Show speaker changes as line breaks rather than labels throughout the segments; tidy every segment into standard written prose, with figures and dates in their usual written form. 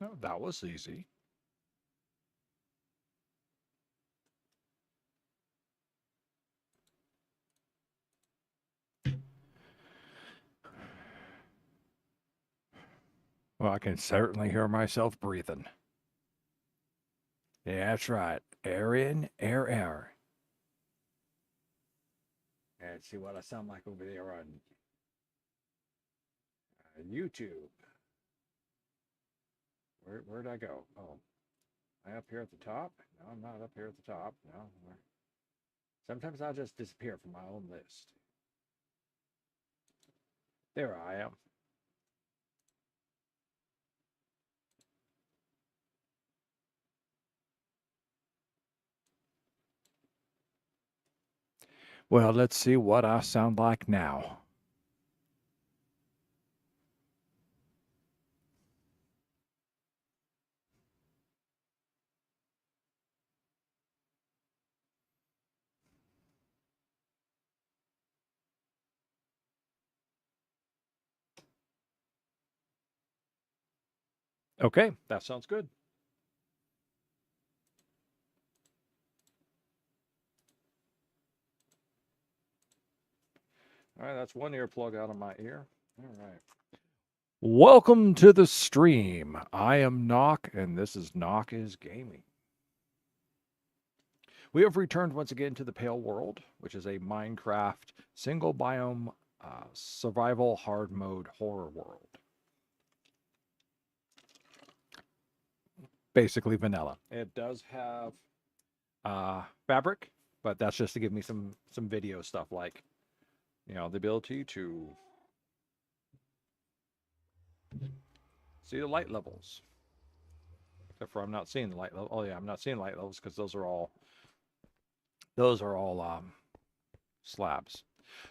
Oh, that was easy. Well, I can certainly hear myself breathing. Yeah, that's right. Air in, air. And see what I sound like over there on YouTube. Where'd I go? Oh, am I up here at the top? No, I'm not up here at the top. No. Sometimes I'll just disappear from my own list. There I am. Well, let's see what I sound like now. Okay, that sounds good. All right, that's one earplug out of my ear. All right. Welcome to the stream. I am NoC, and this is NoC is Gaming. We have returned once again to the Pale World, which is a Minecraft single biome survival hard mode horror world. Basically vanilla. It does have fabric, but that's just to give me some video stuff, like the ability to see the light levels. Except for I'm not seeing the light level. Oh yeah, I'm not seeing light levels because those are all slabs.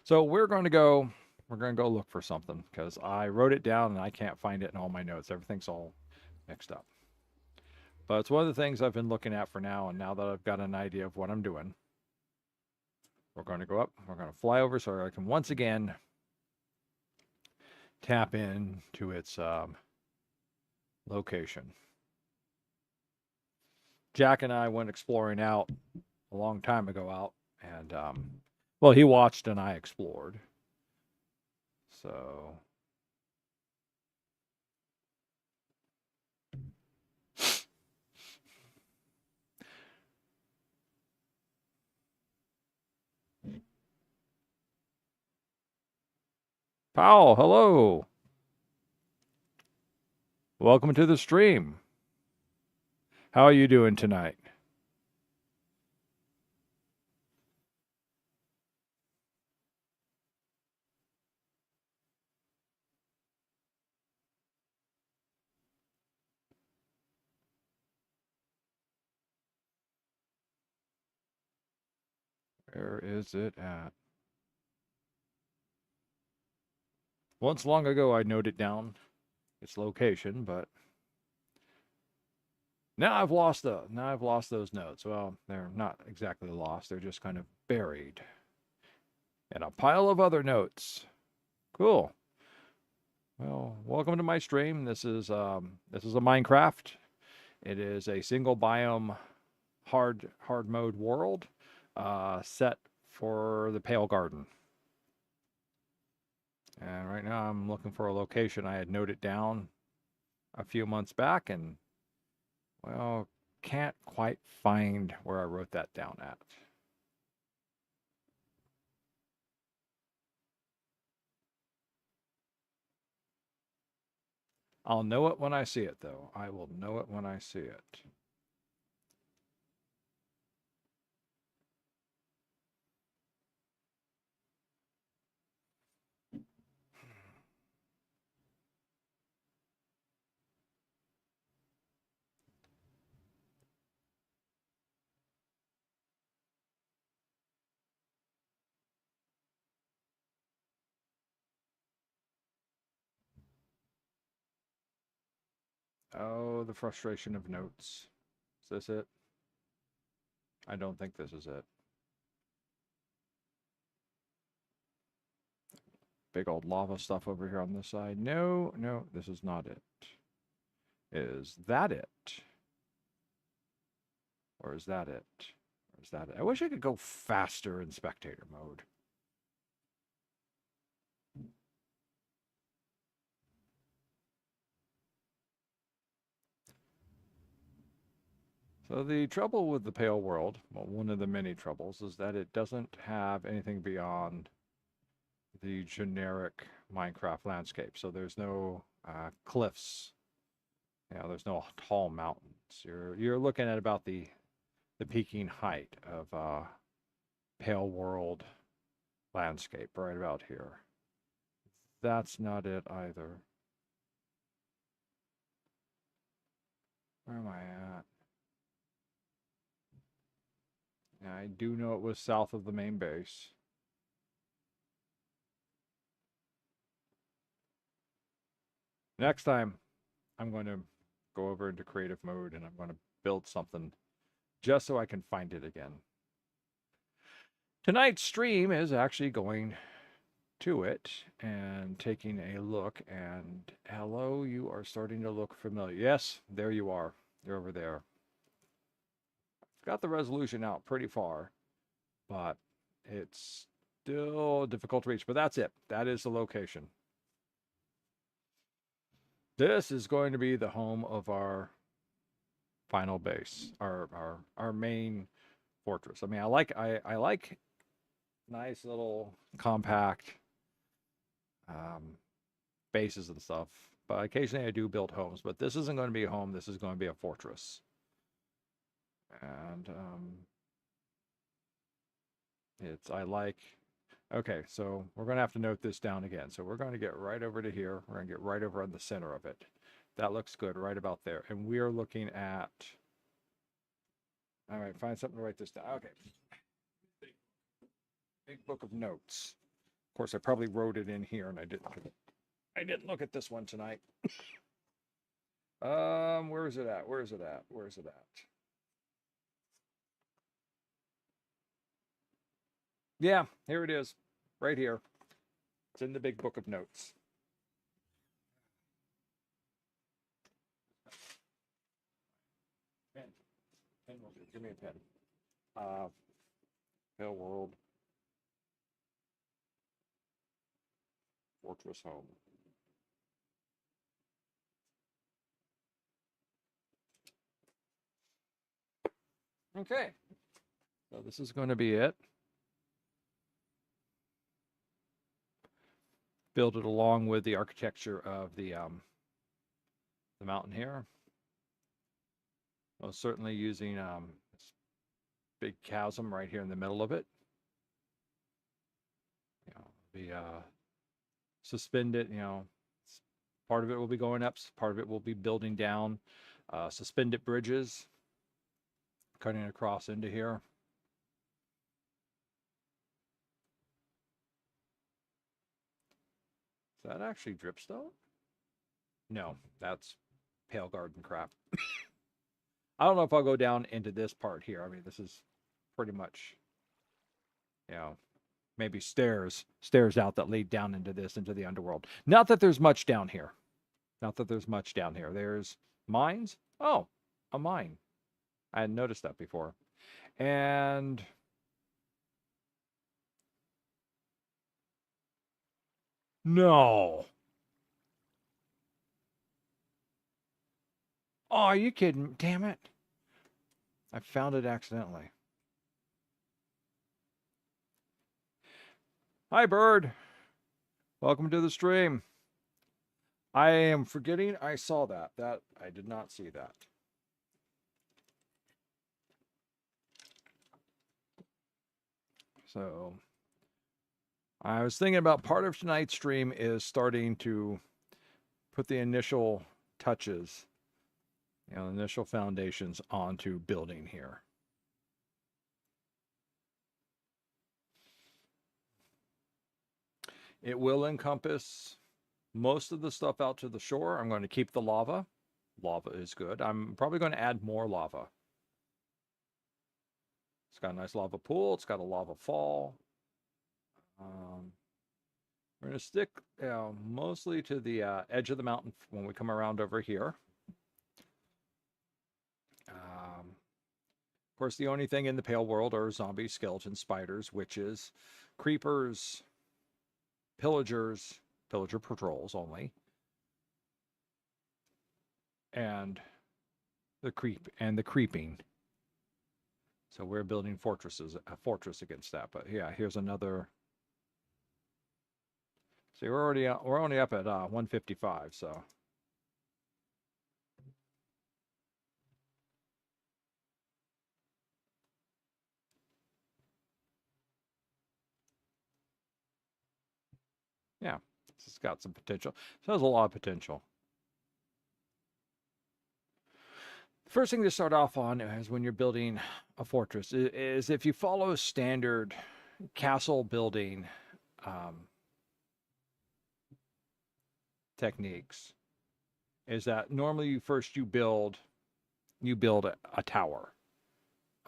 So we're going to go look for something because I wrote it down and I can't find it in all my notes. Everything's all mixed up. But it's one of the things I've been looking at for now, and now that I've got an idea of what I'm doing, we're going to go up. We're going to fly over so I can once again tap into its location. Jack and I went exploring out a long time ago out, and well, he watched and I explored. So Powell, hello. Welcome to the stream. How are you doing tonight? Where is it at? Once long ago, I noted down its location, but now I've lost those notes. Well, they're not exactly lost. They're just kind of buried in a pile of other notes. Cool. Well, welcome to my stream. This is a Minecraft. It is a single biome hard mode world set for the Pale Garden. And right now I'm looking for a location. I had noted down a few months back and, well, can't quite find where I wrote that down at. I'll know it when I see it, though. I will know it when I see it. Oh, the frustration of notes. Is this it? I don't think this is it. Big old lava stuff over here on this side. No, this is not it. Is that it? Or is that it? Or is that it? I wish I could go faster in spectator mode. So the trouble with the Pale World, well, one of the many troubles, is that it doesn't have anything beyond the generic Minecraft landscape. So there's no cliffs. There's no tall mountains. You're looking at about the peaking height of Pale World landscape right about here. That's not it either. Where am I at? Yeah, I do know it was south of the main base. Next time, I'm going to go over into creative mode and I'm going to build something just so I can find it again. Tonight's stream is actually going to it and taking a look, and hello, you are starting to look familiar. Yes, there you are. You're over there. I've got the resolution out pretty far, but it's still difficult to reach. But that's it. That is the location. This is going to be the home of our final base, our main fortress. I mean, I like nice little compact bases and stuff, but occasionally I do build homes. But this isn't going to be a home. This is going to be a fortress. And okay, so we're going to have to note this down again. So we're going to get right over to here. We're going to get right over on the center of it. That looks good right about there. And we are looking at, all right, find something to write this down. Okay. Big book of notes. Of course, I probably wrote it in here and I didn't look at this one tonight. Where is it at? Where is it at? Where is it at? Yeah, here it is. Right here. It's in the big book of notes. Pen. Pen will do. Give me a pen. Pale World. Fortress Home. Okay. So this is going to be it. Build it along with the architecture of the mountain here. Most certainly using this big chasm right here in the middle of it. Suspended, part of it will be going up, part of it will be building down. Suspended bridges cutting across into here. Is that actually dripstone? No, that's Pale Garden crap. I don't know if I'll go down into this part here. I mean, this is pretty much, maybe stairs out that lead down into the underworld. Not that there's much down here. There's mines. Oh, a mine. I hadn't noticed that before. And no. Oh, are you kidding? Damn it. I found it accidentally. Hi, Bird. Welcome to the stream. I am forgetting I saw that. I did not see that. So I was thinking about part of tonight's stream is starting to put the initial touches, initial foundations onto building here. It will encompass most of the stuff out to the shore. I'm going to keep the lava. Lava is good. I'm probably going to add more lava. It's got a nice lava pool. It's got a lava fall. We're going to stick mostly to the edge of the mountain when we come around over here. course, the only thing in the Pale world are zombies, skeletons, spiders, witches, creepers, pillagers, pillager patrols only, and the creeping. So we're building a fortress against that. But yeah, here's another. See, we're only up at 155. So yeah, it's got some potential. So it has a lot of potential. First thing to start off on is when you're building a fortress is if you follow standard castle building techniques, is that normally you build a tower,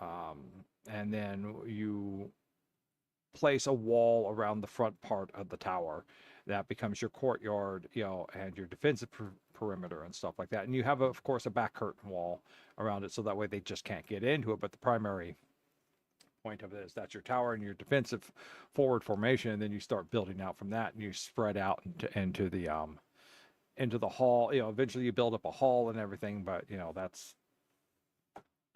and then you place a wall around the front part of the tower that becomes your courtyard, and your defensive perimeter and stuff like that. And you have, of course, a back curtain wall around it, so that way they just can't get into it. But the primary point of it is that's your tower and your defensive forward formation, and then you start building out from that, and you spread out into the hall. Eventually you build up a hall and everything, but that's.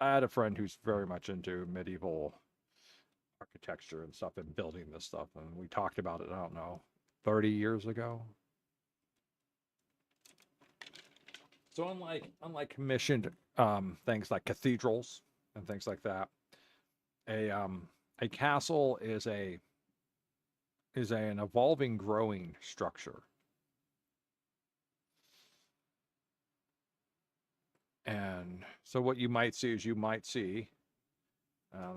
I had a friend who's very much into medieval architecture and stuff and building this stuff, and we talked about it, I don't know, 30 years ago. So unlike commissioned things like cathedrals and things like that, a castle is an evolving, growing structure. And so what you might see is let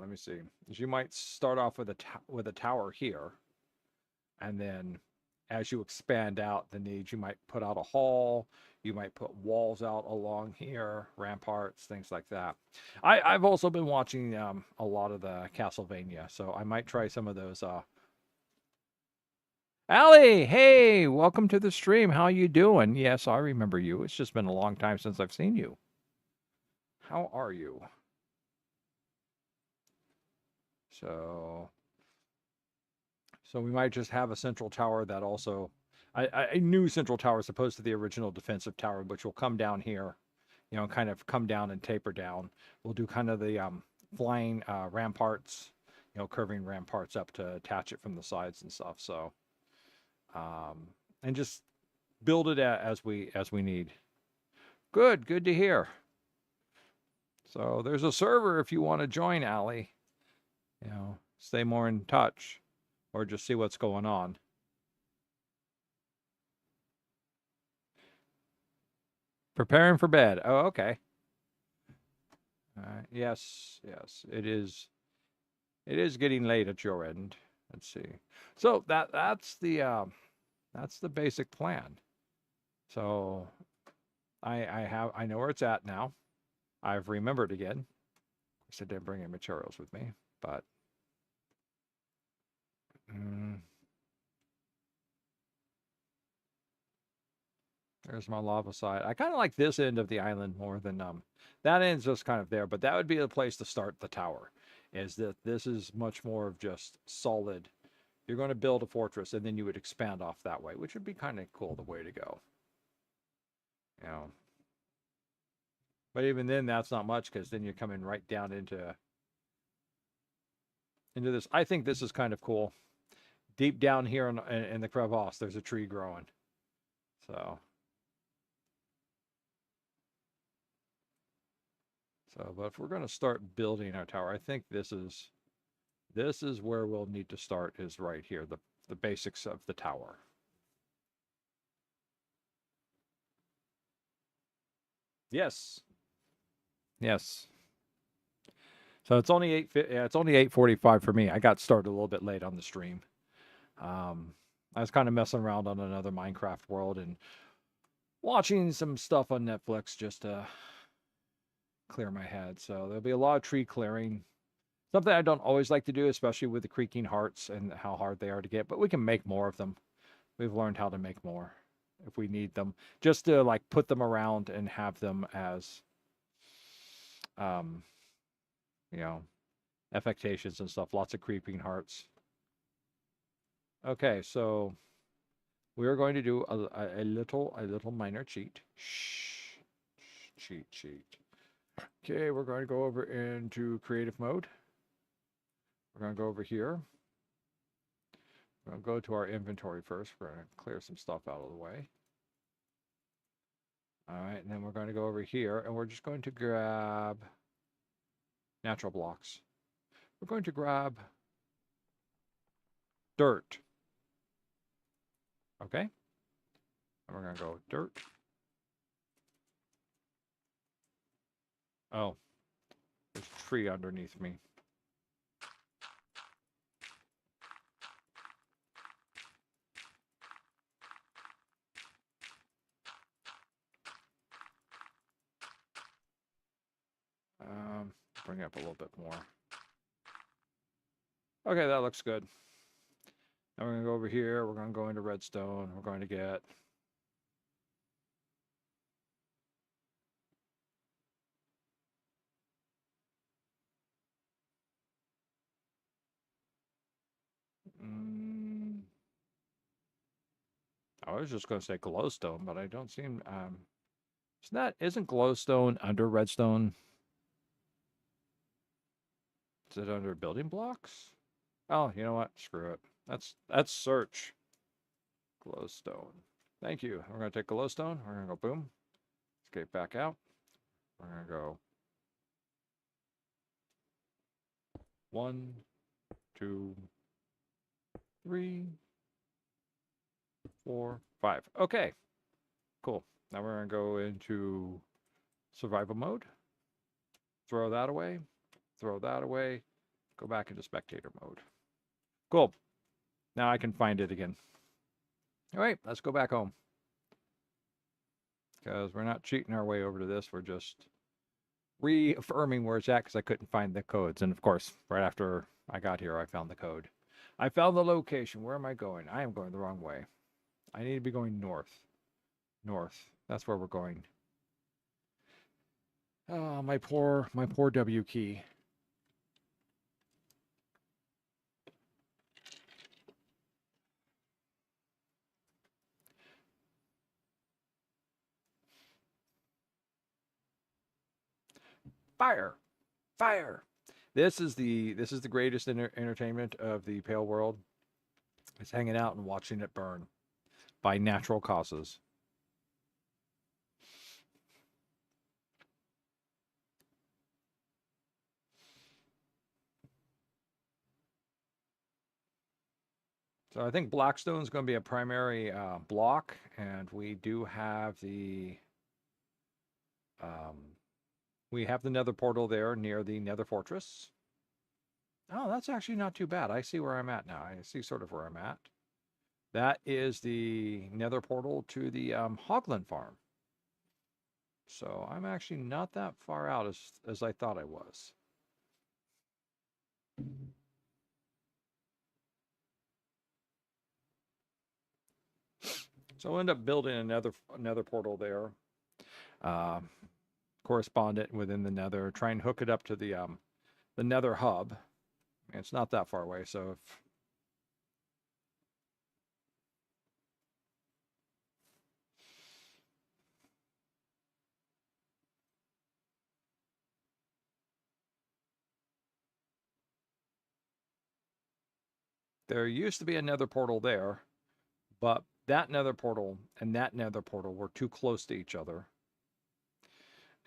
me see, is you might start off with a tower here, and then as you expand out the needs, you might put out a hall, you might put walls out along here, ramparts, things like that. I've also been watching a lot of the Castlevania, so I might try some of those. Allie, hey, welcome to the stream. How you doing? Yes, I remember you. It's just been a long time since I've seen you. How are you? So we might just have a central tower that also, a new central tower as opposed to the original defensive tower, which will come down here, kind of come down and taper down. We'll do kind of the flying ramparts, curving ramparts up to attach it from the sides and stuff. So, and just build it as we need. Good to hear. So there's a server if you want to join, Allie. Stay more in touch, or just see what's going on. Preparing for bed. Oh, okay. Yes, it is. It is getting late at your end. Let's see. So that's the basic plan. So I know where it's at now. I've remembered again. Of course, I didn't bring any materials with me, but there's my lava side. I kind of like this end of the island more than that end's just kind of there, but that would be the place to start the tower. Is that this is much more of just solid. You're going to build a fortress and then you would expand off that way, which would be kind of cool, the way to go. But even then, that's not much, because then you're coming right down into this. I think this is kind of cool. Deep down here in the crevasse, there's a tree growing. So, but if we're going to start building our tower, I think this is where we'll need to start, is right here, the basics of the tower. Yes. So it's only 8:45 for me. I got started a little bit late on the stream. I was kind of messing around on another Minecraft world and watching some stuff on Netflix just to clear my head. So there'll be a lot of tree clearing. Something I don't always like to do, especially with the creaking hearts and how hard they are to get, but we can make more of them. We've learned how to make more if we need them, just to like put them around and have them as you know, affectations and stuff. Lots of creeping hearts. Okay, so we are going to do a little minor cheat. Shh, cheat. Okay, we're going to go over into creative mode. We're going to go over here. We're going to go to our inventory first. We're going to clear some stuff out of the way. All right, and then we're going to go over here, and we're just going to grab natural blocks. We're going to grab dirt. Okay? And we're going to go dirt. Oh, there's a tree underneath me. Bring it up a little bit more. Okay, that looks good. Now we're going to go over here. We're going to go into redstone. We're going to get I was just going to say glowstone, but I don't seem isn't glowstone under redstone? Is it under building blocks? Oh, you know what? Screw it. That's search. Glowstone. Thank you. We're going to take glowstone. We're going to go boom. Escape back out. We're going to go 1, 2, 3, 4, 5. Okay. Cool. Now we're going to go into survival mode. Throw that away. Throw that away. Go back into spectator mode. Cool. Now I can find it again. All right, let's go back home. Because we're not cheating our way over to this. We're just reaffirming where it's at because I couldn't find the codes. And of course, right after I got here, I found the code. I found the location. Where am I going? I am going the wrong way. I need to be going north. North. That's where we're going. Oh, my poor W key. Fire! Fire! This is the greatest entertainment of the Pale World. It's hanging out and watching it burn by natural causes. So I think Blackstone is going to be a primary block, and we do have the Nether portal there near the Nether Fortress. Oh, that's actually not too bad. I see where I'm at now. I see sort of where I'm at. That is the Nether portal to the Hogland farm. So I'm actually not that far out as I thought I was. So I'll end up building another portal there. Correspondent within the Nether. Try and hook it up to the Nether hub. It's not that far away, so if there used to be a Nether portal there, but that Nether portal and that Nether portal were too close to each other,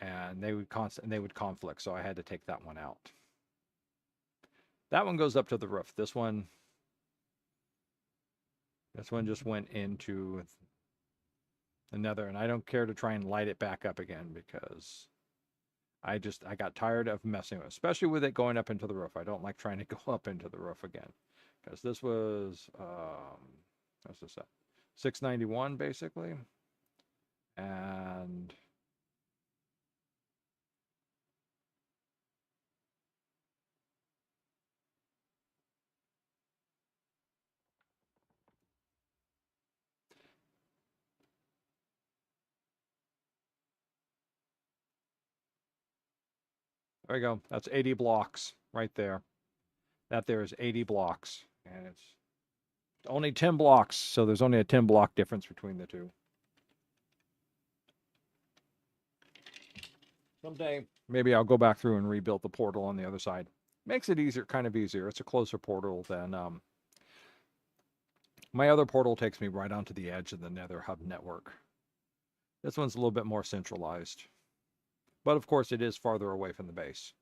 and they would conflict. So I had to take that one out. That one goes up to the roof. This one just went into the Nether, and I don't care to try and light it back up again because I got tired of messing with it, especially with it going up into the roof. I don't like trying to go up into the roof again because this was what's this at? 691 basically, and There we go. That's 80 blocks right there. That there is 80 blocks. And it's only 10 blocks, so there's only a 10 block difference between the two. Someday, maybe I'll go back through and rebuild the portal on the other side. Makes it easier, kind of easier. It's a closer portal than my other portal takes me right onto the edge of the Nether Hub network. This one's a little bit more centralized. But of course, it is farther away from the base.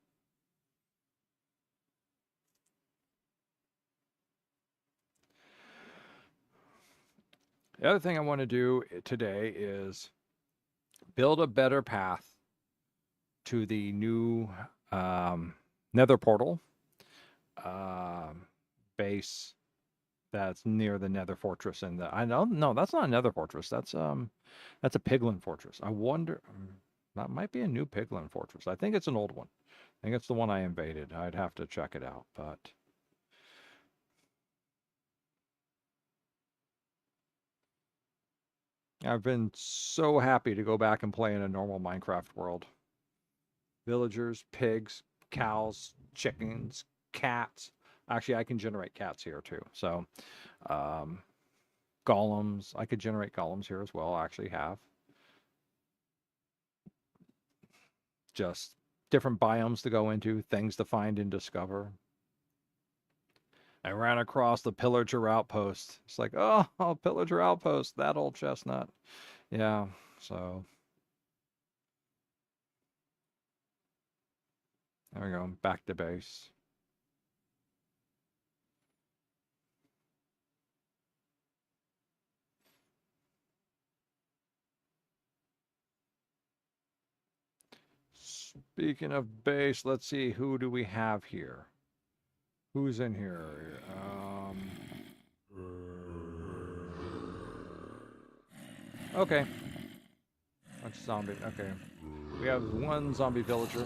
The other thing I want to do today is build a better path to the new Nether portal base that's near the Nether fortress. And I don't no, that's not a Nether fortress. That's a Piglin fortress. I wonder that might be a new Piglin fortress. I think it's an old one. I think it's the one I invaded. I'd have to check it out, but I've been so happy to go back and play in a normal Minecraft world. Villagers, pigs, cows, chickens, cats. Actually, I can generate cats here too. So, golems. I could generate golems here as well. I actually have. Just different biomes to go into, things to find and discover. I ran across the pillager outpost. It's like, oh, pillager outpost, that old chestnut. Yeah, so there we go, back to base. Speaking of base, let's see, who do we have here? Who's in here? Okay. That's zombie. Okay. We have one zombie villager.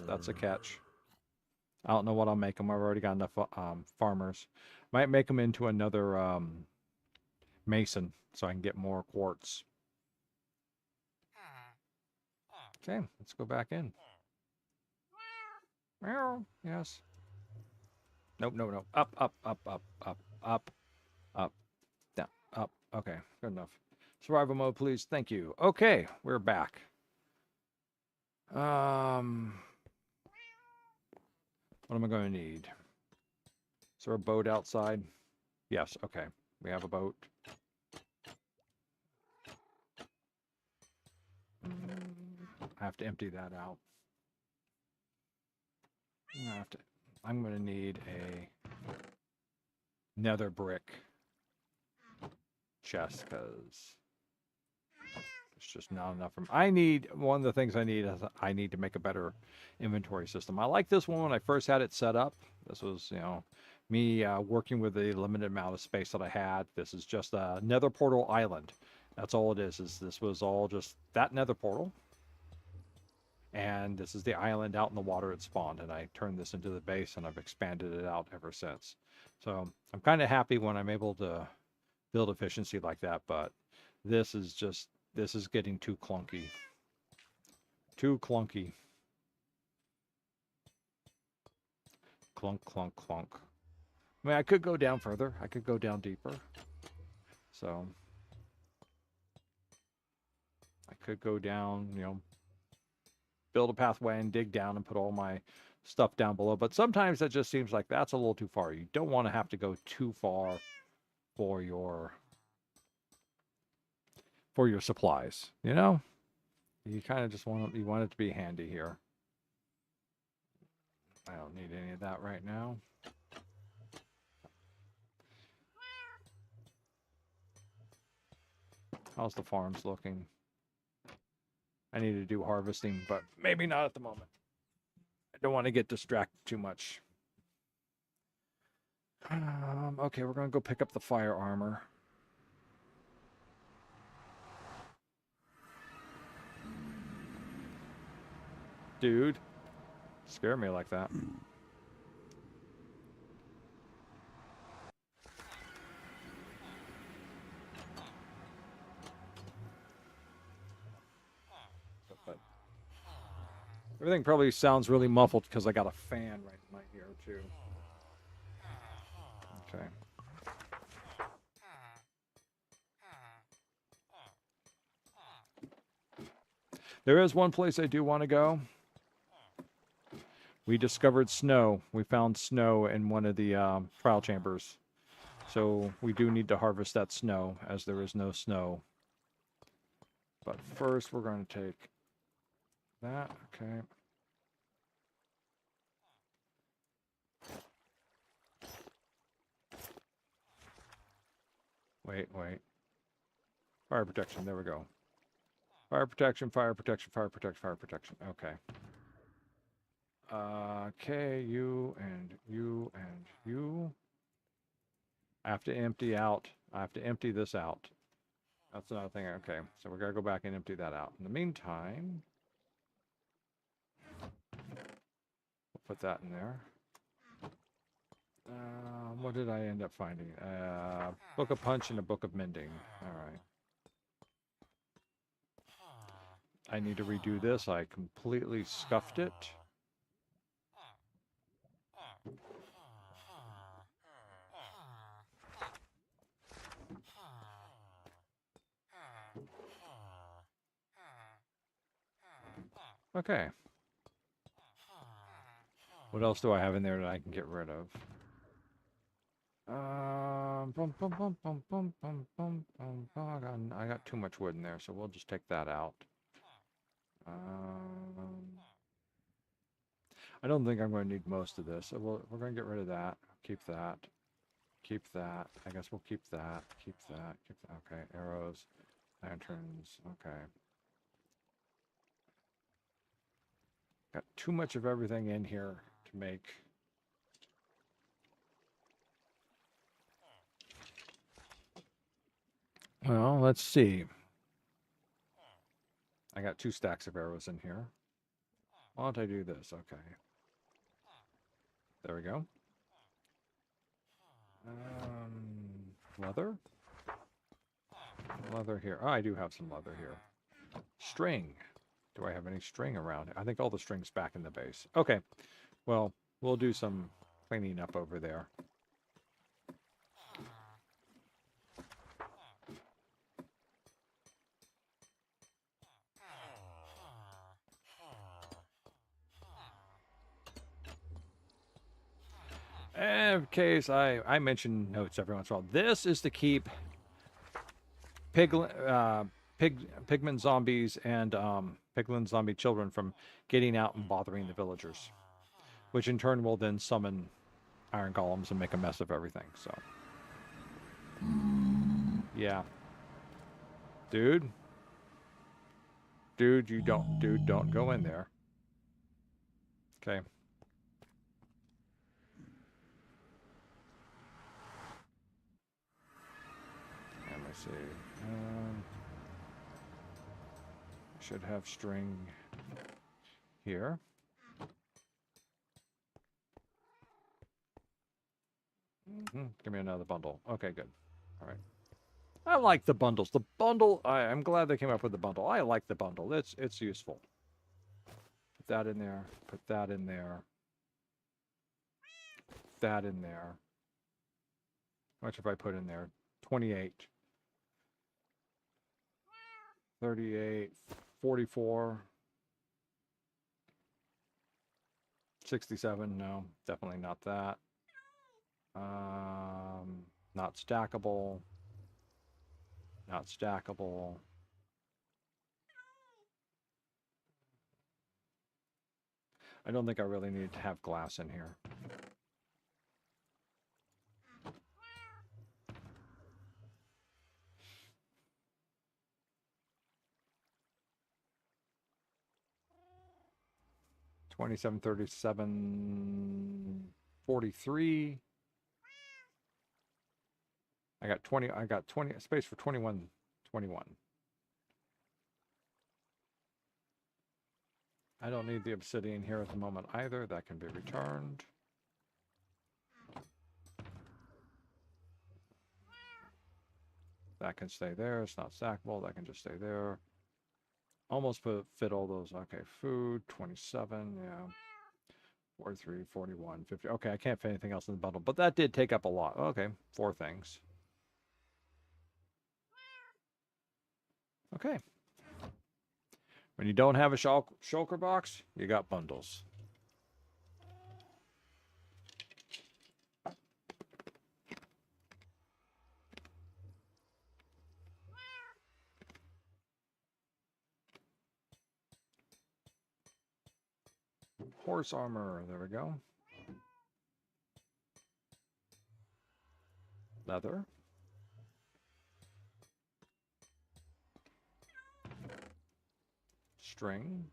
That's a catch. I don't know what I'll make them. I've already got enough farmers. Might make them into another mason so I can get more quartz. Okay, let's go back in. Meow. Yes. Nope, no, no. Up, up, up, up, up, up, up, down, up. Okay, good enough. Survival mode, please. Thank you. Okay, we're back. What am I going to need? Is there a boat outside? Yes, okay. We have a boat. I have to empty that out. I'm going to need a nether brick chest because it's just not enough for me. One of the things I need is I need to make a better inventory system. I like this one when I first had it set up. This was, me working with the limited amount of space that I had. This is just a nether portal island. That's all it is this was all just that nether portal. And this is the island out in the water it spawned. And I turned this into the base and I've expanded it out ever since. So I'm kind of happy when I'm able to build efficiency like that. But this is getting too clunky. Too clunky. Clunk, clunk, clunk. I mean, I could go down further. I could go down deeper. So I could go down, build a pathway and dig down and put all my stuff down below. But sometimes that just seems like that's a little too far. You don't want to have to go too far for your supplies, You kind of just want it to be handy here. I don't need any of that right now. How's the farms looking? I need to do harvesting, but maybe not at the moment. I don't want to get distracted too much. Okay, we're going to go pick up the fire armor. Dude, scare me like that. Everything probably sounds really muffled because I got a fan right in my ear too. Okay. There is one place I do want to go. We discovered snow. We found snow in one of the trial chambers. So we do need to harvest that snow, as there is no snow. But first we're going to take that. Okay. Wait. Fire protection. There we go. Fire protection, fire protection, fire protection, fire protection. Okay. Okay, you and you and you. I have to empty out. I have to empty this out. That's another thing. Okay, so we're going to go back and empty that out. In the meantime, we'll put that in there. What did I end up finding? Book of Punch and a Book of Mending. All right. I need to redo this. I completely scuffed it. Okay. What else do I have in there that I can get rid of? I got too much wood in there, so we'll just take that out. I don't think I'm going to need most of this, so we're going to get rid of that. Keep that. Keep that. I guess we'll keep that. Keep that. Keep that. Okay, arrows, lanterns. Okay. Got too much of everything in here to make. Well, let's see. I got 2 stacks of arrows in here. Why don't I do this? Okay. There we go. Leather? Leather here. Oh, I do have some leather here. String. Do I have any string around? I think all the string's back in the base. Okay. Well, we'll do some cleaning up over there. In case I mention notes every once in a while. This is to keep pigment zombies and piglin zombie children from getting out and bothering the villagers, which in turn will then summon iron golems and make a mess of everything. So, yeah, dude, don't go in there. Okay. Let me see. Should have string here. Give me another bundle. Okay, good. All right. I like the bundles. The bundle, I'm glad they came up with the bundle. I like the bundle. It's useful. Put that in there. Put that in there. Put that in there. How much have I put in there? 28. 38. 44. 67. No, definitely not that. Not stackable. Not stackable. I don't think I really need to have glass in here. $27, $37, $43. I got 20 space for 21. I don't need the obsidian here at the moment either. That can be returned. That can stay there. It's not stackable. That can just stay there. almost fit all those. Okay, food, 27, yeah. 43, 41, 50. Okay, I can't fit anything else in the bundle, but that did take up a lot. Okay, 4 things. Okay. When you don't have a shulker box, you got bundles. Horse armor, there we go. Leather. String.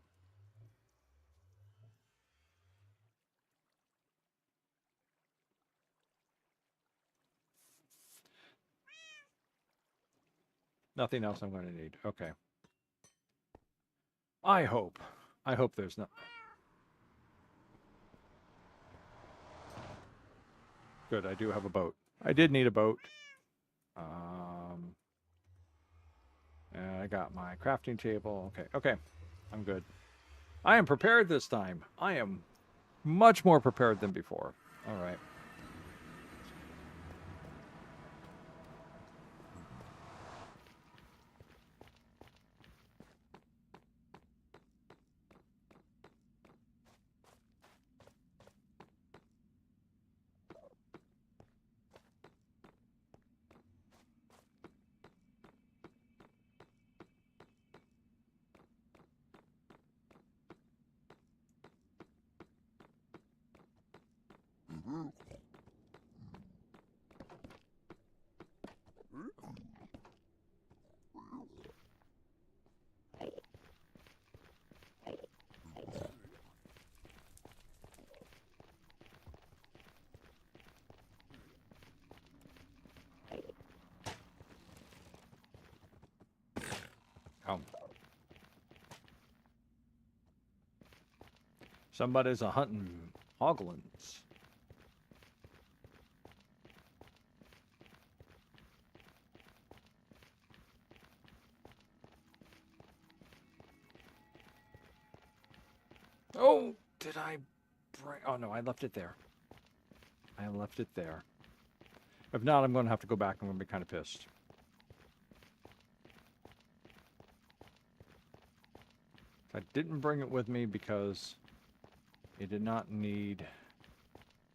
Nothing else I'm going to need. Okay. I hope there's not. Good, I do have a boat. I did need a boat. And I got my crafting table. Okay. I'm good. I am prepared this time. I am much more prepared than before. All right. Somebody's a hunting hoglins. Oh, did I bring... Oh, no, I left it there. I left it there. If not, I'm going to have to go back. I'm going to be kind of pissed. I didn't bring it with me because it did not need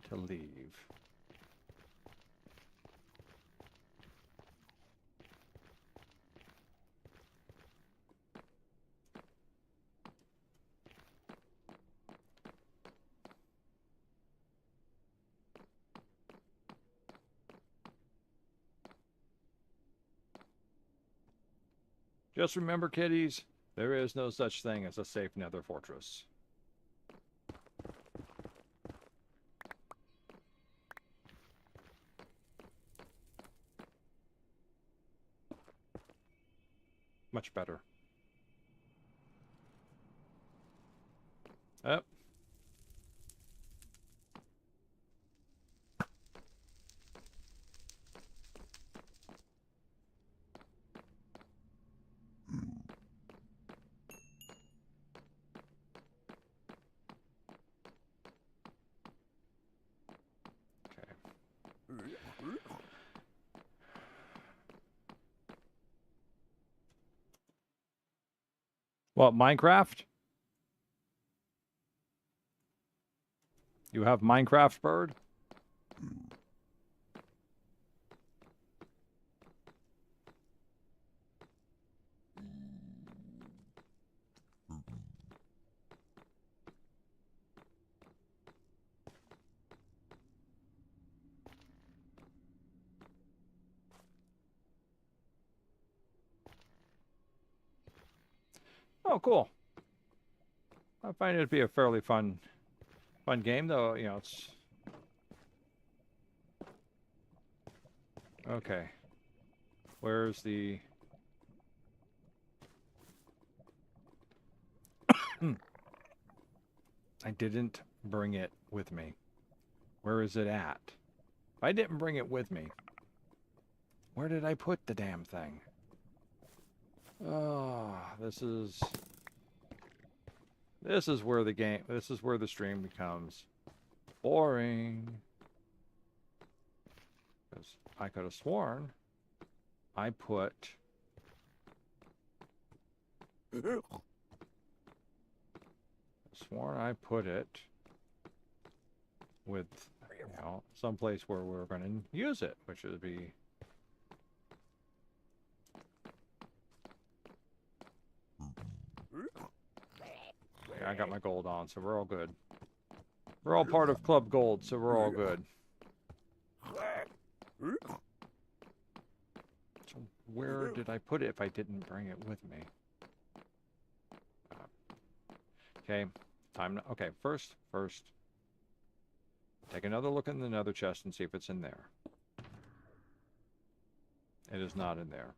to leave. Just remember, kiddies, there is no such thing as a safe nether fortress. Much better. Yep. What, Minecraft? You have Minecraft, bird? Oh, cool. I find it to be a fairly fun game, though. You know, it's... Okay. Where's the... I didn't bring it with me. Where is it at? If I didn't bring it with me, where did I put the damn thing? Oh, this is This is where the stream becomes boring. Because I could have sworn I put it with, someplace where we're going to use it, which would be I got my gold on, so we're all good. We're all part of Club Gold, so we're all good. So where did I put it if I didn't bring it with me? Okay, okay, first, take another look in the nether chest and see if it's in there. It is not in there.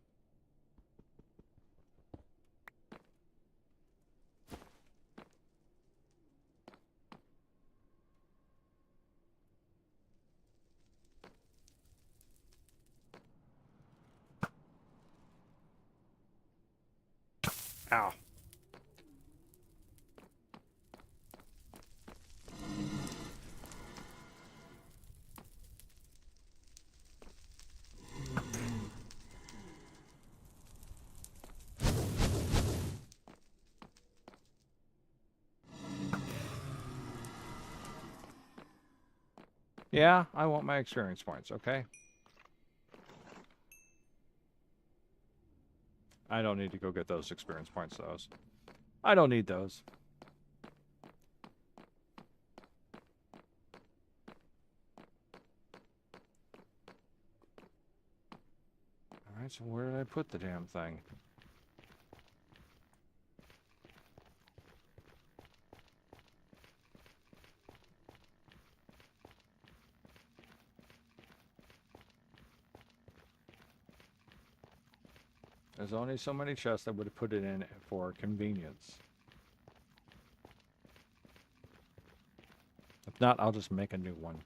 Ow. Yeah, I want my experience points, okay? I don't need to go get those experience points, those. I don't need those. Alright, so where did I put the damn thing? There's only so many chests I would have put it in for convenience. If not, I'll just make a new one.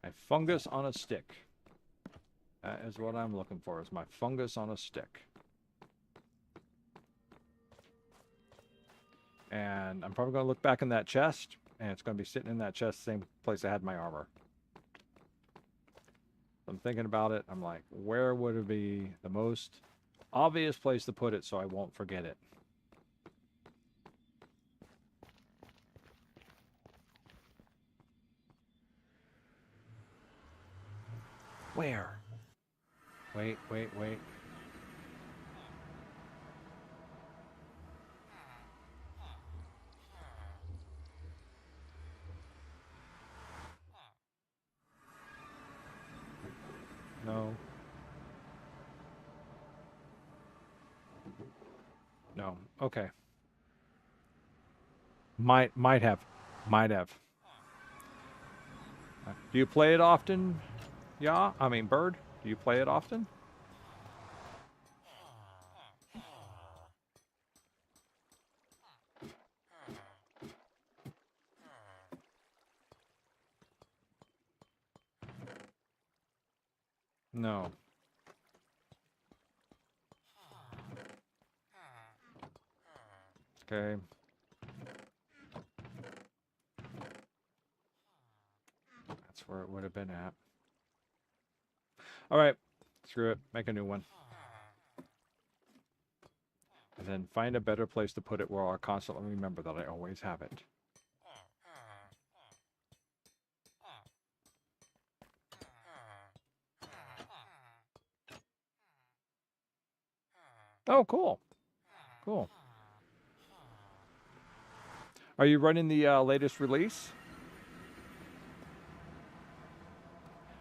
A fungus on a stick. That is what I'm looking for, is my fungus on a stick. And I'm probably going to look back in that chest, and it's going to be sitting in that chest, same place I had my armor. I'm thinking about it. I'm like, where would it be the most obvious place to put it so I won't forget it? Where? Wait. No. No. Okay. Might have. Do you play it often? Yeah? I mean, Bird? Do you play it often? No. Okay. That's where it would have been at. All right. Screw it. Make a new one. And then find a better place to put it where I'll constantly remember that I always have it. Oh, cool. Cool. Are you running the latest release?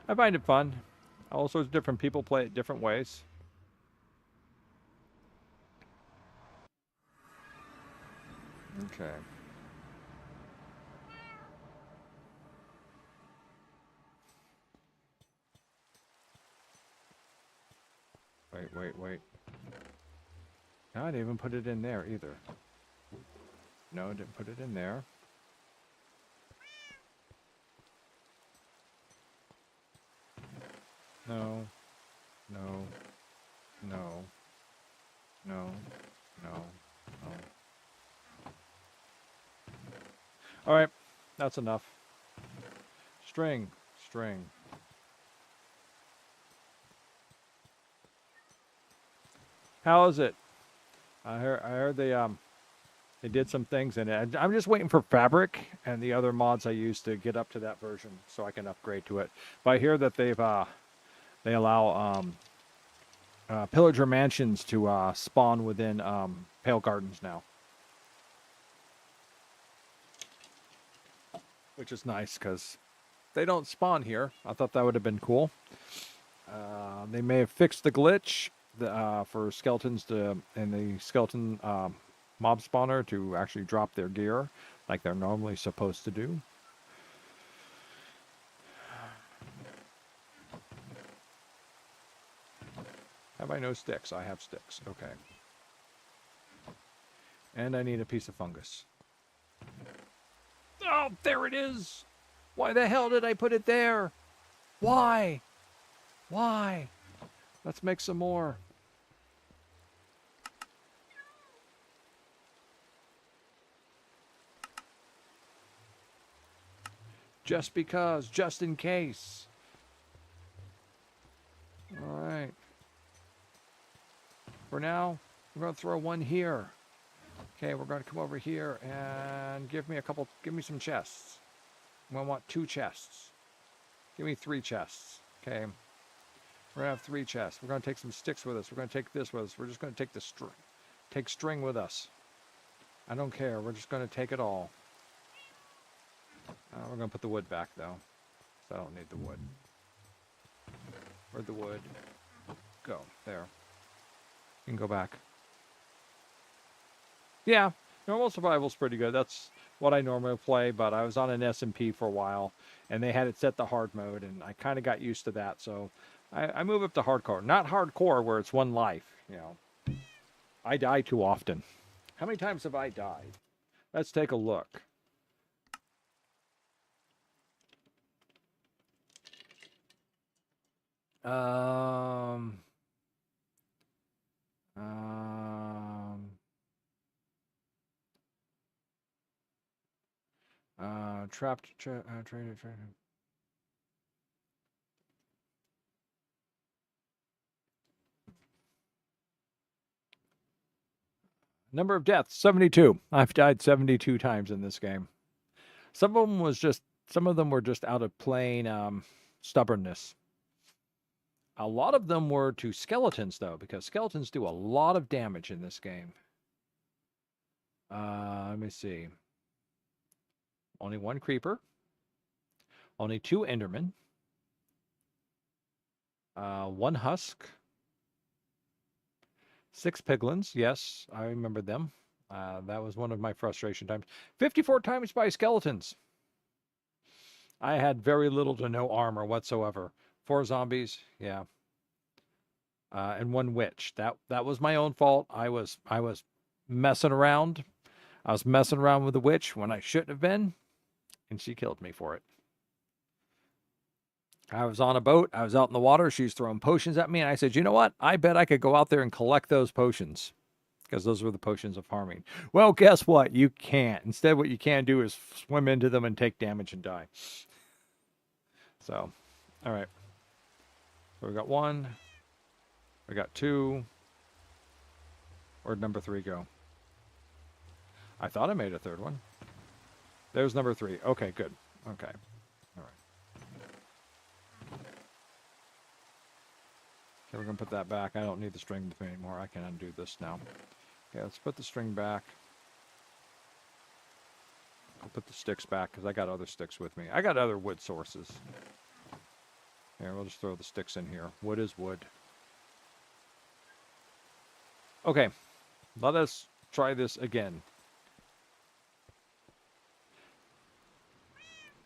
I find it fun. All sorts of different people play it different ways. Okay. Wait. No, I didn't even put it in there either. No, I didn't put it in there. No. All right, that's enough. String. How is it? I heard they did some things in it. I'm just waiting for Fabric and the other mods I used to get up to that version so I can upgrade to it. But I hear that they allow pillager mansions to spawn within Pale Gardens now, which is nice because they don't spawn here. I thought that would have been cool. They may have fixed the glitch for skeletons in the skeleton mob spawner to actually drop their gear like they're normally supposed to do. Have I no sticks? I have sticks. Okay. And I need a piece of fungus. Oh, there it is! Why the hell did I put it there? Why? Let's make some more. Just because, just in case. All right. For now, we're going to throw one here. Okay, we're going to come over here and give me some chests. I want 2 chests. Give me 3 chests. Okay. We're going to have 3 chests. We're going to take some sticks with us. We're going to take this with us. We're just going to take the string with us. I don't care. We're just going to take it all. We're going to put the wood back, though. So I don't need the wood. Where'd the wood go? There. You can go back. Yeah, normal survival's pretty good. That's what I normally play, but I was on an SMP for a while, and they had it set to hard mode, and I kind of got used to that, so I move up to hardcore. Not hardcore where it's one life, you know. I die too often. How many times have I died? Let's take a look. Traded. Number of deaths, 72. I've died 72 times in this game. Some of them were just out of plain stubbornness. A lot of them were to skeletons, though, because skeletons do a lot of damage in this game. Let me see. Only 1 creeper. Only 2 endermen. 1 husk. 6 piglins. Yes, I remember them. That was one of my frustration times. 54 times by skeletons. I had very little to no armor whatsoever. 4 zombies. Yeah. And 1 witch. That was my own fault. I was messing around. I was messing around with the witch when I shouldn't have been, and she killed me for it. I was on a boat. I was out in the water. She was throwing potions at me, and I said, you know what? I bet I could go out there and collect those potions, because those were the potions of farming. Well, guess what? You can't. Instead, what you can do is swim into them and take damage and die. So, all right. So we got 1, We got 2. Where'd number 3 go? I thought I made a 3rd one. There's number 3. Okay, good. Okay. All right. Okay, we're going to put that back. I don't need the string with me anymore. I can undo this now. Okay, let's put the string back. I'll put the sticks back because I got other sticks with me. I got other wood sources. Here, we'll just throw the sticks in here. Wood is wood. Okay, let us try this again.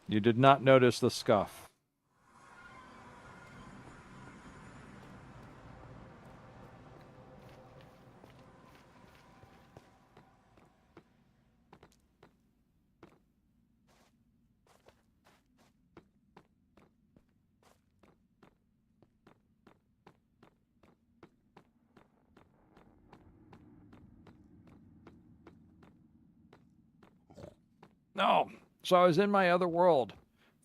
You did not notice the scuff. No. So I was in my other world,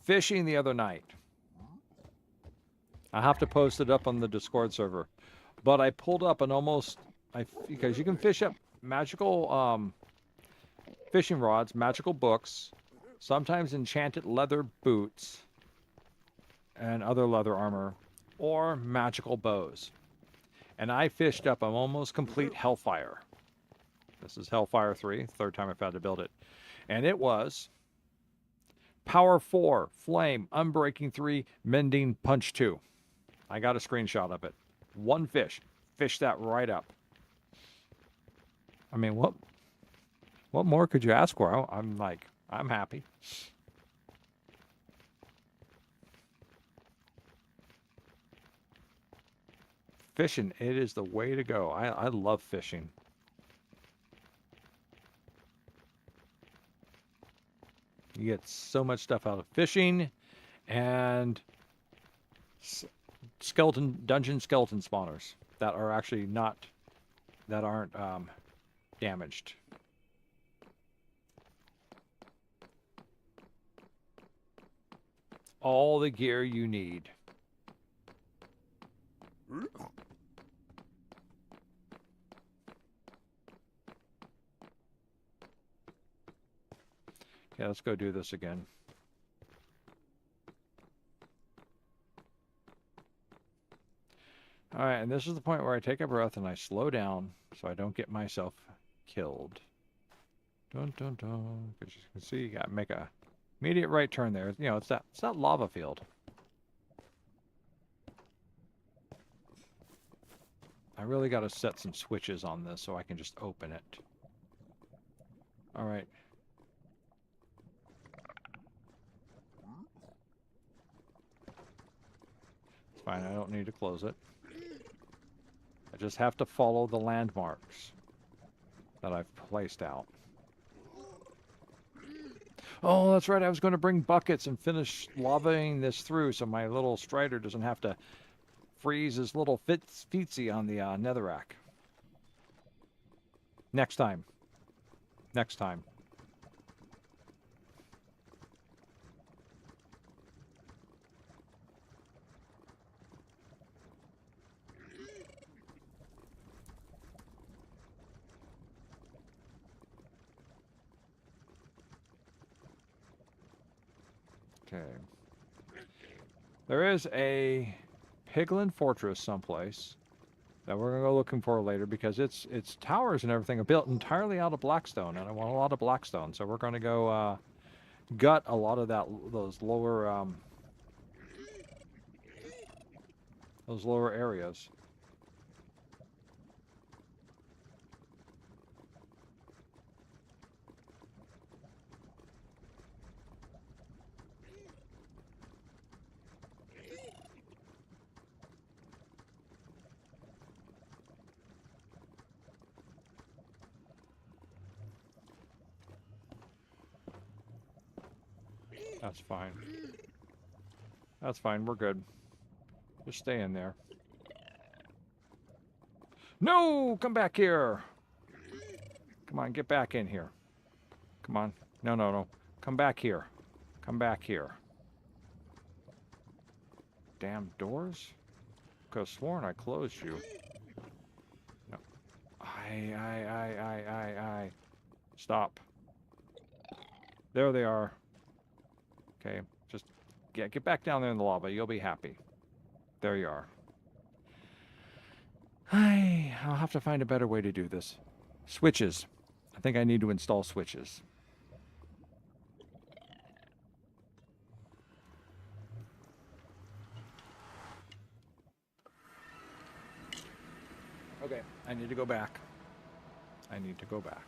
fishing the other night. I have to post it up on the Discord server. But I pulled up an because you can fish up magical fishing rods, magical books, sometimes enchanted leather boots, and other leather armor, or magical bows. And I fished up an almost complete Hellfire. This is Hellfire 3, 3rd time I've had to build it. And it was Power 4, Flame, Unbreaking 3, Mending, Punch 2. I got a screenshot of it. 1 fish. Fished that right up. I mean, what more could you ask for? I'm happy. Fishing, it is the way to go. I love fishing. You get so much stuff out of fishing, and dungeon skeleton spawners that are actually aren't damaged. All the gear you need. Okay, let's go do this again. All right, and this is the point where I take a breath and I slow down so I don't get myself killed. Dun dun dun. Because you can see, you got to make a immediate right turn there. You know, it's that lava field. I really got to set some switches on this so I can just open it. All right. Fine, I don't need to close it. I just have to follow the landmarks that I've placed out. Oh, that's right. I was going to bring buckets and finish lavaing this through so my little strider doesn't have to freeze his little feetsy on the netherrack. Next time. Next time. Okay. There is a Piglin Fortress someplace that we're going to go looking for later because its towers and everything are built entirely out of blackstone, and I want a lot of blackstone. So we're going to go gut a lot of those lower areas. That's fine. That's fine. We're good. Just stay in there. No! Come back here! Come on, get back in here. Come on. No, no, no. Come back here. Come back here. Damn doors? Could have sworn I closed you. I. Stop. There they are. Okay, just get back down there in the lava. You'll be happy. There you are. I'll have to find a better way to do this. Switches. I think I need to install switches. Okay, I need to go back. I need to go back.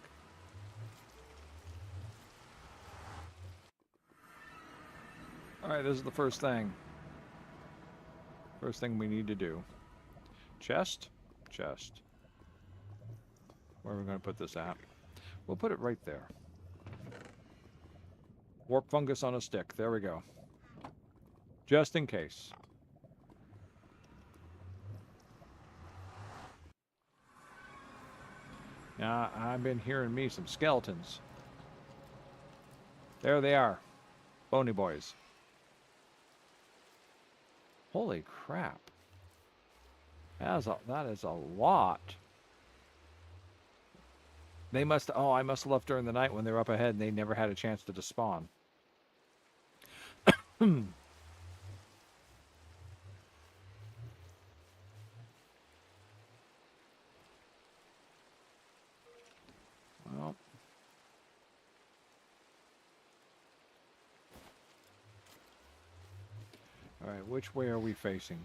Alright, this is the first thing. First thing we need to do. Chest? Chest. Where are we going to put this at? We'll put it right there. Warp fungus on a stick. There we go. Just in case. Now, I've been hearing me some skeletons. There they are. Bony boys. Holy crap. That is a lot. They must... Oh, I must have left during the night when they were up ahead and they never had a chance to despawn. Well... Alright, which way are we facing?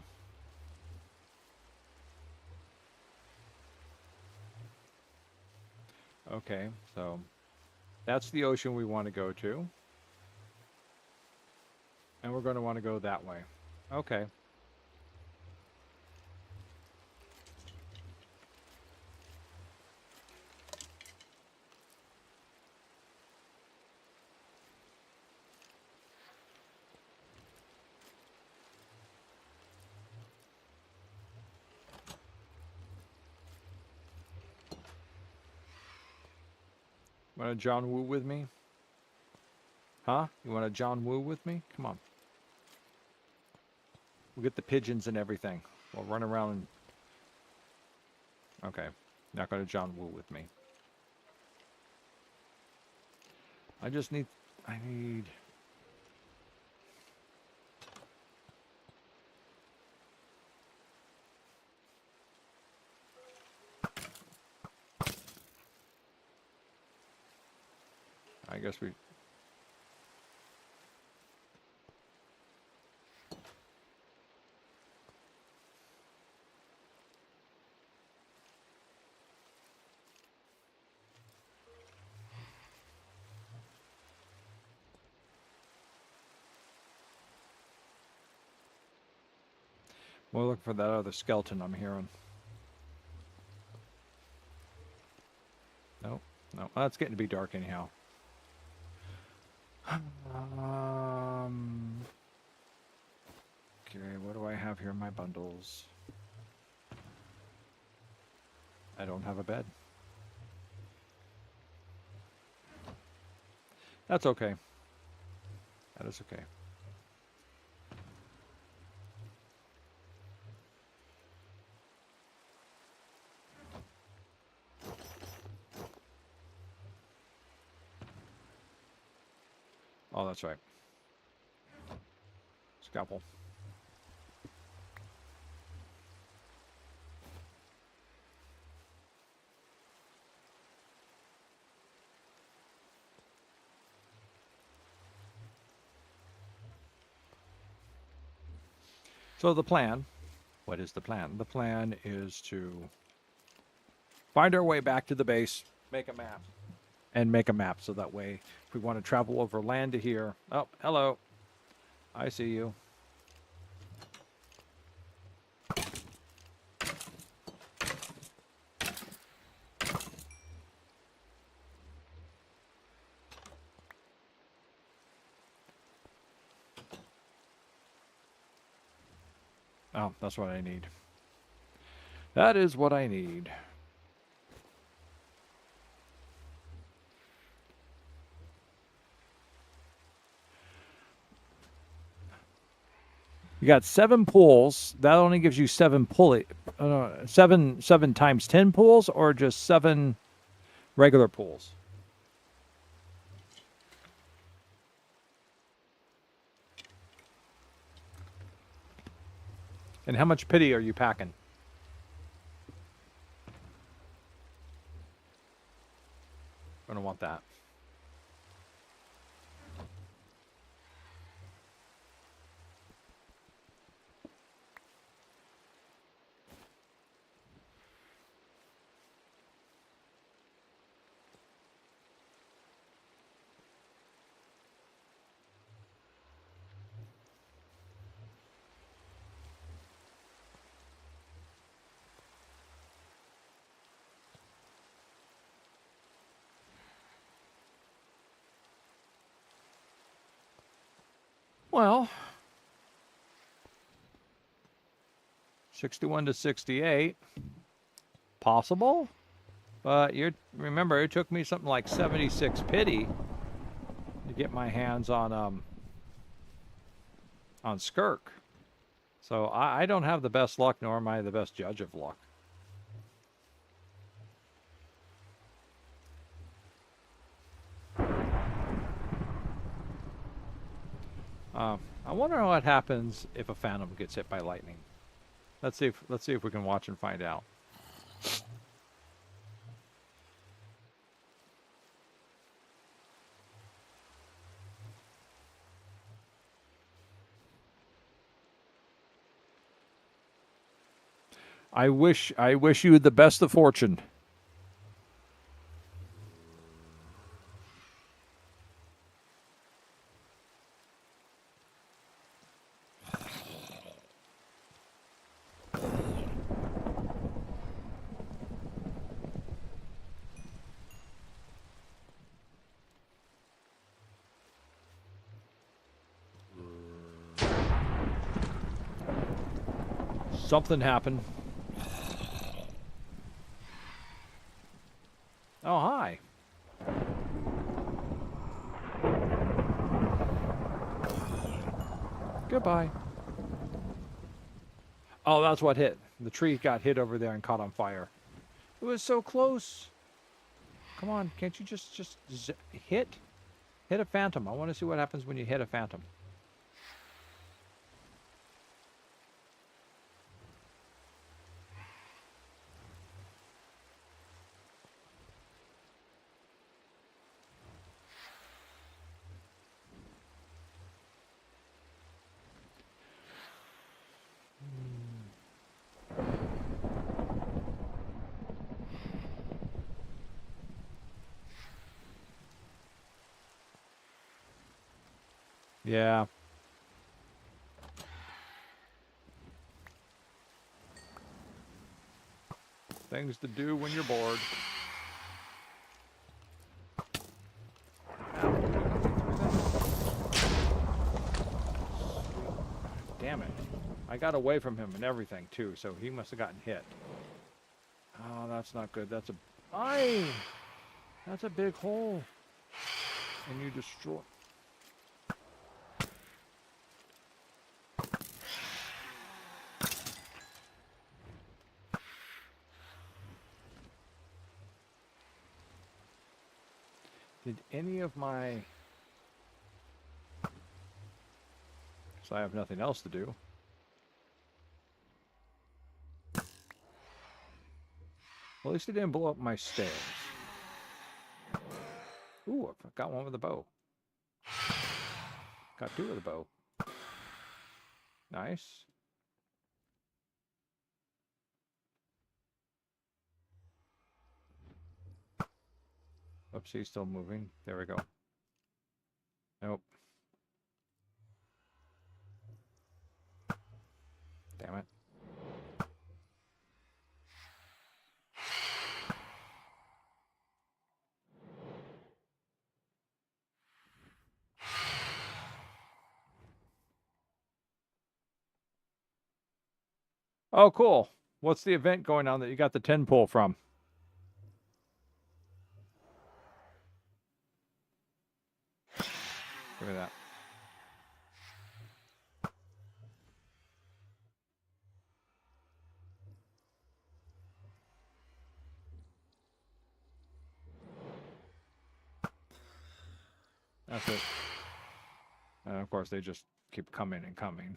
Okay, so that's the ocean we want to go to. And we're going to want to go that way. Okay. Want to John Woo with me? Huh? You want to John Woo with me? Come on. We'll get the pigeons and everything. We'll run around and... Okay. Not going to John Woo with me. I just need... I need... I guess we... We'll look for that other skeleton I'm hearing. Nope. No. Well, it's getting to be dark anyhow. Okay, what do I have here in my bundles? I don't have a bed. That's okay. That is okay. Oh, that's right. Scalpel. So the plan, what is the plan? The plan is to find our way back to the base, make a map, and make a map so that way if we want to travel over land to here. Oh, hello. I see you. Oh, that's what I need. That is what I need. You got 7 pulls. That only gives you 7 seven times 10 pools, or just 7 regular pools? And how much pity are you packing? Gonna want that. Well, 61 to 68, possible. But remember, it took me something like 76 pity to get my hands on Skirk. So I don't have the best luck, nor am I the best judge of luck. I wonder what happens if a phantom gets hit by lightning. Let's see if we can watch and find out. I wish you the best of fortune. Something happened. Oh, hi. Goodbye. Oh, that's what hit. The tree got hit over there and caught on fire. It was so close. Come on, can't you just hit a phantom? I want to see what happens when you hit a phantom. Yeah. Things to do when you're bored. Damn it. I got away from him and everything, too, so he must have gotten hit. Oh, that's not good. That's a big hole. And you destroy... Did any of my... So I have nothing else to do. Well, at least it didn't blow up my stairs. Ooh, I got one with a bow. Got 2 with a bow. Nice. Oops, he's still moving. There we go. Nope. Damn it. Oh, cool. What's the event going on that you got the 10 pull from? Give me that. That's it. And of course, they just keep coming and coming.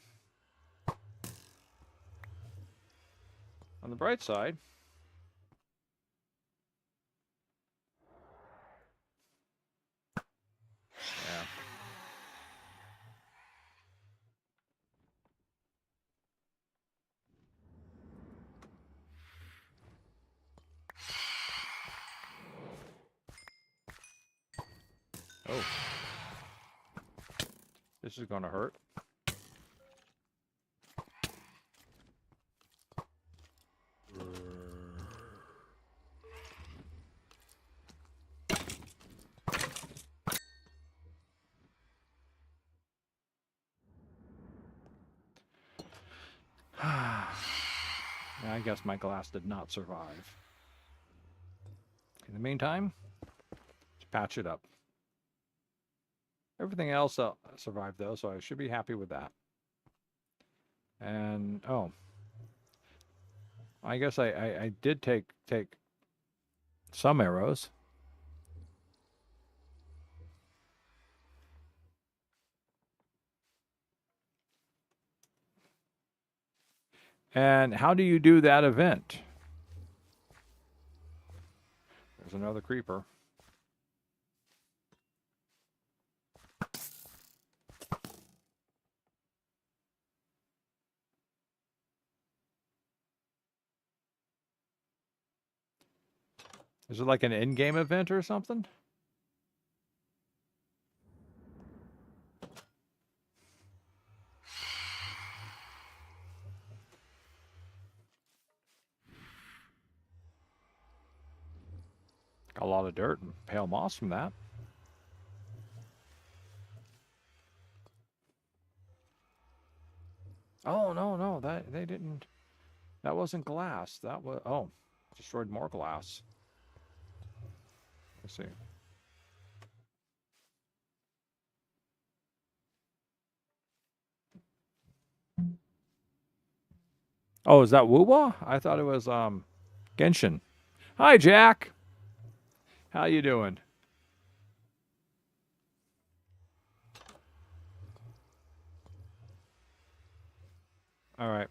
On the bright side, yeah. Oh, this is going to hurt. I guess my glass did not survive. In the meantime, let's patch it up. Everything else survived, though, so I should be happy with that. And, oh. I guess I did take some arrows. And how do you do that event? There's another creeper. Is it like an in-game event or something? Got a lot of dirt and pale moss from that. Oh, no, that they didn't. That wasn't glass. That was, oh, destroyed more glass. Let's see. Oh, is that Woowa? I thought it was Genshin. Hi, Jack. How you doing? All right.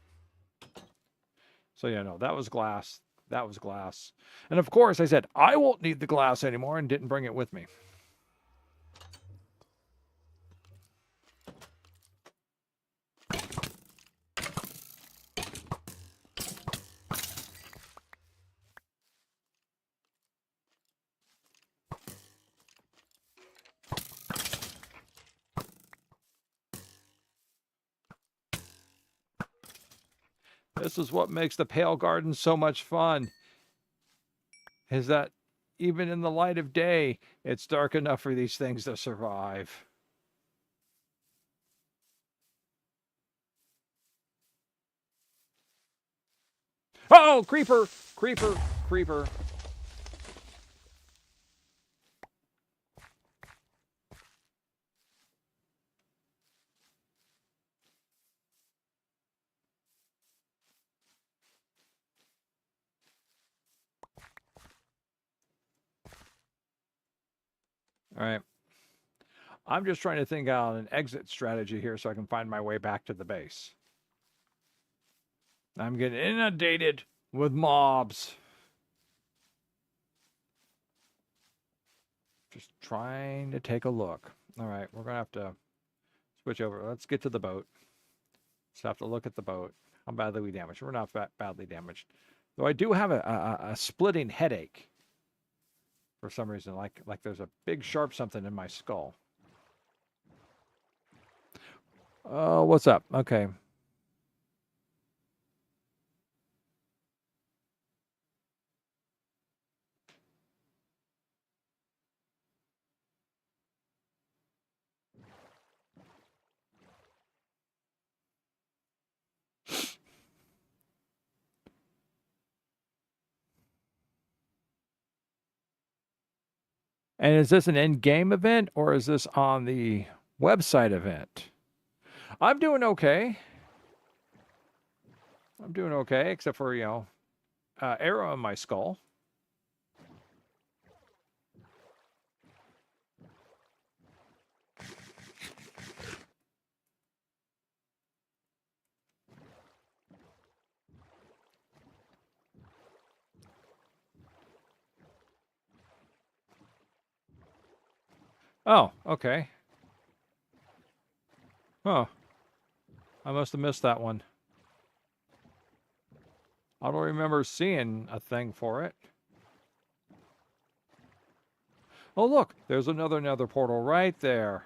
So yeah, no, that was glass. That was glass. And of course, I said I won't need the glass anymore and didn't bring it with me. This is what makes the Pale Garden so much fun, is that even in the light of day, it's dark enough for these things to survive. Oh, creeper, creeper, creeper. All right. I'm just trying to think out an exit strategy here so I can find my way back to the base. I'm getting inundated with mobs. Just trying to take a look. All right, we're going to have to switch over. Let's get to the boat. Just have to look at the boat. How badly we damaged? We're not badly damaged. Though I do have a splitting headache for some reason. Like there's a big sharp something in my skull. Oh, what's up? Okay. And is this an in-game event or is this on the website event? I'm doing okay. I'm doing okay, except for, arrow in my skull. Oh, okay. Huh. I must have missed that one. I don't remember seeing a thing for it. Oh, look, there's another nether portal right there.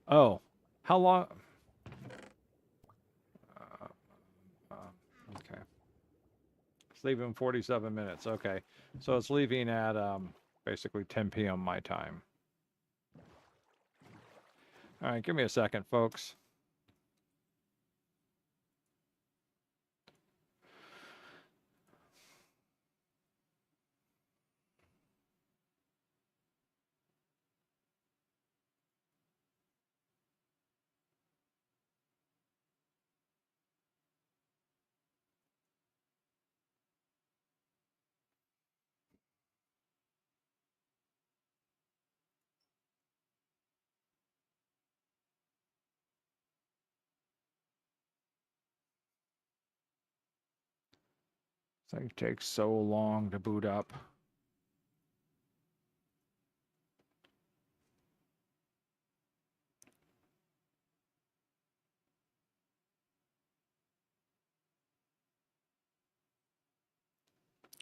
Oh, how long? Uh, okay. It's leaving 47 minutes. Okay. So it's leaving at basically 10 p.m. my time. All right, give me a second, folks. This thing takes so long to boot up.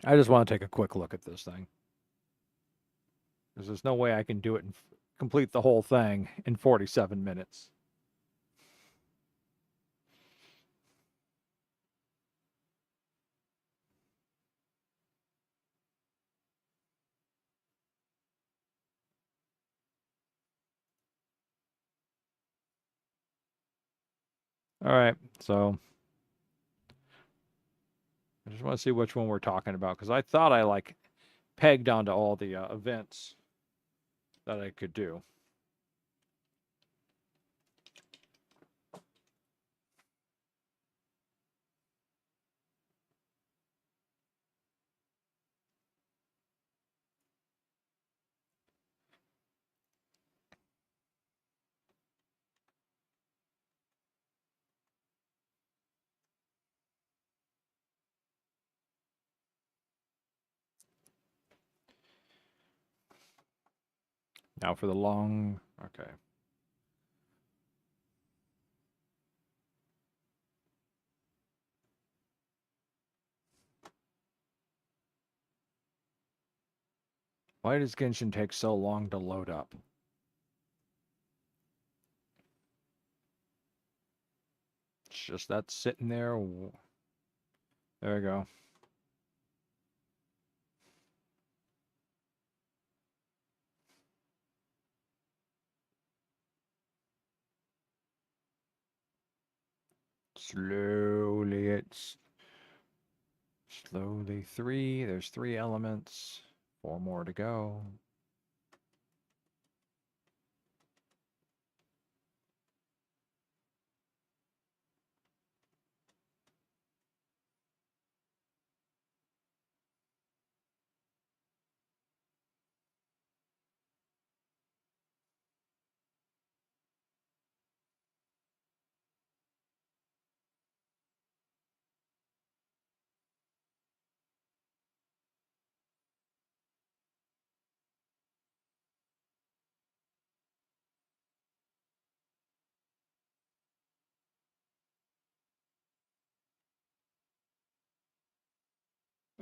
I just want to take a quick look at this thing. Because there's no way I can do it and complete the whole thing in 47 minutes. All right, so I just want to see which one we're talking about because I thought I like pegged onto all the events that I could do. Now for the long, okay. Why does Genshin take so long to load up? It's just that sitting there. There we go. Slowly, it's slowly three. There's three elements. Four more to go.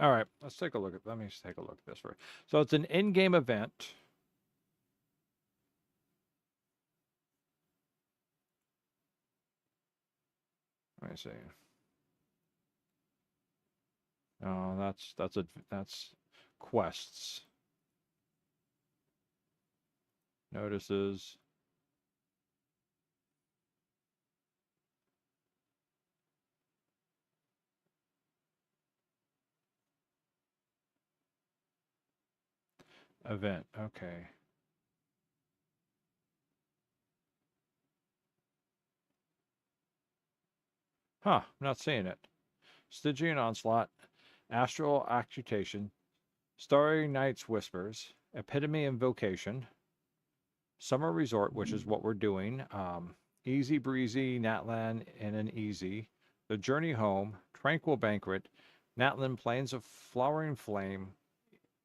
All right, let's take a look at. Let me just take a look at this first. So it's an in-game event. Let me see. Oh, that's quests. Notices. Event. Okay. Huh. I'm not seeing it. Stygian Onslaught. Astral Accutation. Starry Night's Whispers. Epitome Invocation. Summer Resort, which is what we're doing. Easy Breezy, Natlan, and an Easy. The Journey Home. Tranquil Banquet. Natland Plains of Flowering Flame,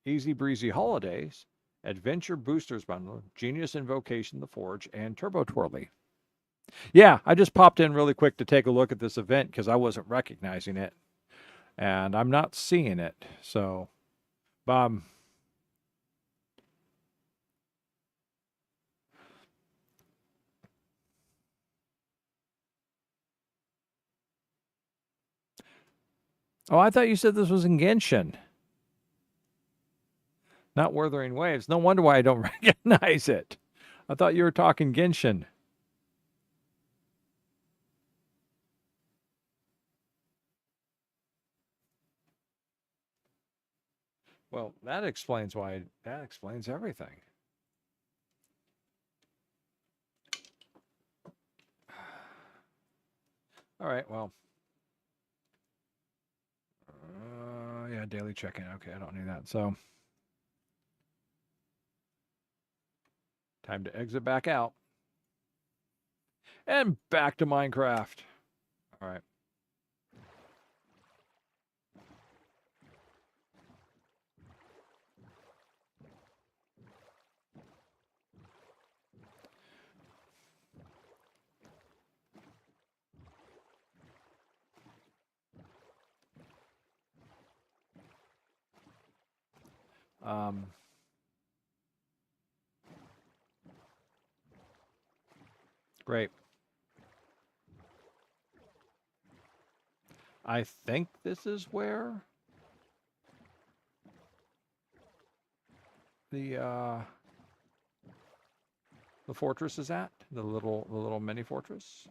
Easy Breezy Holidays, Adventure Boosters Bundle, Genius Invocation the Forge, and Turbo Twirly. Yeah, I just popped in really quick to take a look at this event because I wasn't recognizing it. And I'm not seeing it. So, um, oh, I thought you said this was in Genshin, not Wuthering Waves. No wonder why I don't recognize it. I thought you were talking Genshin. Well, that explains why. That explains everything. All right, well. Yeah, daily check-in. Okay, I don't need that. So, time to exit back out. And back to Minecraft. All right. Um, great. I think this is where the fortress is at. The little mini fortress.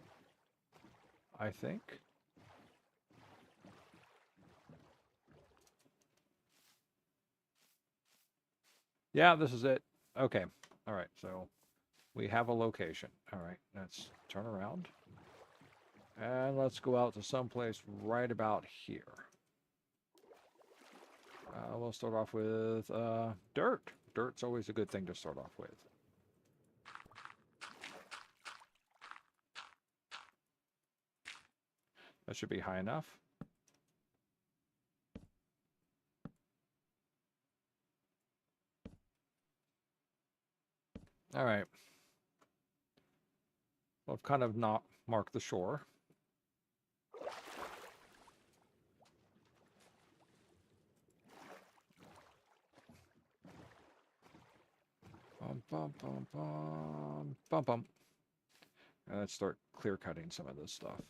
I think. Yeah, this is it. Okay. All right. So we have a location. All right. Let's turn around. And let's go out to someplace right about here. We'll start off with dirt. Dirt's always a good thing to start off with. That should be high enough. All right. Well, I've kind of not marked the shore. Bum, bum, bum, bum, bum, bum. And let's start clear cutting some of this stuff.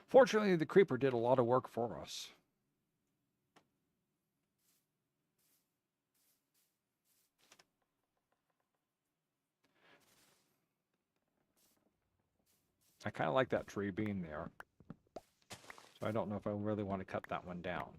Fortunately, the creeper did a lot of work for us. I kind of like that tree being there. So I don't know if I really want to cut that one down.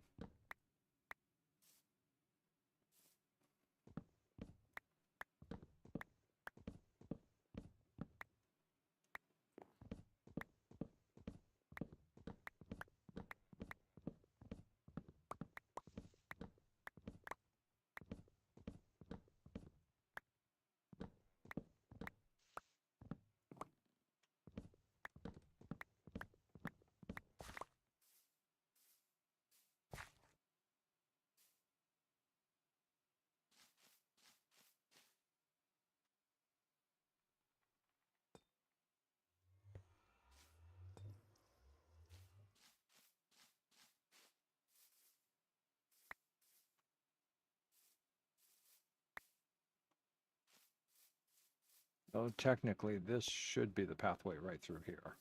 Oh, technically, this should be the pathway right through here.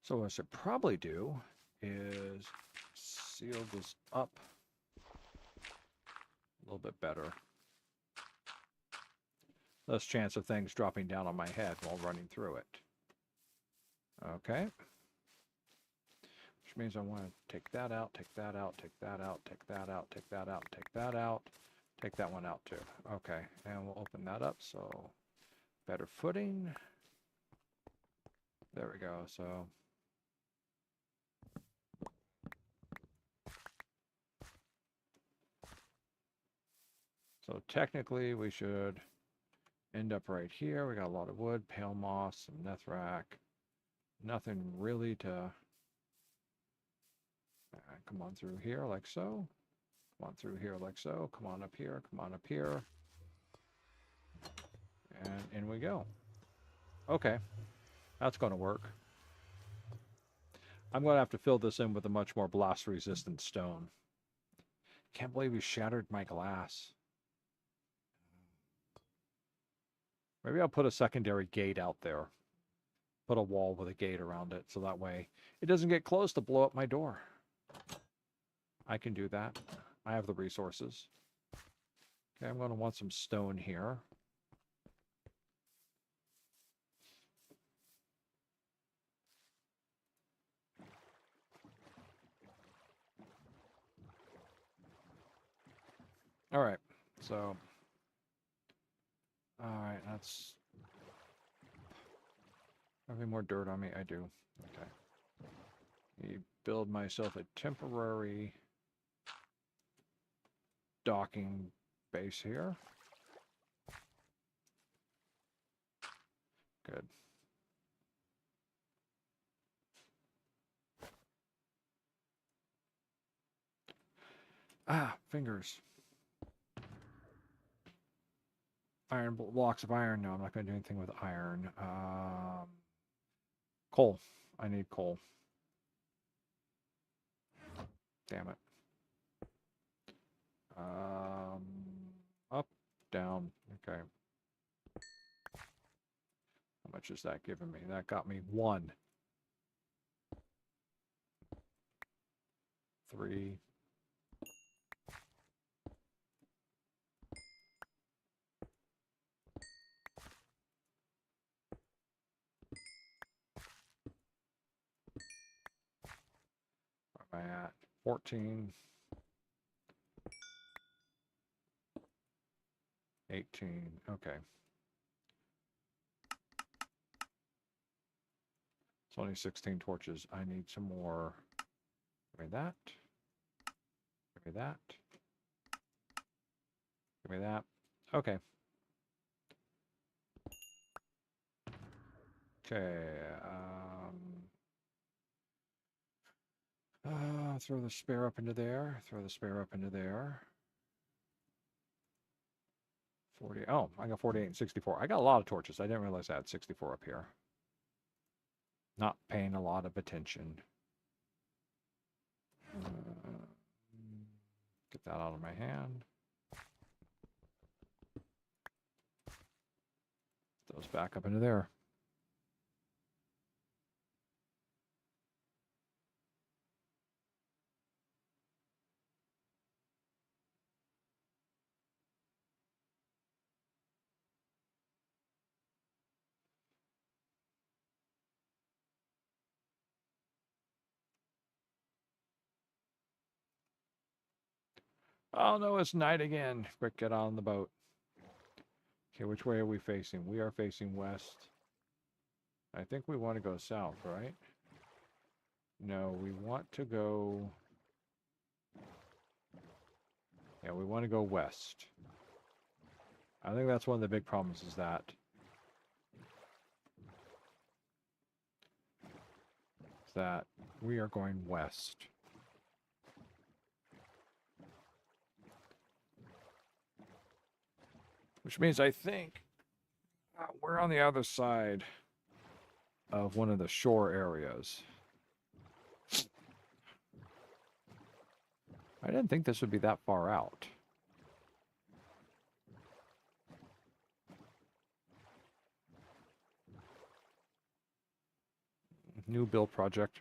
So what I should probably do is seal this up a little bit better. Less chance of things dropping down on my head while running through it. Okay. Which means I want to take that out, take that out, take that out, take that out, take that out, take that out, take that one out too. Okay, and we'll open that up, so better footing. There we go, so technically we should end up right here. We got a lot of wood, pale moss, some nethrac. Nothing really to come on through here like so. Come on through here like so. Come on up here. Come on up here. And in we go. Okay. That's going to work. I'm going to have to fill this in with a much more blast-resistant stone. Can't believe you shattered my glass. Maybe I'll put a secondary gate out there. Put a wall with a gate around it, so that way it doesn't get close to blow up my door. I can do that. I have the resources. Okay, I'm going to want some stone here. All right, so... All right, that's... Having more dirt on me? I do. Okay. You build myself a temporary docking base here. Good. Ah, fingers. Iron blocks of iron. No, I'm not going to do anything with iron. Coal. I need coal. Damn it. Up, down. Okay. How much is that giving me? That got me 1. 3. Where am I at? 14. 18. Okay. It's only 16 torches. I need some more. Give me that. Give me that. Give me that. Okay. Okay. Throw the spare up into there. Throw the spare up into there. 40. Oh, I got 48 and 64. I got a lot of torches. I didn't realize I had 64 up here. Not paying a lot of attention. Get that out of my hand. Those back up into there. Oh no, it's night again. Quick, get on the boat. Okay, which way are we facing? We are facing west. I think we want to go south, right? No, we want to go... Yeah, we want to go west. I think that's one of the big problems is that we are going west. Which means I think we're on the other side of one of the shore areas. I didn't think this would be that far out. new build project.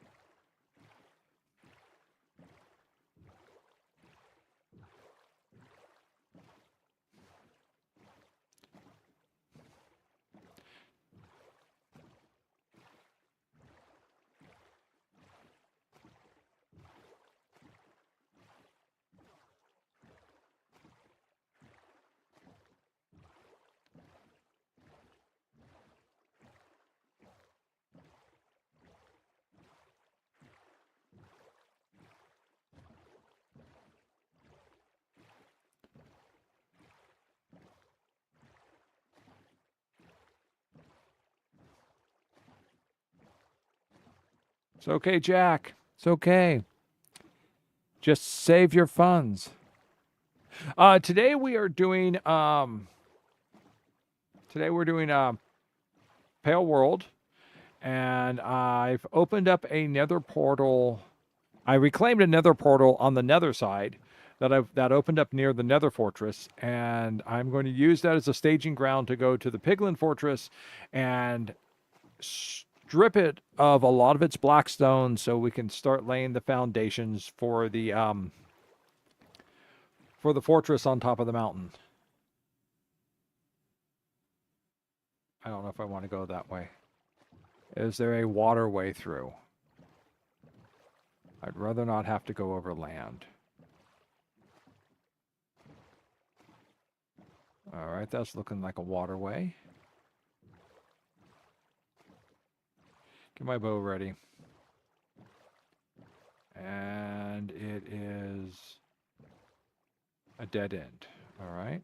It's okay, Jack. It's okay. Just save your funds. Today we are doing Pale World, and I've opened up a nether portal. I reclaimed a nether portal on the nether side that opened up near the nether fortress, and I'm going to use that as a staging ground to go to the Piglin fortress and strip it of a lot of its black stone so we can start laying the foundations for the fortress on top of the mountain. I don't know if I want to go that way. Is there a waterway through? I'd rather not have to go over land. All right, that's looking like a waterway. Get my bow ready. And it is a dead end. All right.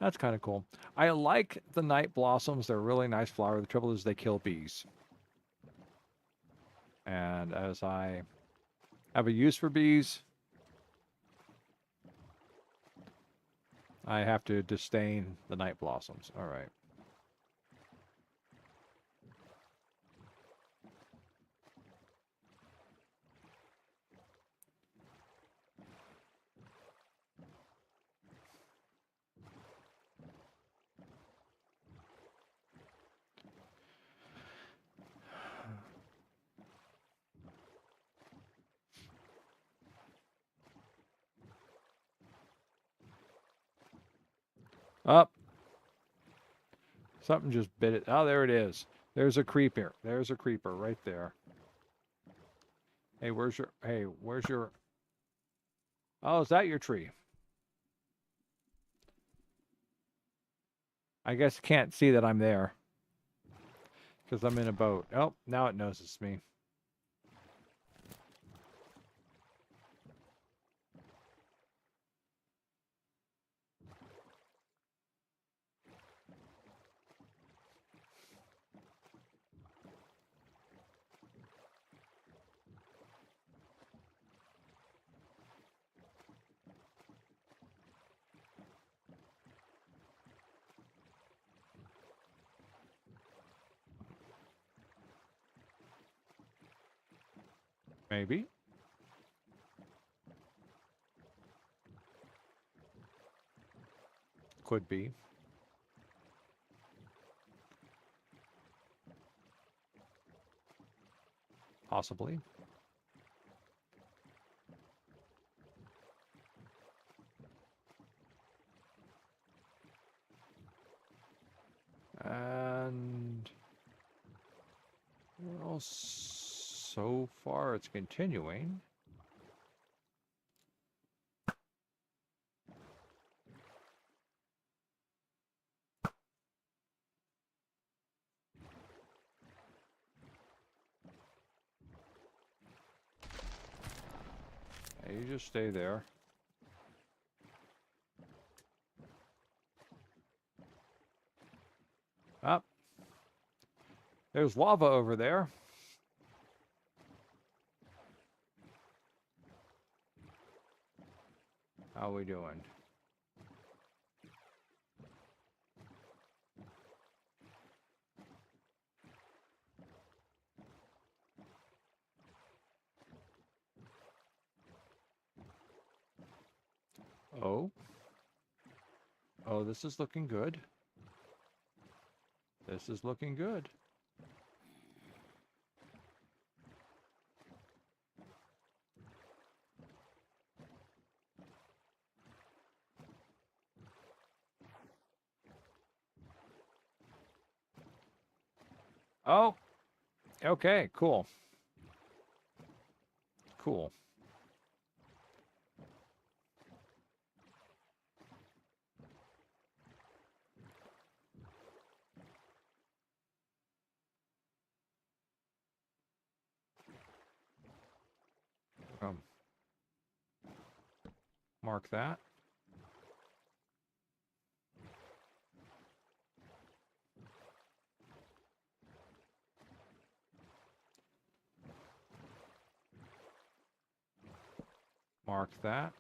That's kind of cool. I like the night blossoms. They're a really nice flower. The trouble is they kill bees. And as I have a use for bees, I have to disdain the night blossoms. All right. Up. Something just bit it. Oh, there it is. There's a creeper. There's a creeper right there. Hey, where's your... Oh, is that your tree? I guess it can't see that I'm there. Because I'm in a boat. Oh, now it knows it's me. Maybe. Could be. Possibly. And... well, so far it's continuing. Hey, you just stay there. Up. There's lava over there. How we doing? Oh. Oh, this is looking good. This is looking good. Oh, okay, cool. Cool. Mark that. Mark that.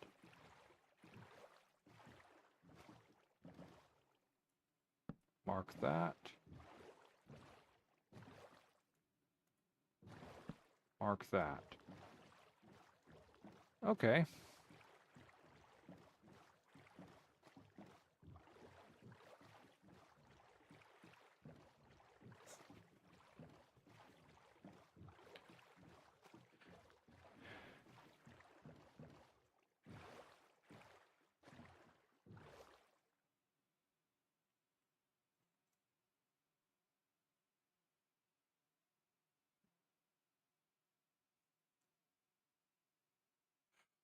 Mark that. Mark that. Okay.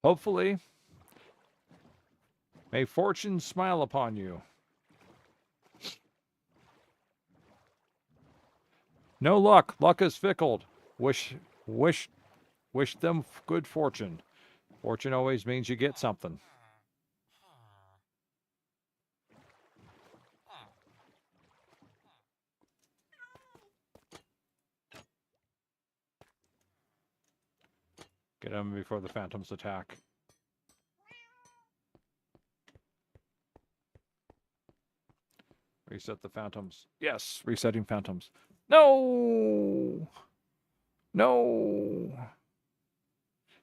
Hopefully, may fortune smile upon you. No luck. Luck is fickle. Wish, wish, wish them good fortune. Fortune always means you get something. Get them before the phantoms attack. Reset the phantoms. Yes, resetting phantoms. No! No!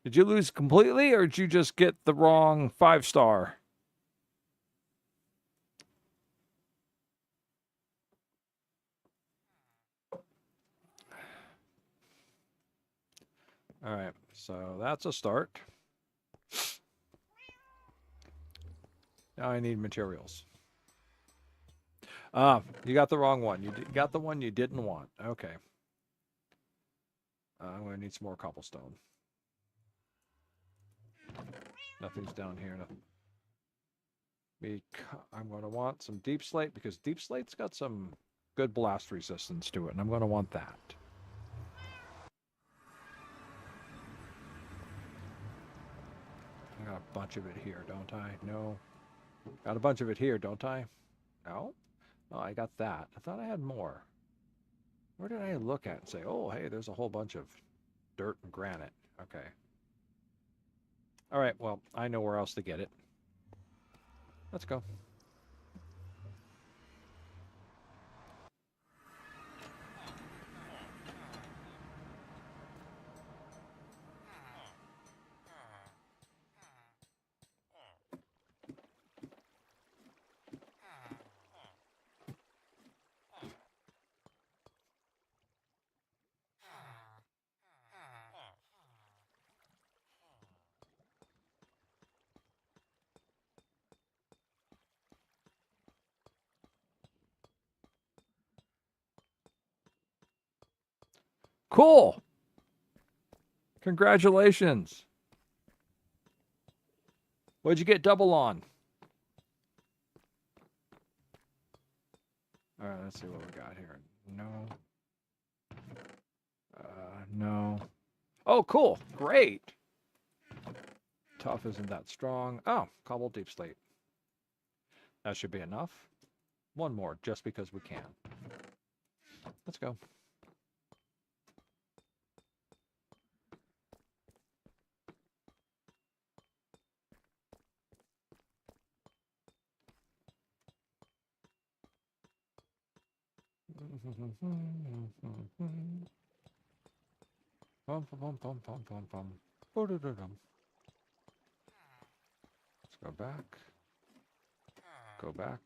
Did you lose completely, or did you just get the wrong 5-star? All right, so that's a start. Now I need materials. Ah, you got the wrong one. You got the one you didn't want. Okay. I'm going to need some more cobblestone. Nothing's down here. Nothing. I'm going to want some deep slate because deep slate's got some good blast resistance to it, and I'm going to want that. I got a bunch of it here, don't I? No. Got a bunch of it here, don't I? No? Oh, I got that. I thought I had more. Where did I look at and say, oh, hey, there's a whole bunch of dirt and granite. Okay. All right, well, I know where else to get it. Let's go. Cool. Congratulations. What'd you get double on? All right, let's see what we got here. No. No. Oh, cool. Great. Tough isn't that strong. Oh, cobble deep slate. That should be enough. One more, just because we can. Let's go. Let's go back. Go back.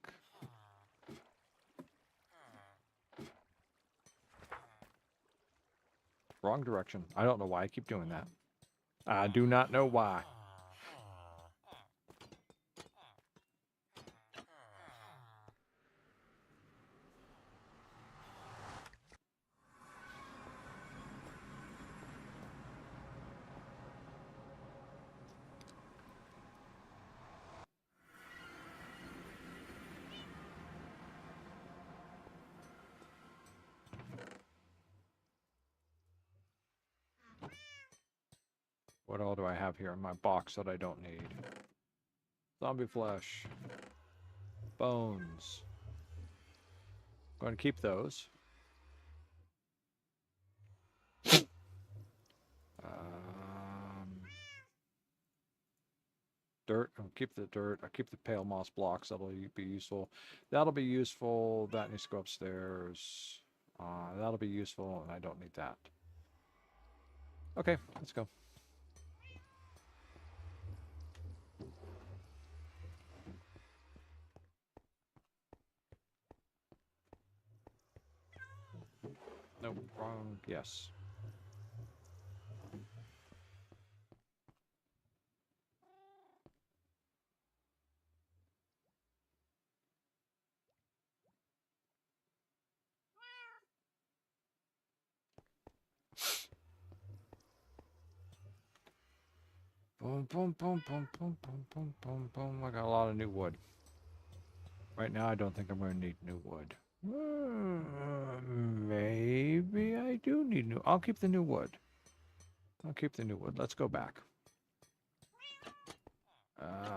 Wrong direction. I don't know why I keep doing that. I do not know why. What all do I have here in my box that I don't need? Zombie flesh. Bones. I'm going to keep those. Dirt. I'll keep the dirt. I'll keep the pale moss blocks. That'll be useful. That'll be useful. That needs to go upstairs. That'll be useful, and I don't need that. Okay, let's go. Nope, wrong. Yes. Boom, boom, boom, boom, boom, boom, boom, boom, boom. I got a lot of new wood. Right now, I don't think I'm going to need new wood. Maybe I do need new. I'll keep the new wood. I'll keep the new wood. Let's go back.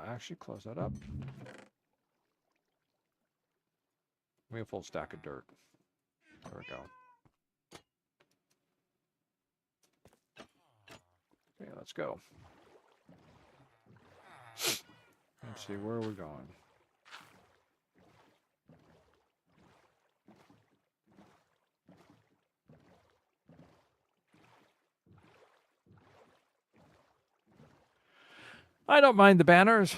Actually, close that up. We have a full stack of dirt. There we go. Okay, let's go. Let's see, where are we going? I don't mind the banners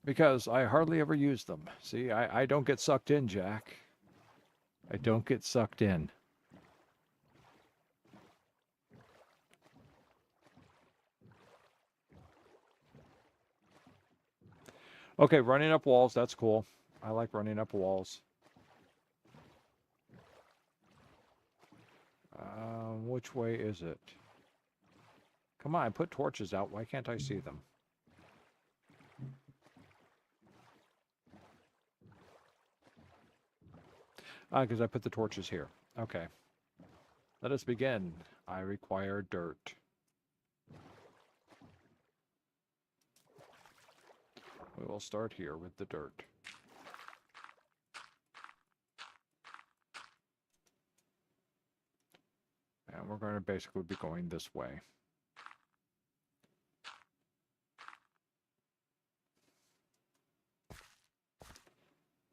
because I hardly ever use them. See, I don't get sucked in, Jack. I don't get sucked in. Okay, running up walls, that's cool. I like running up walls. Which way is it? Come on, put torches out. Why can't I see them? Because I put the torches here. Okay. Let us begin. I require dirt. We will start here with the dirt. And we're going to basically be going this way.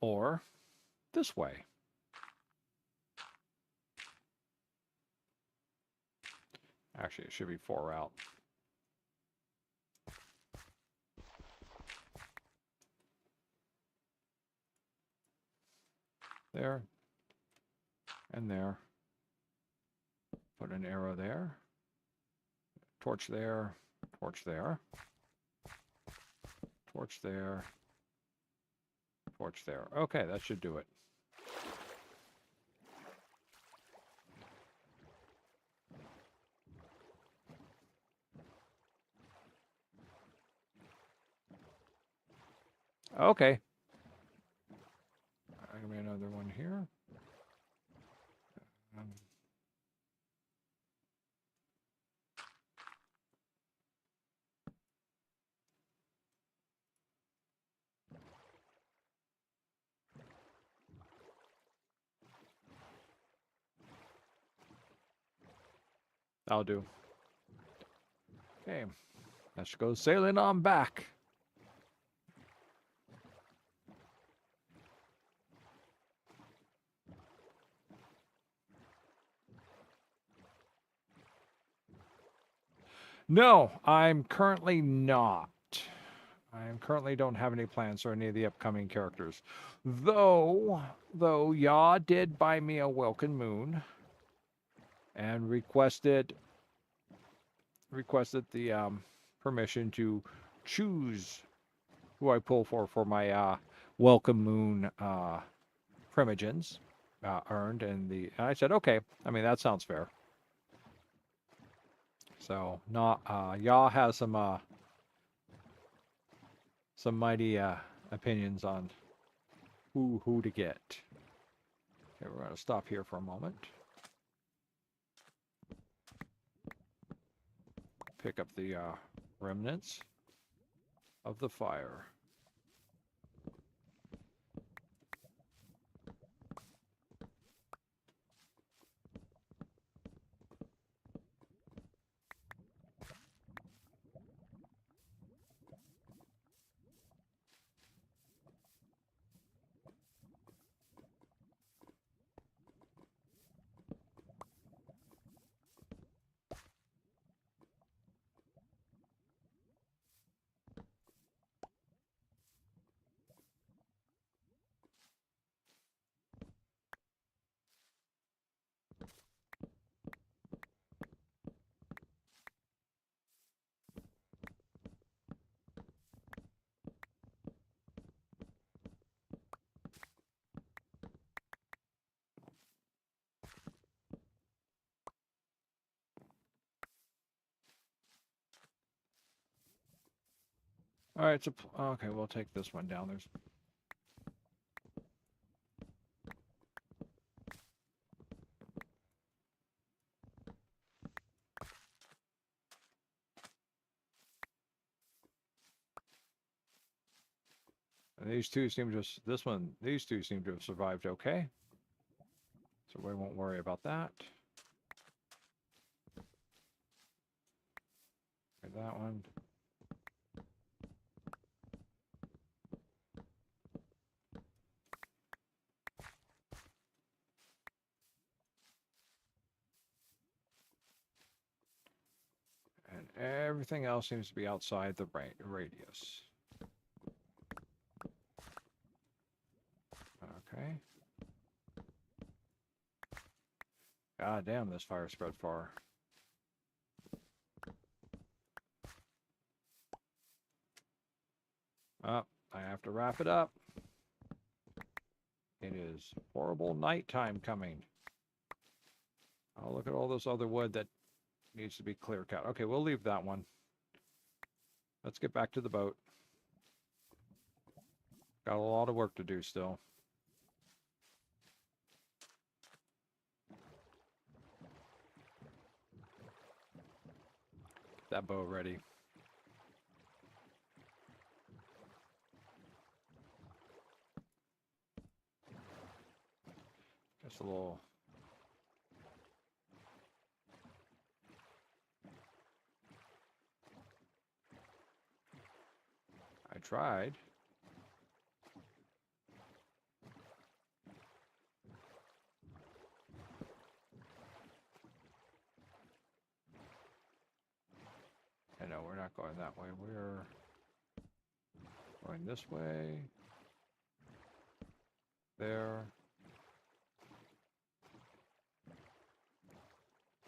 Or this way. Actually, it should be 4 out. There. And there. Put an arrow there. Torch there. Torch there. Torch there. Torch there. Okay, that should do it. Okay. Give me another one here. I'll do. Okay. Let's go sailing on back. No, I'm currently not. I currently don't have any plans for any of the upcoming characters. Though Ya did buy me a Welkin Moon and requested the permission to choose who I pull for my Welcome Moon primogens earned, and I said okay. I mean that sounds fair. So not Ya has some mighty opinions on who to get. Okay, we're going to stop here for a moment. Pick up the remnants of the fire. All right, so okay, we'll take this one down. These two seem to these two seem to have survived okay. So we won't worry about that. Okay, that one. And everything else seems to be outside the radius. Okay. God damn, this fire spread far. Oh, I have to wrap it up. It is horrible nighttime coming. Oh, look at all this other wood that needs to be clear cut. Okay, we'll leave that one. Let's get back to the boat. Got a lot of work to do still. Get that boat ready. Just a little... I tried. I know, we're not going that way. We're going this way. There.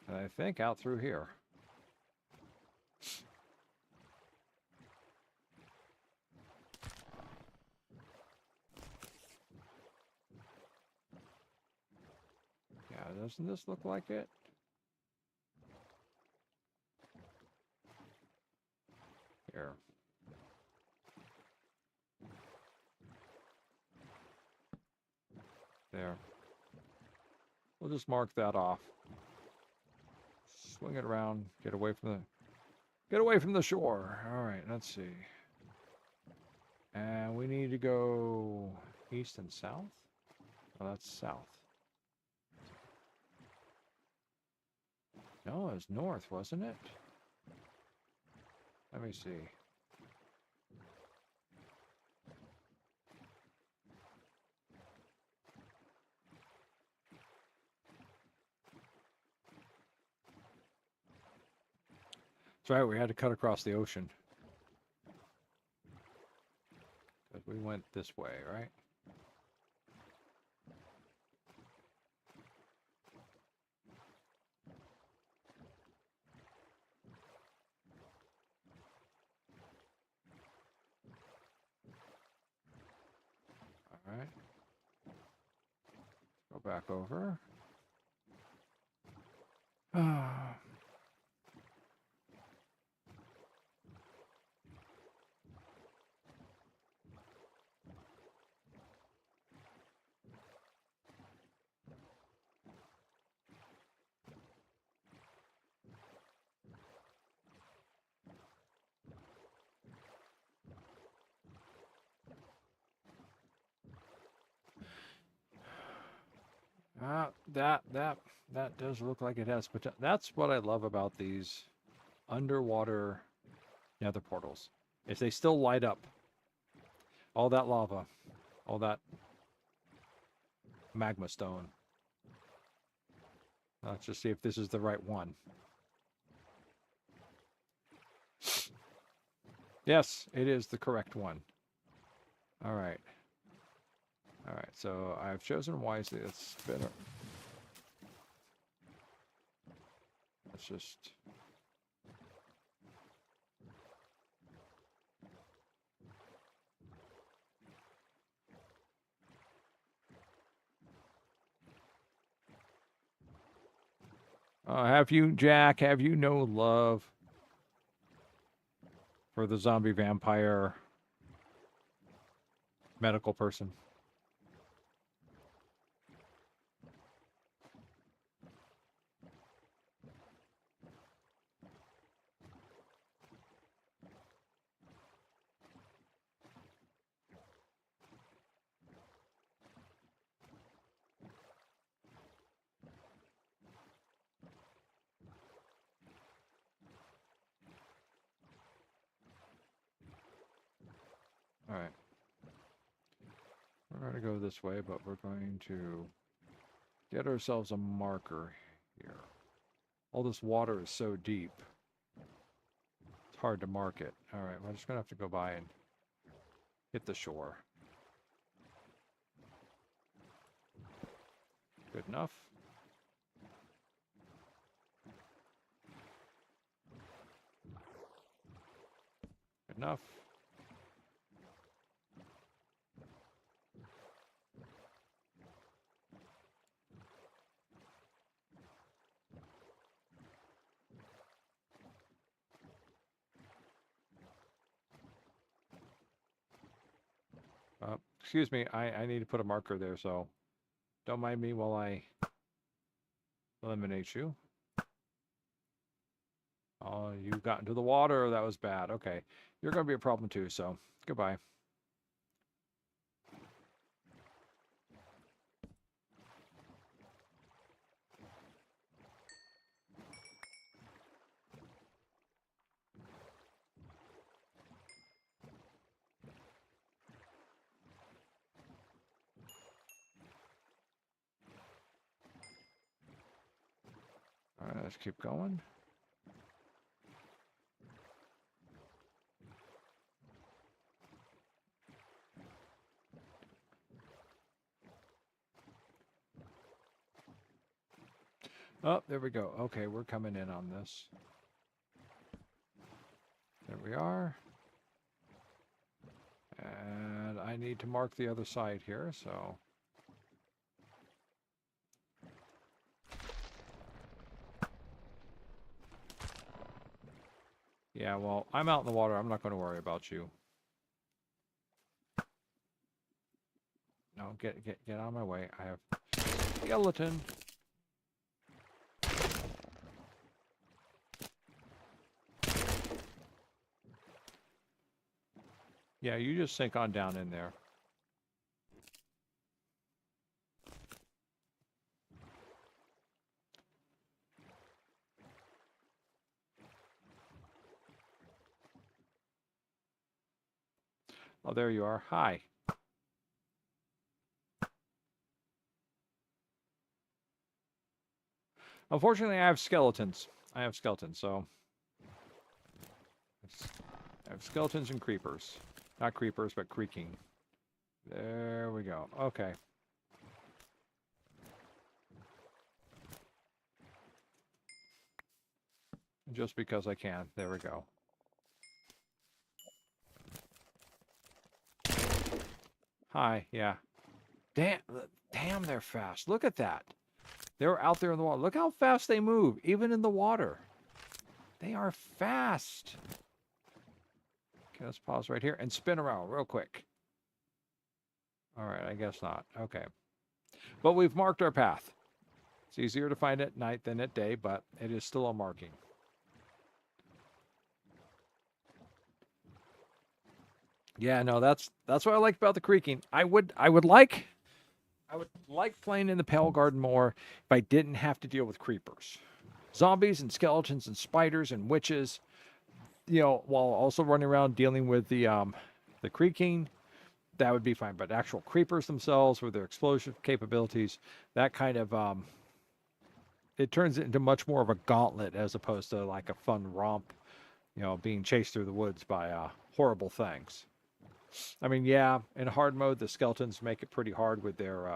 And I think out through here. Yeah, doesn't this look like it? Here. There. We'll just mark that off. Swing it around. Get away from the shore. All right, let's see. And we need to go east and south. Oh, that's south. No, it was north, wasn't it? Let me see. That's right, we had to cut across the ocean. went this way, right? All right. Go back over. That does look like it has potential. That's what I love about these underwater nether portals. Is they still light up. All that lava, all that magma stone. Let's just see if this is the right one. Yes, it is the correct one. All right. All right, so I've chosen wisely. It's better. Let's just... have you, Jack, have you no love for the zombie vampire medical person? All right. We're going to go this way, but we're going to get ourselves a marker here. All this water is so deep. It's hard to mark it. All right, we're just going to have to go by and hit the shore. Good enough. Good enough. Excuse me, I need to put a marker there, so don't mind me while I eliminate you. Oh, you got into the water. That was bad. Okay. You're going to be a problem too, so goodbye. All right, let's keep going. Oh, there we go. Okay, we're coming in on this. There we are. And I need to mark the other side here, so... Yeah, well, I'm out in the water. I'm not going to worry about you. No, get out of my way. I have skeleton. Yeah, you just sink on down in there. Oh, there you are. Hi. Unfortunately, I have skeletons. So... I have skeletons and creepers. Not creepers, but creaking. There we go. Okay. Just because I can. There we go. Hi. Yeah. Damn, they're fast. Look at that. They're out there in the water. Look how fast they move, even in the water. They are fast. Okay, let's pause right here and spin around real quick. All right, I guess not. Okay. But we've marked our path. It's easier to find at night than at day, but it is still a marking. Yeah, no, that's what I like about the creaking. I would like playing in the Pale Garden more if I didn't have to deal with creepers. Zombies and skeletons and spiders and witches, you know, while also running around dealing with the creaking, that would be fine. But actual creepers themselves with their explosive capabilities, that kind of it turns it into much more of a gauntlet as opposed to like a fun romp, you know, being chased through the woods by horrible things. I mean, yeah, in hard mode, the skeletons make it pretty hard with their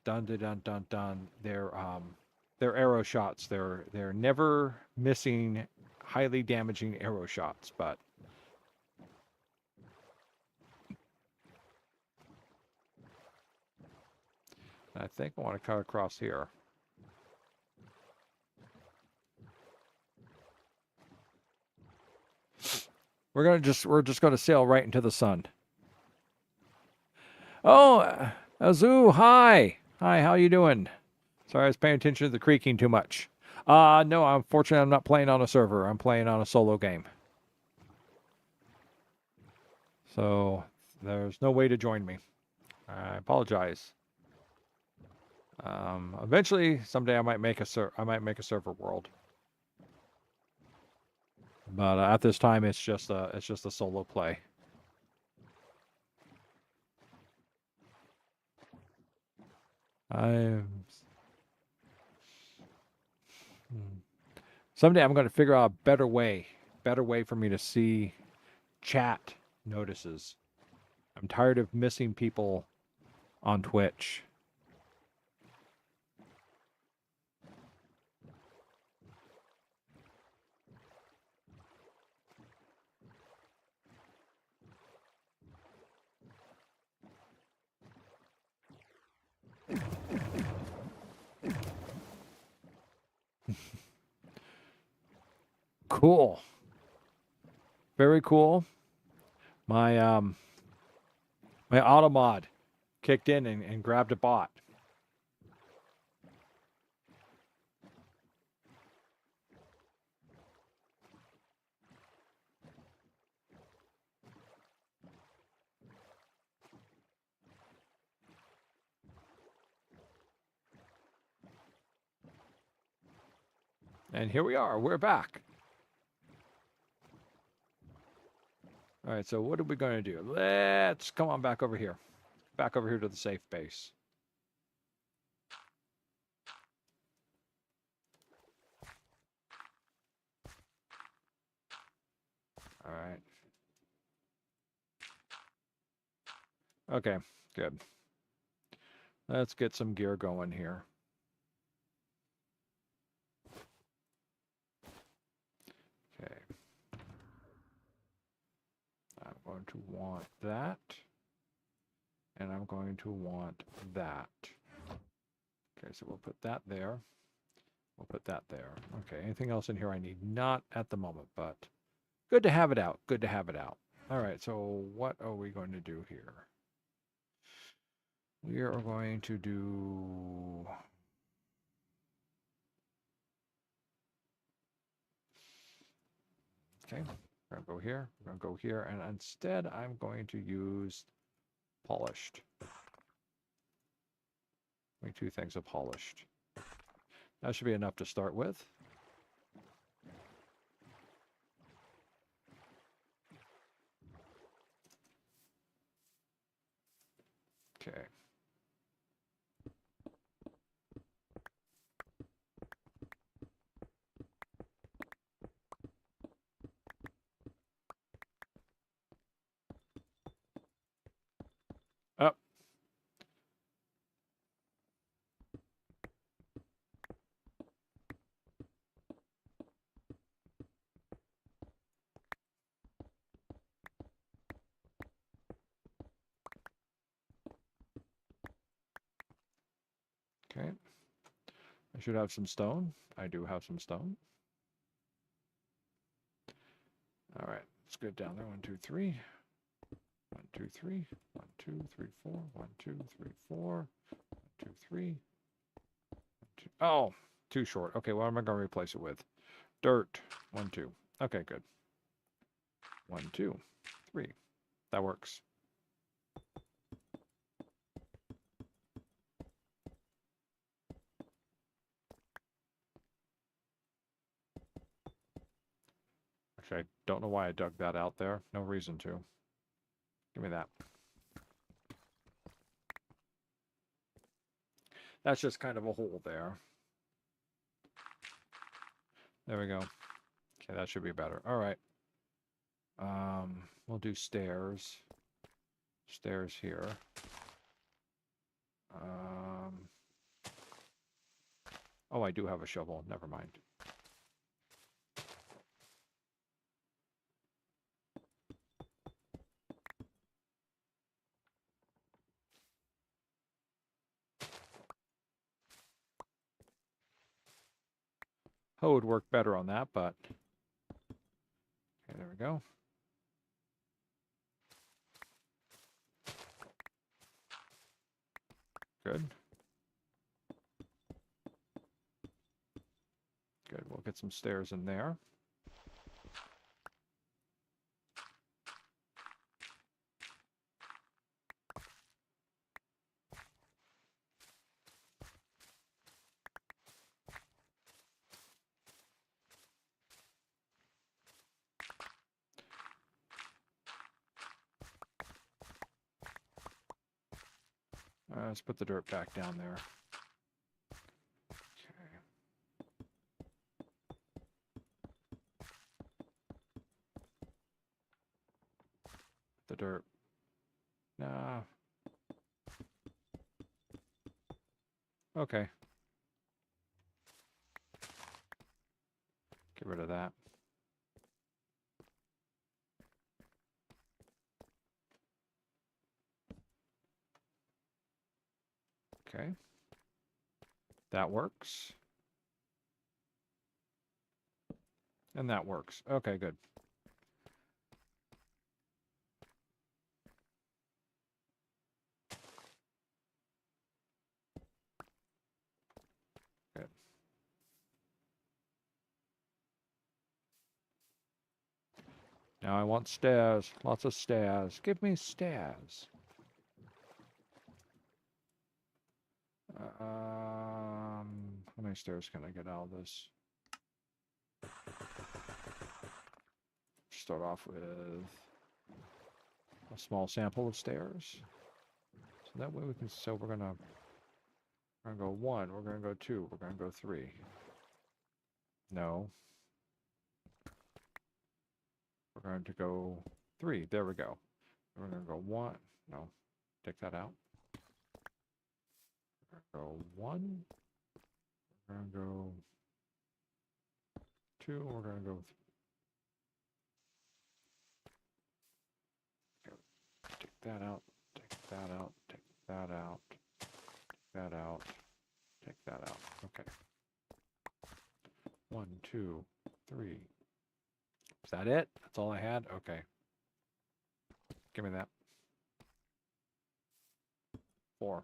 dun dun dun dun dun their arrow shots. They're never missing highly damaging arrow shots, but I think I want to cut across here. We're just gonna sail right into the sun. Oh, Azu, hi. Hi, how you doing? Sorry, I was paying attention to the creaking too much. No, unfortunately, I'm not playing on a server. I'm playing on a solo game. So there's no way to join me. I apologize. Eventually, someday I might make a server world, but at this time, it's just a solo play. I Someday I'm going to figure out a better way for me to see chat notices. I'm tired of missing people on Twitch. Cool. Very cool. My my automod kicked in and grabbed a bot. And here we are. We're back. All right, so what are we going to do? Let's come on back over here. Back over here to the safe base. All right. Okay, good. Let's get some gear going here. Okay. I'm going to want that. And I'm going to want that. Okay, so we'll put that there. We'll put that there. Okay, anything else in here I need? Not at the moment, but good to have it out. Good to have it out. All right, so what are we going to do here? We are going to do... Okay, we're going to go here. We're going to go here. And instead, I'm going to use polished. Make 2 things of polished. That should be enough to start with. Okay. should have some stone. I do have some stone. All right, let's get down there. 1, 2, 3. 1, 2, 3. 1, 2, 3, 4. 1, 2, 3, 4. 1, 2, 3. 1, 2. Oh, too short. Okay, what am I going to replace it with? Dirt. 1, 2. Okay, good. 1, 2, 3. That works. Actually, I don't know why I dug that out there. No reason to. Give me that. That's just kind of a hole there. There we go. Okay, that should be better. All right. We'll do stairs. Stairs here. Oh, I do have a shovel. Never mind. Hoe would work better on that, but... Okay, there we go. Good. Good, we'll get some stairs in there. Let's put the dirt back down there. Okay. The dirt. Nah. Okay. Get rid of that. Okay. That works. And that works. Okay, good. Good. Now I want stairs. Lots of stairs. Give me stairs. How many stairs can I get out of this? Start off with a small sample of stairs. So that way we can, so we're gonna go 1, we're gonna go 2, we're gonna go 3. No. We're going to go 3. There we go. We're going to go 1. No. Take that out. We're going to go 1. We're going to go 2. We're going to go 3. Take that out. Take that out. Take that out. Take that out. Take that out. Okay. 1, 2, 3. Is that it? That's all I had? Okay. Give me that. 4.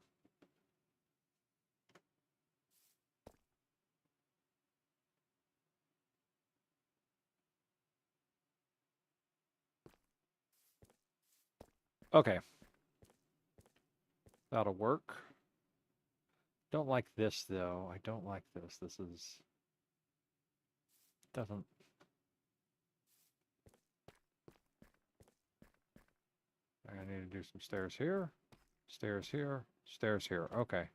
Okay. That'll work. Don't like this, though. I don't like this. This is... doesn't... I need to do some stairs here. Stairs here. Stairs here. Okay.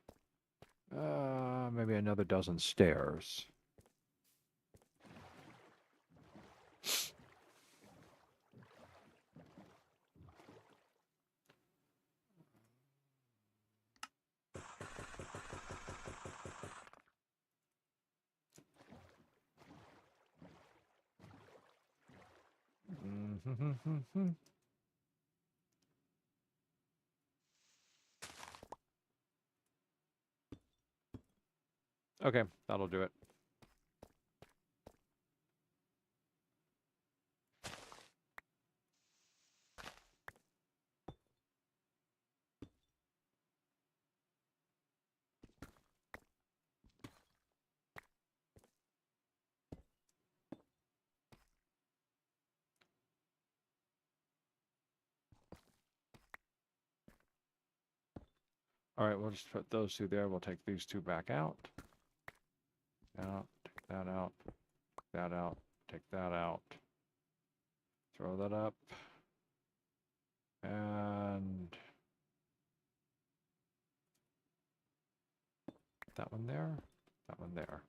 Maybe another dozen stairs. Okay, that'll do it. All right, we'll just put those two there. We'll take these two back out. Out, take that out, that out, take that out. Throw that up. And that one there, that one there.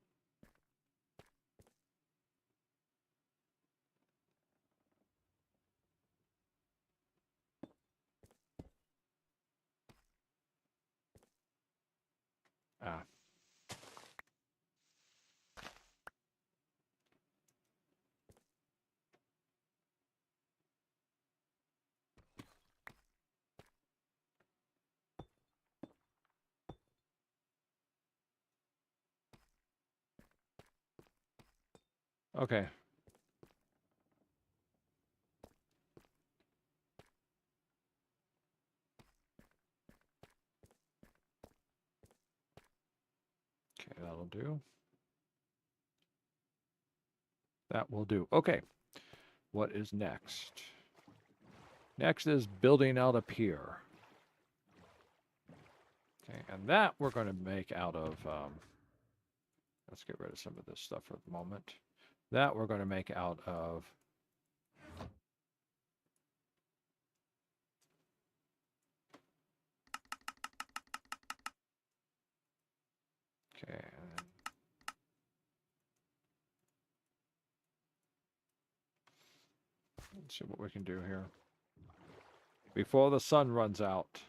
Ah. Okay. Okay, that'll do. That will do. Okay. What is next? Next is building out a pier. Okay, and that we're going to make out of, let's get rid of some of this stuff for the moment. That we're going to make out of okay. Let's see what we can do here. Before the sun runs out.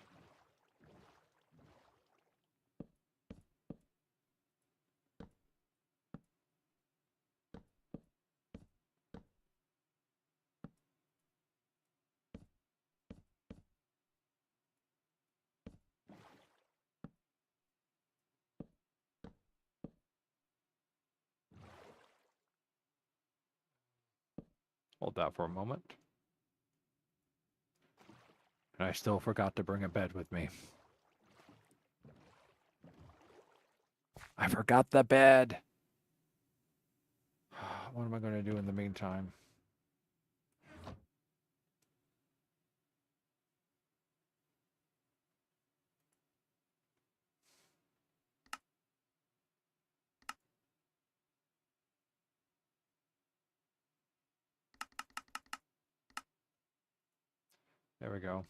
Hold that for a moment. And I still forgot to bring a bed with me. I forgot the bed. What am I going to do in the meantime? There we go.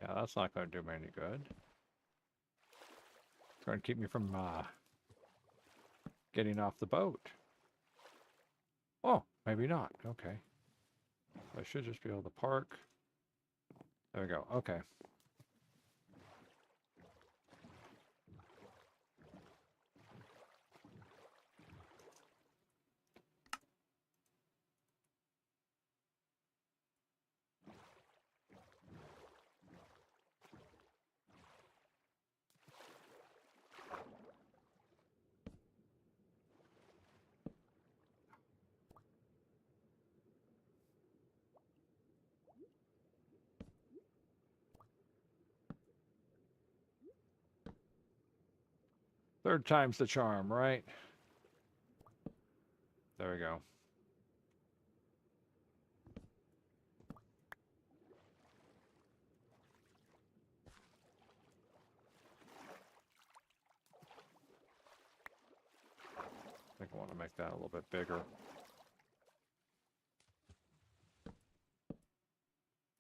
Yeah, that's not going to do me any good. It's going to keep me from getting off the boat. Oh, maybe not. Okay. I should just be able to park. There we go. Okay. Third time's the charm, right? There we go. I think I want to make that a little bit bigger.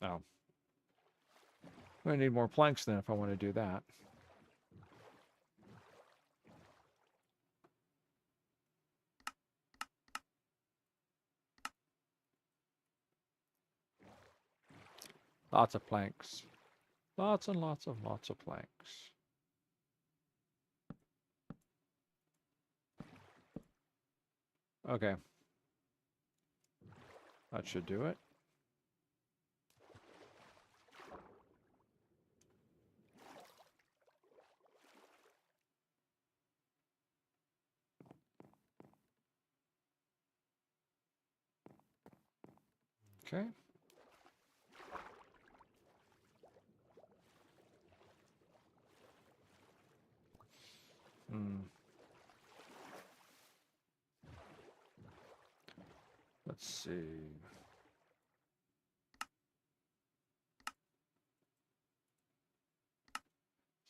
Oh. I need more planks then if I want to do that. Lots of planks. Lots and lots of planks. Okay. That should do it. Okay. Let's see.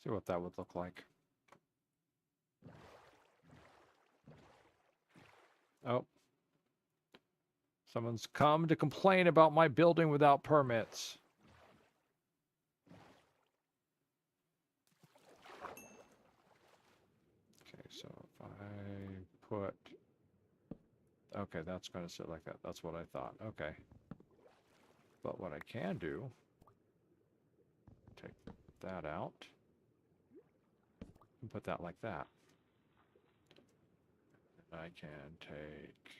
See what that would look like. Oh. Someone's come to complain about my building without permits. Okay, so if I put... Okay, that's going to sit like that. That's what I thought. Okay. But what I can do... Take that out. And put that like that. And I can take...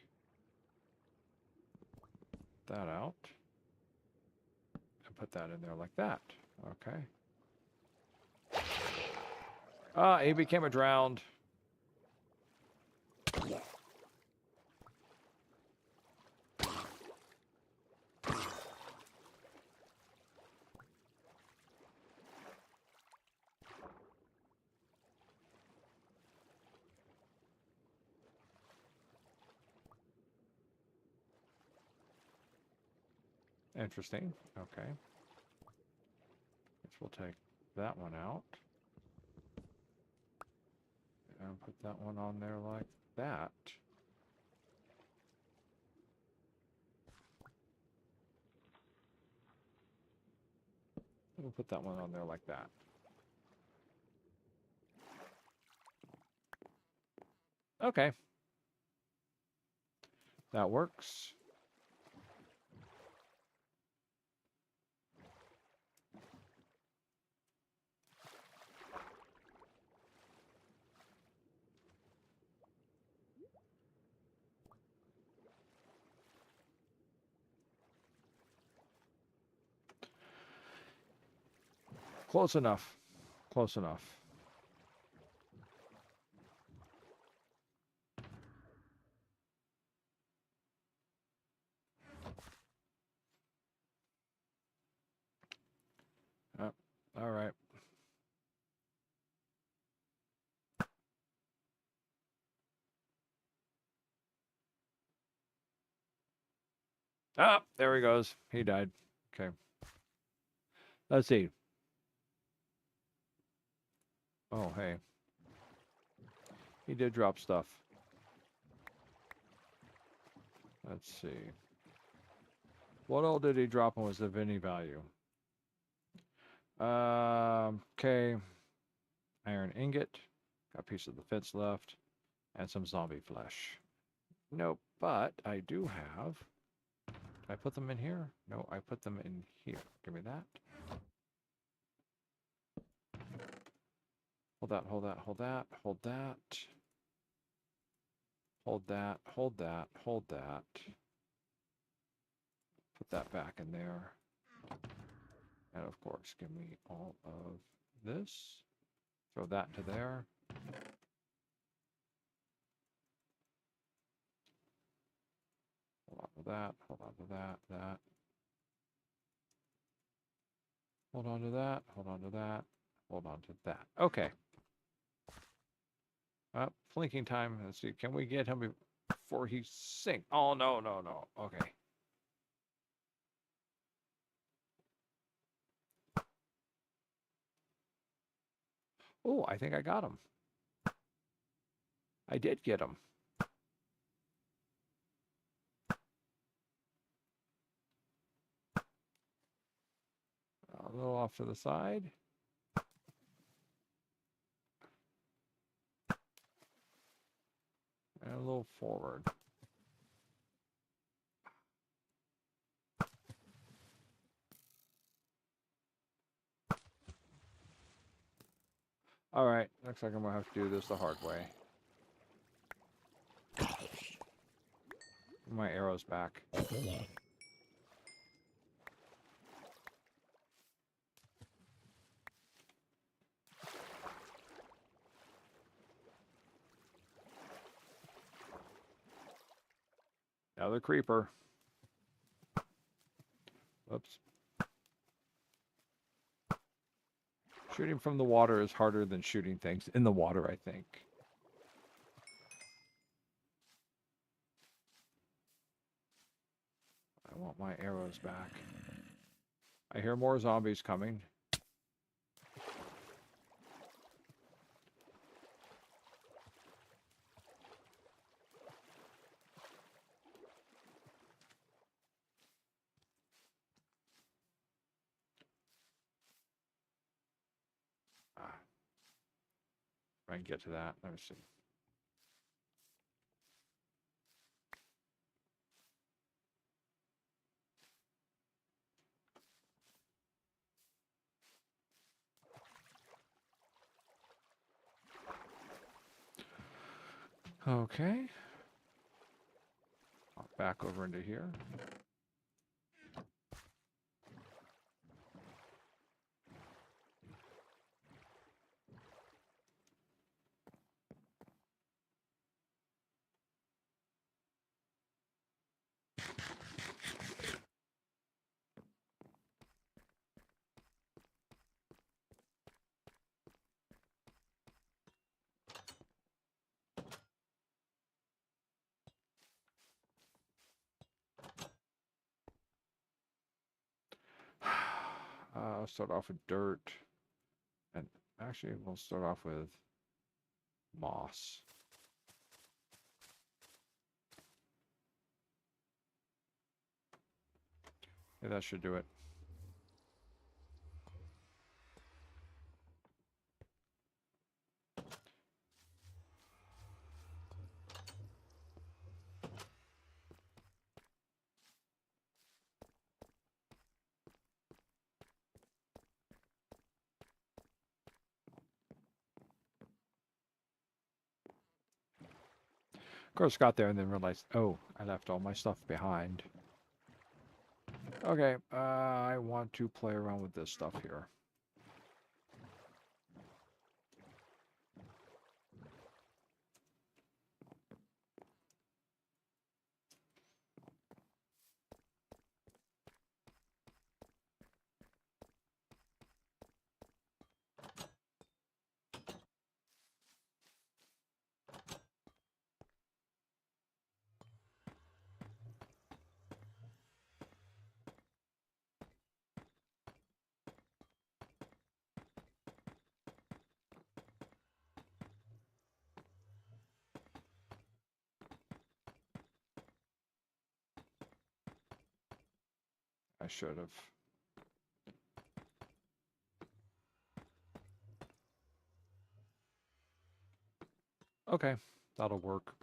that out. And put that in there like that. Okay. Ah, he became a drowned. Interesting. Okay. Guess we'll take that one out. And put that one on there like that. We'll put that one on there like that. Okay. That works. Close enough. Close enough. All right. Ah, there he goes. He died. Okay. Let's see. Oh, hey. He did drop stuff. Let's see. What all did he drop and was of any value? Okay. Iron ingot. Got a piece of the fence left. And some zombie flesh. Nope, but I do have... Did I put them in here? No, I put them in here. Give me that. Hold that, hold that, hold that, hold that. Hold that, hold that, hold that. Put that back in there. And of course, give me all of this. Throw that into there. Hold on to that, hold on to that, that. Hold on to that, hold on to that, hold on to that. Okay. blinking time. Let's see. Can we get him before he sinks? Oh, no, no, no. Okay. Oh, I think I got him. I did get him. A little off to the side. And a little forward. All right. Looks like I'm going to have to do this the hard way. My arrow's back. Another creeper. Oops. Shooting from the water is harder than shooting things in the water, I think. I want my arrows back. I hear more zombies coming. If I can get to that. Let me see. Okay. Back over into here. I'll start off with dirt. And actually, we'll start off with moss. Yeah, that should do it. Of course, got there and then realized, oh, I left all my stuff behind. Okay, I want to play around with this stuff here. I should have. Okay, that'll work.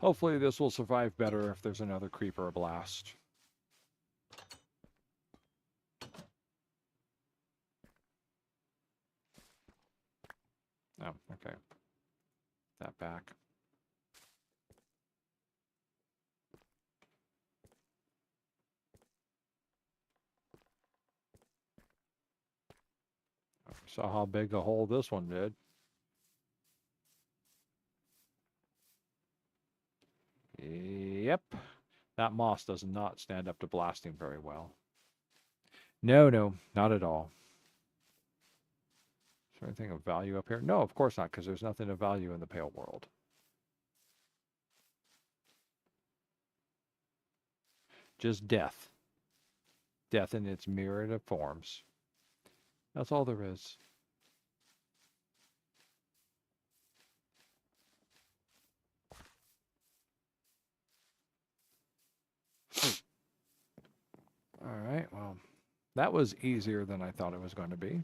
Hopefully this will survive better if there's another creeper blast. Oh, okay. That back. Saw how big a hole this one did. Yep. That moss does not stand up to blasting very well. No, no, not at all. Is there anything of value up here? No, of course not, because there's nothing of value in the Pale World. Just death. Death in its myriad of forms. That's all there is. All right, well, that was easier than I thought it was going to be.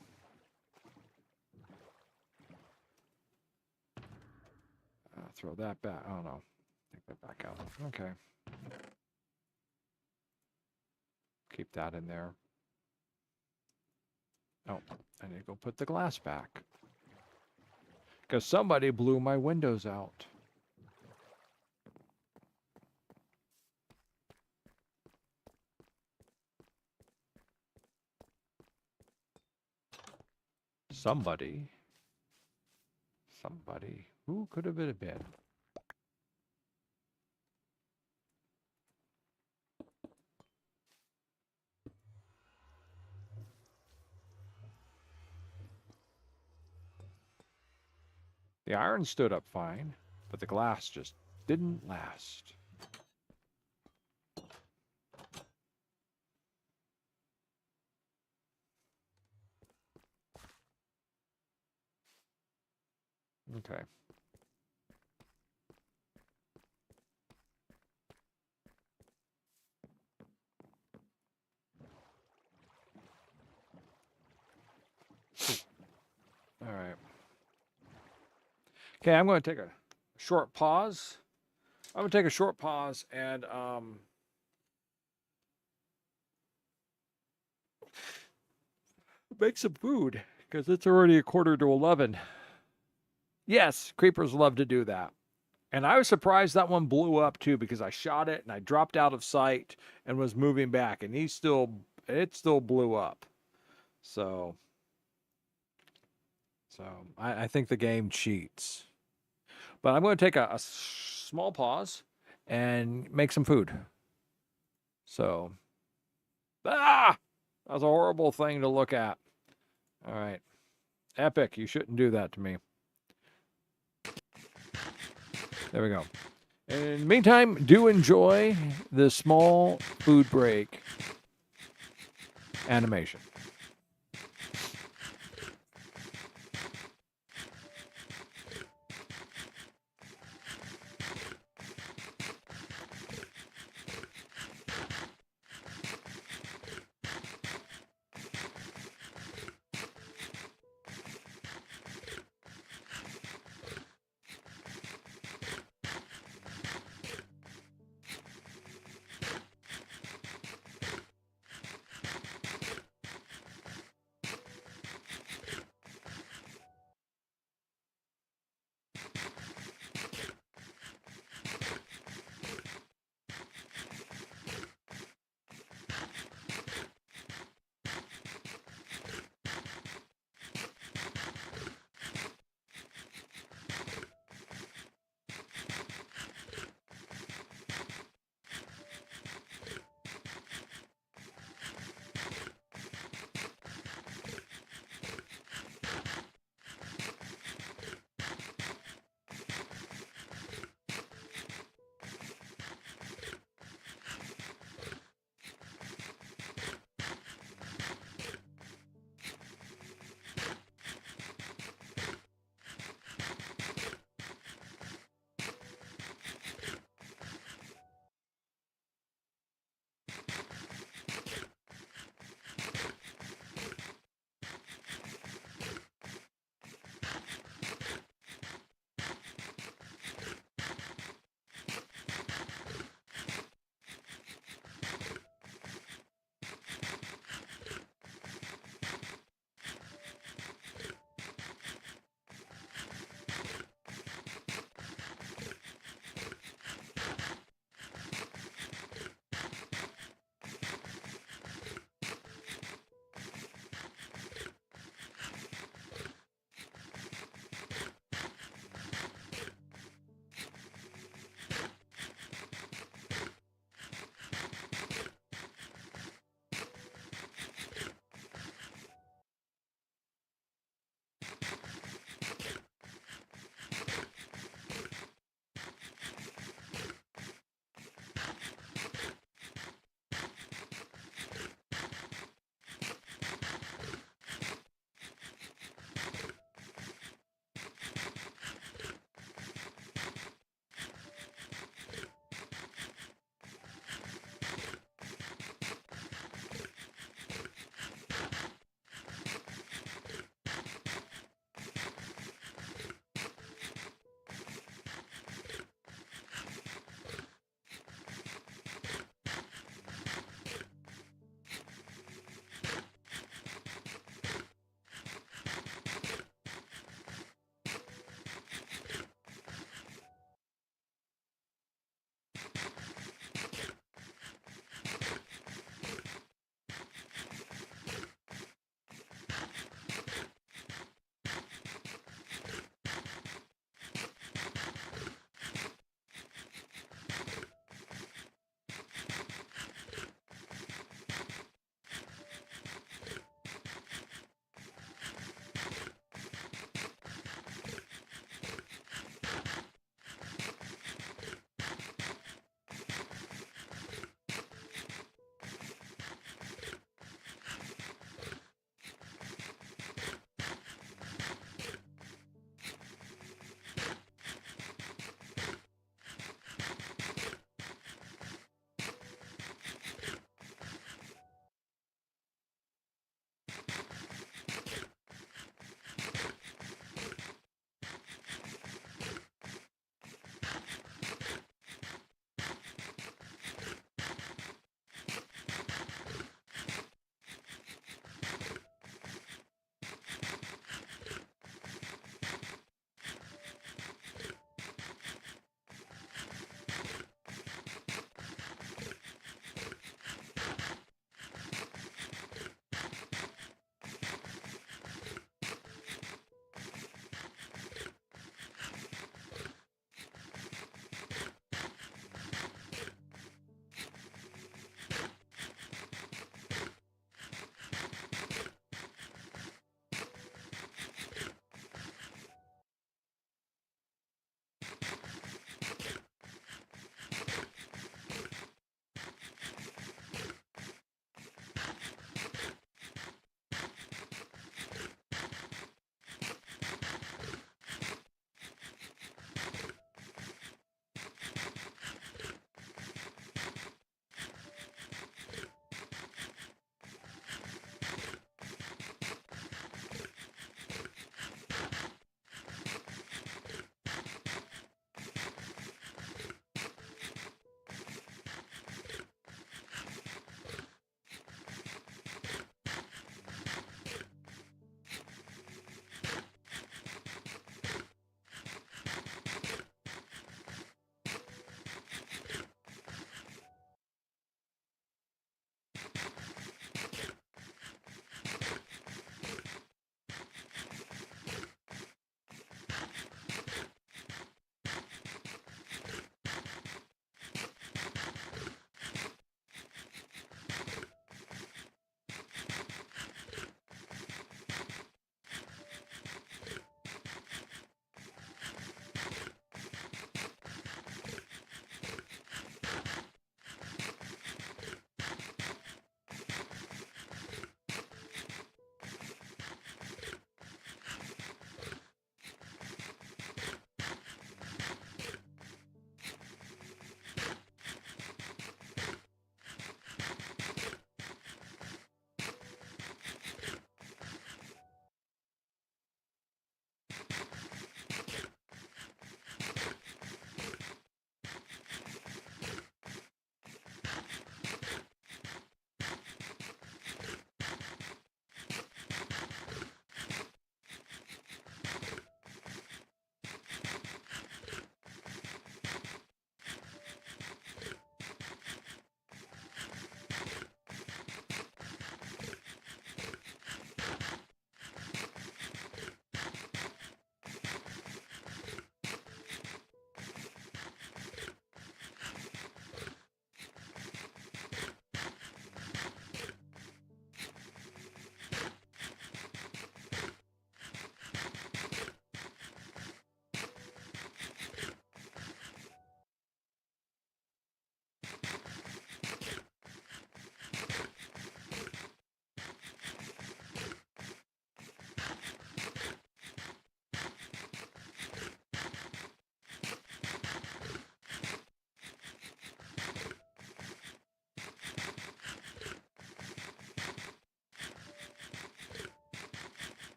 Throw that back. Oh, no. Take that back out. Okay. Keep that in there. Oh, I need to go put the glass back. Because somebody blew my windows out. Somebody. Somebody. Who could have it been? The iron stood up fine, but the glass just didn't last. Okay. All right. Okay, I'm going to take a short pause. I'm going to take a short pause and make some food because it's already 11:15. Yes, creepers love to do that. And I was surprised that one blew up too because I shot it and I dropped out of sight and was moving back and it still blew up. So I think the game cheats. But I'm going to take a small pause and make some food. So, that was a horrible thing to look at. All right. Epic, you shouldn't do that to me. There we go. In the meantime, do enjoy the small food break animation.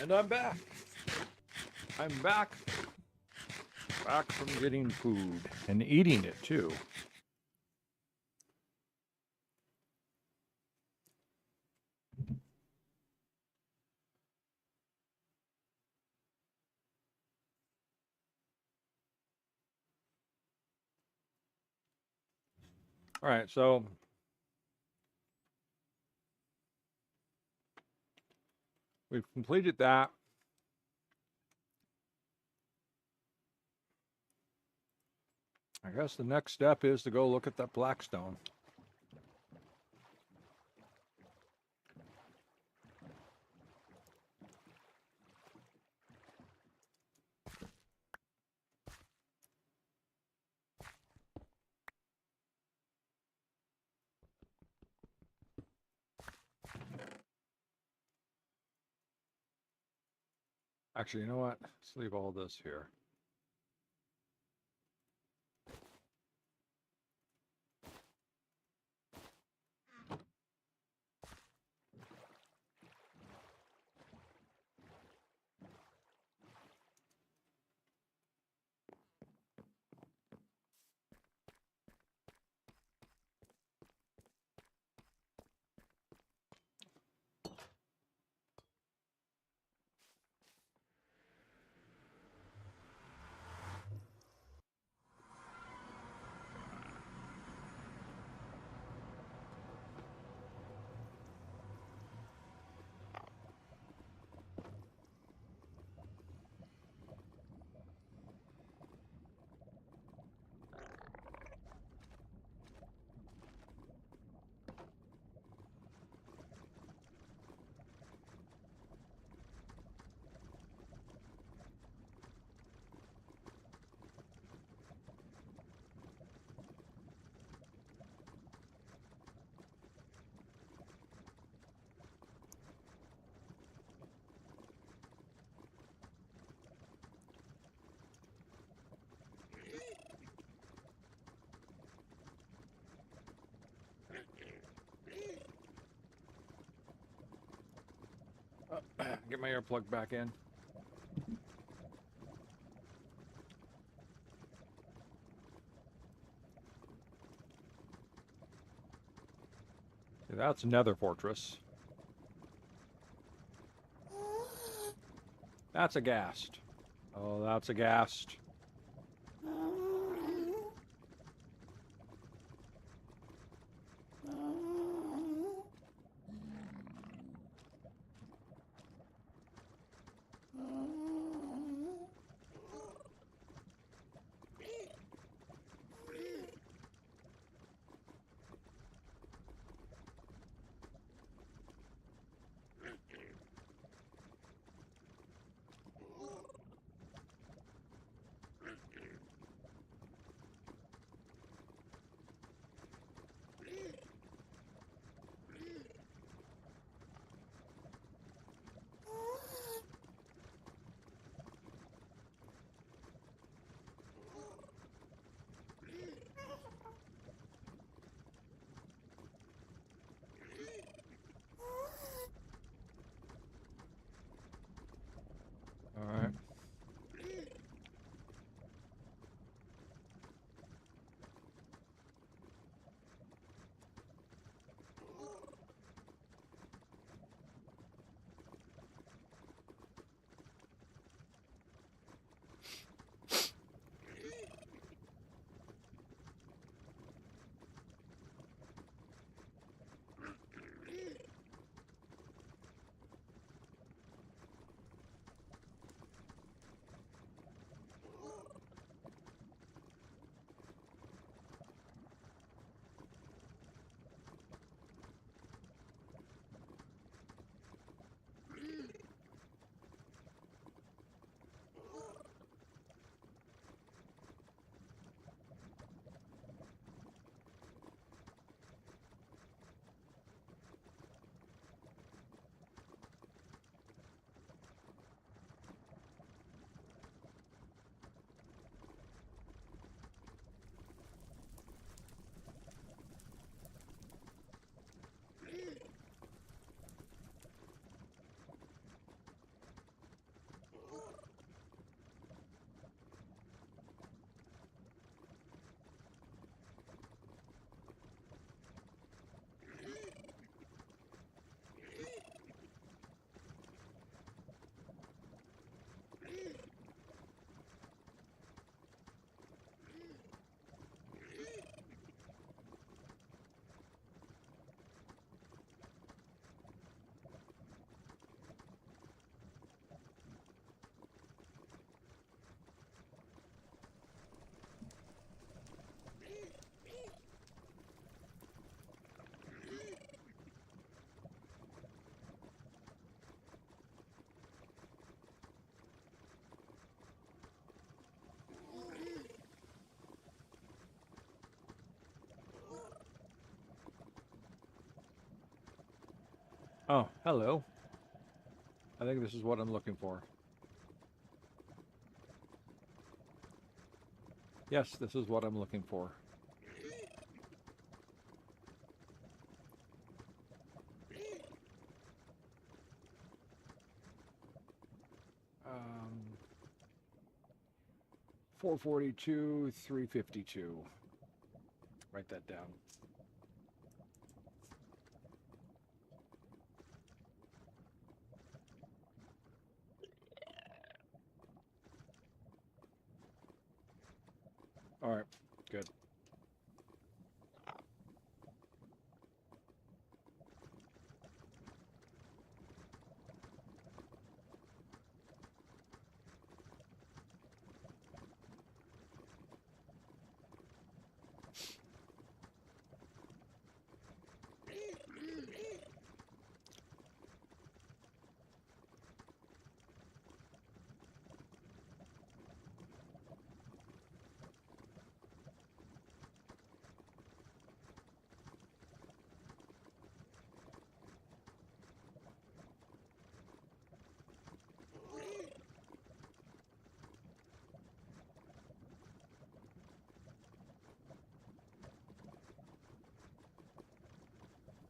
And I'm back. I'm back. Back from getting food and eating it too. All right, so we've completed that. I guess the next step is to go look at that Blackstone. Actually, you know what? Let's leave all this here. Get my earplug back in. See, that's another fortress. That's a ghast. Oh, that's a ghast. Oh, hello. I think this is what I'm looking for. Yes, this is what I'm looking for. Um, 442, 352. Write that down. All right, good.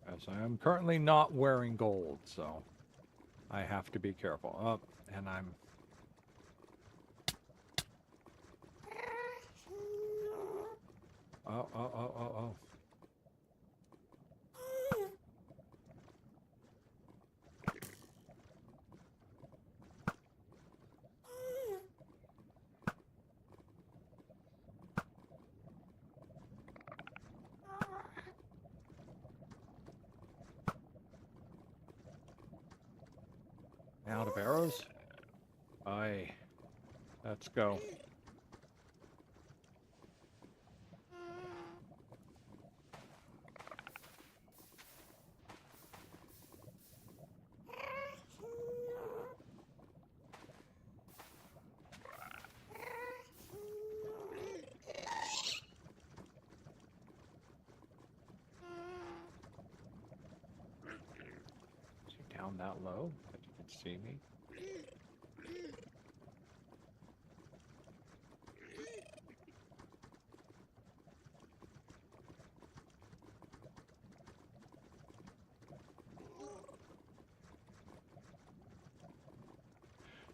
As I am currently not wearing gold, so I have to be careful. Oh, and I'm... Oh, oh, oh, oh, oh. Out of arrows? Aye. Let's go. Is he down that low that you can see me?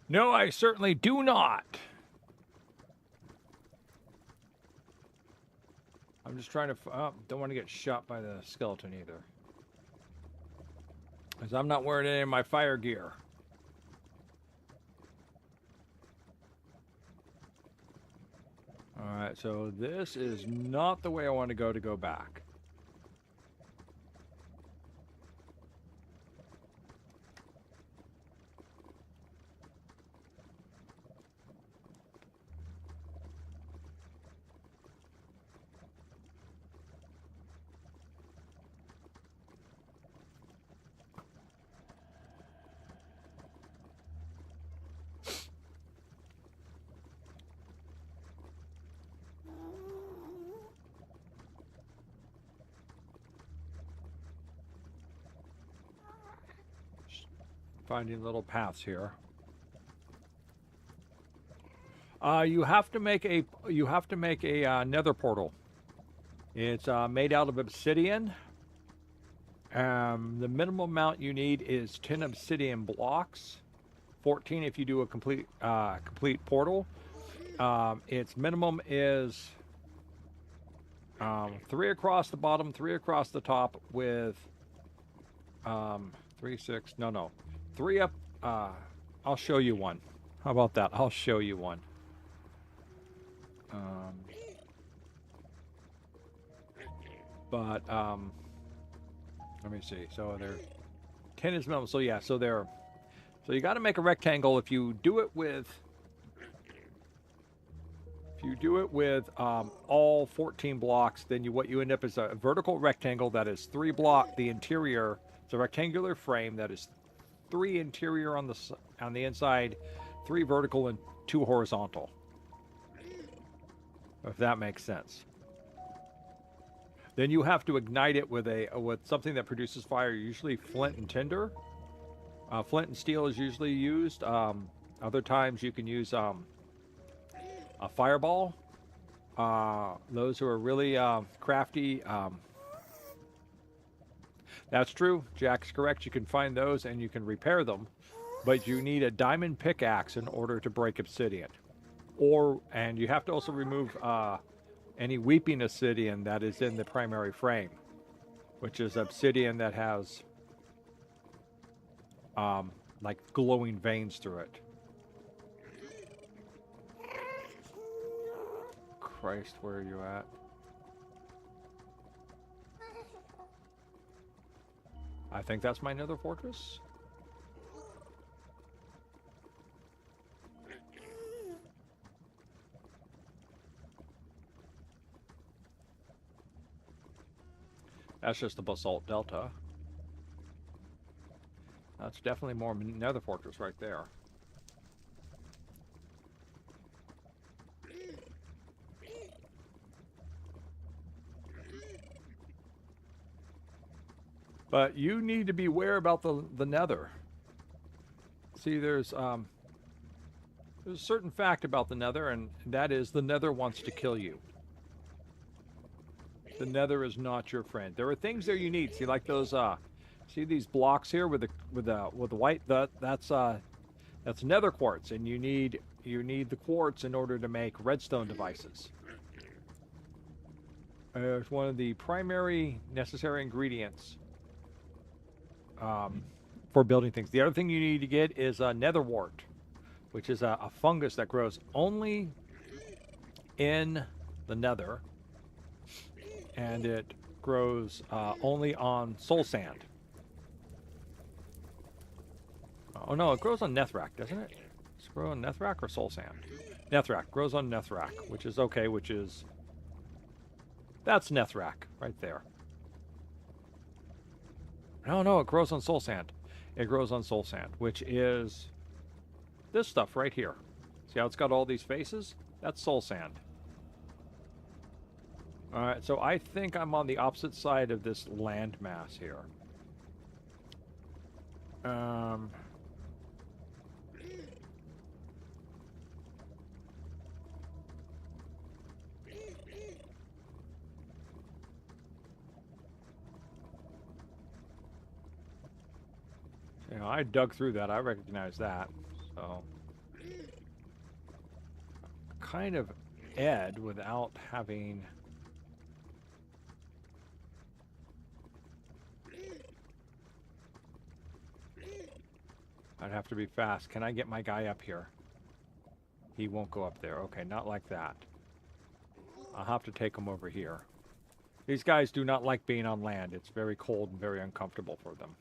No, I certainly do not. I'm just trying to... Oh, don't want to get shot by the skeleton either. Because I'm not wearing any of my fire gear. Alright, so this is not the way I want to go back. Finding little paths here. You have to make a nether portal. It's made out of obsidian. The minimum amount you need is 10 obsidian blocks, 14 if you do a complete portal. Its minimum is 3 across the bottom, 3 across the top, with 3, 6. No, 3 up. I'll show you one. How about that? I'll show you one. But let me see. So they're 10 is minimum. So yeah. So you got to make a rectangle. If you do it with all 14 blocks, then what you end up is a vertical rectangle that is 3 block. The interior, it's a rectangular frame that is 3 interior on the inside, 3 vertical and 2 horizontal. If that makes sense. Then you have to ignite it with something that produces fire, usually flint and tinder. Flint and steel is usually used. Other times you can use a fireball. Those who are really crafty, that's true. Jack's correct. You can find those and you can repair them, but you need a diamond pickaxe in order to break obsidian. And you have to also remove any weeping obsidian that is in the primary frame, which is obsidian that has like glowing veins through it. Christ, where are you at? I think that's my nether fortress. That's just the basalt delta. That's definitely more nether fortress right there. But you need to be aware about the nether. See, there's a certain fact about the nether, and that is the nether wants to kill you. The nether is not your friend. There are things there you need. See, like those see these blocks here with the white, that's nether quartz, and you need the quartz in order to make redstone devices. It's one of the primary necessary ingredients for building things. The other thing you need to get is a nether wart, which is a fungus that grows only in the nether, and it grows only on soul sand. Oh no, it grows on Nethrak, doesn't it? Does it grow on Nethrak or soul sand? Nethrak, grows on Nethrak, which is okay, that's Nethrak right there. No, it grows on soul sand. It grows on soul sand, which is this stuff right here. See how it's got all these faces? That's soul sand. Alright, so I think I'm on the opposite side of this landmass here. You know, I dug through that. I recognize that. So, kind of Ed without having. I'd have to be fast. Can I get my guy up here? He won't go up there. Okay, not like that. I'll have to take him over here. These guys do not like being on land. It's very cold and very uncomfortable for them.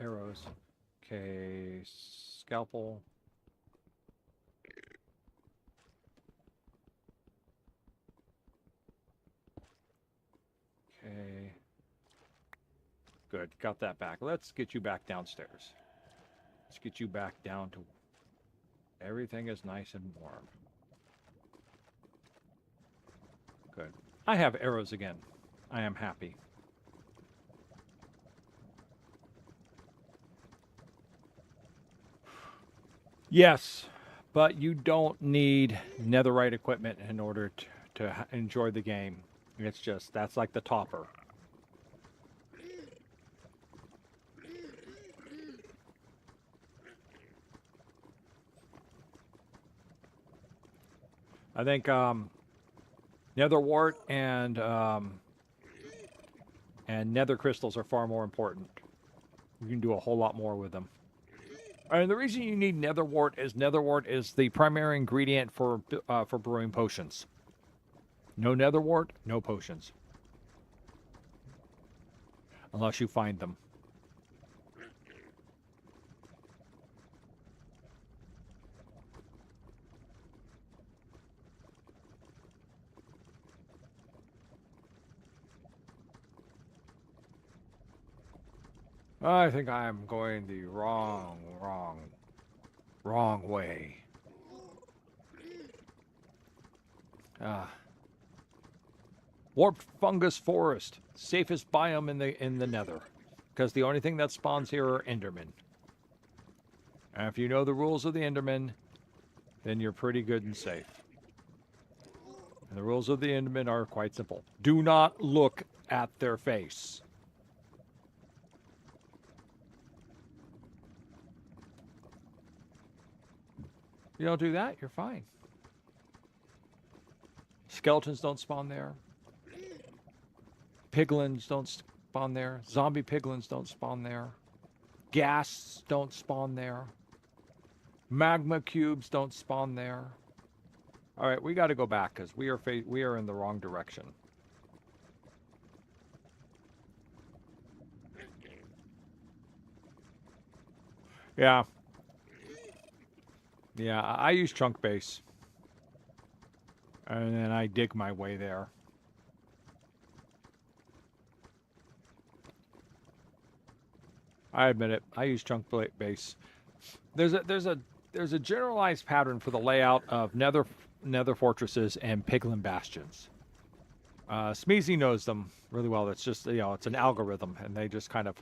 Arrows. Okay, scalpel. Okay. Good, got that back. Let's get you back downstairs. Let's get you back down to everything is nice and warm. Good. I have arrows again. I am happy. Yes, but you don't need netherite equipment in order to enjoy the game. It's just, that's like the topper. I think nether wart and nether crystals are far more important. You can do a whole lot more with them. And the reason you need nether wart is the primary ingredient for brewing potions. No nether wart, no potions. Unless you find them. I think I'm going the wrong way. Ah. Warped fungus forest, safest biome in the Nether, because the only thing that spawns here are Endermen. And if you know the rules of the Endermen, then you're pretty good and safe. And the rules of the Endermen are quite simple. Do not look at their face. You don't do that, you're fine. Skeletons don't spawn there. Piglins don't spawn there. Zombie piglins don't spawn there. Ghasts don't spawn there. Magma cubes don't spawn there. All right, we got to go back because we are in the wrong direction. Yeah. Yeah, I use chunk base. And then I dig my way there. I admit it. I use chunk base. There's a generalized pattern for the layout of nether fortresses and piglin bastions. Smeezy knows them really well. It's just, it's an algorithm, and they just kind of,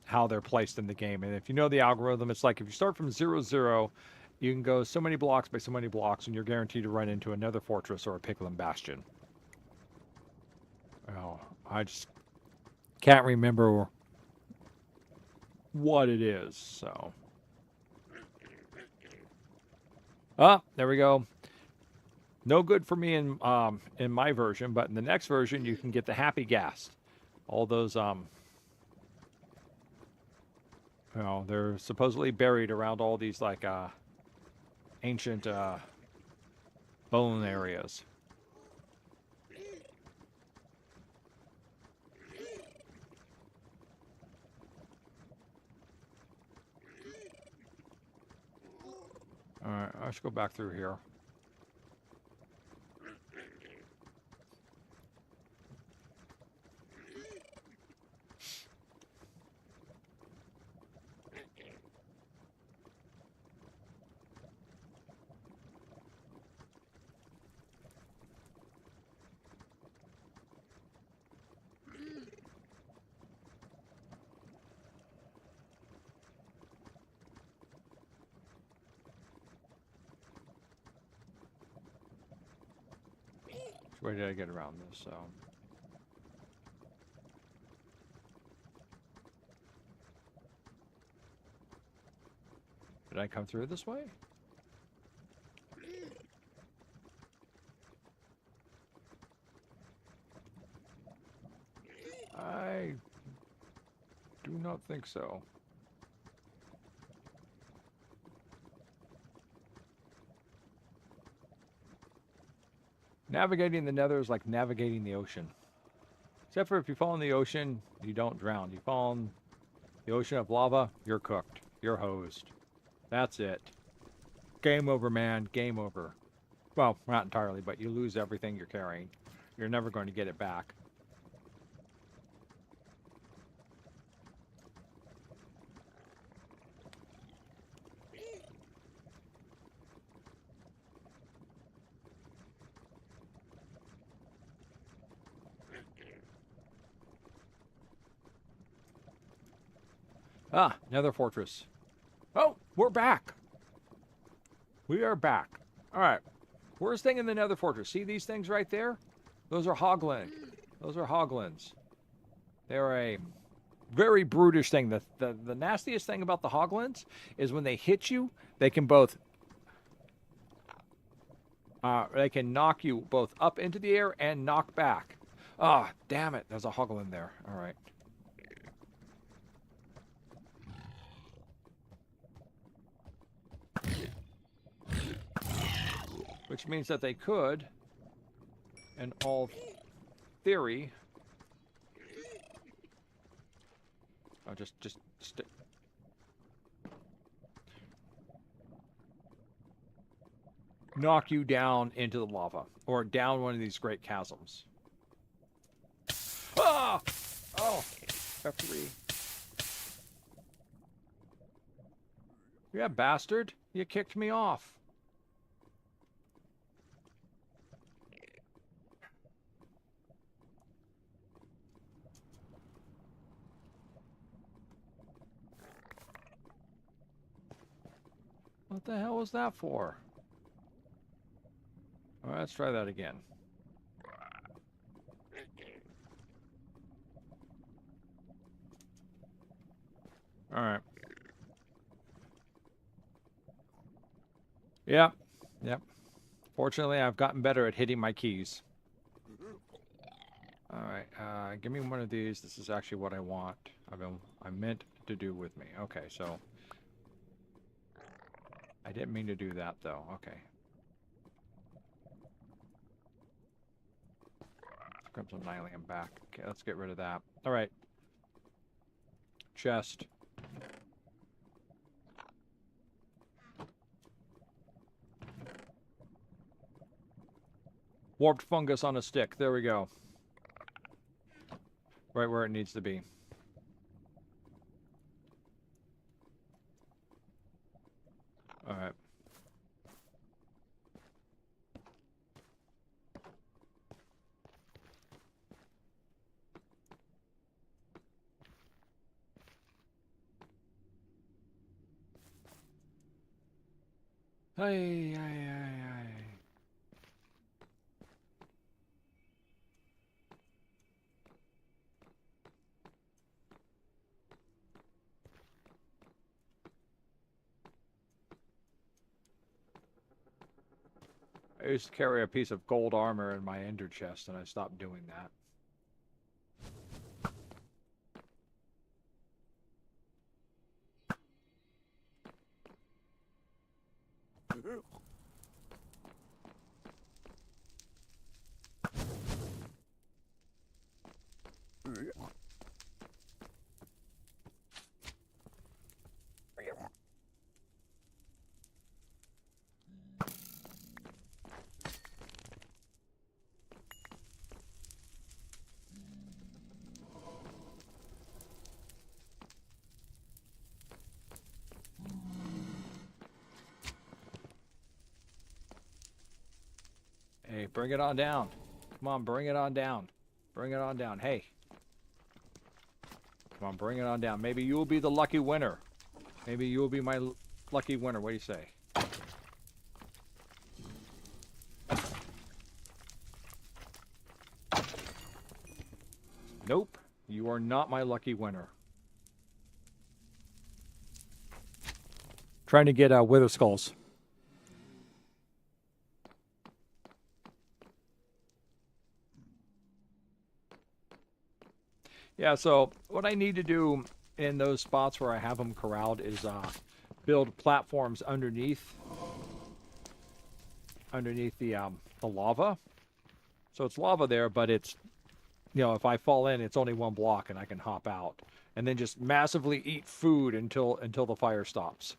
how they're placed in the game. And if you know the algorithm, it's like if you start from 0-0, you can go so many blocks by so many blocks, and you're guaranteed to run into another fortress or a piglin bastion. Oh, I just can't remember what it is, so. Ah, there we go. No good for me in my version, but in the next version you can get the happy ghast. All those they're supposedly buried around all these like ancient bone areas. All right, let's go back through here. Which way did I get around this? So. Did I come through this way? I do not think so. Navigating the Nether is like navigating the ocean. Except for if you fall in the ocean, you don't drown. You fall in the ocean of lava, you're cooked. You're hosed. That's it. Game over, man. Game over. Well, not entirely, but you lose everything you're carrying. You're never going to get it back. Ah, another fortress. Oh, we're back. We are back. All right. Worst thing in the Nether fortress. See these things right there? Those are hoglins. Those are hoglins. They're a very brutish thing. The nastiest thing about the hoglins is when they hit you, they can both they can knock you both up into the air and knock back. Ah, oh, damn it. There's a hoglin there. All right. Which means that they could, in all theory, just knock you down into the lava or down one of these great chasms. Ah! Oh, F3. Yeah, bastard. You kicked me off. What the hell was that for? All right, let's try that again. All right. Yep. Yep. Fortunately, I've gotten better at hitting my keys. All right. Give me one of these. This is actually what I want. I meant to do with me. Okay, so I didn't mean to do that though. Okay. Grab some nylium back. Okay, let's get rid of that. All right. Chest. Warped fungus on a stick. There we go. Right where it needs to be. All right. Hey, I used to carry a piece of gold armor in my ender chest, and I stopped doing that. Hey, bring it on down. Come on, bring it on down. Bring it on down. Hey. Come on, bring it on down. Maybe you will be the lucky winner. Maybe you will be my lucky winner. What do you say? Nope. You are not my lucky winner. Trying to get wither skulls. Yeah, so what I need to do in those spots where I have them corralled is build platforms underneath the lava. So it's lava there, but it's, you know, if I fall in, it's only one block and I can hop out. And then just massively eat food until the fire stops.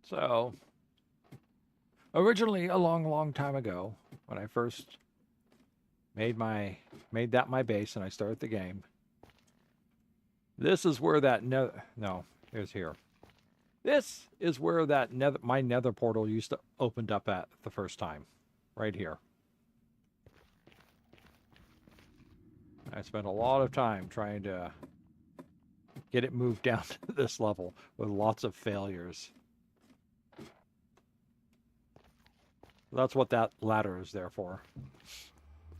So Originally, a long, long time ago, when I first made that my base and I started the game, this is where that no, it was here. This is where that my nether portal used to opened up at the first time, right here. I spent a lot of time trying to get it moved down to this level with lots of failures. That's what that ladder is there for.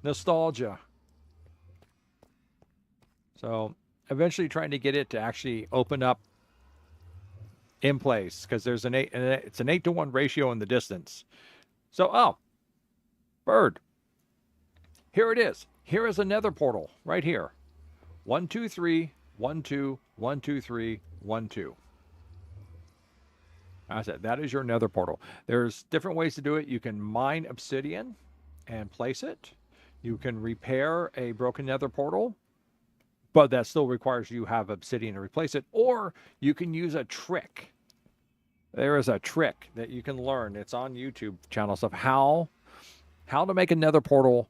Nostalgia. So eventually trying to get it to actually open up in place because there's it's an 8-to-1 ratio in the distance. So, oh, bird. Here it is. Here is a nether portal right here. 1, 2, 3, 1, 2, 1, 2, 3, 1, 2. I said that is your nether portal. There's different ways to do it. You can mine obsidian and place it. You can repair a broken nether portal, but that still requires you have obsidian to replace it. Or you can use a trick. There is a trick that you can learn. It's on YouTube channels of how to make a nether portal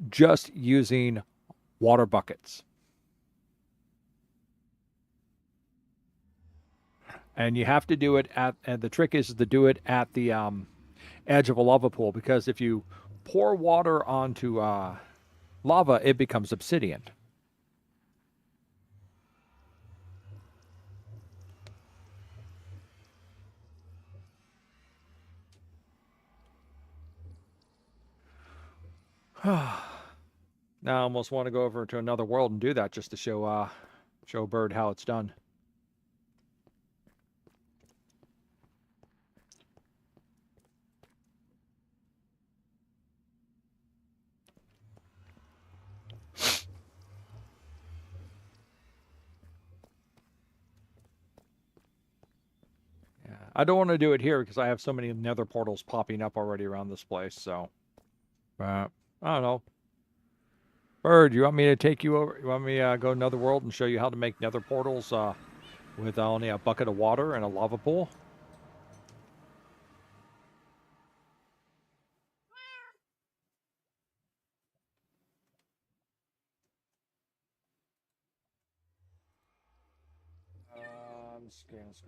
just using water buckets. And you have to do it and the trick is to do it at the edge of a lava pool, because if you pour water onto lava, it becomes obsidian. Now I almost want to go over to another world and do that just to show Bird how it's done. Yeah, I don't want to do it here because I have so many nether portals popping up already around this place. So, I don't know. Bird, you want me to take you over? You want me to go to another world and show you how to make nether portals with only a bucket of water and a lava pool? Scroll.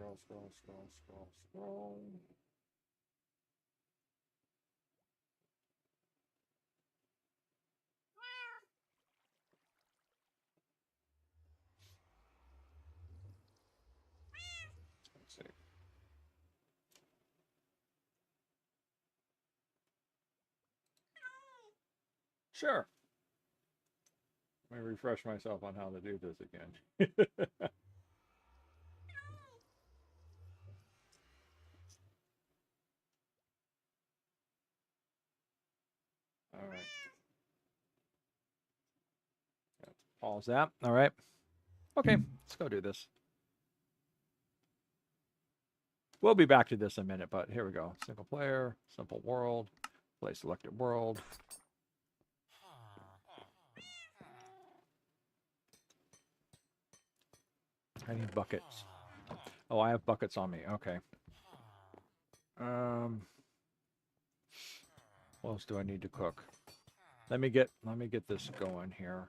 Let's see. Sure. Let me refresh myself on how to do this again. All right. Pause that. All right. Okay, let's go do this. We'll be back to this in a minute, but here we go. Single player, simple world, play selected world. I need buckets. Oh, I have buckets on me. Okay. What else do I need to cook? Let me get this going here.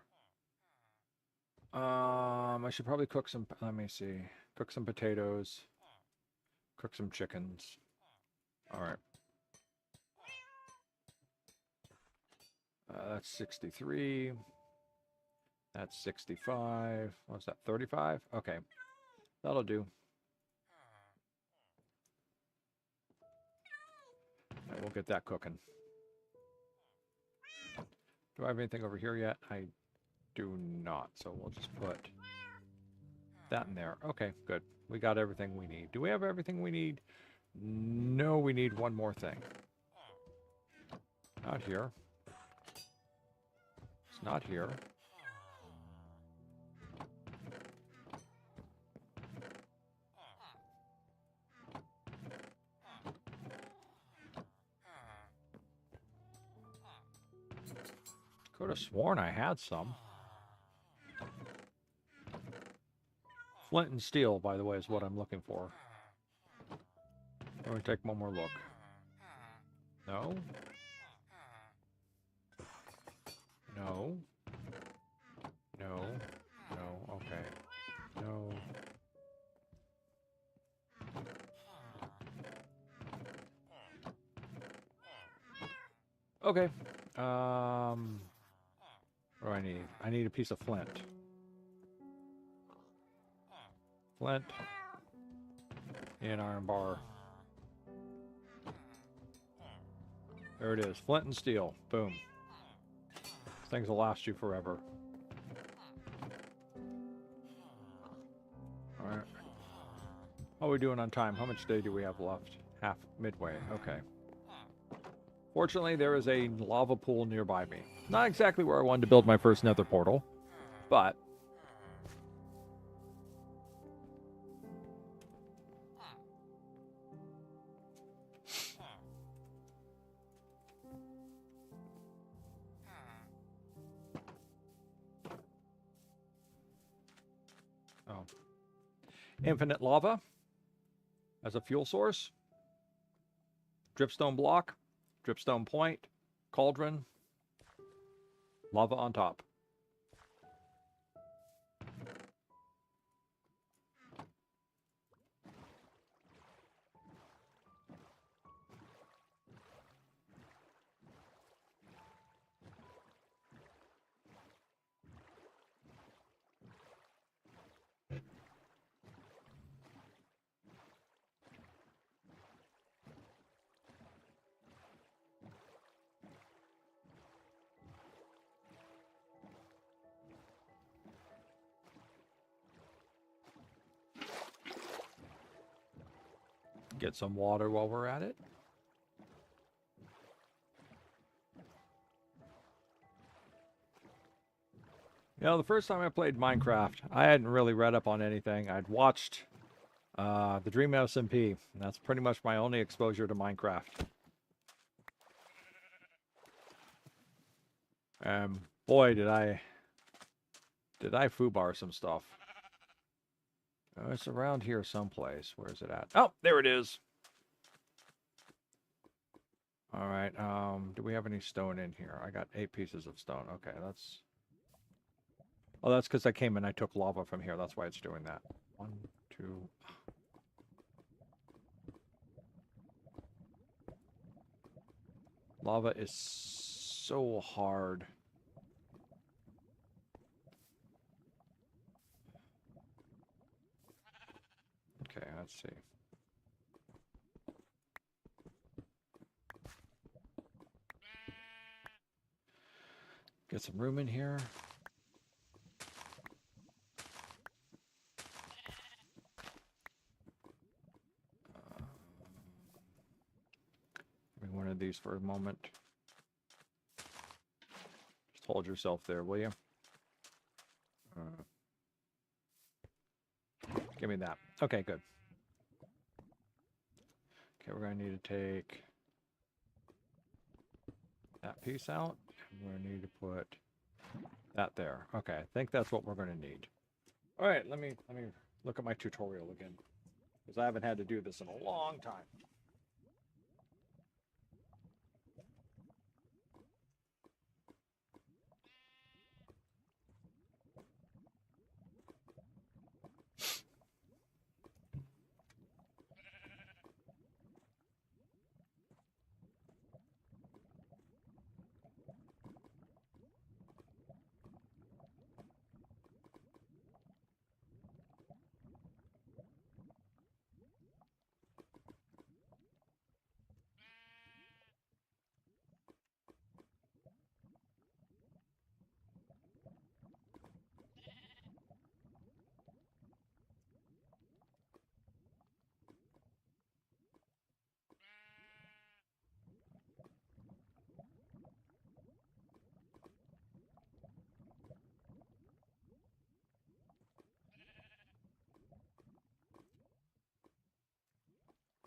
I should probably cook some. Let me see. Cook some potatoes. Cook some chickens. All right. That's 63. That's 65. What's that? 35? Okay. That'll do. Right, we'll get that cooking. Do I have anything over here yet? I do not. So we'll just put that in there. Okay, good. We got everything we need. Do we have everything we need? No, we need one more thing. Not here. It's not here. Could have sworn I had some. Flint and steel, by the way, is what I'm looking for. Let me take one more look. No. No. No. No. Okay. No. Okay. What do I need? I need a piece of flint. Flint. And iron bar. There it is. Flint and steel. Boom. These things will last you forever. Alright. How are we doing on time? How much day do we have left? Half midway. Okay. Fortunately, there is a lava pool nearby me. Not exactly where I wanted to build my first nether portal, but... Oh. Infinite lava as a fuel source. Dripstone block. Dripstone point. Cauldron. Lava on top. Get some water while we're at it. You know, the first time I played Minecraft, I hadn't really read up on anything. I'd watched the Dream SMP. And that's pretty much my only exposure to Minecraft. Boy, did I foobar some stuff. Oh, it's around here someplace. Where is it at? Oh, there it is. All right. Do we have any stone in here? I got 8 pieces of stone. Okay, that's... Oh, that's because I came and I took lava from here. That's why it's doing that. 1, 2... Lava is so hard. Okay, let's see. Get some room in here. Give me one of these for a moment. Just hold yourself there, will you? Give me that. Okay, good. Okay, we're going to need to take that piece out. We're going to need to put that there. Okay, I think that's what we're going to need. All right, let me look at my tutorial again, because I haven't had to do this in a long time.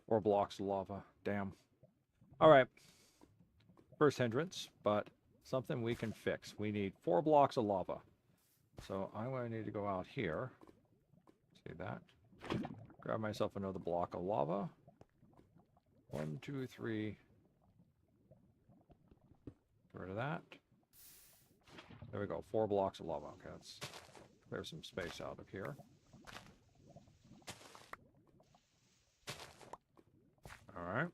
Or blocks of lava. Damn. All right. First hindrance, but something we can fix. We need 4 blocks of lava. So I'm going to need to go out here. See that? Grab myself another block of lava. 1, 2, 3. Get rid of that. There we go. 4 blocks of lava. Okay, let's clear some space out of here. All right.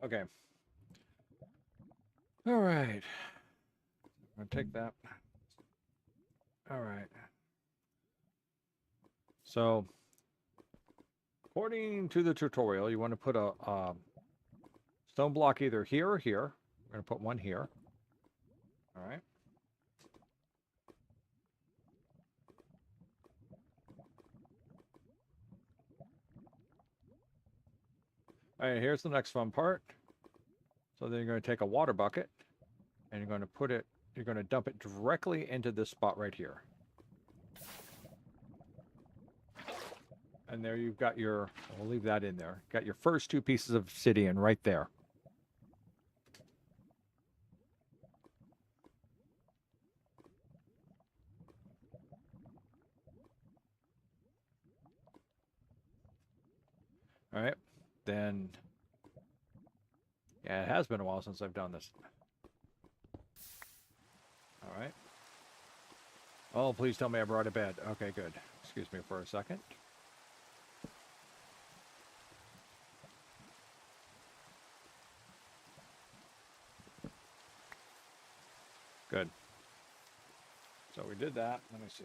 Okay. All right. I'm going to take that. All right. So, according to the tutorial, you want to put a stone block either here or here. We're going to put one here. All right. All right, here's the next fun part. So then you're going to take a water bucket and you're going to put it, you're going to dump it directly into this spot right here. And there you've got your, we'll leave that in there. Got your first 2 pieces of obsidian right there. All right, then, yeah, it has been a while since I've done this. All right. Oh, please tell me I brought a bed. Okay, good. Excuse me for a second. Good. So we did that. Let me see.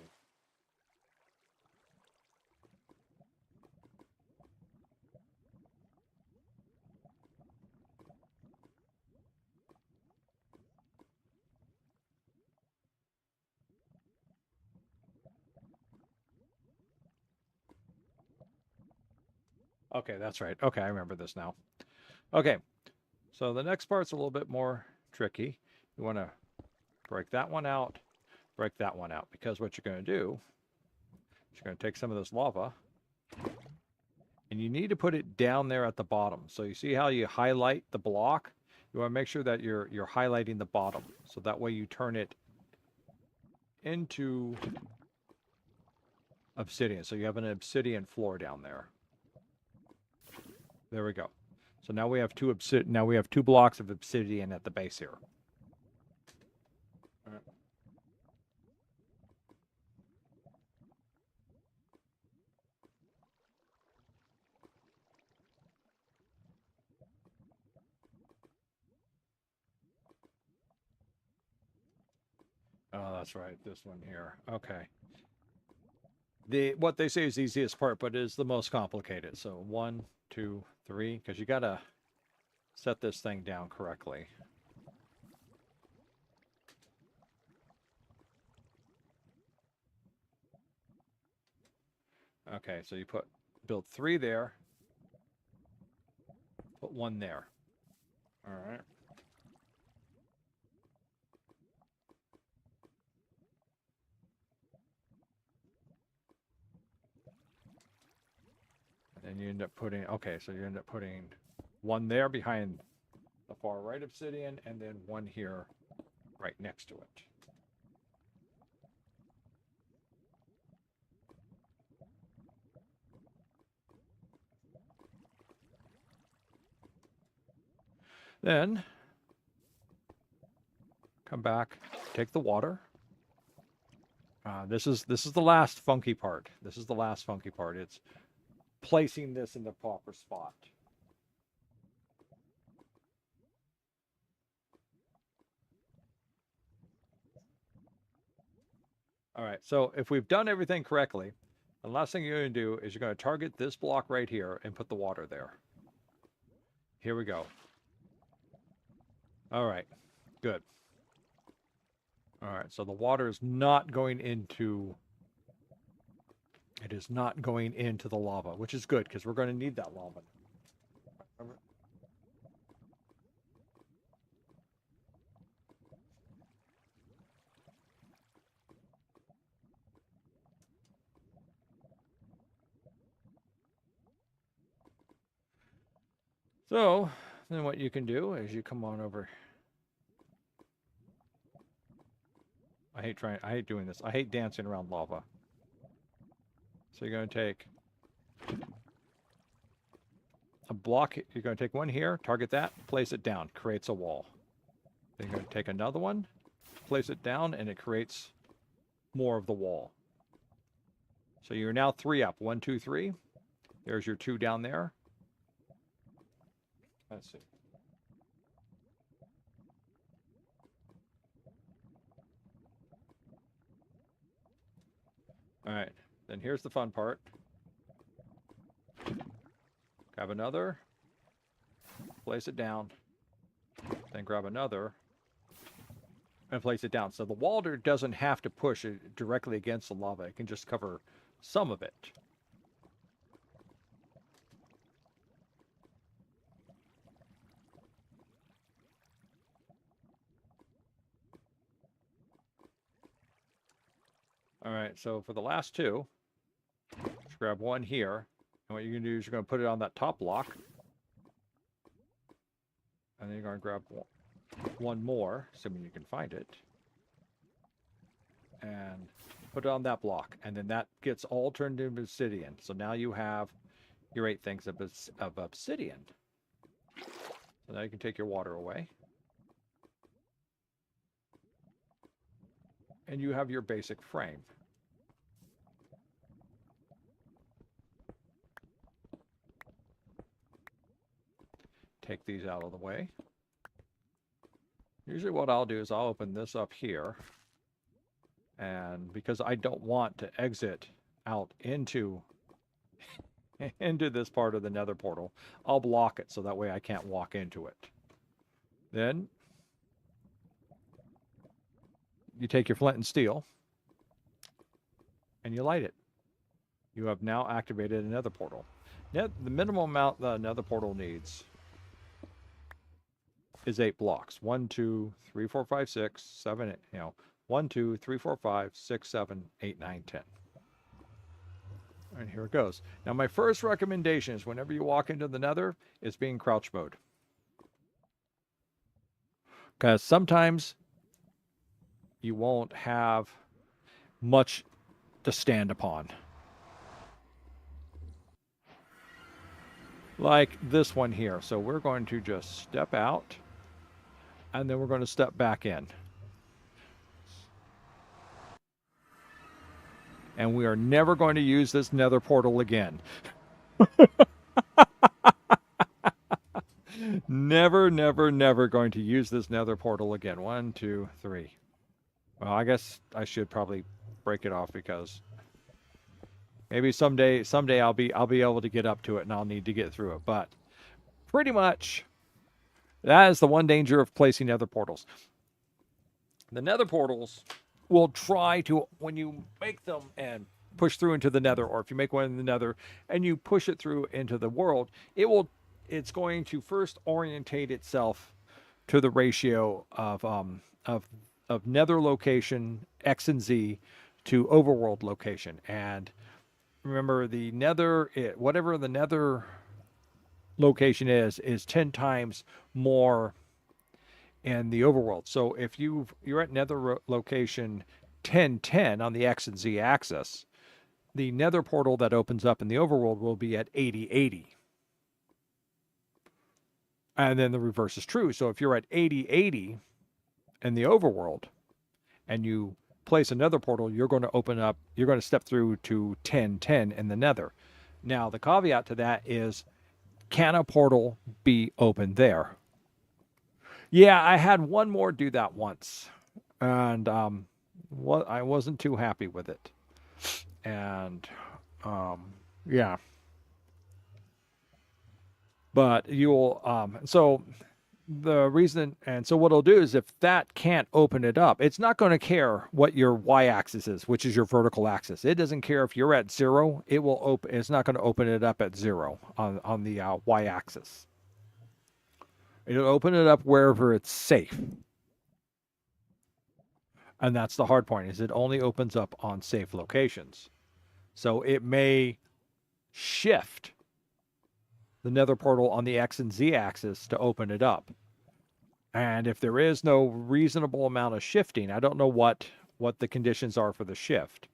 Okay, that's right. Okay, I remember this now. Okay, so the next part's a little bit more tricky. You want to break that one out, break that one out, because what you're going to do is you're going to take some of this lava, and you need to put it down there at the bottom. So you see how you highlight the block? You want to make sure that you're highlighting the bottom, so that way you turn it into obsidian. So you have an obsidian floor down there. There we go. So now we have 2 blocks of obsidian at the base here. All right. Oh, that's right. This one here. Okay. What they say is the easiest part, but it is the most complicated. So 1, 2, 3, because you got to set this thing down correctly. Okay, so you build 3 there, put 1 there. All right. And then you end up putting, okay, so you end up putting 1 there behind the far right obsidian, and then 1 here right next to it. Then come back, take the water. This is the last funky part. This is the last funky part. It's placing this in the proper spot. All right, so if we've done everything correctly, the last thing you're going to do is you're going to target this block right here and put the water there. Here we go. All right, good. All right, so the water is not going into, it is not going into the lava, which is good because we're going to need that lava. So then what you can do is you come on over. I hate doing this. I hate dancing around lava. So you're going to take a block. You're going to take one here, target that, place it down, creates a wall. Then you're going to take another one, place it down, and it creates more of the wall. So you're now 3 up. 1, 2, 3. There's your 2 down there. Let's see. All right. Then here's the fun part. Grab another. Place it down. Then grab another. And place it down. So the water doesn't have to push it directly against the lava. It can just cover some of it. All right, so for the last 2, just grab one here. And what you're going to do is you're going to put it on that top block. And then you're going to grab one more, assuming you can find it. And put it on that block. And then that gets all turned into obsidian. So now you have your 8 things of obsidian. So now you can take your water away. And you have your basic frame. Take these out of the way. Usually what I'll do is I'll open this up here. And because I don't want to exit out into this part of the nether portal, I'll block it so that way I can't walk into it. Then you take your flint and steel and you light it. You have now activated a nether portal. The minimum amount the nether portal needs is 8 blocks. 1, 2, 3, 4, 5, 6, 7, 8, 1, 2, 3, 4, 5, 6, 7, 8, 9, 10. And here it goes. Now my first recommendation is whenever you walk into the nether, is be in crouch mode. Because sometimes you won't have much to stand upon. Like this one here. So we're going to just step out and then we're going to step back in. And we are never going to use this nether portal again. Never, never, never going to use this nether portal again. 1, 2, 3. Well, I guess I should probably break it off because maybe someday I'll be able to get up to it and I'll need to get through it. But pretty much that is the one danger of placing nether portals. The nether portals will try to, when you make them and push through into the nether, or if you make one in the nether and you push it through into the world, it's going to first orientate itself to the ratio of nether location X and Z to overworld location. And remember, the nether, whatever the nether location is 10 times more in the overworld. So if you're at nether location 1010 on the X and Z axis, the nether portal that opens up in the overworld will be at 8080. And then the reverse is true. So if you're at 8080 in the overworld and you place another portal, you're going to step through to 1010 in the nether. Now, the caveat to that is, can a portal be open there? Yeah, I had one more do that once, and I wasn't too happy with it. And yeah. But you'll so the reason, and so what it'll do is if that can't open it up, it's not going to care what your y-axis is, which is your vertical axis. It doesn't care if you're at 0. It will open. It's not going to open it up at 0 on the y-axis. It'll open it up wherever it's safe. And that's the hard point, is it only opens up on safe locations. So it may shift the nether portal on the X and Z axis to open it up. And if there is no reasonable amount of shifting, I don't know what the conditions are for the shift.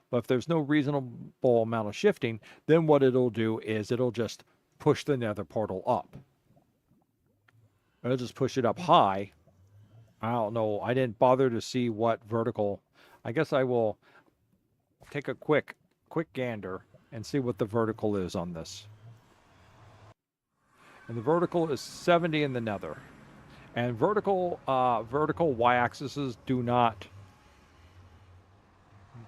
But if there's no reasonable amount of shifting, then what it'll do is it'll just push the nether portal up. It'll just push it up high. I don't know. I didn't bother to see what vertical. I guess I will take a quick gander and see what the vertical is on this. And the vertical is 70 in the nether. And vertical y-axes do not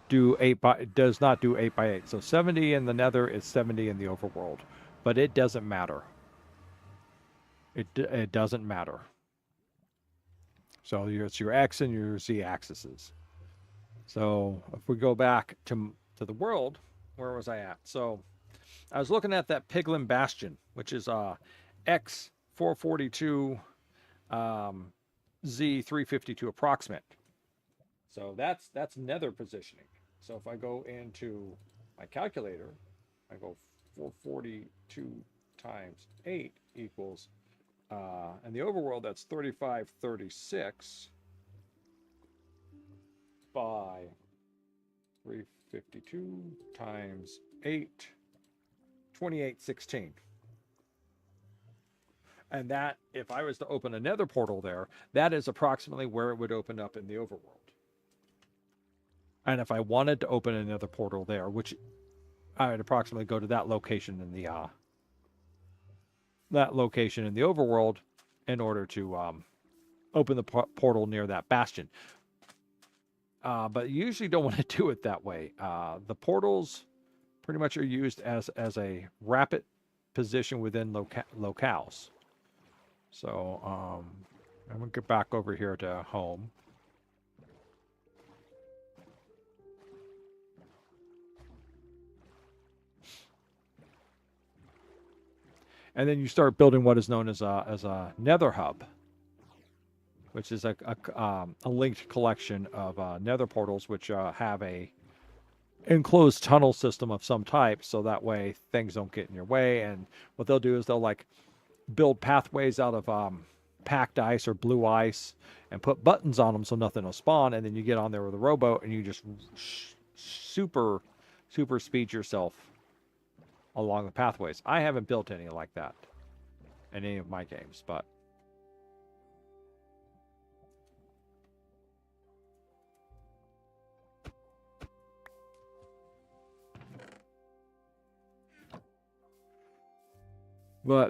do 8 by does not do 8 by 8. So 70 in the nether is 70 in the overworld, but it doesn't matter. It doesn't matter. So it's your x and your z axes. So if we go back to the world, where was I at? So I was looking at that Piglin Bastion, which is x 442 z 352 approximate. So that's nether positioning. So if I go into my calculator, I go 442 times 8 equals, and the overworld, that's 3536 by 352 times 8, 2816. And that, if I was to open a nether portal there, that is approximately where it would open up in the overworld. And if I wanted to open another portal there, which I would approximately go to that location in the overworld in order to open the portal near that bastion. But you usually don't want to do it that way. The portals pretty much are used as a rapid position within locales. So I'm going to get back over here to home. And then you start building what is known as a nether hub, which is a linked collection of nether portals, which have a enclosed tunnel system of some type, so that way things don't get in your way. And what they'll do is they'll like build pathways out of packed ice or blue ice and put buttons on them so nothing will spawn. And then you get on there with a rowboat and you just super speed yourself along the pathways. I haven't built any like that in any of my games, but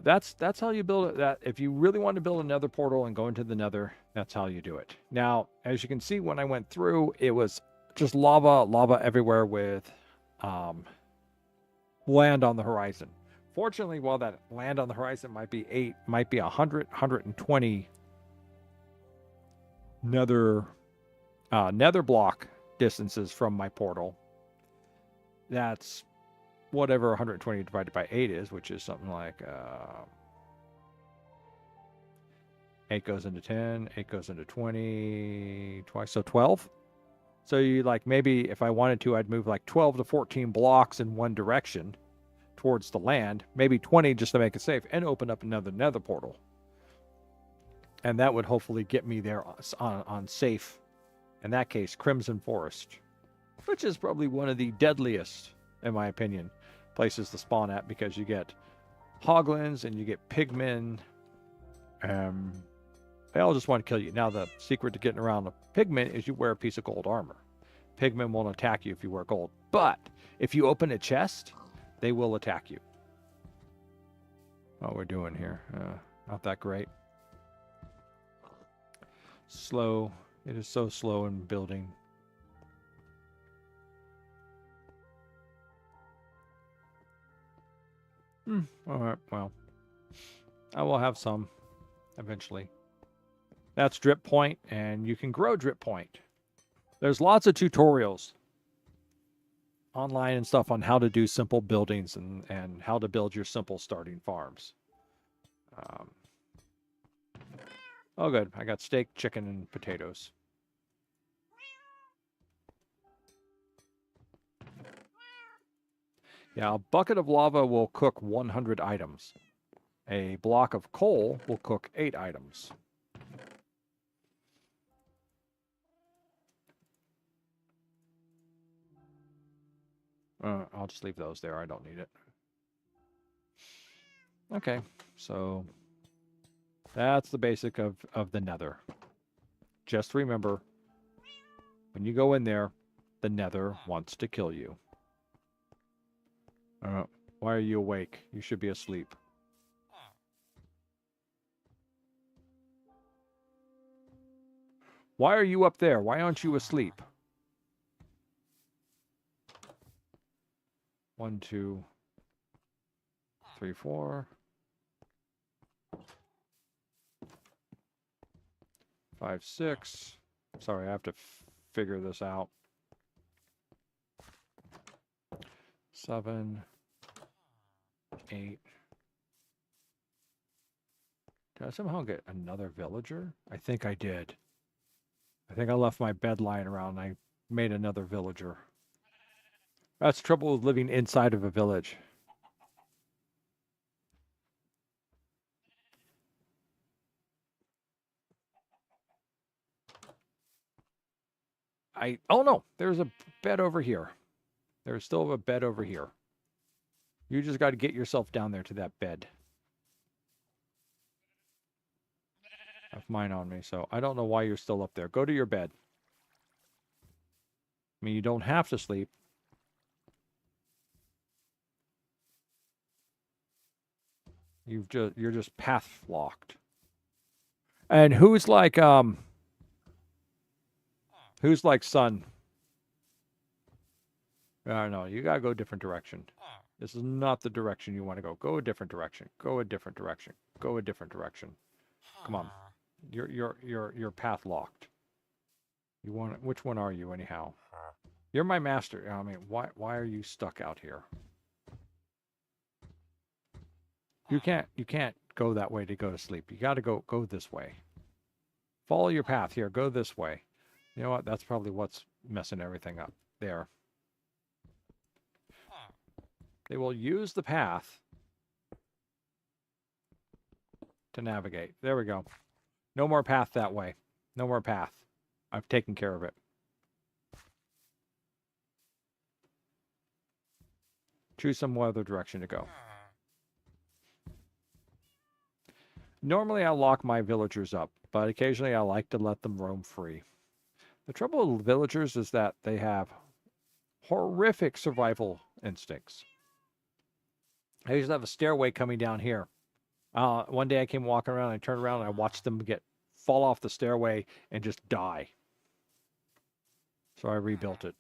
that's how you build it. That if you really want to build another portal and go into the nether, that's how you do it. Now, as you can see, when I went through, it was just lava everywhere with land on the horizon. Fortunately, while that land on the horizon might be 100, 120 nether block distances from my portal, that's whatever 120 divided by 8 is, which is something like 8 goes into 10, 8 goes into 20 twice, so 12. So you like, maybe if I wanted to, I'd move like 12 to 14 blocks in one direction towards the land, maybe 20 just to make it safe, and open up another nether portal. And that would hopefully get me there on safe, in that case, Crimson Forest, which is probably one of the deadliest, in my opinion, places to spawn at, because you get hoglins and you get pigmen. They all just want to kill you. Now, the secret to getting around a pigman is you wear a piece of gold armor. Pigmen won't attack you if you wear gold. But if you open a chest, they will attack you. What we're doing here, not that great. Slow. It is so slow in building. All right, well, I will have some eventually. That's drip point, and you can grow drip point. There's lots of tutorials online and stuff on how to do simple buildings and how to build your simple starting farms. Oh, good. I got steak, chicken, and potatoes. Yeah, a bucket of lava will cook 100 items. A block of coal will cook 8 items. I'll just leave those there. I don't need it. Okay, so that's the basic of the nether. Just remember, when you go in there, the nether wants to kill you. Why are you awake? You should be asleep. Why are you up there? Why aren't you asleep? 1, 2, 3, 4, 5, 6. Sorry, I have to figure this out. 7, 8. Did I somehow get another villager? I think I did. I think I left my bed lying around and I made another villager. That's the trouble with living inside of a village. Oh no, there's a bed over here. There's still a bed over here. You just got to get yourself down there to that bed. I have mine on me, so I don't know why you're still up there. Go to your bed. I mean, you don't have to sleep. You're just path locked. And who's like Sun? I don't know. You gotta go a different direction. This is not the direction you want to go. Go a different direction. Go a different direction. Go a different direction. Come on. You're path locked. You want which one are you anyhow? You're my master. I mean, why are you stuck out here? You can't go that way to go to sleep. You got to go this way. Follow your path here. Go this way. You know what? That's probably what's messing everything up. There. They will use the path to navigate. There we go. No more path that way. No more path. I've taken care of it. Choose some other direction to go. Normally I lock my villagers up, but occasionally I like to let them roam free. The trouble with villagers is that they have horrific survival instincts. I used to have a stairway coming down here. One day I came walking around, I turned around and I watched them fall off the stairway and just die. So I rebuilt it.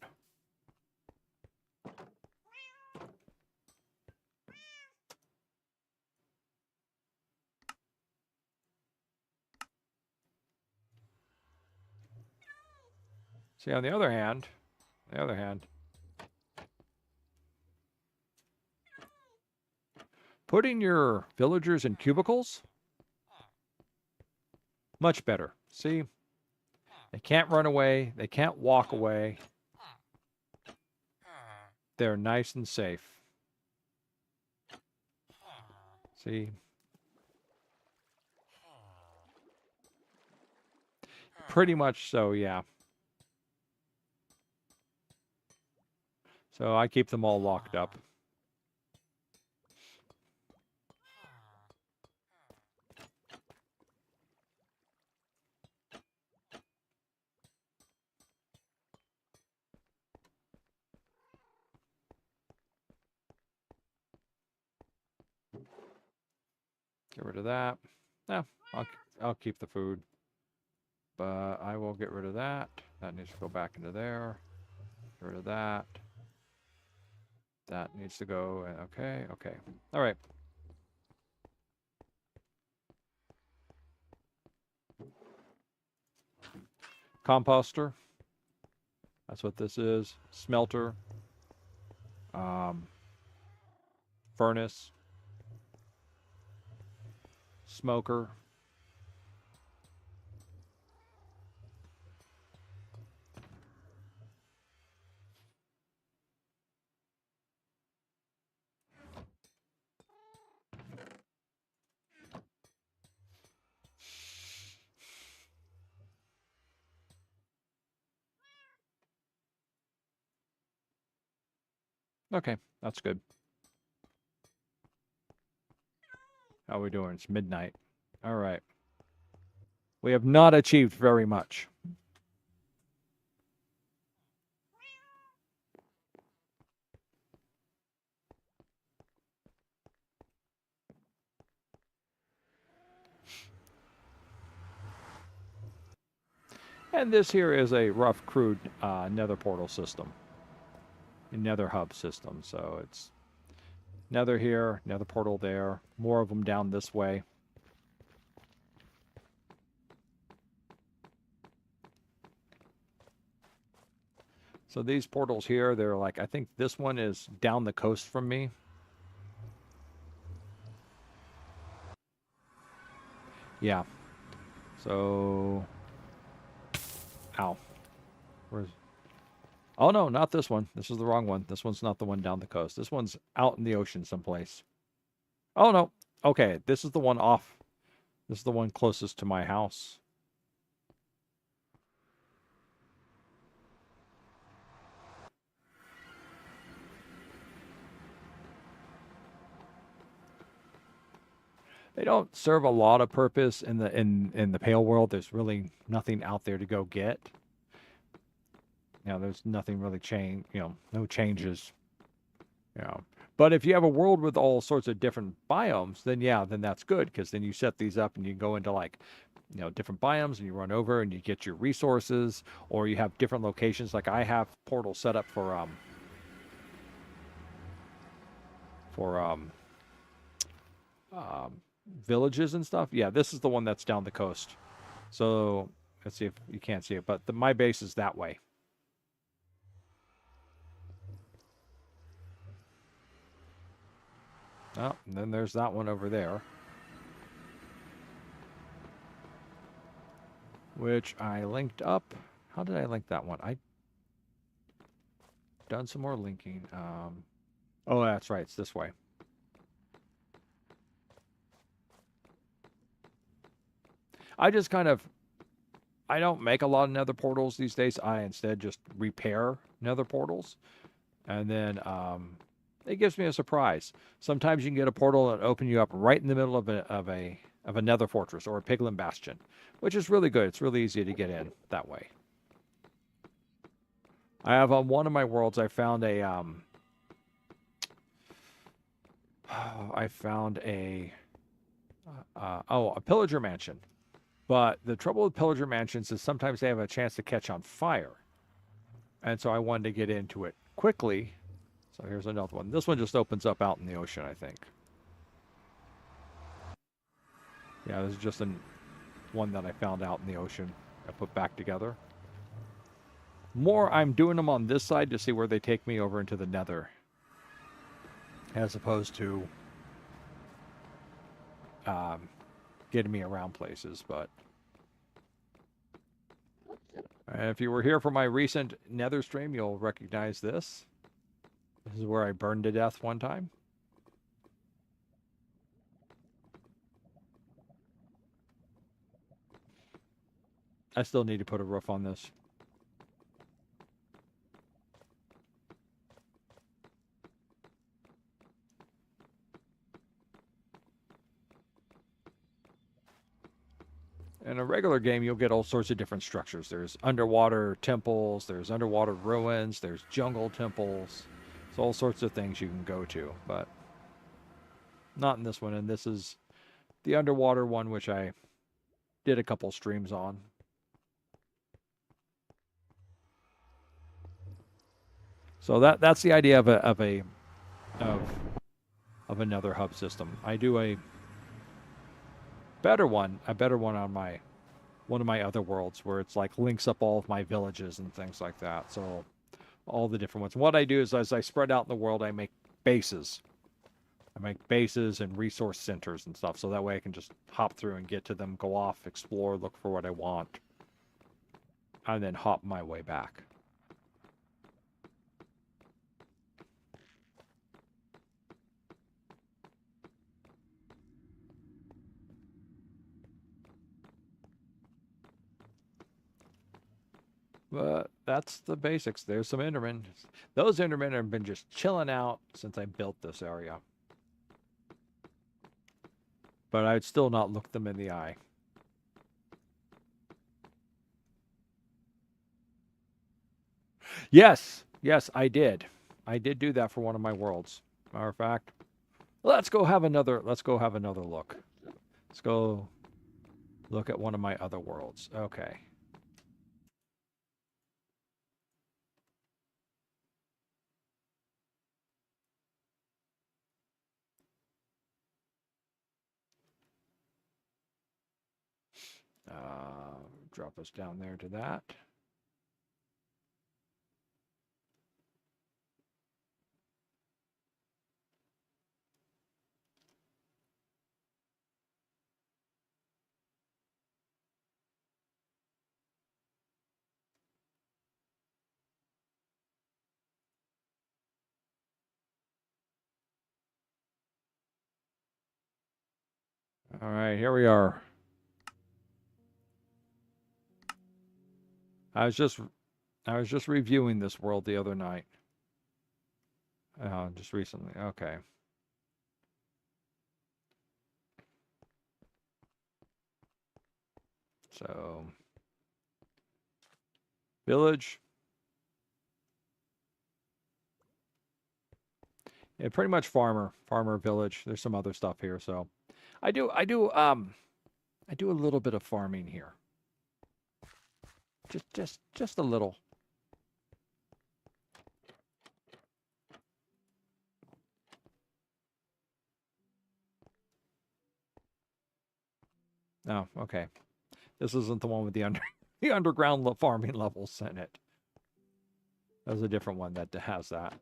See, on the other hand, putting your villagers in cubicles, much better. See, they can't run away, they can't walk away. They're nice and safe. See? Pretty much so, yeah. So I keep them all locked up. Get rid of that. Yeah, I'll keep the food. But I will get rid of that. That needs to go back into there. Get rid of that. That needs to go. Okay, okay. All right. Composter. That's what this is. Smelter. Furnace. Smoker. Okay, that's good. How are we doing? It's midnight. All right. We have not achieved very much. And this here is a rough, crude nether portal system, a nether hub system. So it's nether here, nether portal there, more of them down this way. So these portals here, they're like, I think this one is down the coast from me. Yeah. So, ow. Where's... Oh, no, not this one. This is the wrong one. This one's not the one down the coast. This one's out in the ocean someplace. Oh, no. Okay, this is the one off. This is the one closest to my house. They don't serve a lot of purpose in the Pale world. There's really nothing out there to go get. There's nothing really no changes. But if you have a world with all sorts of different biomes, then yeah, then that's good because then you set these up and you go into like, different biomes and you run over and you get your resources, or you have different locations. Like I have portals set up for villages and stuff. Yeah, this is the one that's down the coast. So let's see if you can't see it, but my base is that way. Oh, and then there's that one over there, which I linked up. How did I link that one? I done some more linking. Oh, that's right. It's this way. I just I don't make a lot of nether portals these days. I instead just repair nether portals. And then it gives me a surprise. Sometimes you can get a portal and open you up right in the middle of a nether fortress or a piglin bastion, which is really good. It's really easy to get in that way. I have on one of my worlds, I found a a pillager mansion. But the trouble with pillager mansions is sometimes they have a chance to catch on fire. And so I wanted to get into it quickly. So here's another one. This one just opens up out in the ocean, I think. Yeah, this is just one that I found out in the ocean. I put back together. I'm doing them on this side to see where they take me over into the nether. As opposed to getting me around places, but if you were here for my recent nether stream, you'll recognize this. This is where I burned to death one time. I still need to put a roof on this. In a regular game, you'll get all sorts of different structures. There's underwater temples, there's underwater ruins, there's jungle temples. There's all sorts of things you can go to, but not in this one. And this is the underwater one, which I did a couple streams on. So that's the idea of another hub system. I do a better one on one of my other worlds where it's like links up all of my villages and things like that. So all the different ones. What I do is as I spread out in the world, I make bases. I make bases and resource centers and stuff. So that way I can just hop through and get to them, go off, explore, look for what I want, and then hop my way back. But that's the basics. There's some Endermen. Those Endermen have been just chilling out since I built this area. But I'd still not look them in the eye. Yes, yes, I did. I did do that for one of my worlds. Matter of fact, let's go have another look. Let's go look at one of my other worlds. Okay. Drop us down there to that. All right, here we are. I was just reviewing this world the other night. Just recently. Okay. So, village. Yeah, pretty much farmer village. There's some other stuff here, so I do a little bit of farming here. Just a little. Oh, okay. This isn't the one with the the underground farming levels in it. That was a different one that has that.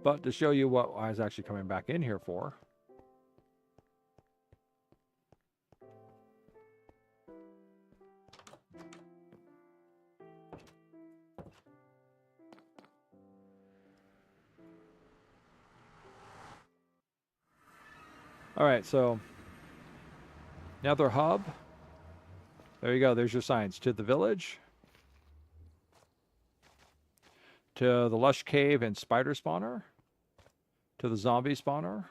But to show you what I was actually coming back in here for. All right, so another hub. There you go. There's your signs. To the village. To the lush cave and spider spawner. To the zombie spawner.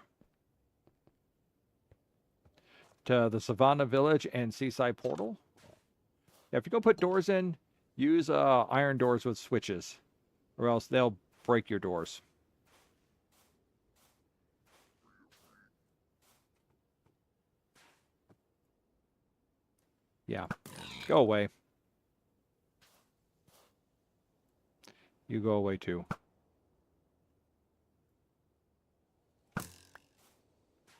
To the savannah village and seaside portal. Yeah, if you go put doors in, use iron doors with switches, or else they'll break your doors. Yeah, go away. You go away too.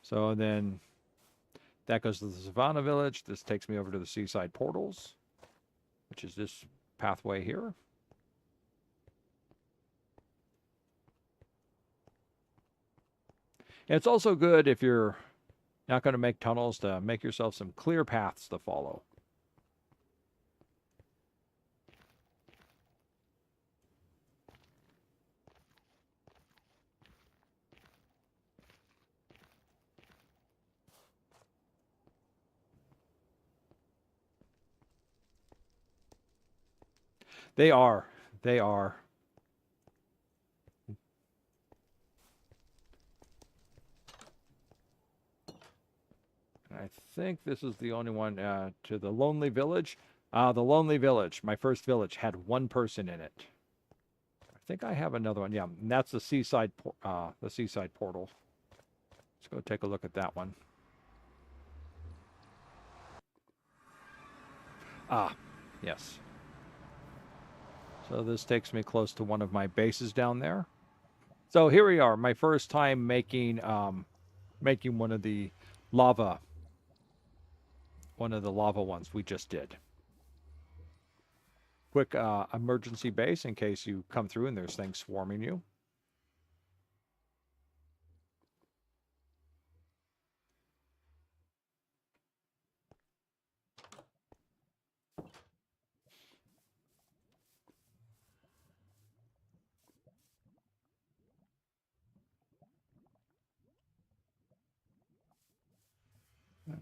So then that goes to the savannah village. This takes me over to the seaside portals, which is this pathway here. And it's also good if you're not going to make tunnels to make yourself some clear paths to follow. They are. They are. I think this is the only one to the Lonely Village. The Lonely Village, my first village, had one person in it. I think I have another one. Yeah, and that's the seaside portal. Let's go take a look at that one. Ah, yes. So this takes me close to one of my bases down there. So here we are, my first time making one of the lava ones we just did. Quick emergency base in case you come through and there's things swarming you.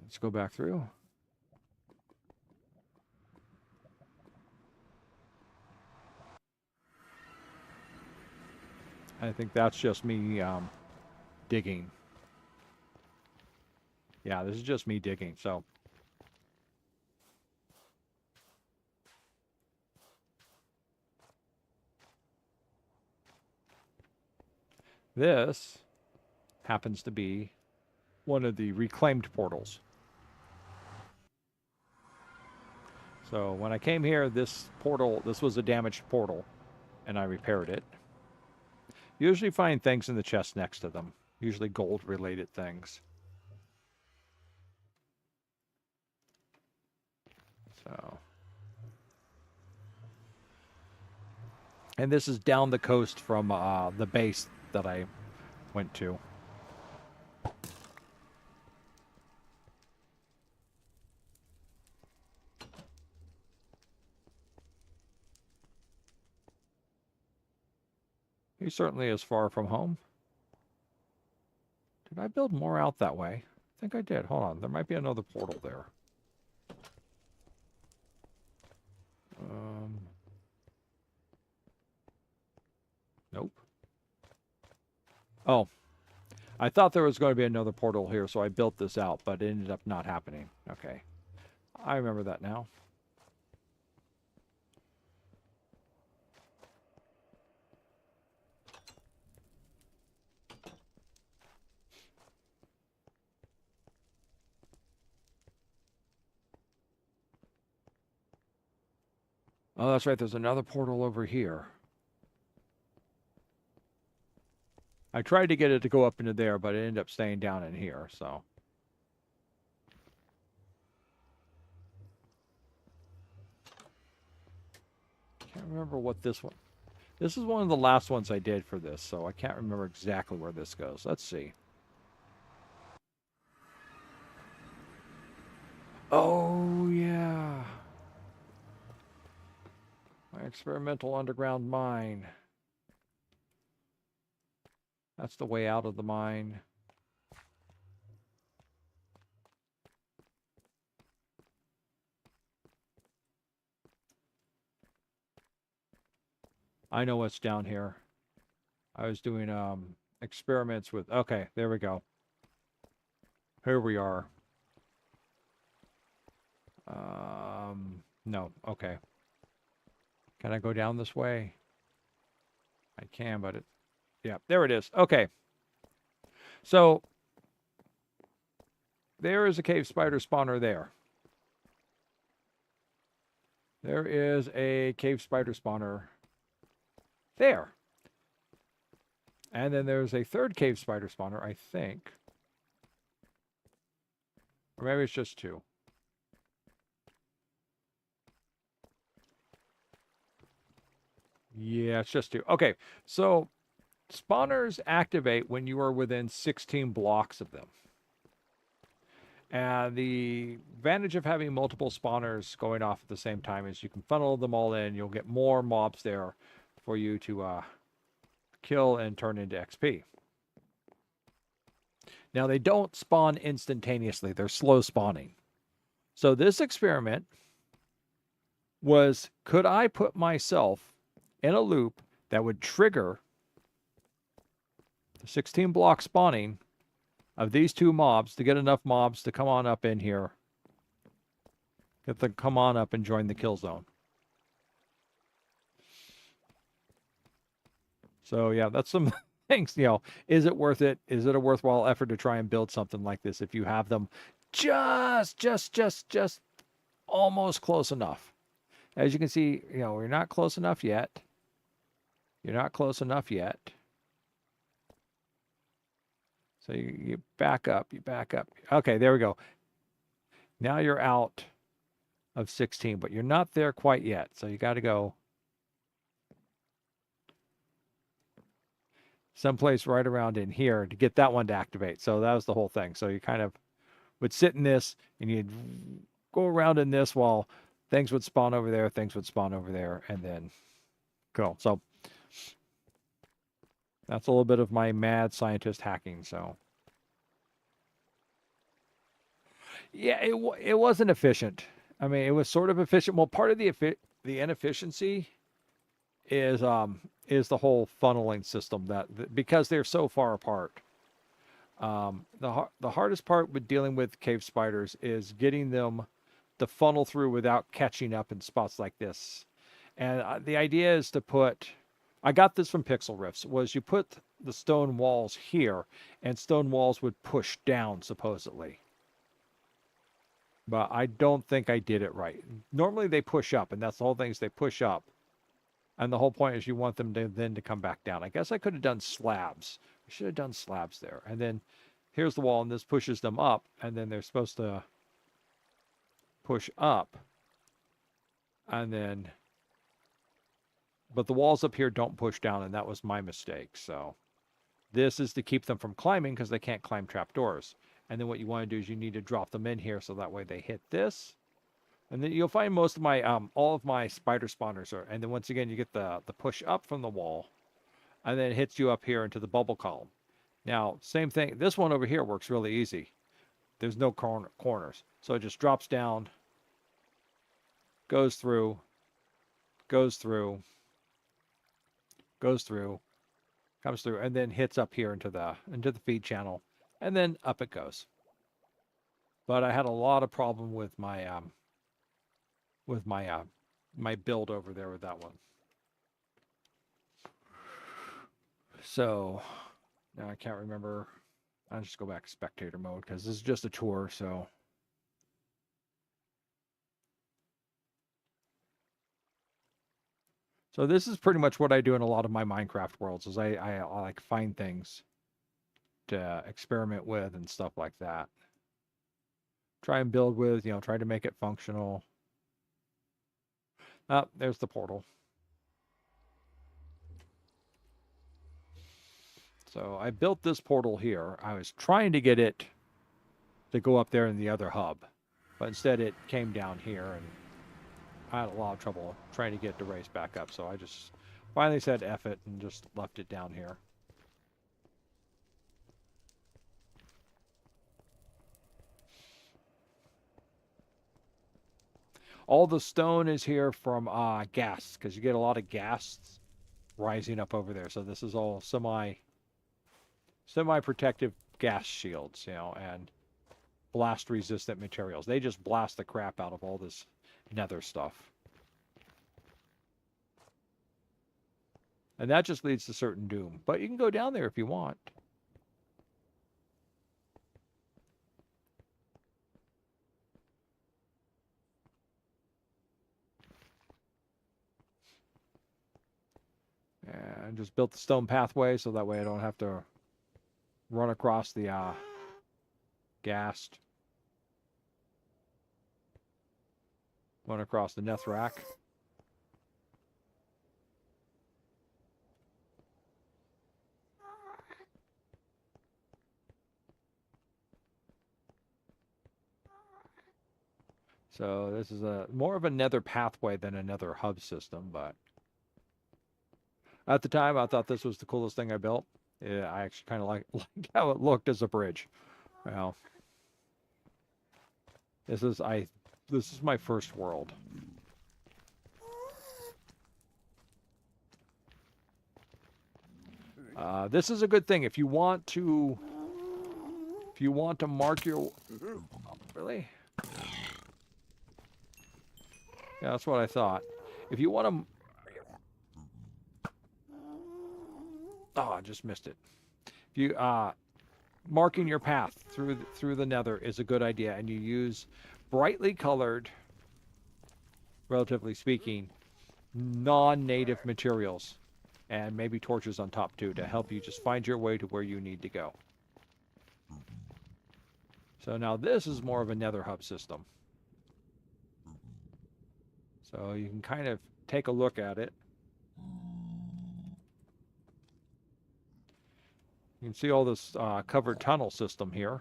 Let's go back through. I think that's just me digging. Yeah, this is just me digging. So this happens to be one of the reclaimed portals. So when I came here, this was a damaged portal, and I repaired it. You usually find things in the chest next to them, usually gold-related things. So, and this is down the coast from the base that I went to. He certainly is far from home. Did I build more out that way? I think I did. Hold on. There might be another portal there. Nope. Oh, I thought there was going to be another portal here, so I built this out, but it ended up not happening. Okay. I remember that now. Oh, that's right. There's another portal over here. I tried to get it to go up into there, but it ended up staying down in here, so. Can't remember what this one. This is one of the last ones I did for this, so I can't remember exactly where this goes. Let's see. Oh, yeah. My experimental underground mine. That's the way out of the mine. I know what's down here. I was doing experiments with... Okay, there we go. Here we are. No, okay. Can I go down this way? I can, but it... Yeah, there it is. Okay. So, there is a cave spider spawner there. There is a cave spider spawner there. And then there's a third cave spider spawner, I think. Or maybe it's just two. Yeah, it's just two. Okay, so spawners activate when you are within 16 blocks of them. And the advantage of having multiple spawners going off at the same time is you can funnel them all in. You'll get more mobs there for you to kill and turn into XP. Now, they don't spawn instantaneously. They're slow spawning. So this experiment was, could I put myself in a loop that would trigger the 16 block spawning of these two mobs to get enough mobs to come on up in here. Get them come on up and join the kill zone. So yeah, that's some things, you know, is it worth it? Is it a worthwhile effort to try and build something like this if you have them just almost close enough? As you can see, you know, we're not close enough yet. You're not close enough yet. So you back up, you back up. Okay, there we go. Now you're out of 16, but you're not there quite yet. So you got to go someplace right around in here to get that one to activate. So that was the whole thing. So you kind of would sit in this and you'd go around in this while things would spawn over there, things would spawn over there, and then go. So that's a little bit of my mad scientist hacking. So yeah, it wasn't efficient. I mean, it was sort of efficient. Well, part of the inefficiency is the whole funneling system that because they're so far apart. The hardest part with dealing with cave spiders is getting them to funnel through without catching up in spots like this. And the idea is to put, I got this from Pixel Riffs, was you put the stone walls here, and stone walls would push down supposedly. But I don't think I did it right. Normally they push up, and that's the whole thing is they push up. And the whole point is you want them to then to come back down. I guess I could have done slabs. I should have done slabs there. And then here's the wall, and this pushes them up, and then they're supposed to push up. And then, but the walls up here don't push down, and that was my mistake. So this is to keep them from climbing because they can't climb trapdoors. And then what you want to do is you need to drop them in here so that way they hit this. And then you'll find most of my, all of my spider spawners are, and then once again, you get the push up from the wall, and then it hits you up here into the bubble column. Now, same thing, this one over here works really easy. There's no corners. So it just drops down, goes through, goes through, goes through, comes through, and then hits up here into the feed channel, and then up it goes. But I had a lot of problem with my, my build over there with that one. So now I can't remember. I'll just go back to spectator mode because this is just a tour. So this is pretty much what I do in a lot of my Minecraft worlds is I like find things to experiment with and stuff like that. Try and build with, you know, try to make it functional. Oh, there's the portal. So I built this portal here. I was trying to get it to go up there in the other hub, but instead it came down here, and I had a lot of trouble trying to get it to race back up. So I just finally said F it and just left it down here. All the stone is here from gas, because you get a lot of gas rising up over there. So this is all semi-protective gas shields, you know, and blast-resistant materials. They just blast the crap out of all this nether stuff. And that just leads to certain doom. But you can go down there if you want. And just built the stone pathway so that way I don't have to run across the gassed. Run across the Nethrac. So this is more of a nether pathway than another hub system, but at the time I thought this was the coolest thing I built. Yeah, I actually kind of like how it looked as a bridge. Well, this is my first world. This is a good thing if you want to mark your really. Yeah, that's what I thought. If you want to... Oh, I just missed it. If you marking your path through the nether is a good idea, and you use brightly colored, relatively speaking, non-native materials, and maybe torches on top too, to help you just find your way to where you need to go. So now this is more of a nether hub system. So you can kind of take a look at it. You can see all this covered tunnel system here.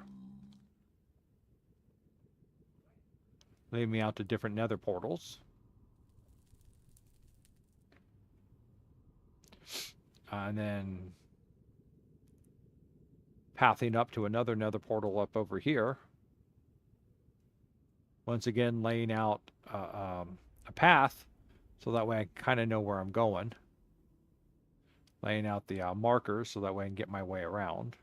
Leading me out to different nether portals. And then pathing up to another nether portal up over here. Once again, laying out a path so that way I kind of know where I'm going. laying out the markers so that way I can get my way around.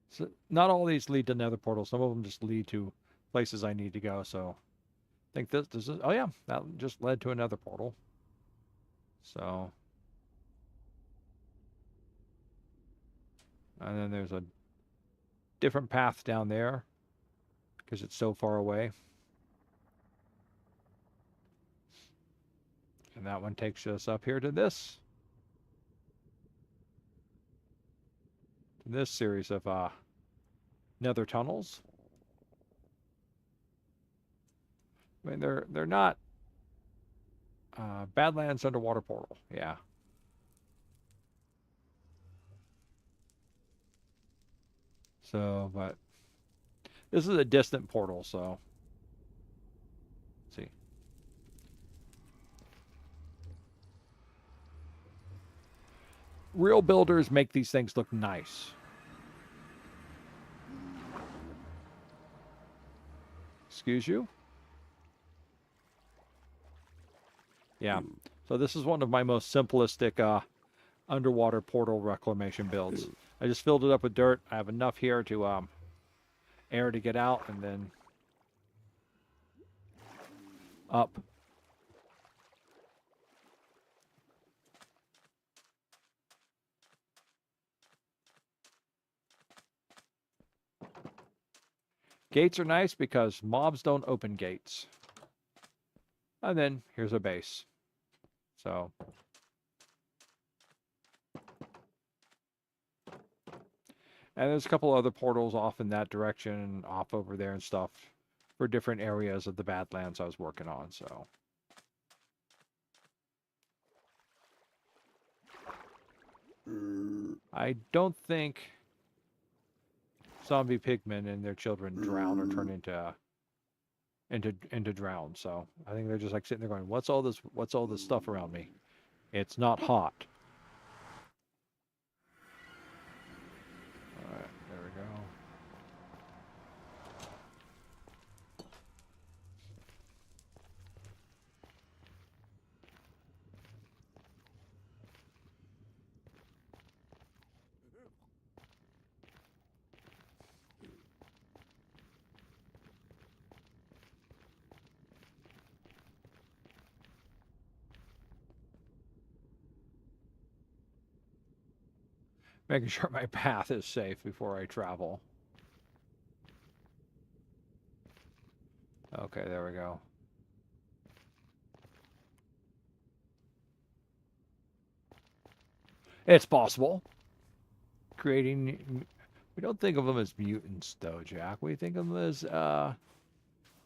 So not all these lead to nether portals. Some of them just lead to places I need to go. So I think this is, oh yeah, that just led to another portal. So, and then there's a different path down there because it's so far away. And that one takes us up here to this series of nether tunnels. I mean, they're not Badlands underwater portal. Yeah. So, but this is a distant portal, so let's see. Real builders make these things look nice. Excuse you? Yeah. So this is one of my most simplistic underwater portal reclamation builds. I just filled it up with dirt. I have enough here to air to get out, and then up. Gates are nice because mobs don't open gates. And then here's a base. So and there's a couple other portals off in that direction, off over there and stuff for different areas of the Badlands I was working on, so. I don't think zombie pigmen and their children drown or turn into drown, so I think they're just like sitting there going, what's all this stuff around me? It's not hot. Alright, there we go. Making sure my path is safe before I travel. Okay, there we go. It's possible. Creating... We don't think of them as mutants, though, Jack. We think of them as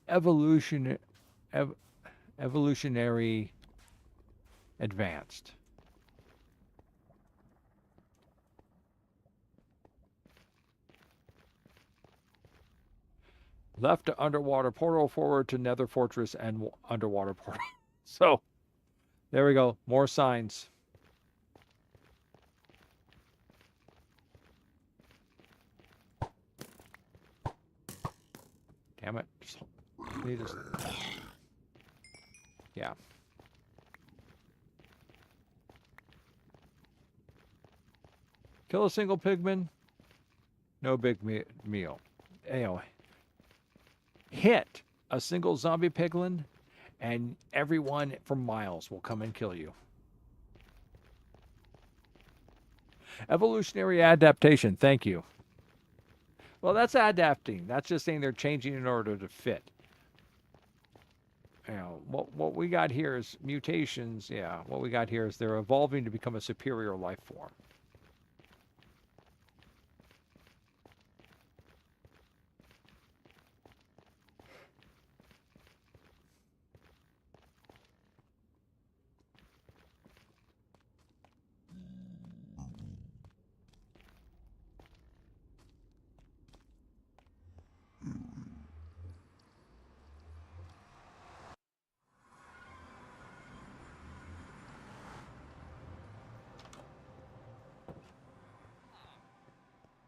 evolutionary advanced. Left to underwater portal, forward to nether fortress and underwater portal. So, there we go. More signs. Damn it. Yeah. Kill a single pigman. No big meal. Anyway. Hit a single zombie piglin, and everyone for miles will come and kill you. Evolutionary adaptation. Thank you. Well, that's adapting. That's just saying they're changing in order to fit. You know, what we got here is mutations. Yeah, what we got here is they're evolving to become a superior life form.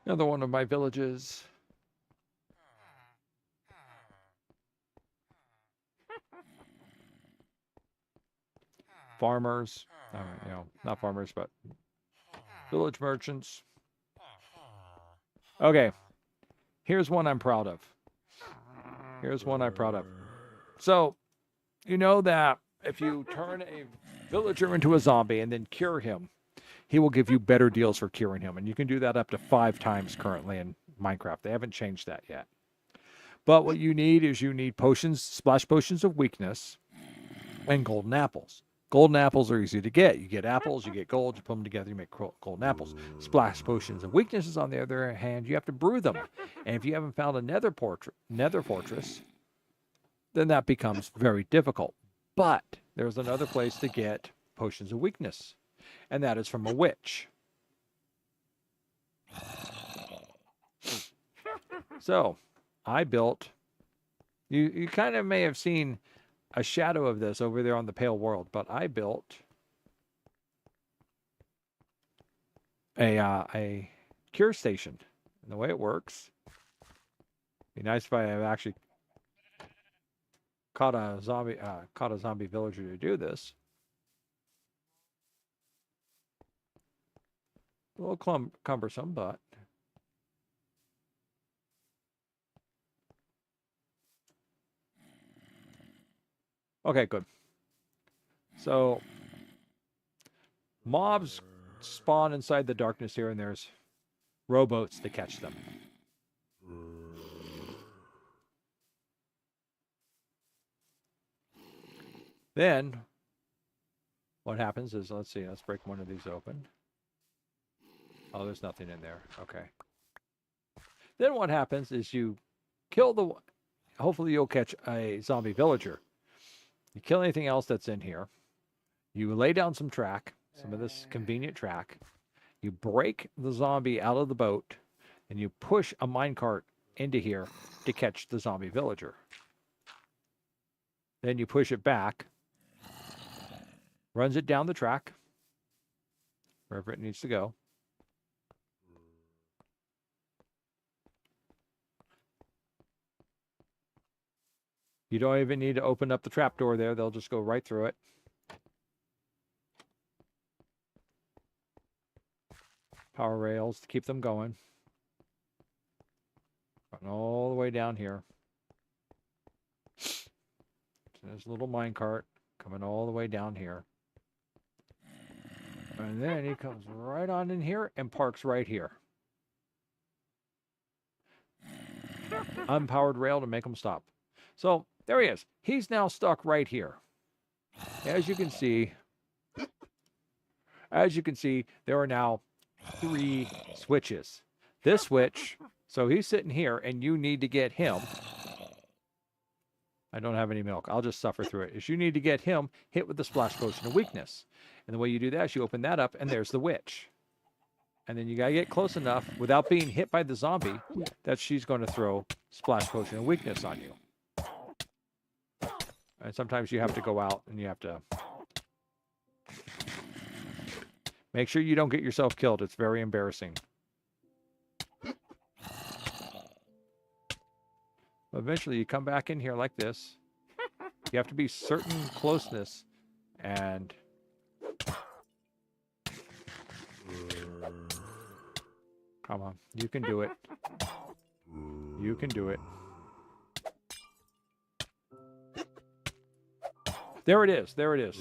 Another one of my villages. farmers, you know, not farmers, but village merchants. Okay, here's one I'm proud of. Here's one I'm proud of. So, you know that if you turn a villager into a zombie and then cure him, he will give you better deals for curing him. And you can do that up to 5 times currently in Minecraft. They haven't changed that yet. But what you need is you need potions, splash potions of weakness, and golden apples. Golden apples are easy to get. You get apples, you get gold, you put them together, you make golden apples. Splash potions of weaknesses, on the other hand, you have to brew them. And if you haven't found a nether fortress, then that becomes very difficult. But there's another place to get potions of weakness, and that is from a witch. So I built, you kind of may have seen a shadow of this over there on the Pale World, but I built a cure station. And the way it works, it'd be nice if I have actually caught a zombie villager to do this. A little cumbersome, but okay, good. So mobs spawn inside the darkness here, and there's rowboats to catch them. Then what happens is, let's see, let's break one of these open. Oh, there's nothing in there. Okay. Then what happens is you kill the, hopefully you'll catch a zombie villager. You kill anything else that's in here. You lay down some track, some of this convenient track. You break the zombie out of the boat, and you push a minecart into here to catch the zombie villager. Then you push it back, runs it down the track, wherever it needs to go. You don't even need to open up the trapdoor there. They'll just go right through it. Power rails to keep them going. Run all the way down here. So there's a little minecart coming all the way down here. And then he comes right on in here and parks right here. Unpowered rail to make him stop. So there he is. He's now stuck right here. As you can see, there are now 3 switches. This switch, so he's sitting here, and you need to get him. I don't have any milk. I'll just suffer through it. Is you need to get him hit with the splash potion of weakness. And the way you do that is you open that up, and there's the witch. And then you got to get close enough without being hit by the zombie that she's going to throw splash potion of weakness on you. And sometimes you have to go out and you have to make sure you don't get yourself killed. It's very embarrassing. But eventually you come back in here like this. You have to be certain closeness, and come on, you can do it. You can do it. There it is. There it is.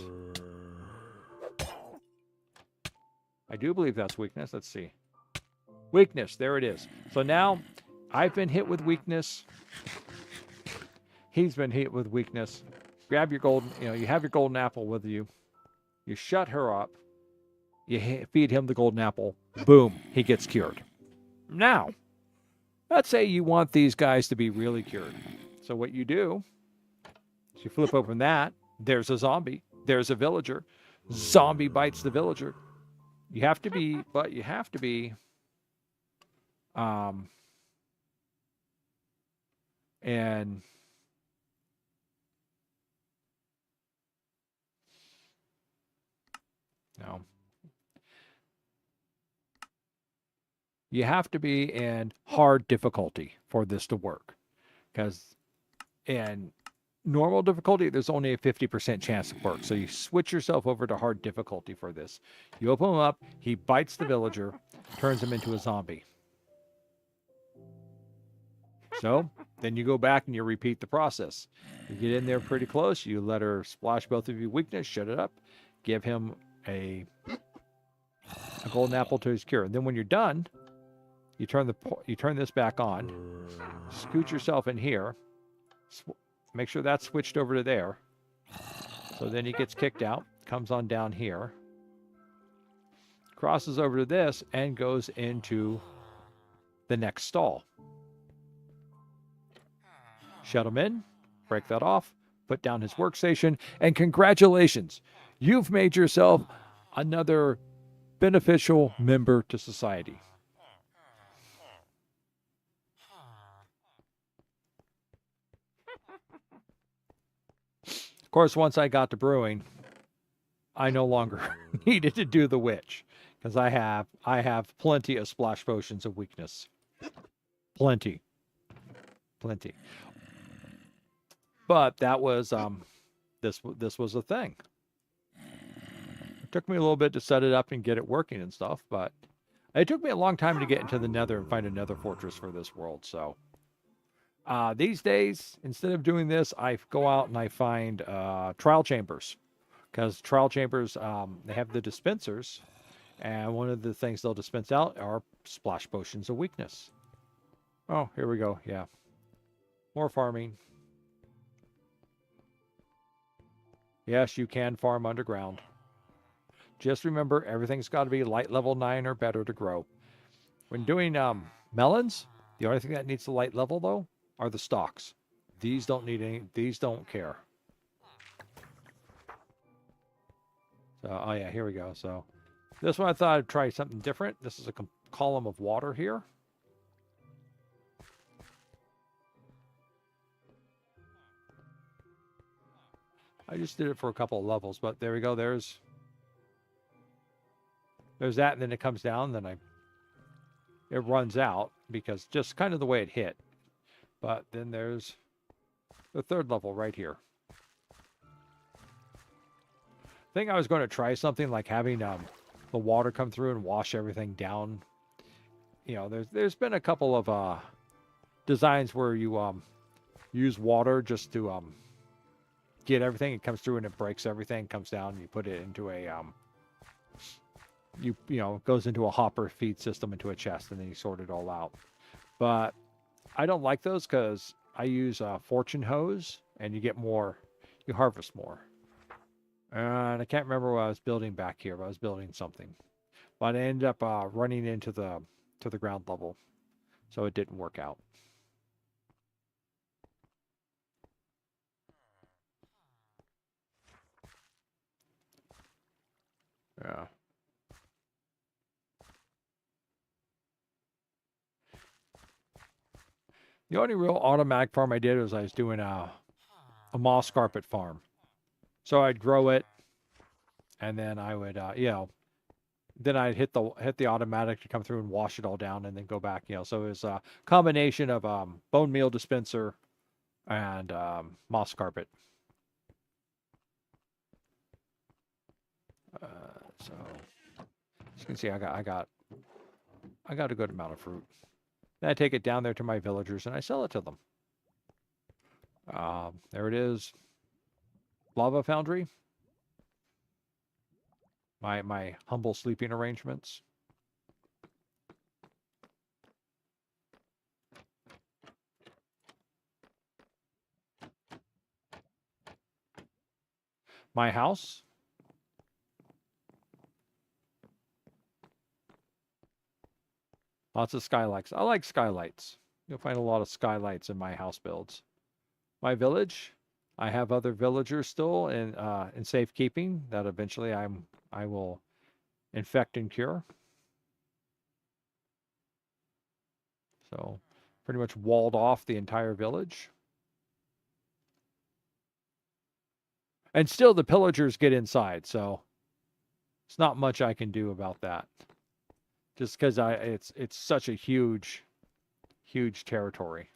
I do believe that's weakness. Let's see. Weakness. There it is. So now I've been hit with weakness. He's been hit with weakness. Grab your golden, you have your golden apple with you. You shut her up. You feed him the golden apple. Boom. He gets cured. Now, let's say you want these guys to be really cured. So what you do is you flip open that. There's a zombie. There's a villager. Zombie bites the villager. You have to be, and no. You have to be in hard difficulty for this to work. And normal difficulty, there's only a 50% chance it works. So you switch yourself over to hard difficulty for this. You open him up, he bites the villager, turns him into a zombie. So then you go back and you repeat the process. You get in there pretty close, you let her splash both of you weakness, shut it up, give him a golden apple to his cure. And then when you're done, you turn this back on, scoot yourself in here, make sure that's switched over to there. So then he gets kicked out, comes on down here, crosses over to this, and goes into the next stall. Shut him in, break that off, put down his workstation, and congratulations, you've made yourself another beneficial member to society. Of course, once I got to brewing, I no longer needed to do the witch because I have plenty of splash potions of weakness. Plenty. But that was this was a thing. It took me a little bit to set it up and get it working and stuff, but it took me a long time to get into the Nether and find another fortress for this world. So these days, instead of doing this, I go out and I find trial chambers, because trial chambers, they have the dispensers, and one of the things they'll dispense out are splash potions of weakness. Oh, here we go. Yeah, more farming. Yes, you can farm underground. Just remember, everything's got to be light level 9 or better to grow. When doing melons, the only thing that needs the light level, though, are the stalks. These don't need any, these don't care. So, oh yeah, here we go. So this one I thought I'd try something different. This is a column of water here. I just did it for a couple of levels, but there we go. There's that, and then it comes down, then it runs out because just kind of the way it hit. But then there's the third level right here. I think I was going to try something like having the water come through and wash everything down. You know, there's been a couple of designs where you use water just to get everything. It comes through and it breaks everything, comes down, and you put it into a you know, it goes into a hopper feed system into a chest, and then you sort it all out. But I don't like those because I use fortune hose, and you get more, you harvest more. And I can't remember what I was building back here, but I was building something. But I ended up running into the ground level, so it didn't work out. Yeah. The only real automatic farm I did was I was doing a moss carpet farm. So I'd grow it, and then I would, you know, then I'd hit the automatic to come through and wash it all down, and then go back. You know, so it was a combination of bone meal dispenser and moss carpet. So as you can see, I got a good amount of fruit. Then I take it down there to my villagers and I sell it to them. There it is. Lava foundry. My humble sleeping arrangements. My house. Lots of skylights. I like skylights. You'll find a lot of skylights in my house builds. My village. I have other villagers still in safekeeping that eventually I will infect and cure. So pretty much walled off the entire village. And still the pillagers get inside, so it's not much I can do about that. Just because it's such a huge territory.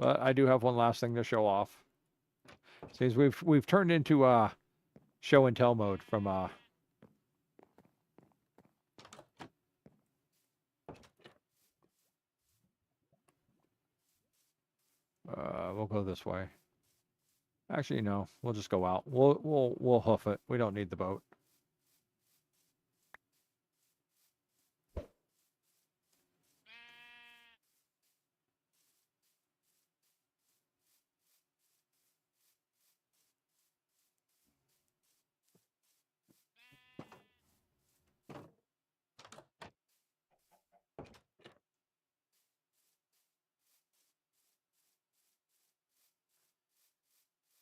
But I do have one last thing to show off. Seems we've turned into show and tell mode from we'll go this way. Actually, no, we'll just go out. We'll hoof it. We don't need the boat.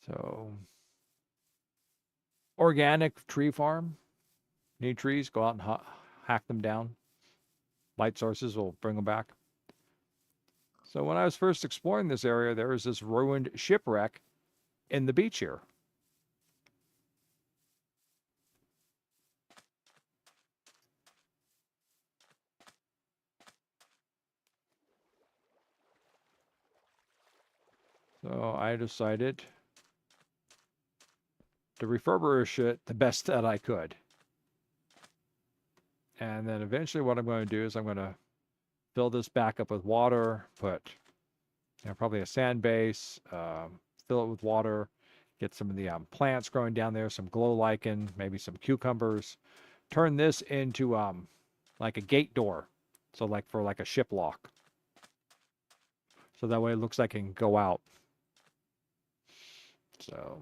So, organic tree farm. Need trees? Go out and hack them down. Light sources will bring them back. So when I was first exploring this area, there was this ruined shipwreck in the beach here. So I decided to refurbish it the best that I could. And then eventually what I'm going to do is I'm going to fill this back up with water, put probably a sand base, fill it with water, get some of the plants growing down there, some glow lichen, maybe some cucumbers. Turn this into like a gate door. So like for like a ship lock. So that way it looks like it can go out. So,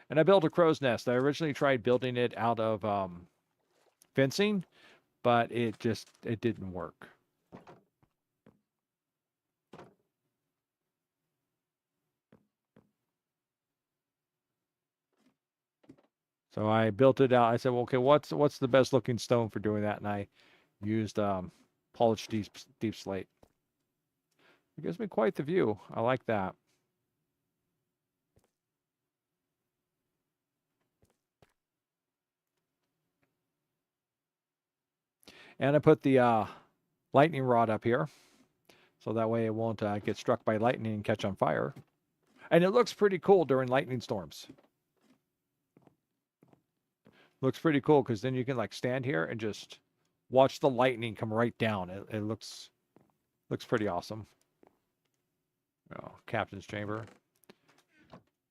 and I built a crow's nest. I originally tried building it out of fencing, but it didn't work. So I built it out. I said, well, okay, what's the best looking stone for doing that? And I used polished deep slate. It gives me quite the view. I like that. And I put the lightning rod up here, so that way it won't get struck by lightning and catch on fire. And it looks pretty cool during lightning storms. Looks pretty cool because then you can like stand here and just watch the lightning come right down. It looks pretty awesome. Oh, captain's chamber.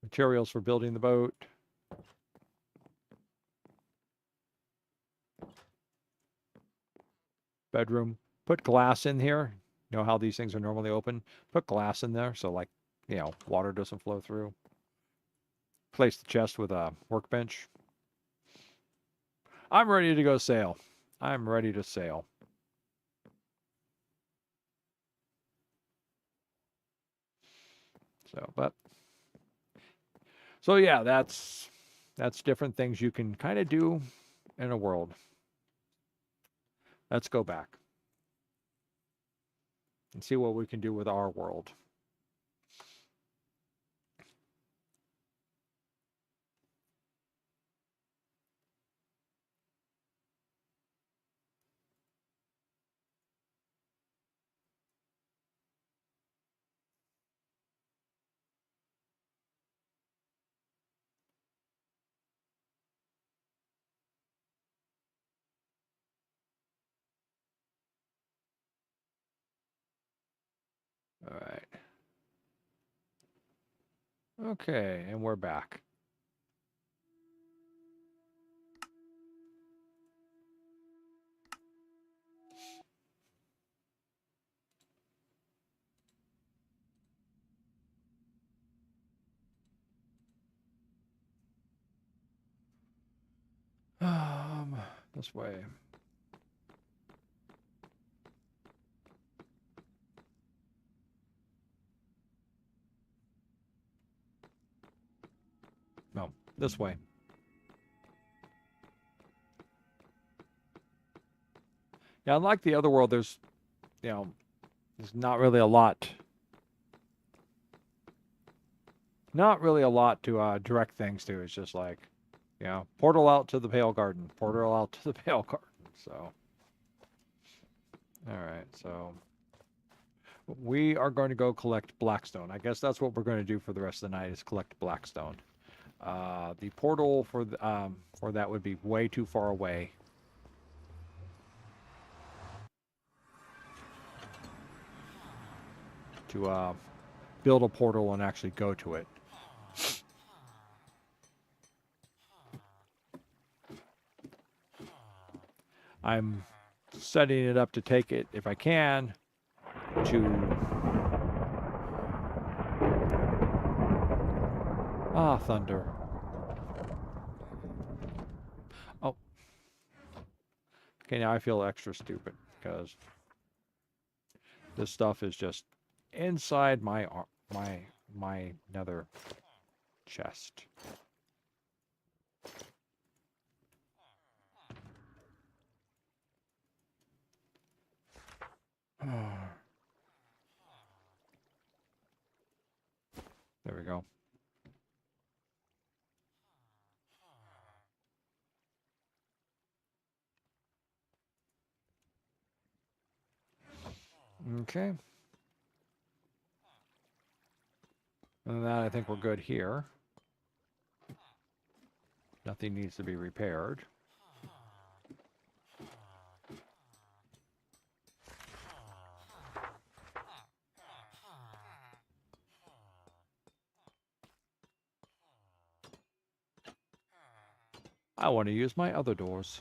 Materials for building the boat. Bedroom. Put glass in here. You know how these things are normally open? Put glass in there so like, water doesn't flow through. Place the chest with a workbench. I'm ready to go sail. I'm ready to sail. So yeah, that's different things you can kind of do in a world. Let's go back and see what we can do with our world. All right. Okay, and we're back. This way. No, this way. Yeah, unlike the other world, there's not really a lot. Not really a lot to direct things to. It's just like, portal out to the Pale Garden. Portal out to the Pale Garden. So, all right. So, We are going to go collect Blackstone. I guess that's what we're going to do for the rest of the night is collect Blackstone. The portal for that would be way too far away. To build a portal and actually go to it. I'm setting it up to take it, if I can, to... Ah, thunder. Oh. Okay, now I feel extra stupid because this stuff is just inside my nether chest. There we go. Okay. And that I think we're good here. Nothing needs to be repaired. I want to use my other doors.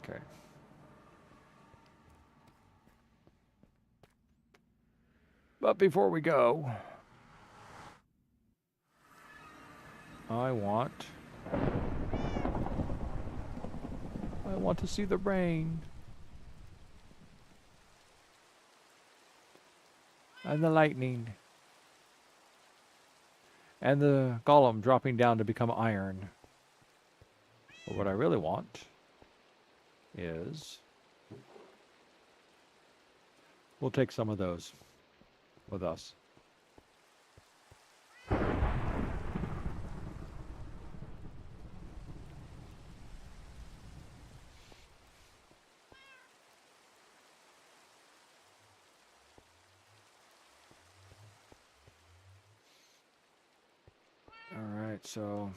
Okay. But before we go, I want to see the rain. And the lightning. And the golem dropping down to become iron. But what I really want is... We'll take some of those with us. Alright, so...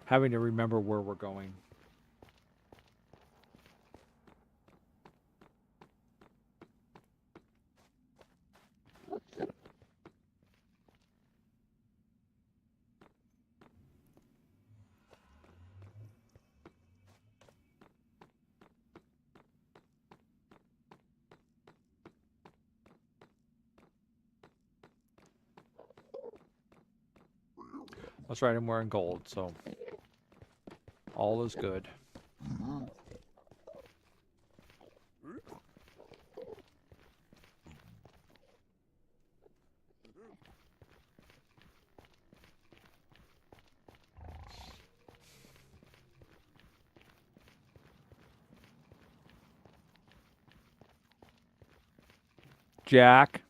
having to remember where we're going. That's right, I'm wearing gold, so all is good. Jack?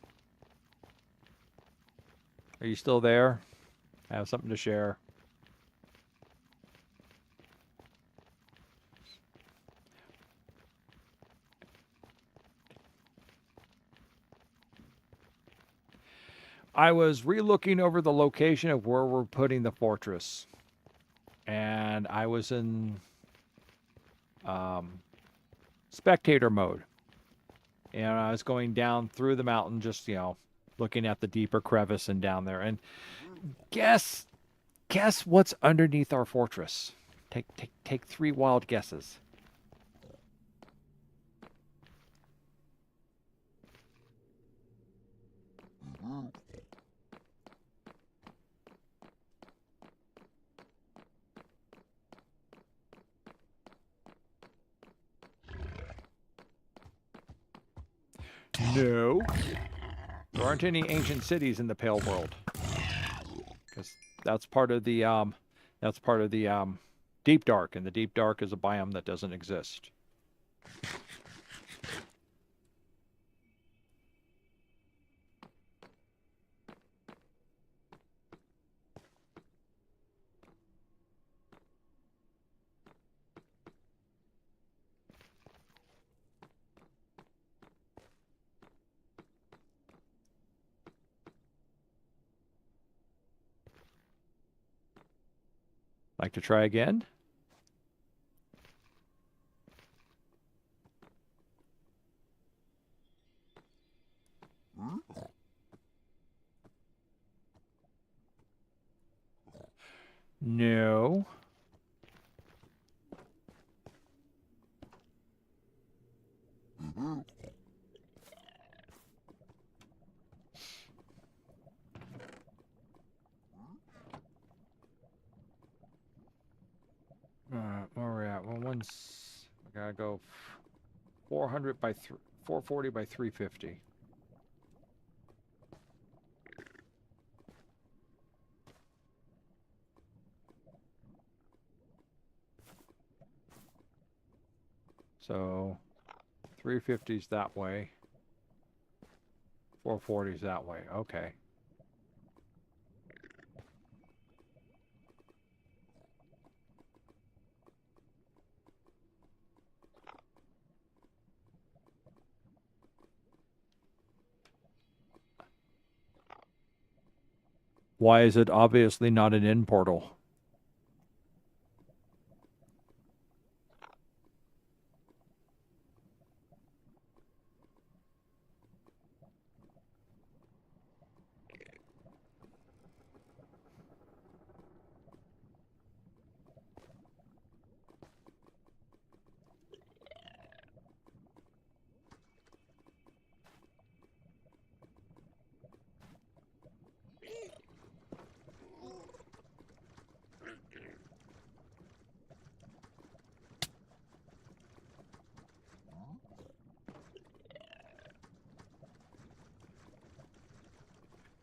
Are you still there? I have something to share. I was re-looking over the location of where we're putting the fortress. And I was in spectator mode. And I was going down through the mountain, just, looking at the deeper crevice and down there. And guess what's underneath our fortress? Take 3 wild guesses. No. There aren't any ancient cities in the Pale World. Because that's part of the Deep Dark, and the Deep Dark is a biome that doesn't exist. Like to try again? No. Where are we at? Well, we gotta go 400 by 440 by 350. So 350's that way. 440's that way. Okay. Why is it obviously not an in portal?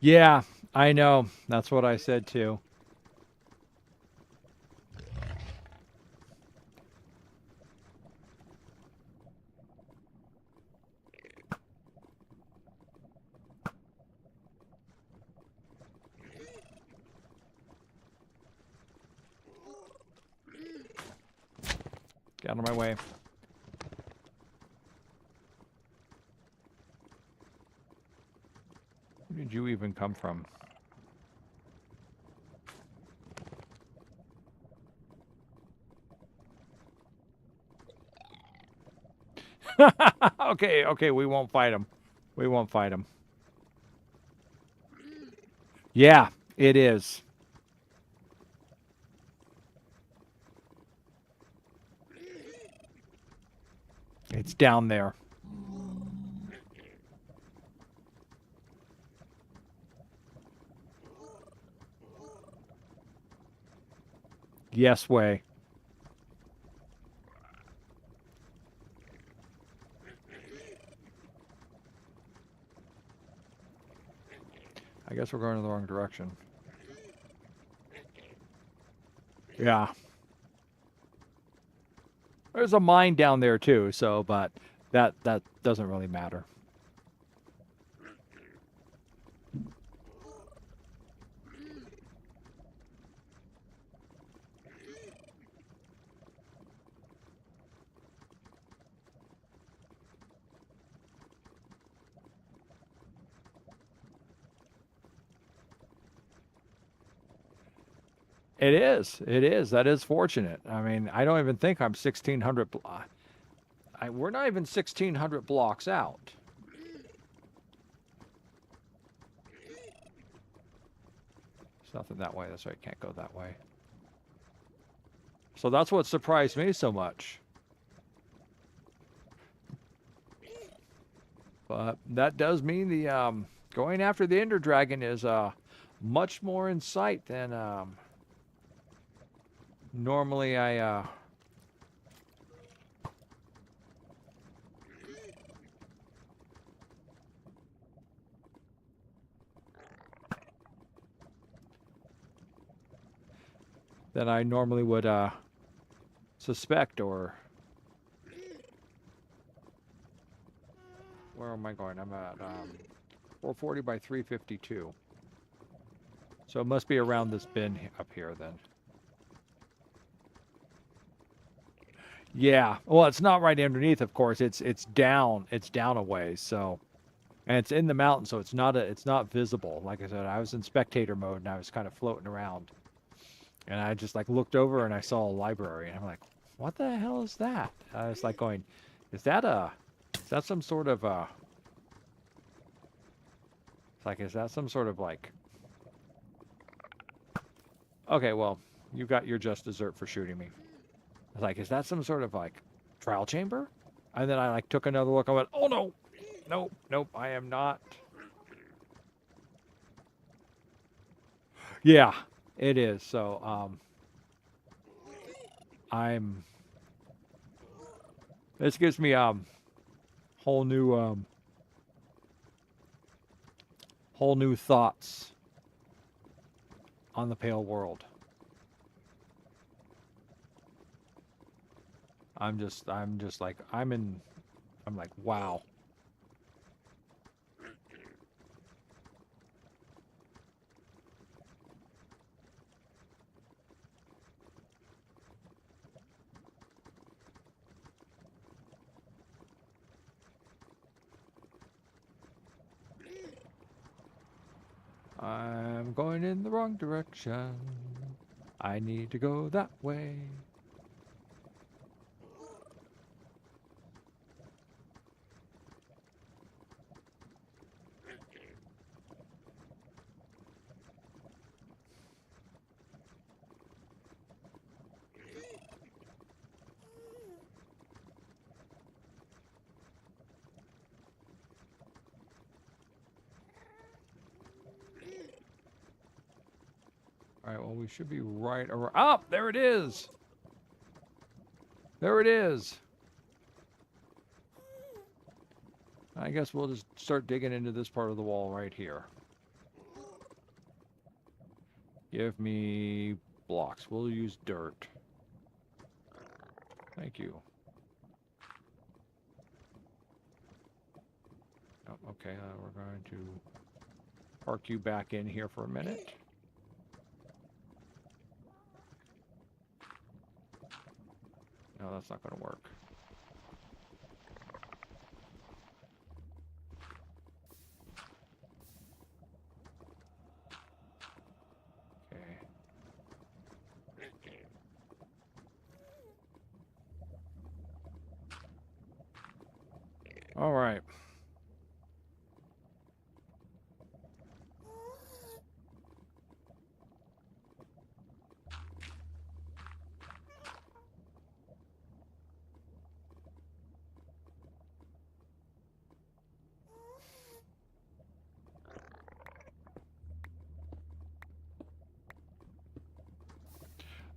Yeah, I know. That's what I said too. Get out of my way. Where did you even come from? Okay, we won't fight him. We won't fight him. Yeah, it is. It's down there. Yes way. I guess we're going in the wrong direction. Yeah. There's a mine down there too, so but that doesn't really matter. It is. It is. That is fortunate. I mean, I don't even think I'm 1600 we're not even 1600 blocks out. There's nothing that way. That's right. Can't go that way. So that's what surprised me so much. But that does mean the going after the Ender Dragon is much more in sight than normally I normally would suspect. Or where am I going? I'm at 440 by 352. So it must be around this bin up here then. Yeah. Well, it's not right underneath, of course. It's down. It's down a ways. So, and it's in the mountain, so it's not visible. Like I said, I was in spectator mode and I was kind of floating around. And I just like looked over and I saw a library, and I'm like, what the hell is that? I was like going, is that some sort of it's like, is that some sort of like, okay, well, you got your just dessert for shooting me. I was like, is that some sort of like trial chamber? And then I like took another look. I went, oh no, nope, nope, I am not. Yeah, it is. So, I'm. This gives me whole new whole new thoughts on the Pale World. I'm just like I'm like, wow. I'm going in the wrong direction. I need to go that way. All right, well, we should be right around. Oh, there it is. There it is. I guess we'll just start digging into this part of the wall right here. Give me blocks. We'll use dirt. Thank you. Oh, okay, we're going to park you back in here for a minute. No, that's not going to work. Okay. All right.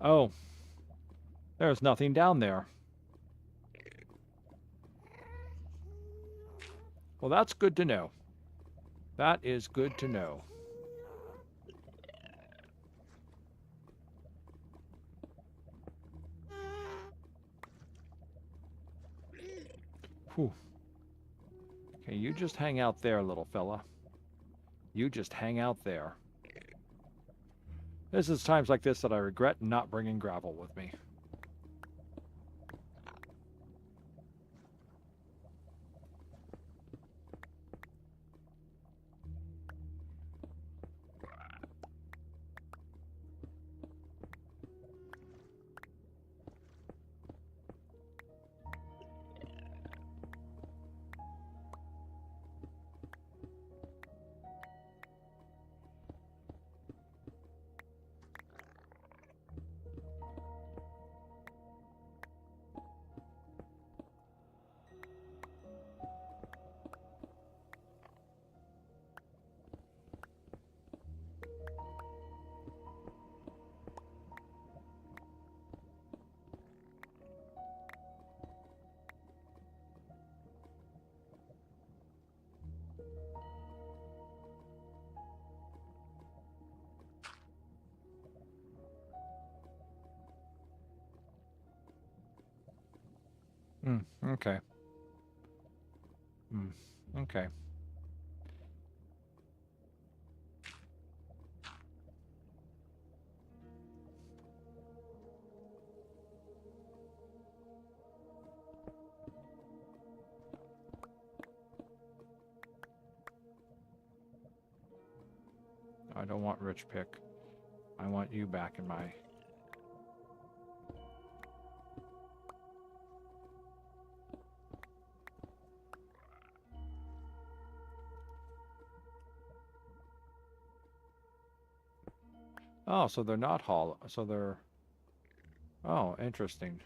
Oh, there's nothing down there. Well, that's good to know. That is good to know. Whew. Okay, you just hang out there, little fella. You just hang out there. This is times like this that I regret not bringing gravel with me. Okay. Okay. I don't want rich pick. I want you back in my Oh, so they're not hollow. So they're... Oh, interesting.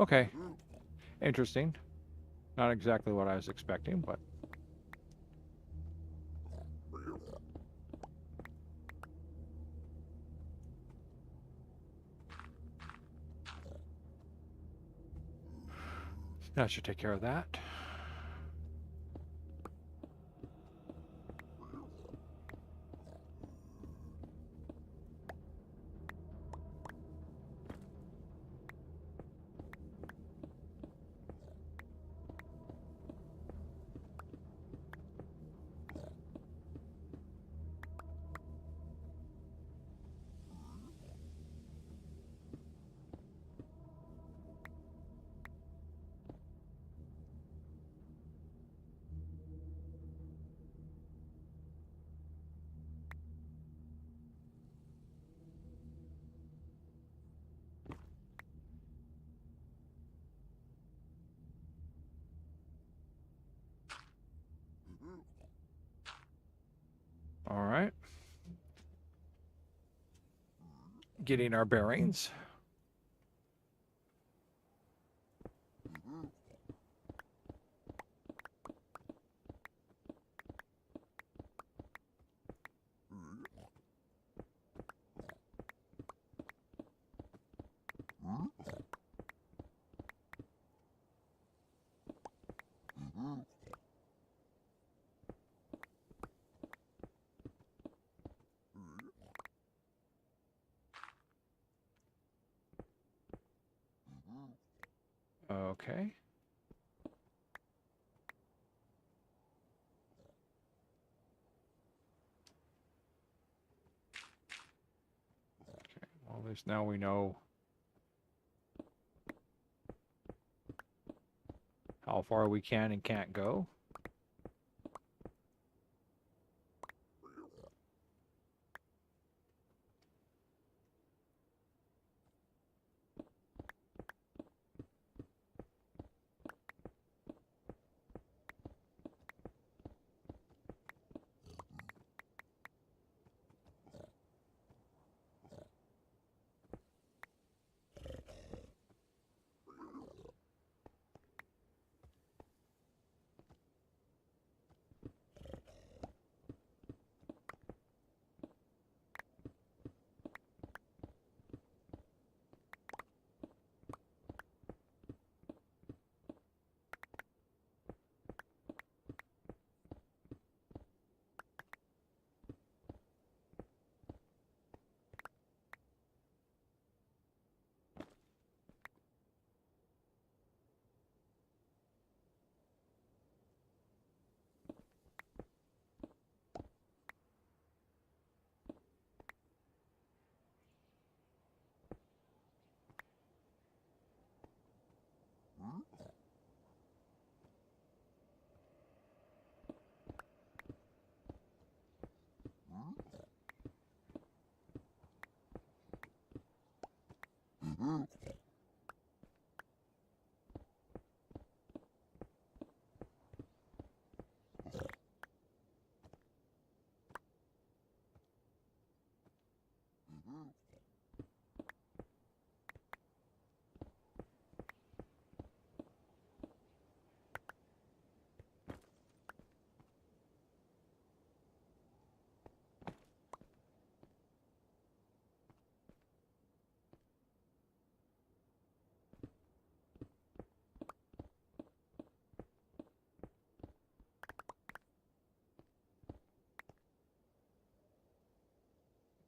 Okay, interesting. Not exactly what I was expecting, but... That should take care of that. All right. Getting our bearings. Okay. Well, at least now we know how far we can and can't go.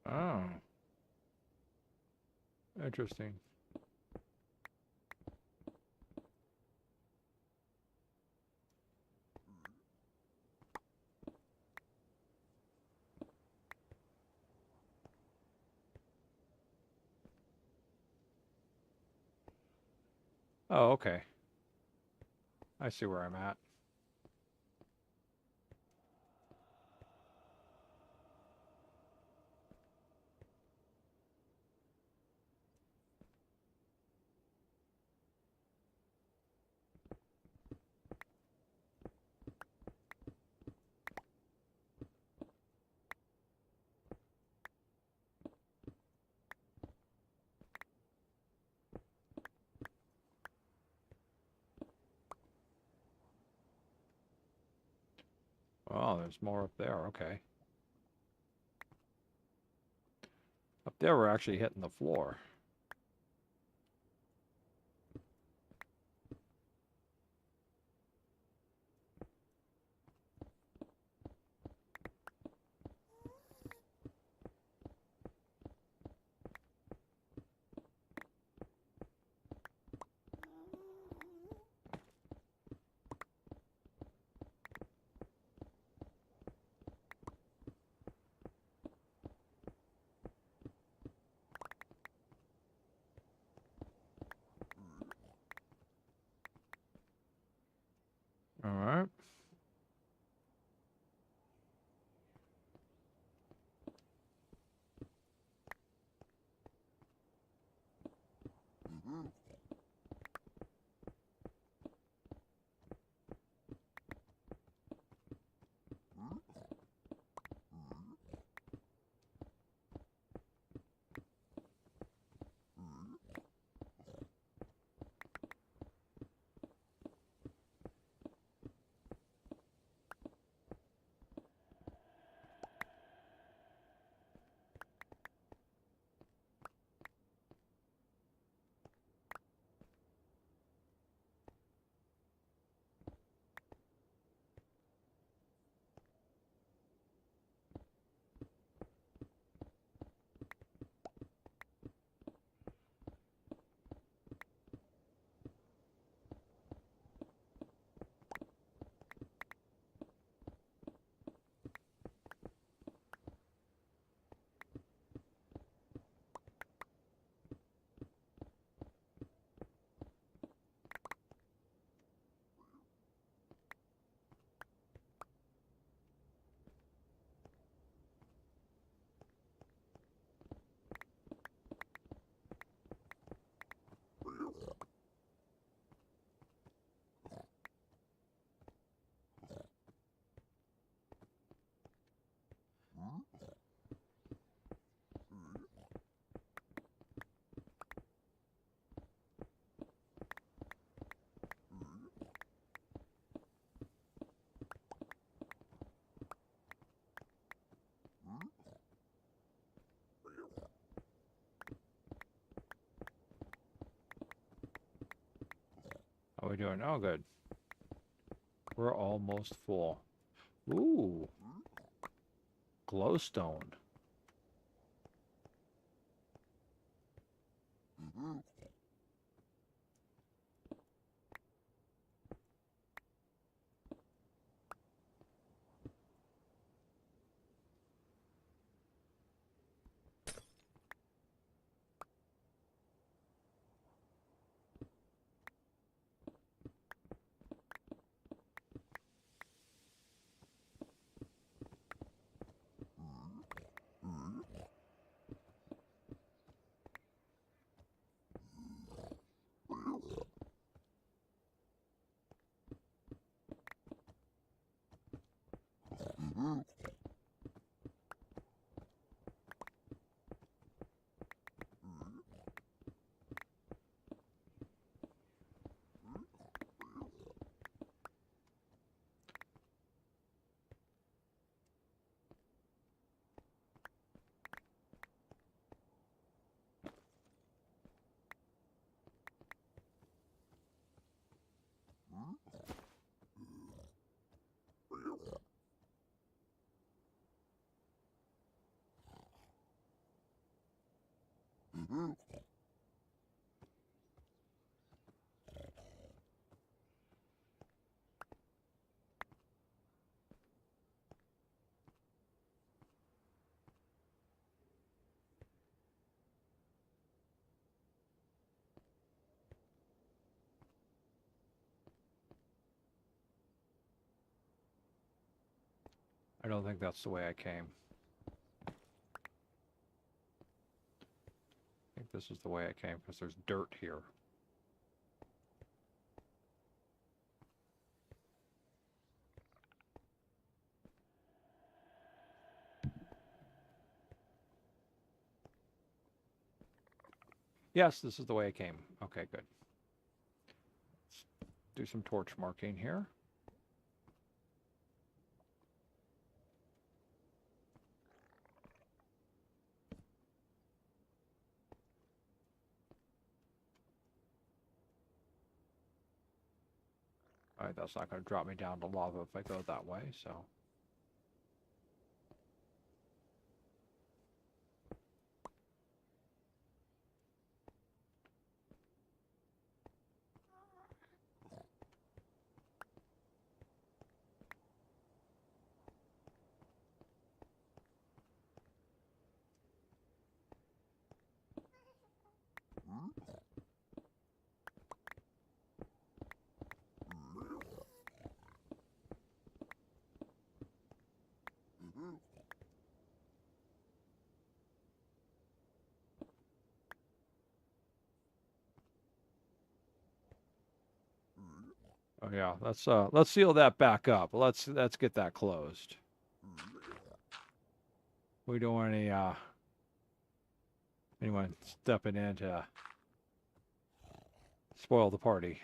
Oh, interesting. Oh, okay. I see where I'm at. Oh, there's more up there. Okay. Up there, we're actually hitting the floor. All right. How are we doing? Oh, good. We're almost full. Ooh, glowstone. I don't think that's the way I came. I think this is the way I came because there's dirt here. Yes, this is the way I came. Okay, good. Let's do some torch marking here. All right, that's not going to drop me down to lava if I go that way, so. Oh yeah, let's seal that back up. Let's get that closed. We don't want anyone stepping in to spoil the party.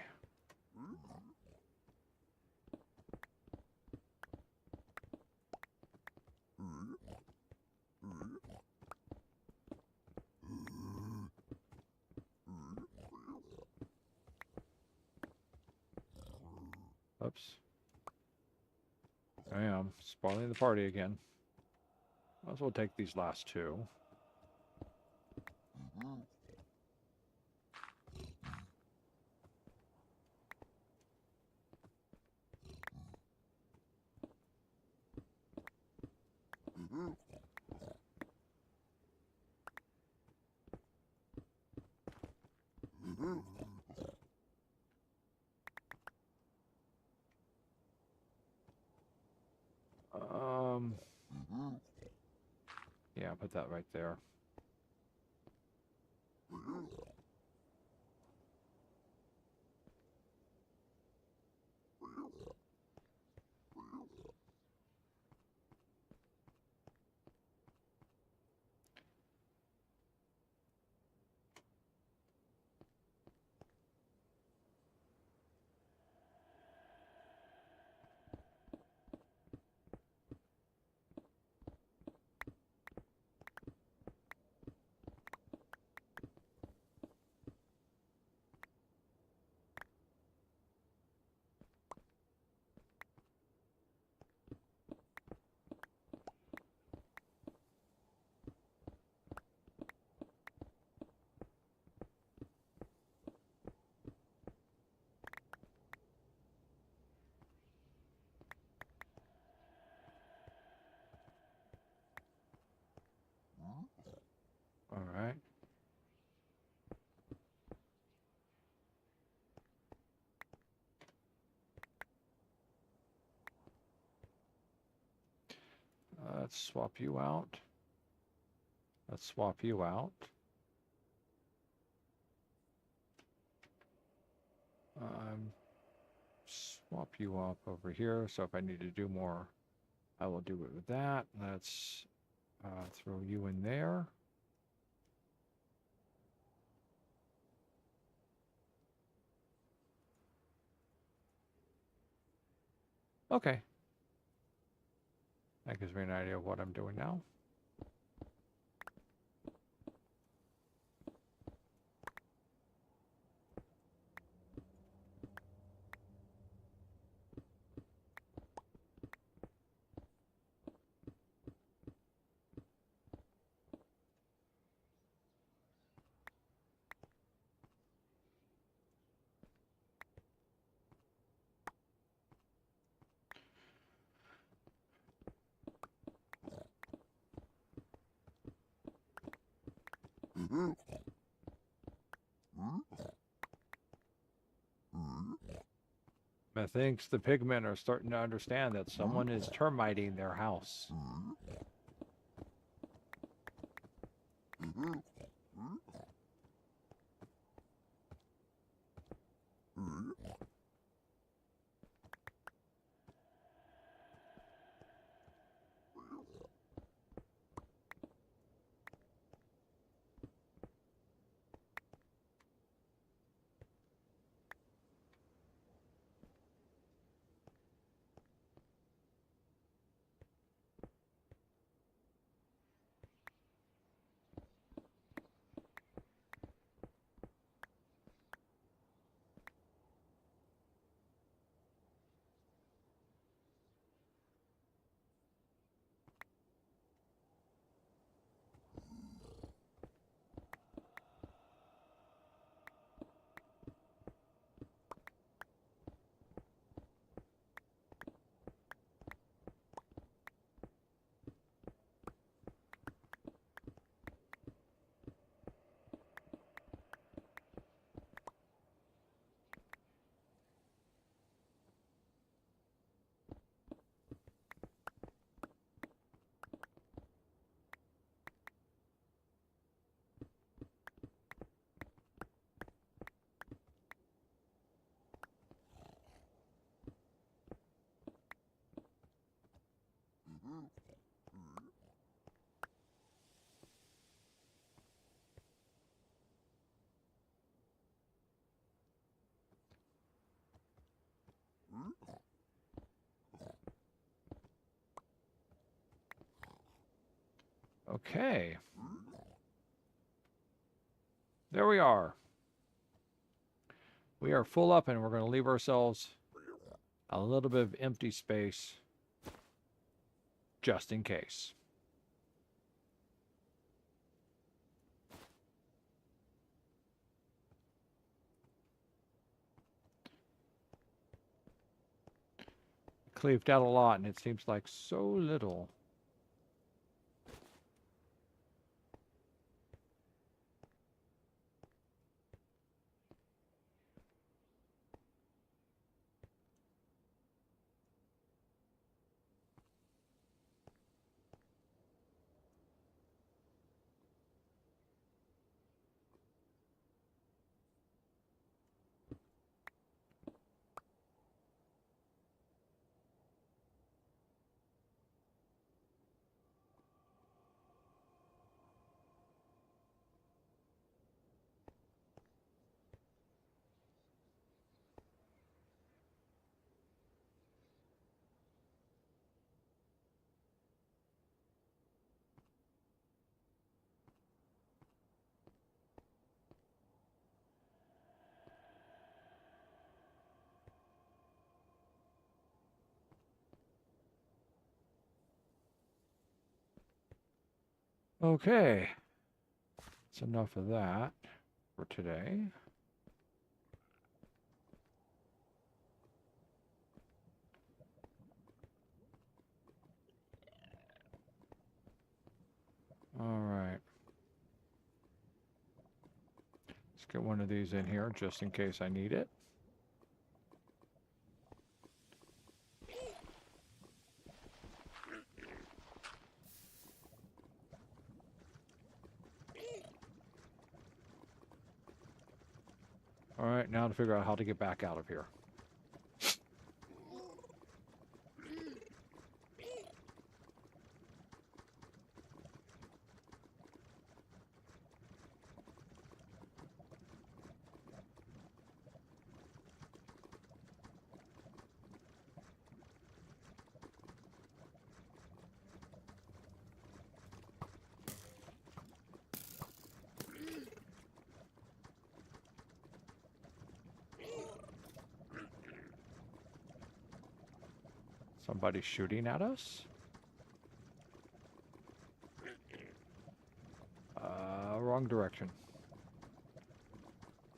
Oops. I am spoiling the party again. Might as well take these last two. Yeah, put that right there. All right. Let's swap you out. Let's swap you out. Swap you up over here. So if I need to do more, I will do it with that. Let's throw you in there. Okay. That gives me an idea of what I'm doing now. Methinks the pigmen are starting to understand that someone is termiting their house. Okay. There we are. We are full up, and we're going to leave ourselves a little bit of empty space just in case. Cleaved out a lot, and it seems like so little. Okay. That's enough of that for today. All right. Let's get one of these in here just in case I need it. All right, now to figure out how to get back out of here. Somebody shooting at us? Wrong direction.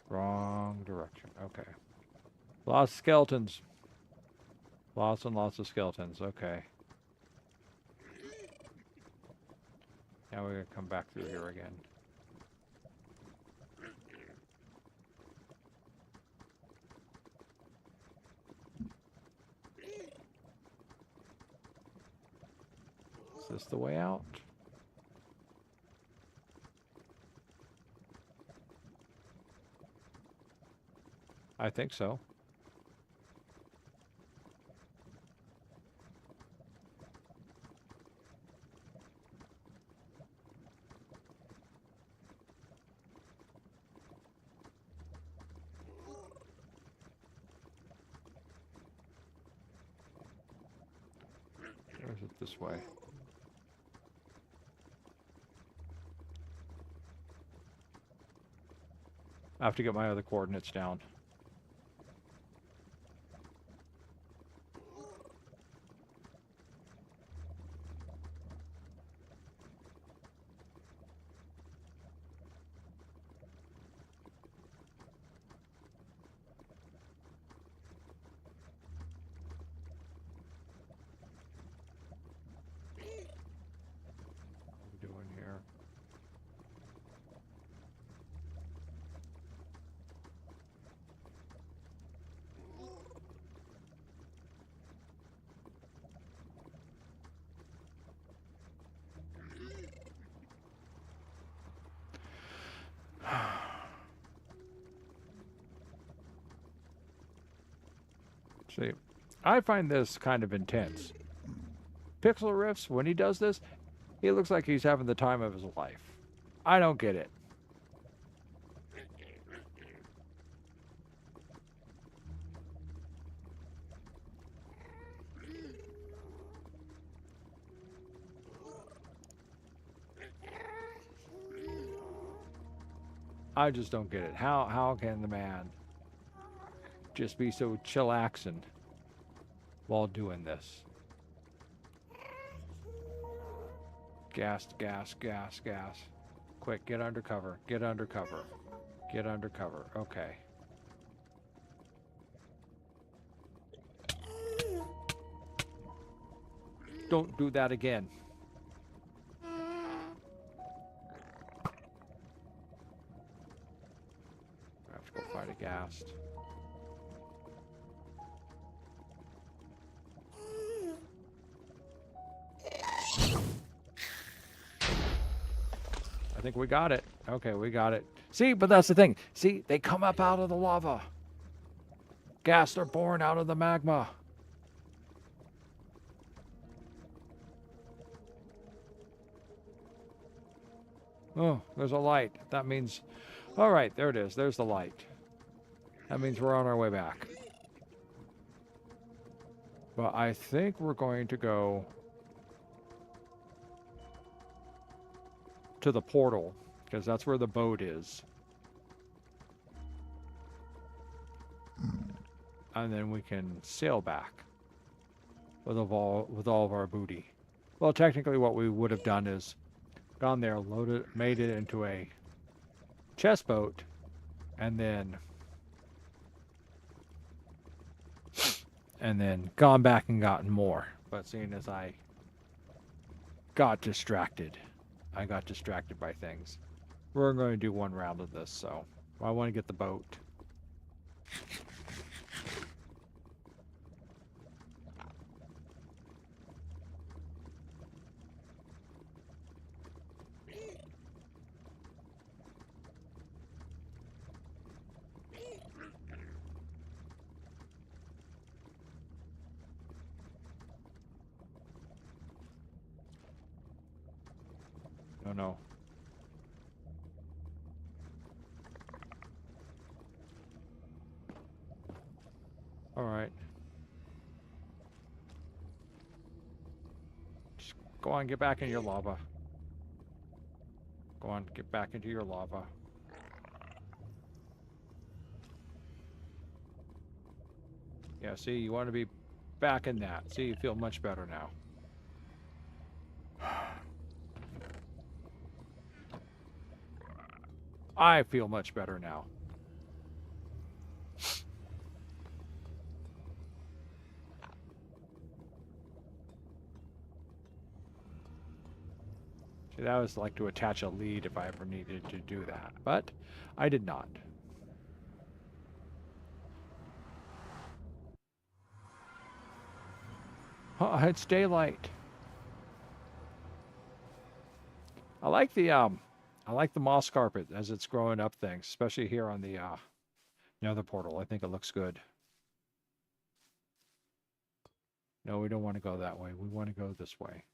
Wrong direction. Okay. Lots of skeletons. Lots and lots of skeletons. Okay. Now we're going to come back through here again. this the way out? I think so. Or is it this way? I have to get my other coordinates down. What are we doing here? See, I find this kind of intense. Pixel Riffs, when he does this, he looks like he's having the time of his life. I don't get it. I just don't get it. How can the man just be so chillaxing while doing this? Gas, gas, gas, gas. Quick, get under cover. Get under cover. Get under cover. Okay. Don't do that again. I have to go fight a ghast. I think we got it. Okay, we got it. See, but that's the thing. See, they come up out of the lava. Ghast are born out of the magma. Oh, there's a light. That means... All right, there it is. There's the light. That means we're on our way back. But I think we're going to go to the portal, because that's where the boat is. And then we can sail back with all of our booty. Well, technically what we would have done is gone there, loaded, made it into a chest boat, and then gone back and gotten more. But seeing as I got distracted by things, we're going to do one round of this, so I want to get the boat. Oh no. All right. Just go on, get back in your lava. Go on, get back into your lava. Yeah, see, you want to be back in that. See, you feel much better now. I feel much better now. See, that was like to attach a lead if I ever needed to do that, but I did not. Oh, it's daylight. I like the moss carpet as it's growing up things, especially here on the nether portal. I think it looks good. No, we don't want to go that way. We want to go this way.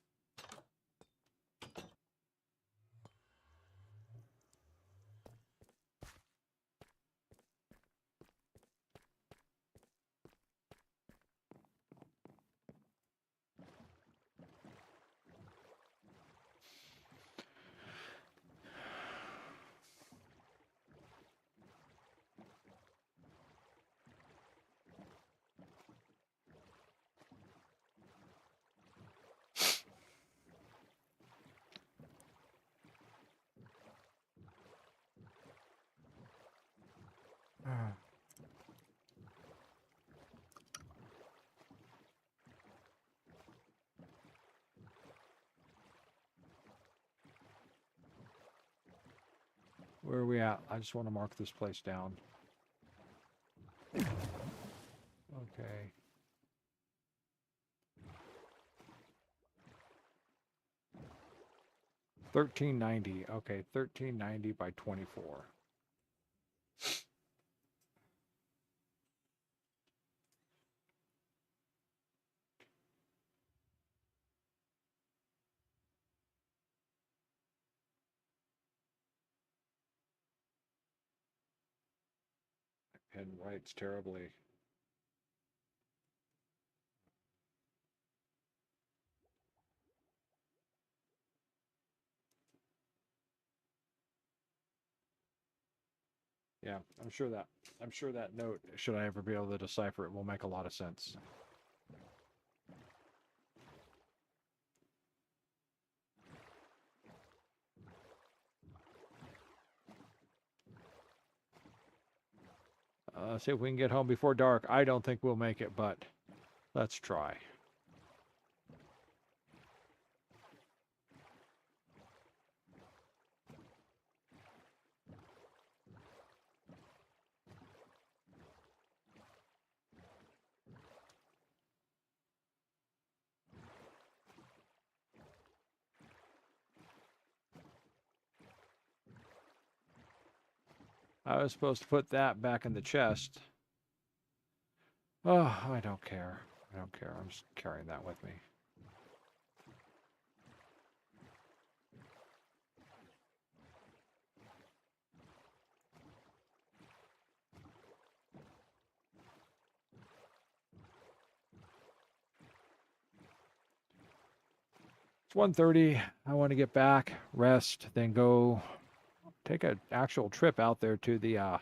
Where are we at? I just want to mark this place down. Okay. $13.90. Okay, $13.90 by 24. Pen writes terribly. Yeah, I'm sure that note, should I ever be able to decipher it, will make a lot of sense. See if we can get home before dark. I don't think we'll make it, but let's try. I was supposed to put that back in the chest. Oh, I don't care. I don't care. I'm just carrying that with me. It's 1:30. I want to get back, rest, then go take an actual trip out there to the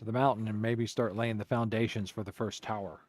mountain and maybe start laying the foundations for the first tower.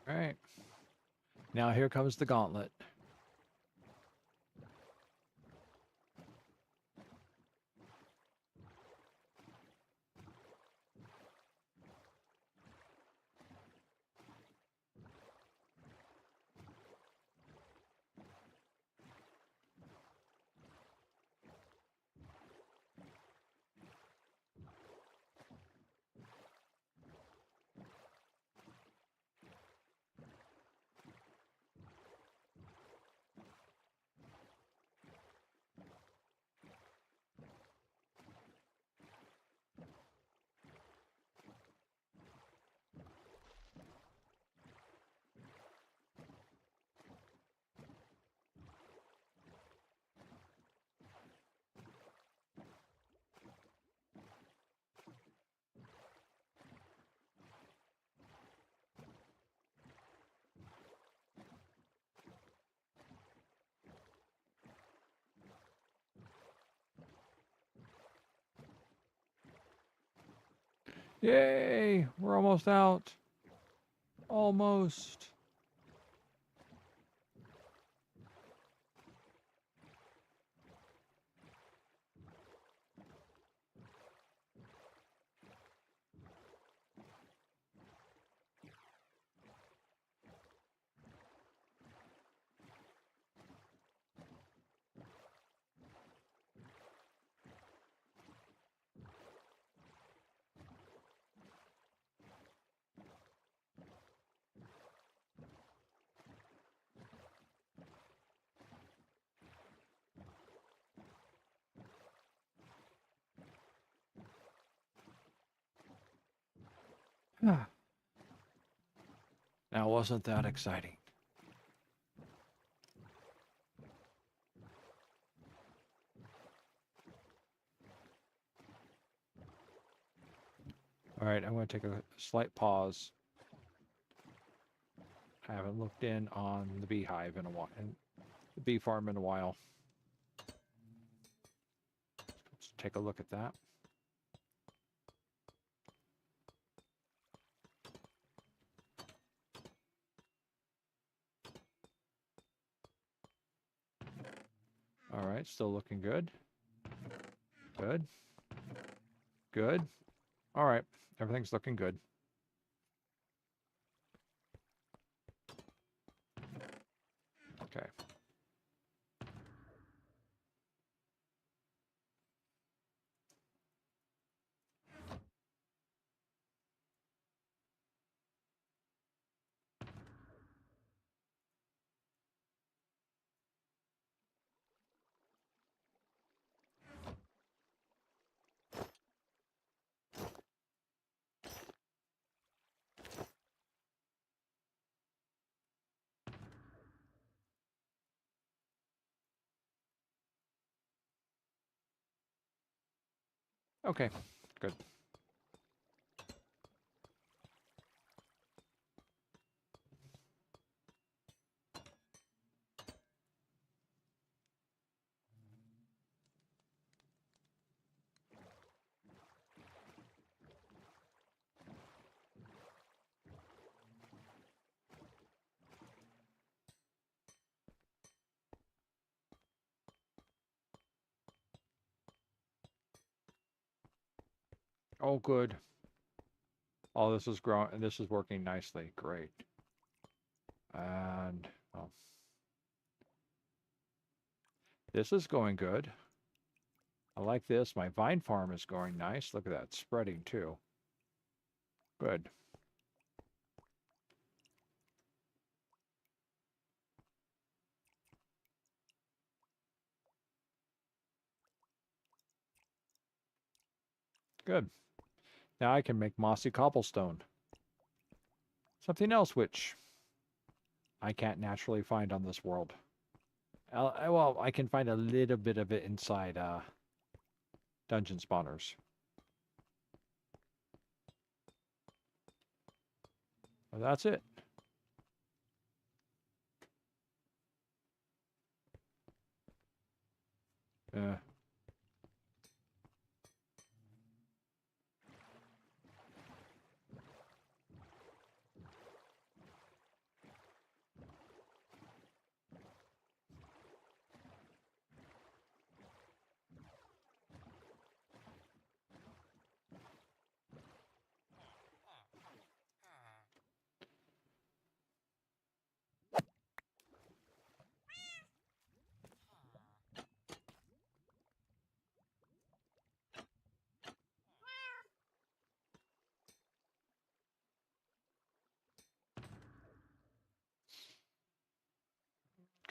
All right. Now here comes the gauntlet. Yay! We're almost out. Almost. Now, wasn't that exciting? All right, I'm going to take a slight pause. I haven't looked in on the beehive in a while, and the bee farm in a while. Let's take a look at that. All right, still looking good. Good. Good. All right, everything's looking good. Okay. Okay, good. Oh, good. All this is growing, and this is working nicely. Great. And well, this is going good. I like this. My vine farm is going nice. Look at that, spreading too. Good. Good. Now I can make mossy cobblestone. Something else which I can't naturally find on this world. Well, I can find a little bit of it inside dungeon spawners. Well, that's it. Uh,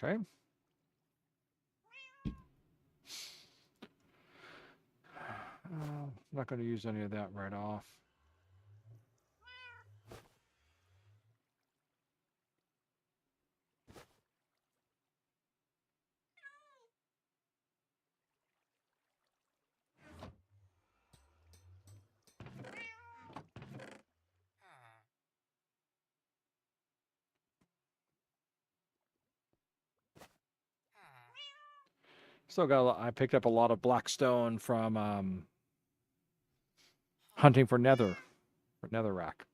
okay. I'm not going to use any of that right off. Still got. I picked up a lot of black stone from hunting for nether. For netherrack.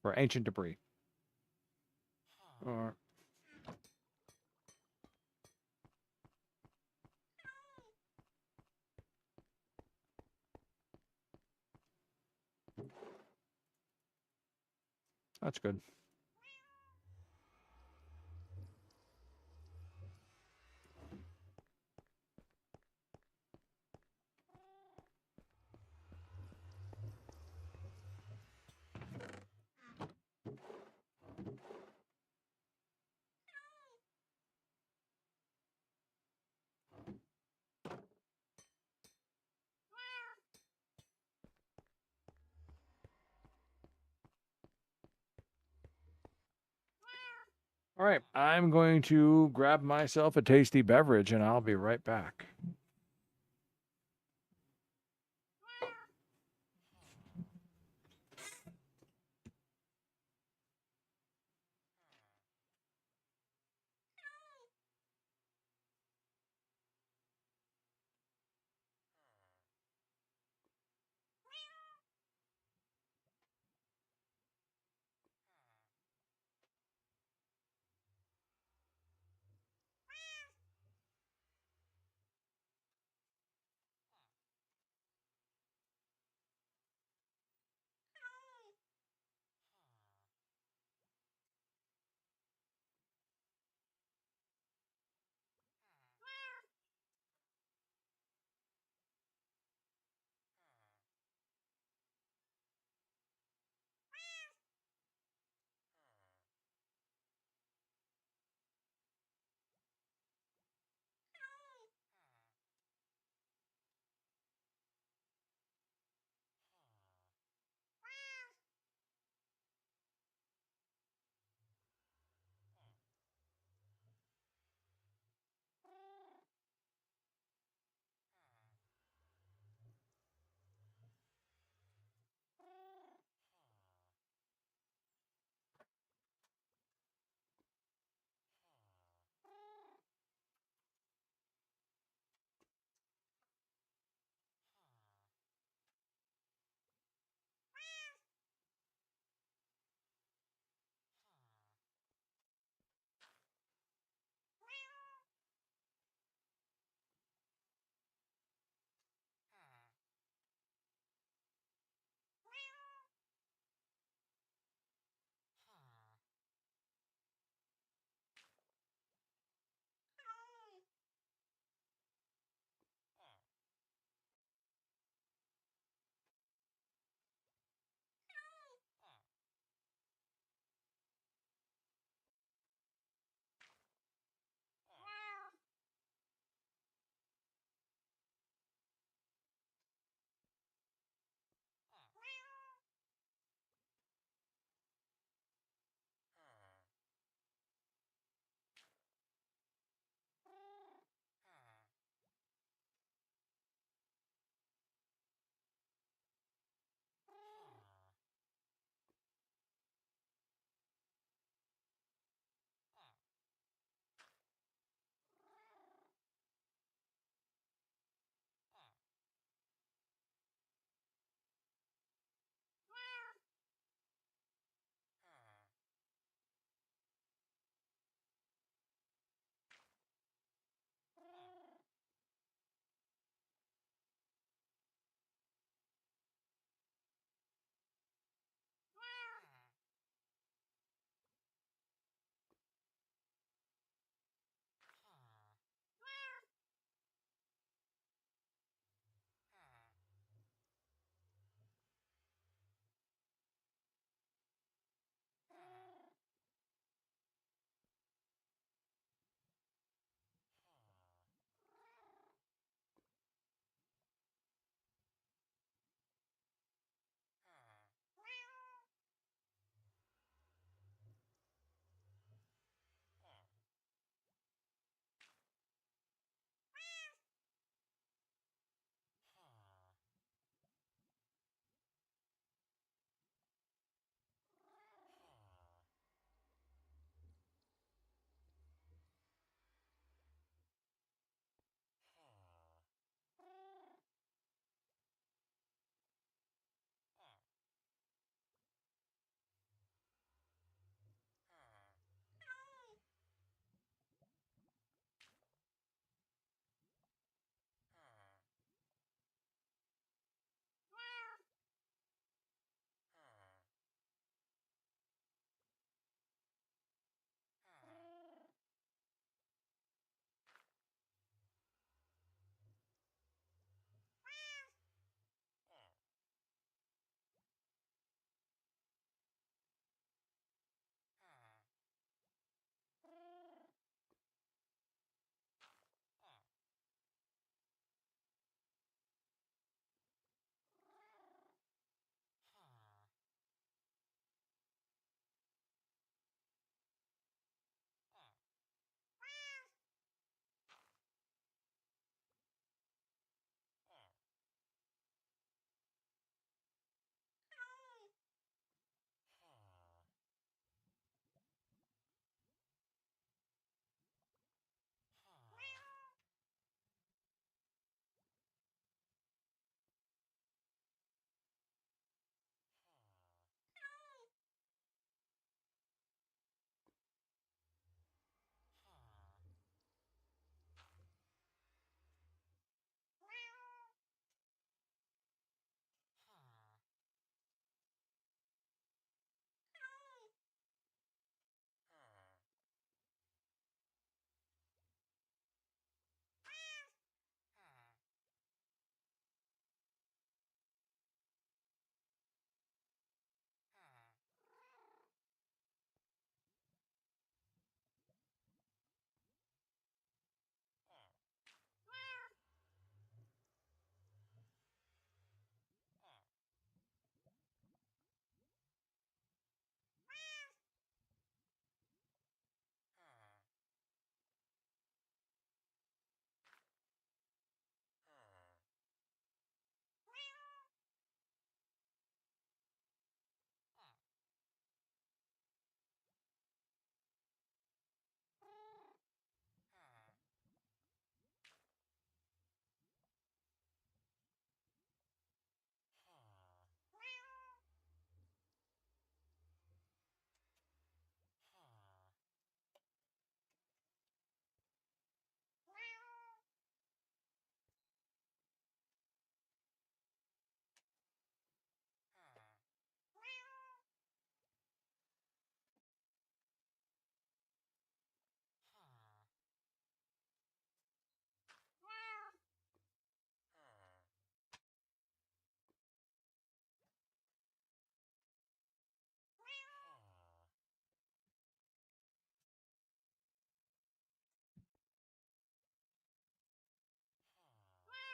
For ancient debris. Or that's good. All right, I'm going to grab myself a tasty beverage and I'll be right back.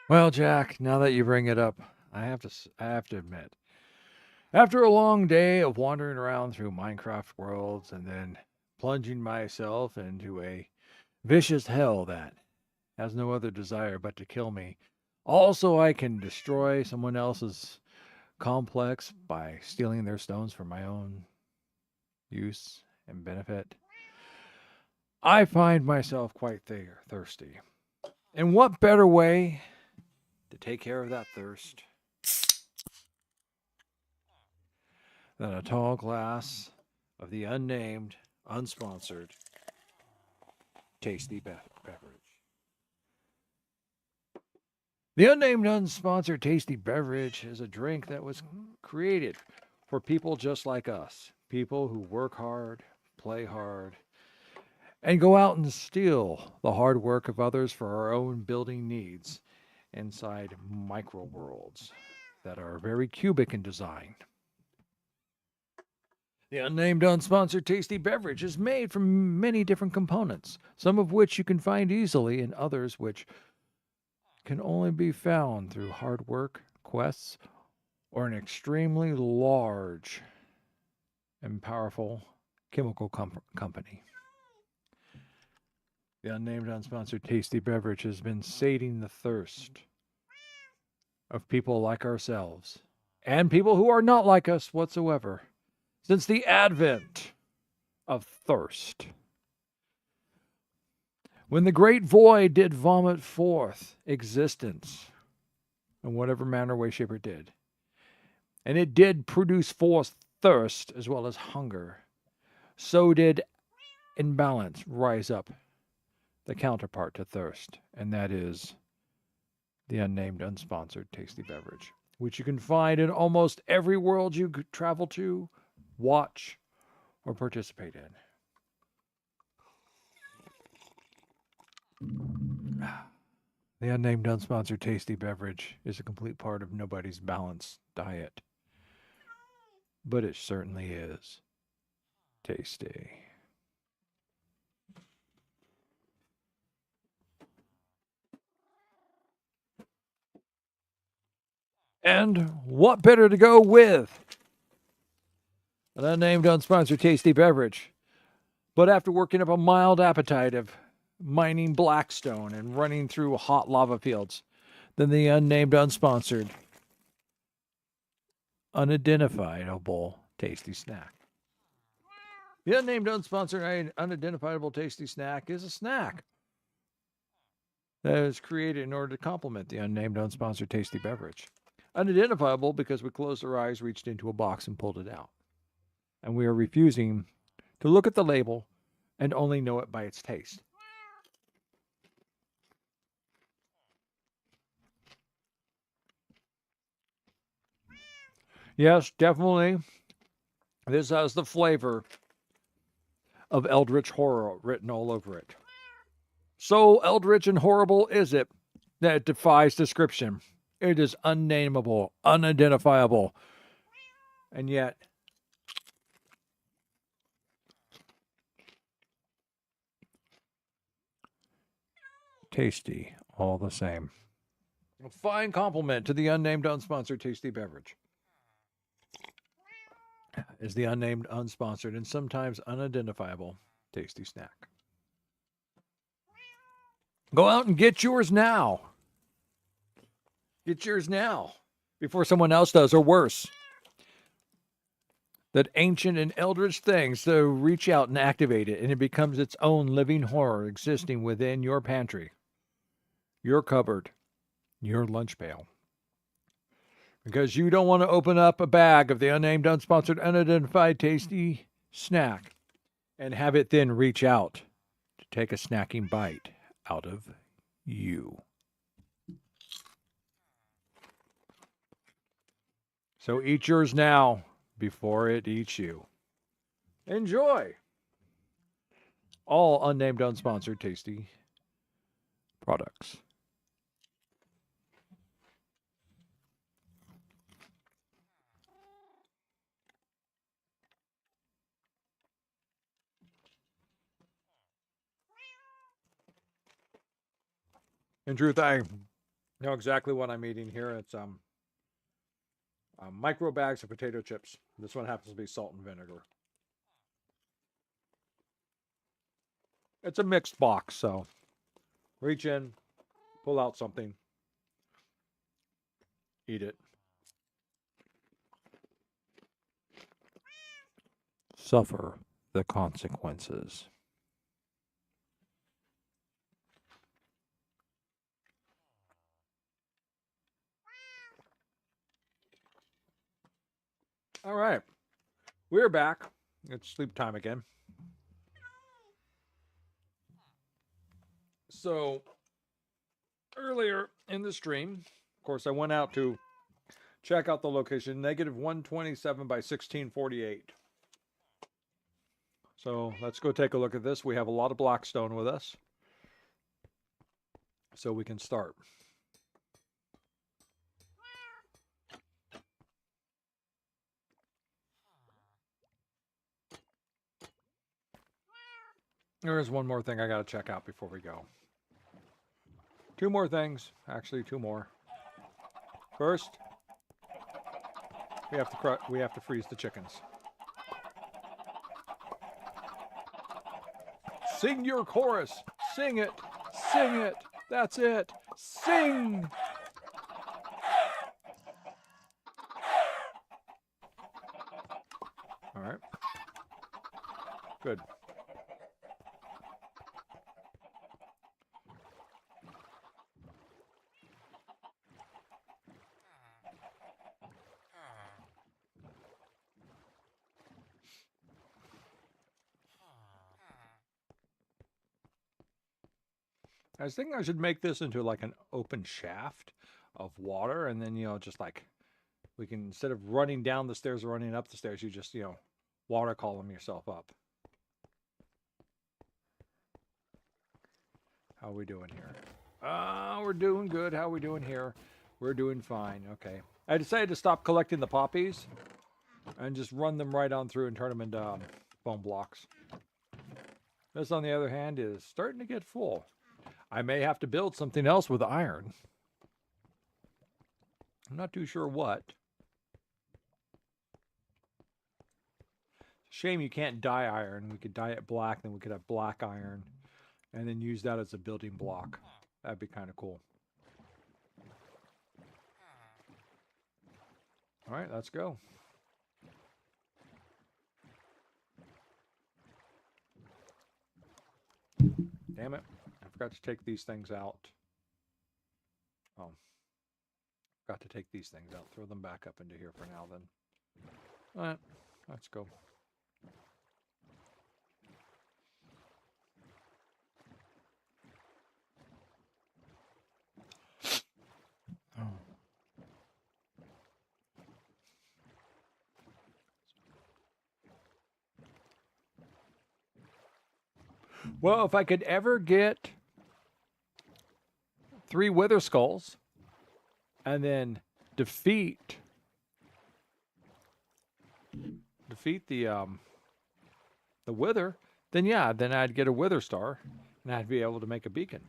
Well, Jack, now that you bring it up, I have to admit, after a long day of wandering around through Minecraft worlds and then plunging myself into a vicious hell that has no other desire but to kill me, also I can destroy someone else's complex by stealing their stones for my own use and benefit, I find myself quite thirsty. And what better way to take care of that thirst than a tall glass of the unnamed, unsponsored, tasty beverage? The unnamed, unsponsored, tasty beverage is a drink that was created for people just like us, people who work hard, play hard, and go out and steal the hard work of others for our own building needs inside micro worlds that are very cubic in design. The unnamed, unsponsored tasty beverage is made from many different components, some of which you can find easily, and others which can only be found through hard work, quests, or an extremely large and powerful chemical company. The unnamed, unsponsored tasty beverage has been sating the thirst of people like ourselves and people who are not like us whatsoever since the advent of thirst. When the great void did vomit forth existence in whatever manner, way, shape, or did, and it did produce forth thirst as well as hunger, so did imbalance rise up the counterpart to thirst, and that is the unnamed, unsponsored tasty beverage, which you can find in almost every world you travel to, watch, or participate in. The unnamed, unsponsored tasty beverage is a complete part of nobody's balanced diet, but it certainly is tasty. And what better to go with an unnamed, unsponsored tasty beverage? But after working up a mild appetite of mining blackstone and running through hot lava fields, than the unnamed, unsponsored, unidentifiable tasty snack. The unnamed, unsponsored, unidentifiable tasty snack is a snack that is created in order to complement the unnamed, unsponsored tasty beverage. Unidentifiable because we closed our eyes, reached into a box, and pulled it out. And we are refusing to look at the label and only know it by its taste. Yes, definitely. This has the flavor of eldritch horror written all over it. So eldritch and horrible is it that it defies description. It is unnameable, unidentifiable, and yet tasty all the same. A fine compliment to the unnamed, unsponsored tasty beverage is the unnamed, unsponsored, and sometimes unidentifiable tasty snack. Go out and get yours now. Get yours now before someone else does, or worse. That ancient and eldritch thing, so reach out and activate it, and it becomes its own living horror existing within your pantry, your cupboard, your lunch pail. Because you don't want to open up a bag of the unnamed, unsponsored, unidentified tasty snack and have it then reach out to take a snacking bite out of you. So eat yours now before it eats you. Enjoy all unnamed, unsponsored, tasty products. In truth, I know exactly what I'm eating here. It's micro bags of potato chips. This one happens to be salt and vinegar. It's a mixed box, so reach in, pull out something, eat it. Suffer the consequences. All right, we're back. It's sleep time again. So earlier in the stream, of course, I went out to check out the location, negative 127 by 1648. So let's go take a look at this. We have a lot of blackstone with us, so we can start. There is one more thing I got to check out before we go. Two more things, actually two more. First, we have to freeze the chickens. Sing your chorus. Sing it. Sing it. That's it. Sing. All right. Good. I was thinking I should make this into like an open shaft of water, and then, just like we can, instead of running down the stairs or running up the stairs, you just, water column yourself up. How are we doing here? We're doing good. How are we doing here? We're doing fine. Okay. I decided to stop collecting the poppies and just run them right on through and turn them into bone blocks. This, on the other hand, is starting to get full. I may have to build something else with iron. I'm not too sure what. Shame you can't dye iron. We could dye it black, then we could have black iron, and then use that as a building block. That'd be kind of cool. All right, let's go. Damn it. I forgot to take these things out. Oh. Forgot to take these things out. Throw them back up into here for now then. All right, let's go. Oh. Well, if I could ever get 3 wither skulls and then defeat the wither, then yeah, then I'd get a wither star and I'd be able to make a beacon.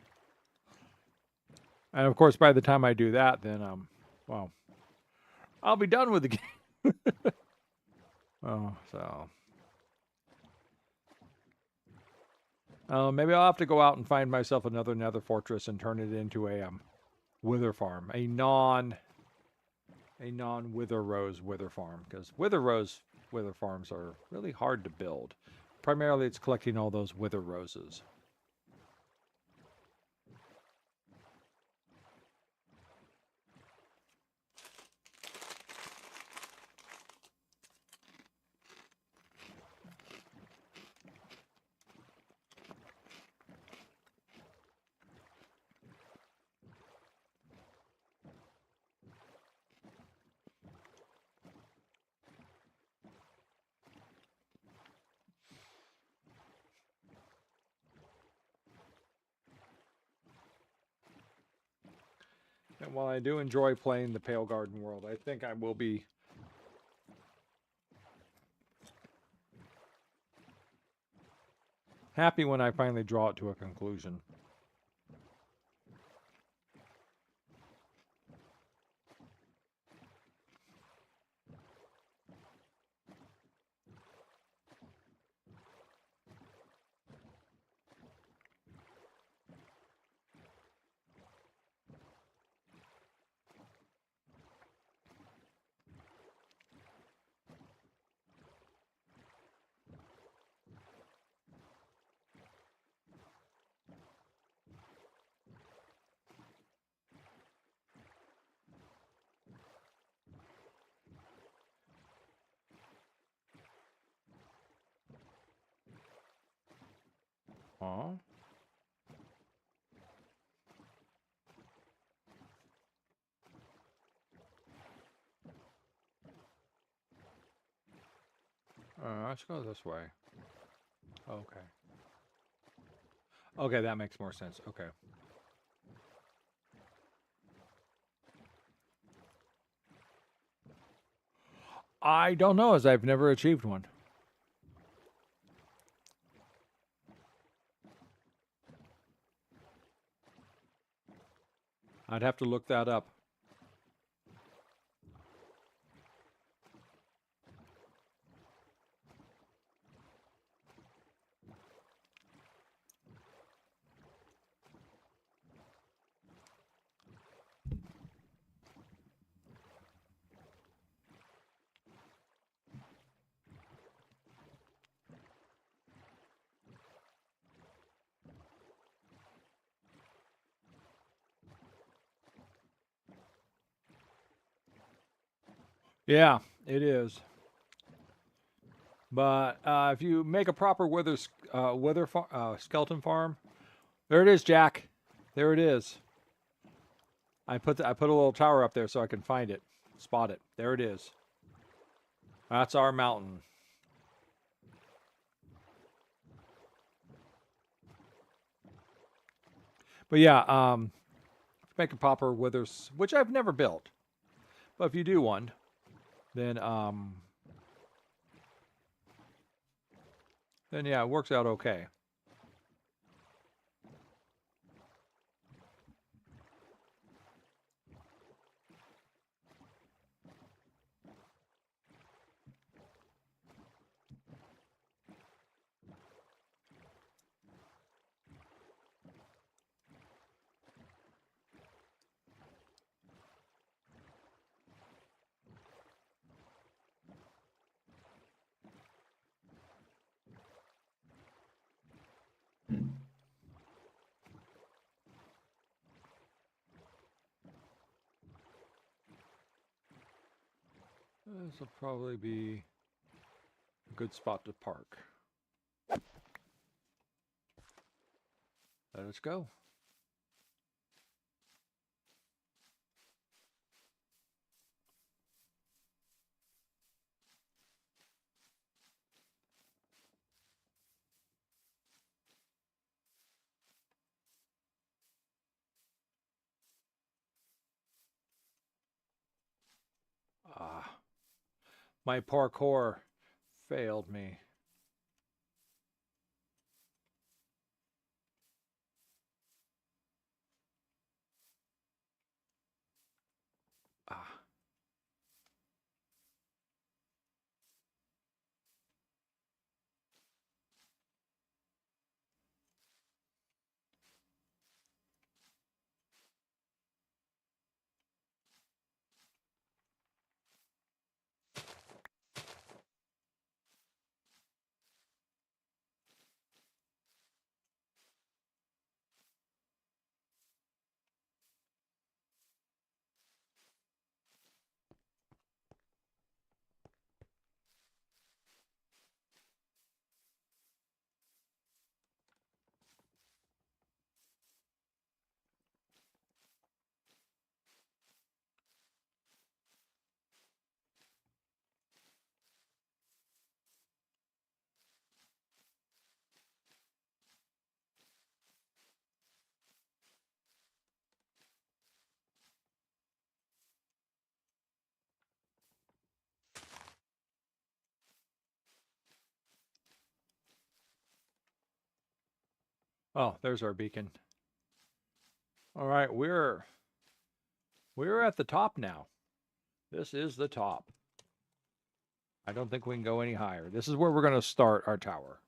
And of course, by the time I do that, then well, I'll be done with the game. Oh, so maybe I'll have to go out and find myself another nether fortress and turn it into a wither farm, a non wither rose wither farm, because wither rose wither farms are really hard to build. Primarily, it's collecting all those wither roses. And while I do enjoy playing the Pale Garden world, I think I will be happy when I finally draw it to a conclusion. Uh-huh. Let's go this way. Okay. Okay, that makes more sense. Okay. I don't know, as I've never achieved one. I'd have to look that up. Yeah, it is. But if you make a proper skeleton farm, there it is, Jack. There it is. I put a little tower up there so I can find it, spot it. There it is. That's our mountain. But yeah, make a proper withers, which I've never built. But if you do one, then yeah, it works out okay. This will probably be a good spot to park. Let us go. Ah, my parkour failed me. Ah. Oh, there's our beacon. All right, we're at the top now. This is the top. I don't think we can go any higher. This is where we're going to start our tower.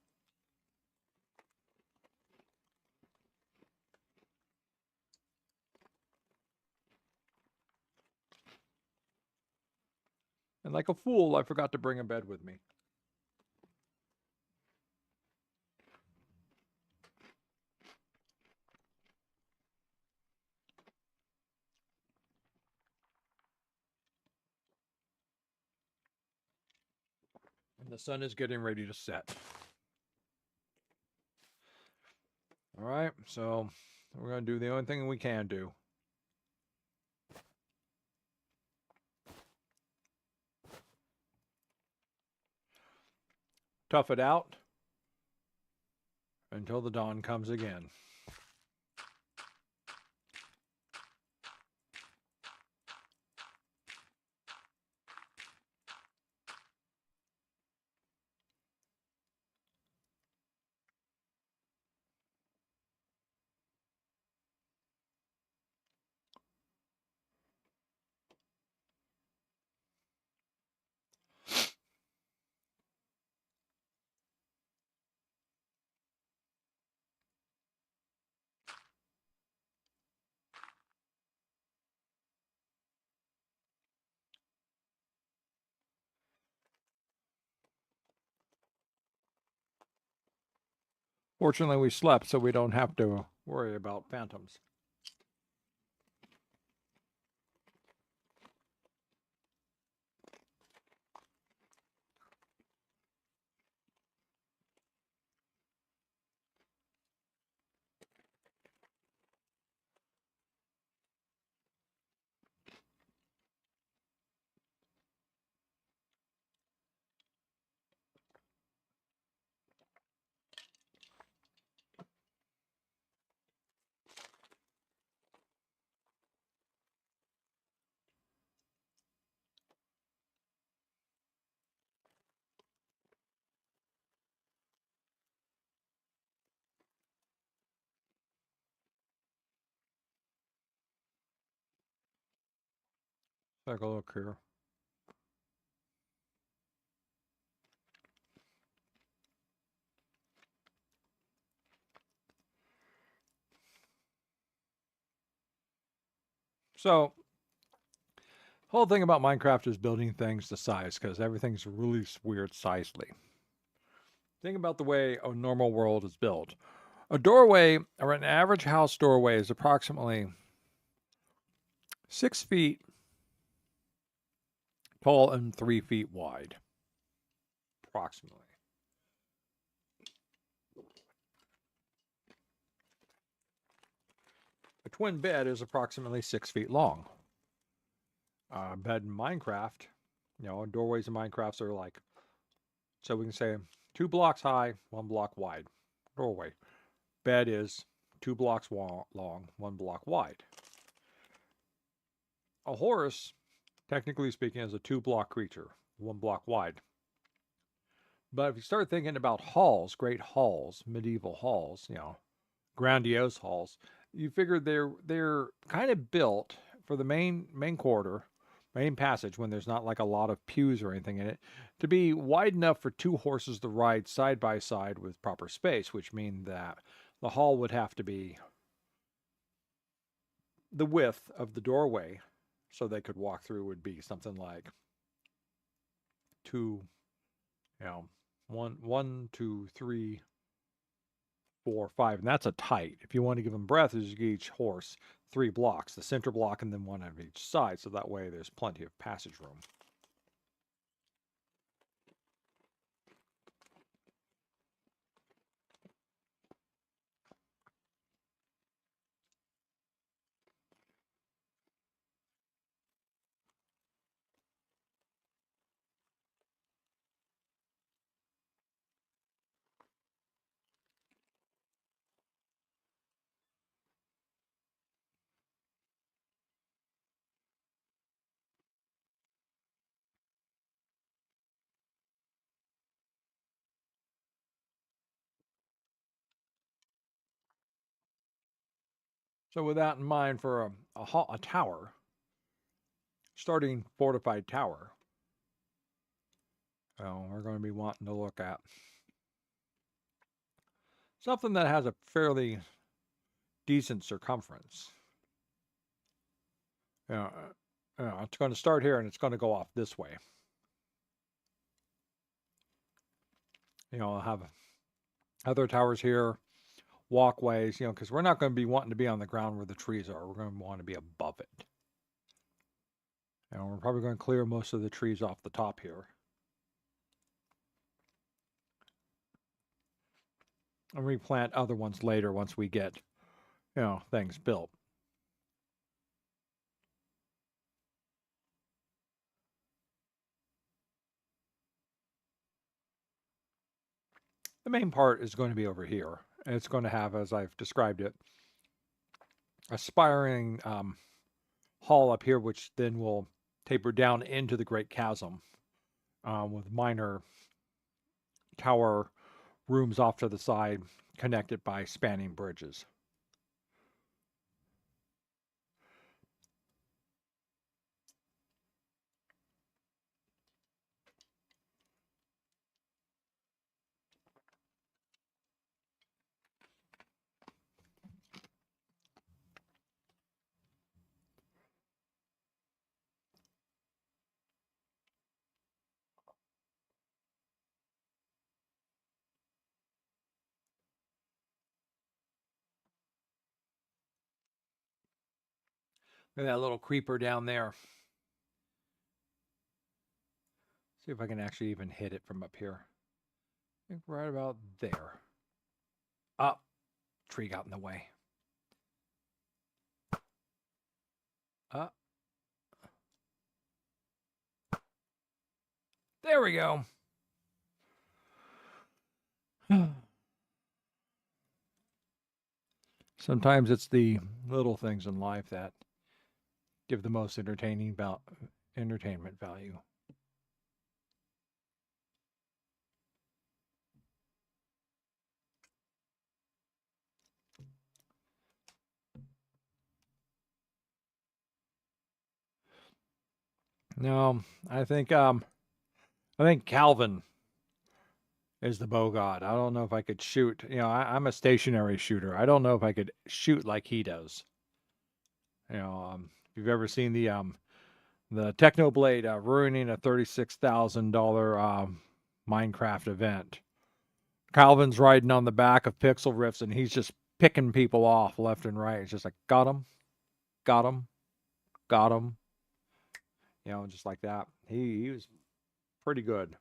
And like a fool, I forgot to bring a bed with me. And the sun is getting ready to set. All right, so we're going to do the only thing we can do. Tough it out until the dawn comes again. Fortunately, we slept, so we don't have to worry about phantoms. Take a look here. So, whole thing about Minecraft is building things to size because everything's really weird sizely. Think about the way a normal world is built. A doorway, or an average house doorway, is approximately 6 feet tall and 3 feet wide. Approximately. A twin bed is approximately 6 feet long. A bed in Minecraft, doorways in Minecraft are like, so we can say 2 blocks high, 1 block wide. Doorway. Bed is 2 blocks long, 1 block wide. A horse, technically speaking, is a 2-block creature, 1 block wide. But if you start thinking about halls, great halls, medieval halls, grandiose halls, you figure they're kind of built for the main corridor, main passage, when there's not like a lot of pews or anything in it, to be wide enough for 2 horses to ride side by side with proper space, which means that the hall would have to be the width of the doorway, so they could walk through, would be something like 2, 1, 2, 3, 4, 5, and that's a tight. If you want to give them breath, is you give each horse 3 blocks, the center block and then 1 on each side, so that way there's plenty of passage room. So with that in mind, for a tower, starting fortified tower, we're going to be wanting to look at something that has a fairly decent circumference. It's going to start here and it's going to go off this way. I'll have other towers here, walkways, because we're not going to be wanting to be on the ground where the trees are. We're going to want to be above it. We're probably going to clear most of the trees off the top here. and replant other ones later once we get, things built. The main part is going to be over here. And it's going to have, as I've described it, a spiraling hall up here, which then will taper down into the Great Chasm with minor tower rooms off to the side connected by spanning bridges. Look at that little creeper down there. See if I can actually even hit it from up here. I think right about there. Up. Tree got in the way. Up. There we go. Sometimes it's the little things in life that give the most entertainment value. No, I think Calvin is the bow god. I don't know if I could shoot. I'm a stationary shooter. I don't know if I could shoot like he does. If you've ever seen the Technoblade ruining a $36,000 Minecraft event, Calvin's riding on the back of Pixel Rifts and he's just picking people off left and right. It's just like got him, got him, got him. Just like that. He was pretty good.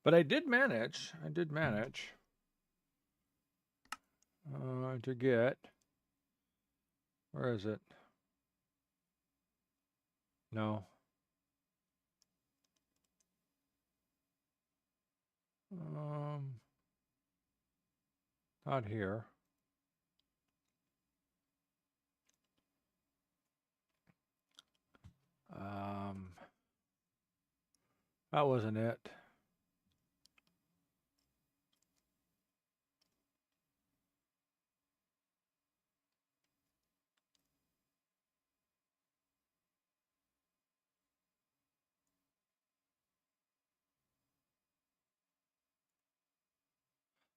But I did manage. To get. Where is it? No. Um, Not here. Um, that wasn't it.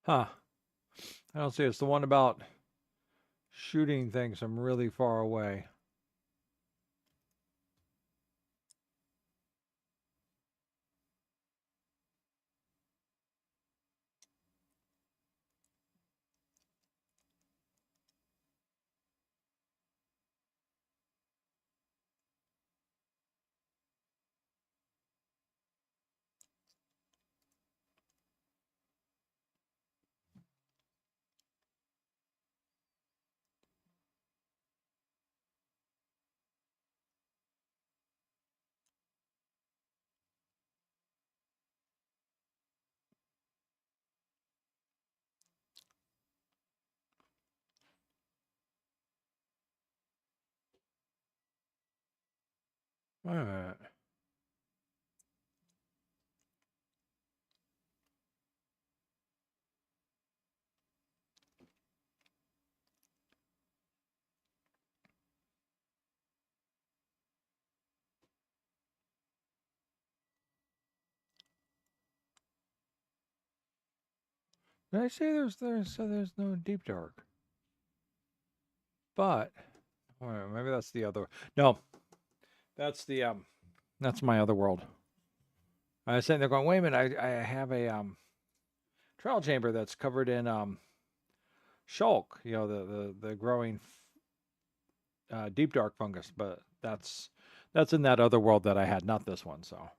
Huh. I don't see it. It's the one about shooting things from really far away. Wait a minute. Did I say there's no deep dark? But maybe that's the other. No, that's the that's my other world. I was sitting there going, wait a minute, I have a trial chamber that's covered in shulk, you know, the growing deep dark fungus, but that's in that other world that I had, not this one. So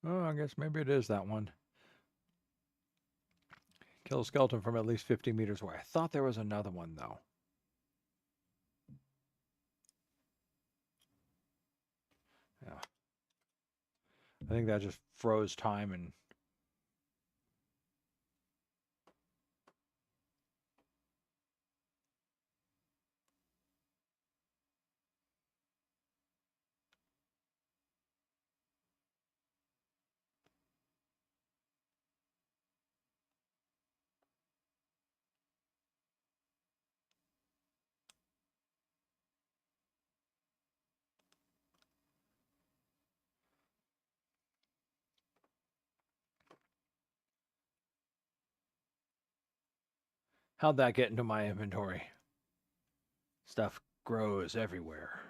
oh, I guess maybe it is that one. Kill a skeleton from at least 50 meters away. I thought there was another one though. Yeah, I think that just froze time and. How'd that get into my inventory? Stuff grows everywhere.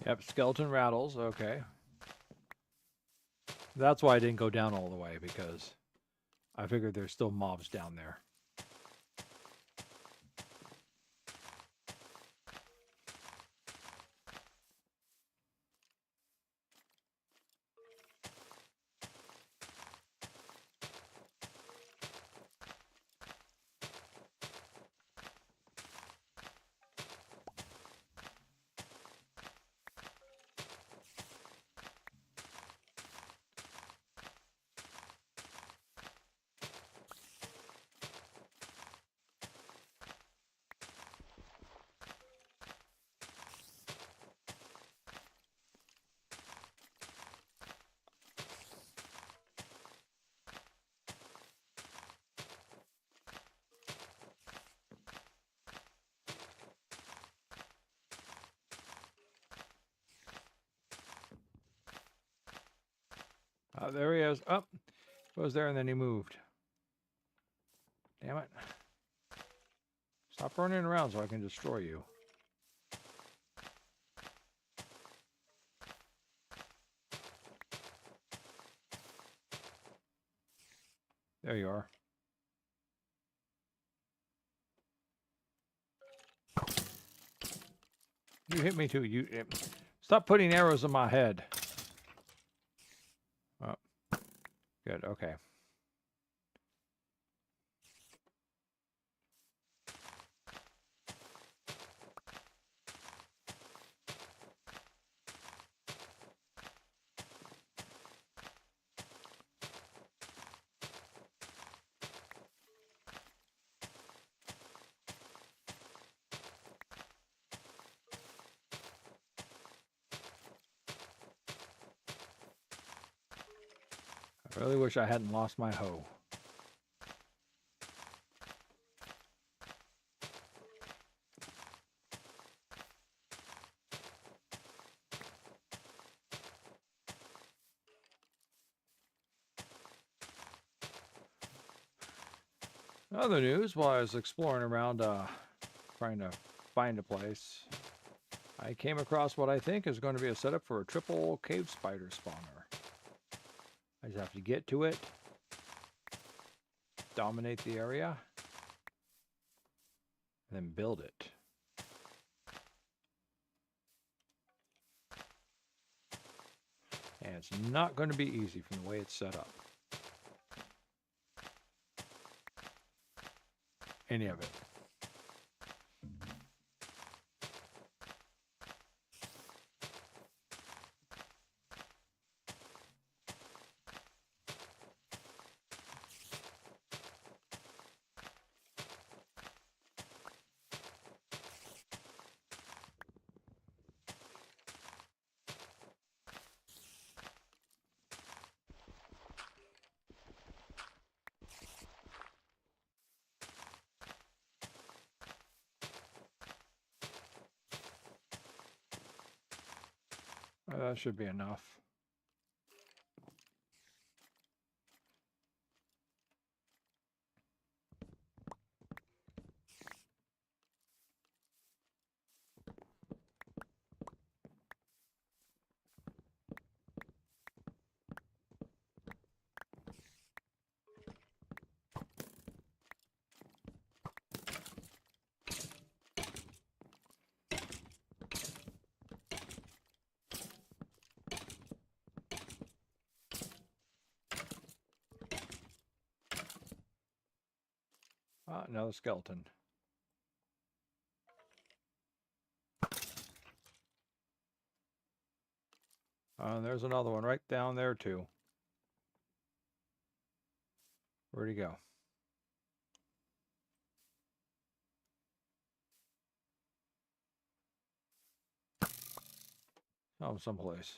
Yep, skeleton rattles. Okay. That's why I didn't go down all the way, because I figured there's still mobs down there. There he is. Up. Oh, he was there and then he moved. Damn it. Stop running around so I can destroy you. There you are. You hit me too. Stop putting arrows in my head. Oh, good. Okay. I really wish I hadn't lost my hoe. Other news, while I was exploring around trying to find a place, I came across what I think is going to be a setup for a triple cave spider spawner. I just have to get to it, dominate the area, and then build it. it's not going to be easy from the way it's set up. Any of it. That should be enough. Another skeleton. There's another one right down there too. Where'd he go? Oh, someplace.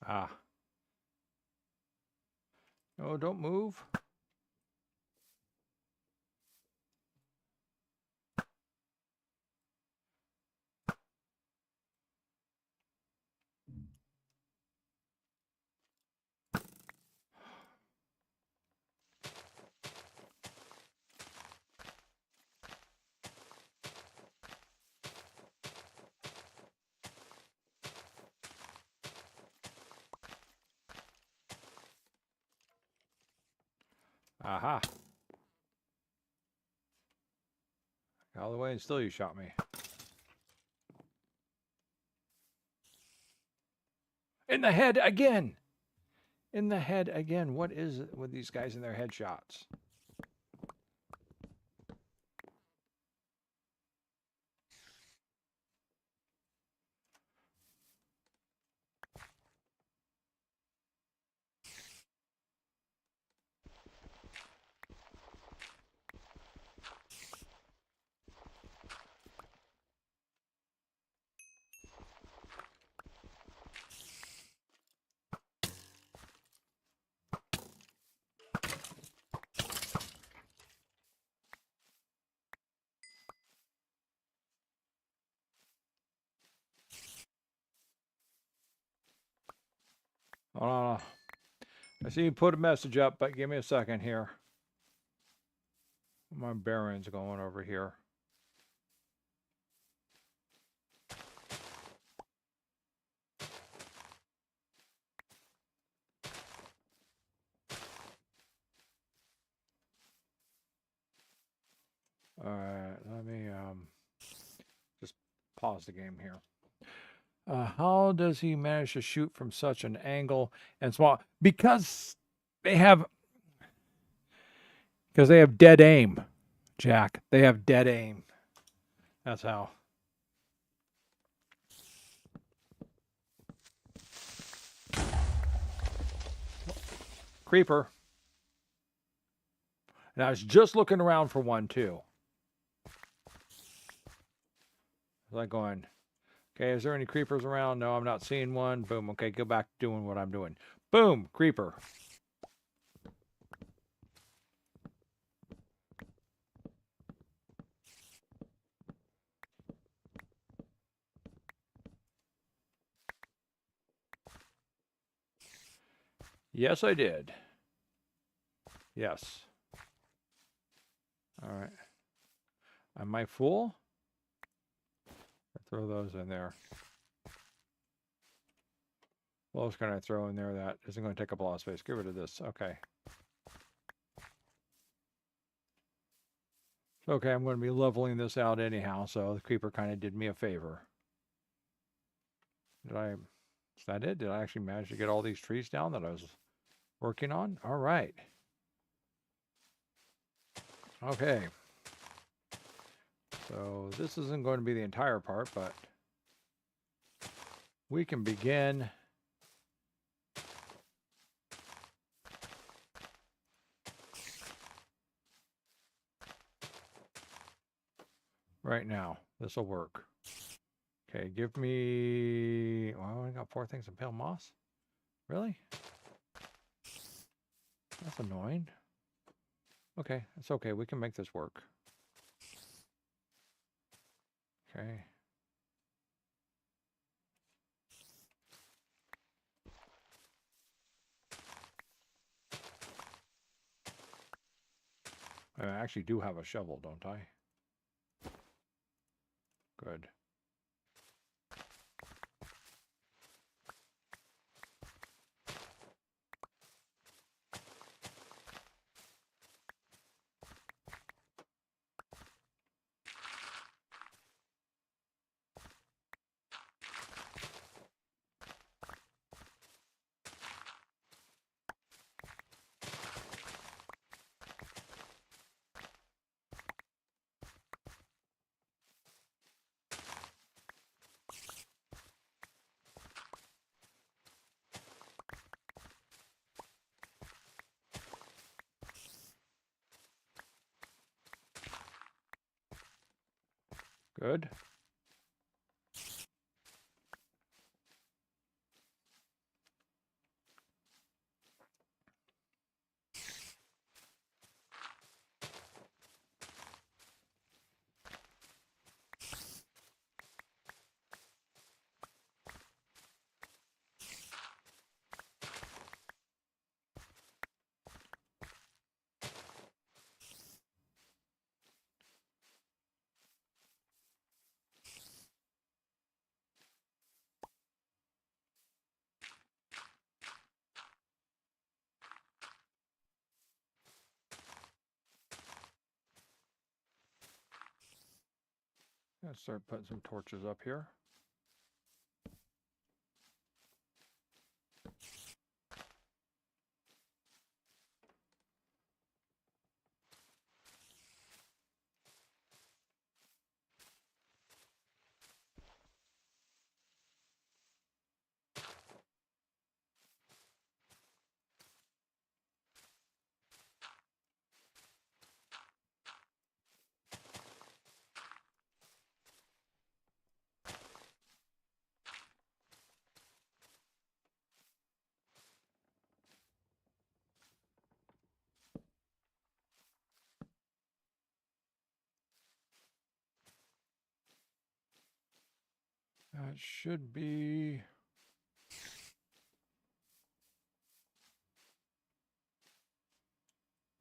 Ah. Oh, don't move. Aha. Got all the way and still you shot me. In the head again. In the head again. What is it with these guys and their headshots? I see you put a message up, but give me a second here. My bearings going over here. All right, let me just pause the game here. How does he manage to shoot from such an angle and small? Because they have dead aim, Jack. They have dead aim. That's how. Creeper. And I was just looking around for one too. Like going, okay, is there any creepers around? No, I'm not seeing one. Boom. Okay, go back doing what I'm doing. Boom, creeper. Yes, I did. Yes. All right. Am I full? Throw those in there. What else can I throw in there that isn't going to take up a lot of space? Get rid of this. Okay. Okay, I'm going to be leveling this out anyhow, so the creeper kind of did me a favor. Is that it? Did I actually manage to get all these trees down that I was working on? All right. Okay. So this isn't going to be the entire part, but we can begin right now. This will work. Okay, give me... Well, I got 4 things of pale moss. Really? That's annoying. Okay, it's okay. We can make this work. Okay. I actually do have a shovel, don't I? Good. Good. Let's start putting some torches up here. That should be...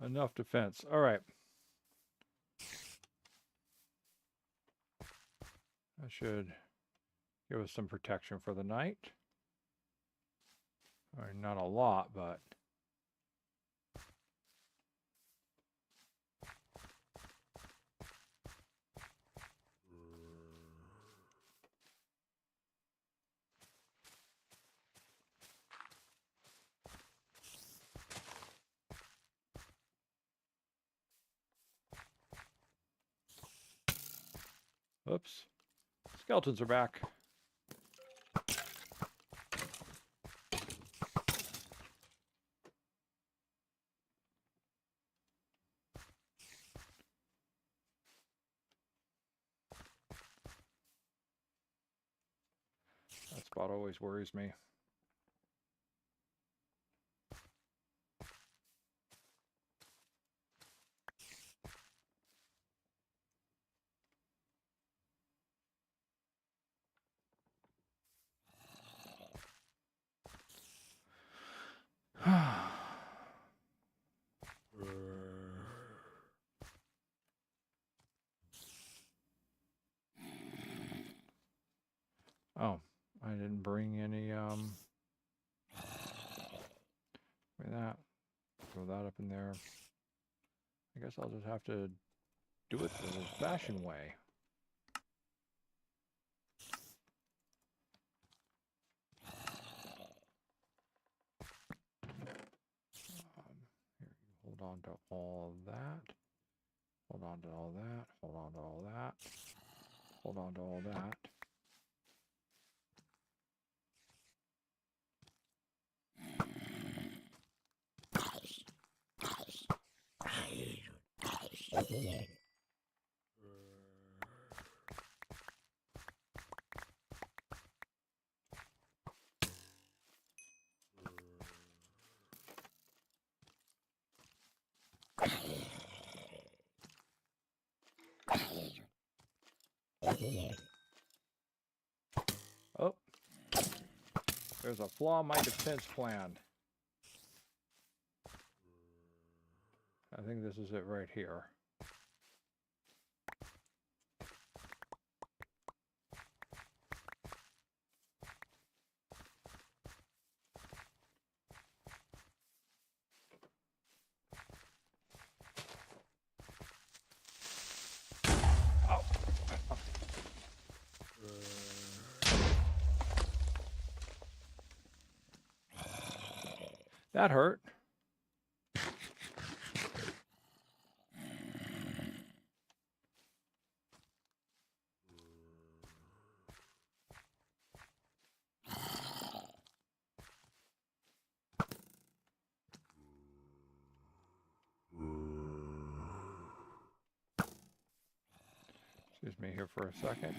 enough defense. All right. That should give us some protection for the night. Or not a lot, but... Oops. Skeletons are back. spot always worries me. Oh, I didn't bring any, bring that. Throw that up in there. I guess I'll just have to do it the old-fashioned way. Here, hold on to all that. Hold on to all that. Hold on to all that. Hold on to all that. Oh, there's a flaw in my defense plan. I think this is it right here. Oh. That hurt. Excuse me here for a second.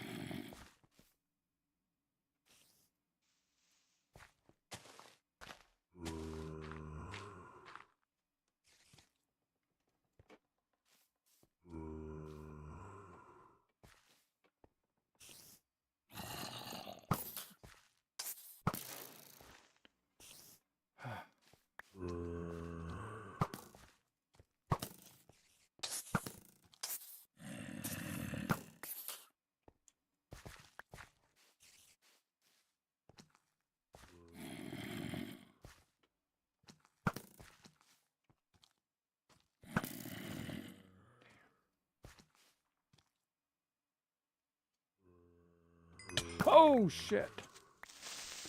Oh, shit.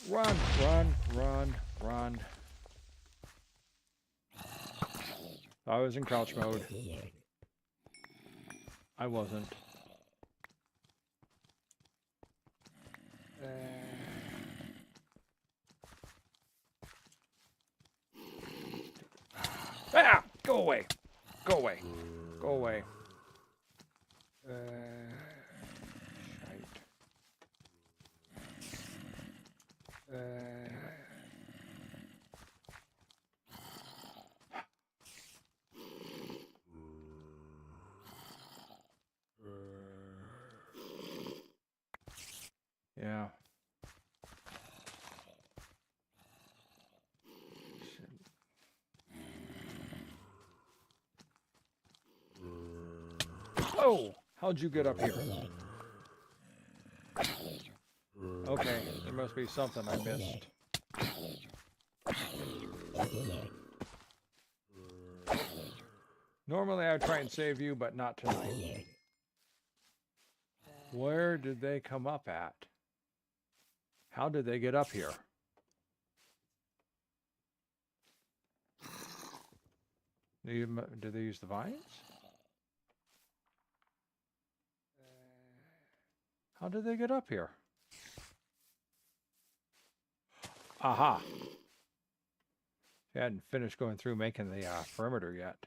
Run, run, run, run. I was in crouch mode. I wasn't. Ah! Go away. Go away. Go away. Yeah. Oh, how'd you get up here? Okay, there must be something I missed. Normally I would try and save you, but not tonight. Where did they come up at? How did they get up here? Did they use the vines? How did they get up here? Aha! They hadn't finished going through making the perimeter yet.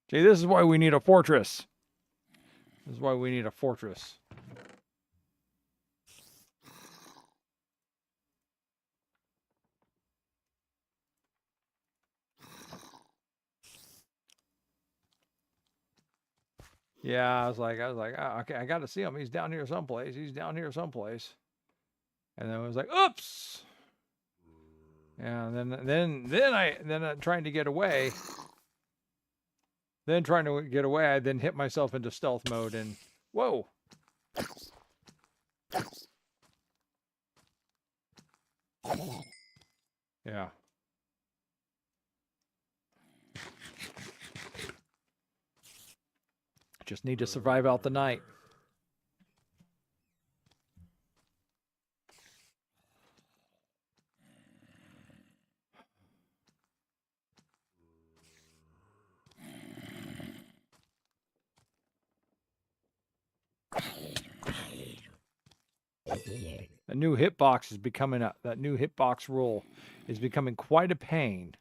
See, this is why we need a fortress. This is why we need a fortress. Yeah, I was like, oh, okay, I got to see him. He's down here someplace. He's down here someplace. And then I was like, oops. Yeah, and then trying to get away. Then trying to get away, I then hit myself into stealth mode and whoa. Yeah. Just need to survive out the night. A new hitbox is becoming that new hitbox rule is becoming quite a pain.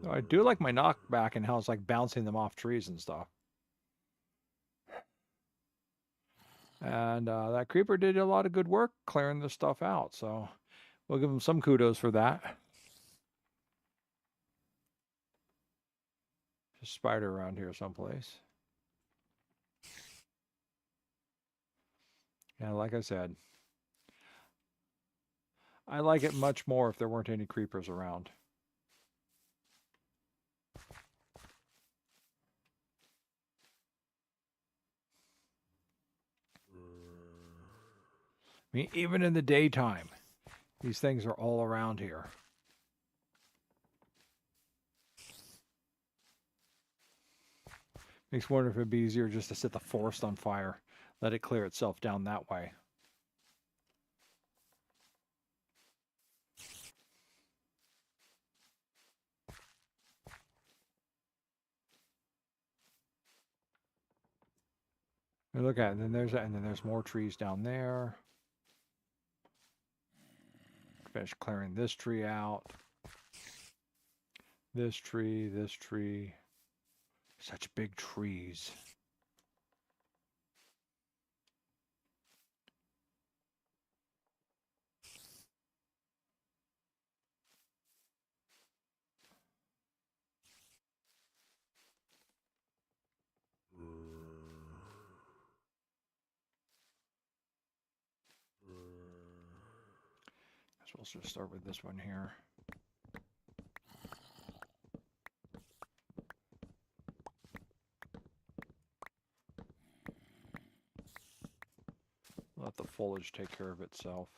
I do like my knockback and how it's like bouncing them off trees and stuff. And that creeper did a lot of good work clearing this stuff out, so we'll give him some kudos for that. Just spider around here someplace. Yeah, like I said, I like it much more if there weren't any creepers around. I mean, even in the daytime, these things are all around here. Makes me wonder if it'd be easier just to set the forest on fire, let it clear itself down that way. And look at it, and then there's more trees down there. Finish clearing this tree out. This tree, this tree. Such big trees. So we'll just start with this one here. Let the foliage take care of itself.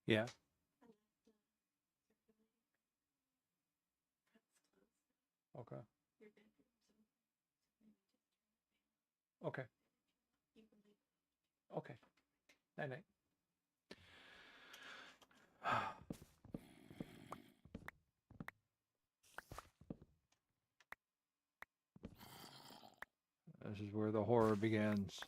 Yeah. Okay. Okay. Okay. Night night. This is where the horror begins.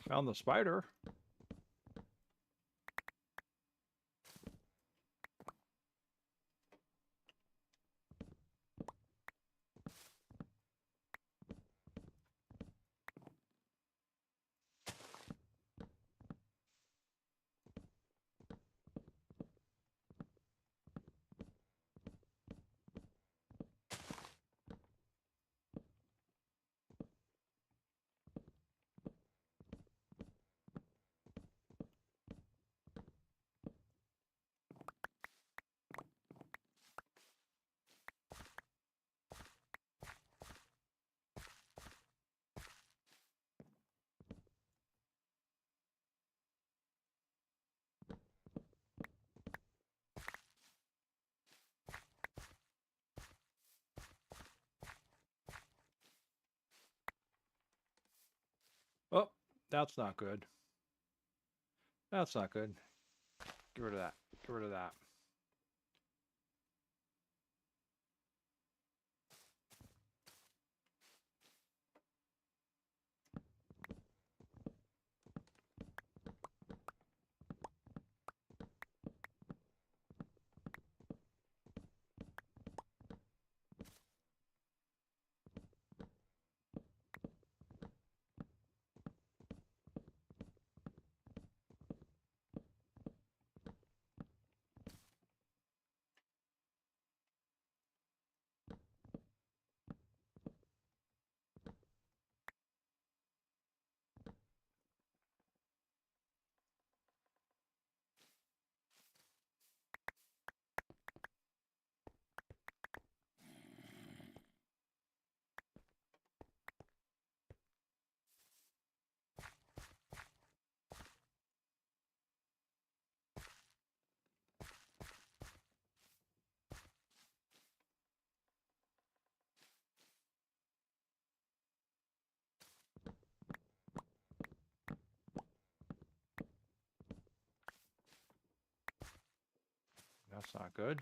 Found the spider. Oh, that's not good. That's not good. Get rid of that. Get rid of that. That's not good.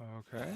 Okay.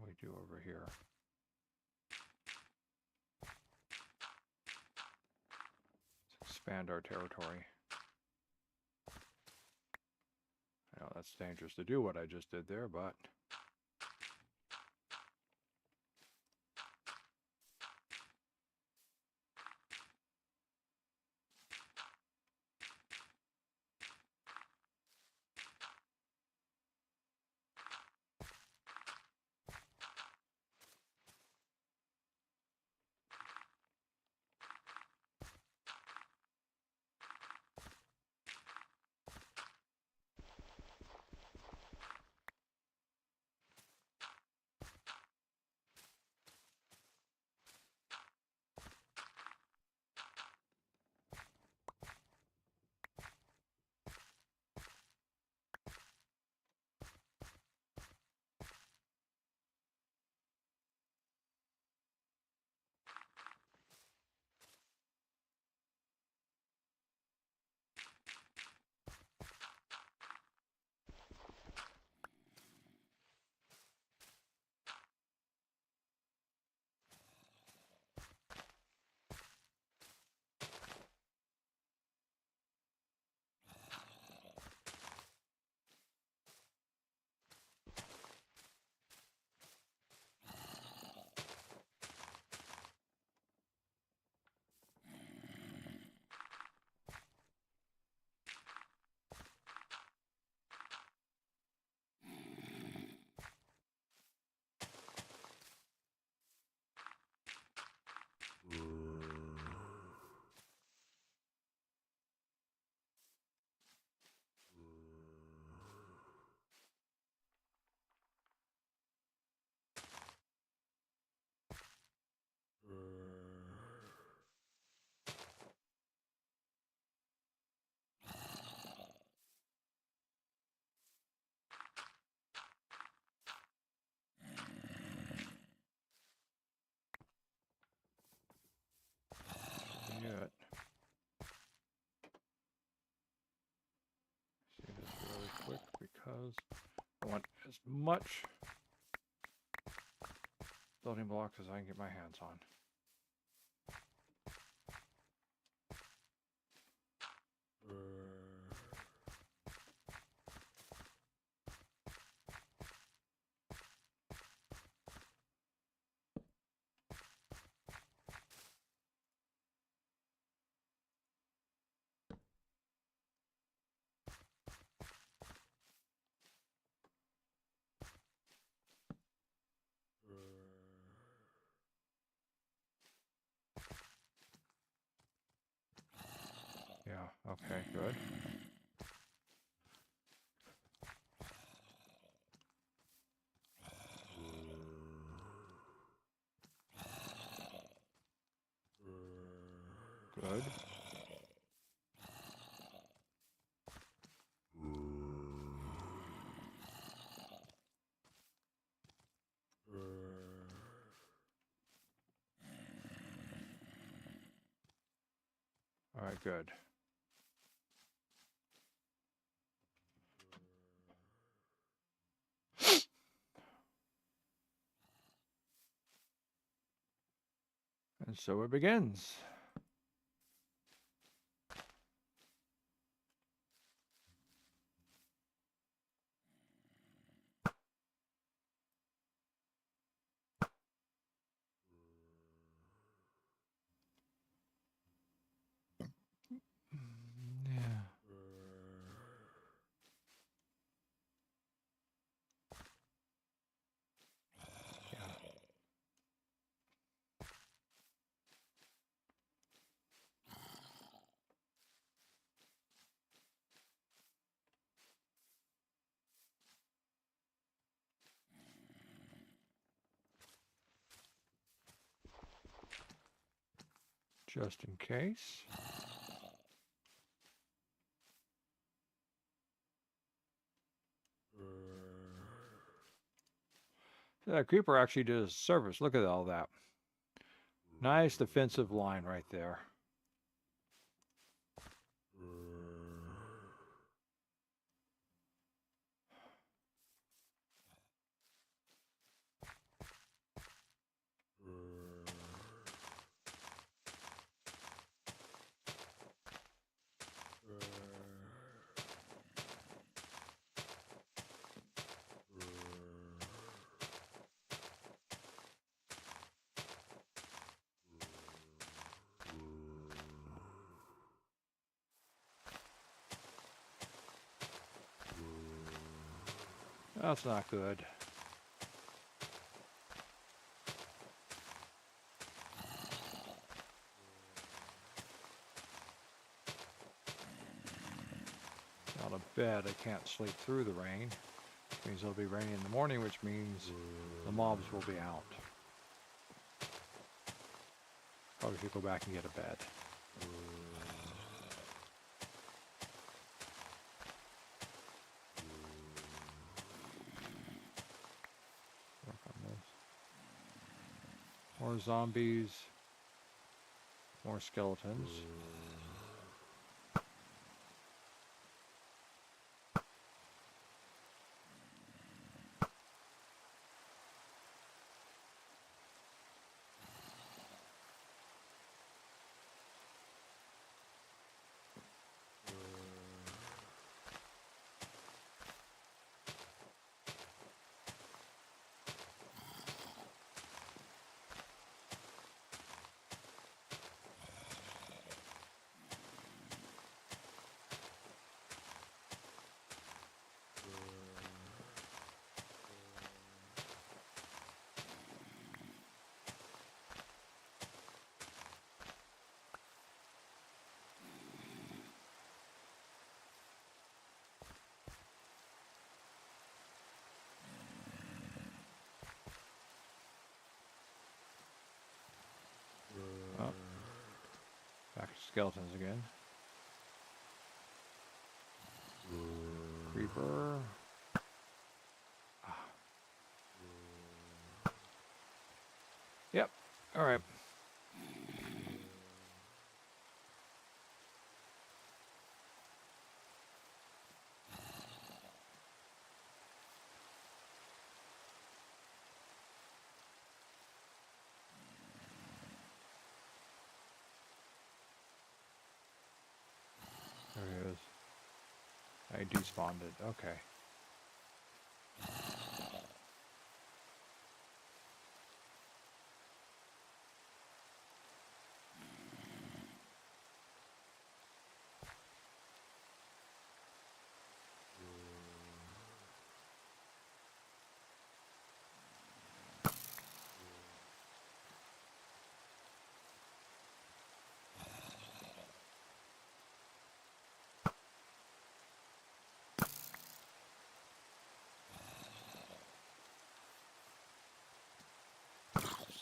we do over here? Let's expand our territory. I know that's dangerous to do what I just did there, but... Yet. See this really quick because I want as much building blocks as I can get my hands on. Yeah, okay, good. Good. All right, good. And so it begins. Yeah. Yeah. Just in case. That creeper actually did a service. Look at all that. Nice defensive line right there. That's not good. Out of bed, I can't sleep through the rain. Which means it'll be raining in the morning, which means the mobs will be out. Probably should go back and get a bed. Work on this. More zombies. More skeletons. Oh. Back to skeletons again. Creeper. Yep. All right. There he is. I despawned it. Okay.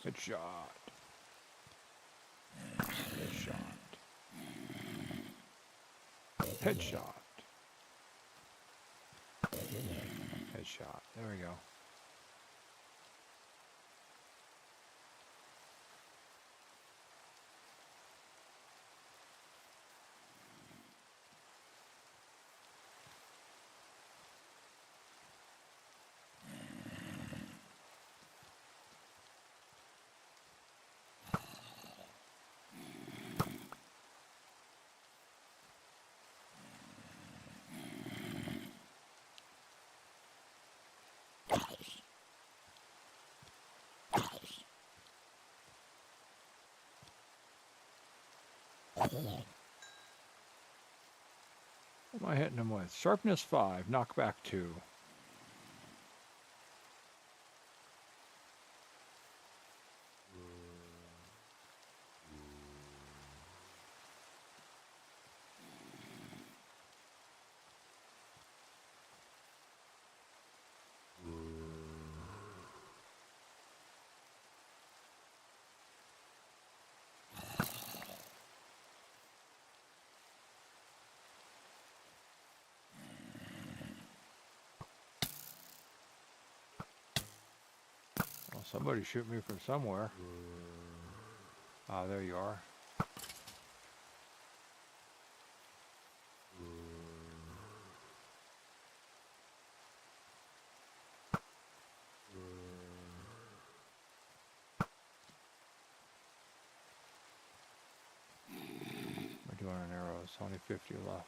Headshot. Headshot. Headshot. Headshot. There we go. What am I hitting him with? Sharpness 5, knockback 2. Well, somebody shoot me from somewhere. Ah, there you are. We're doing an arrows. Only 50 left.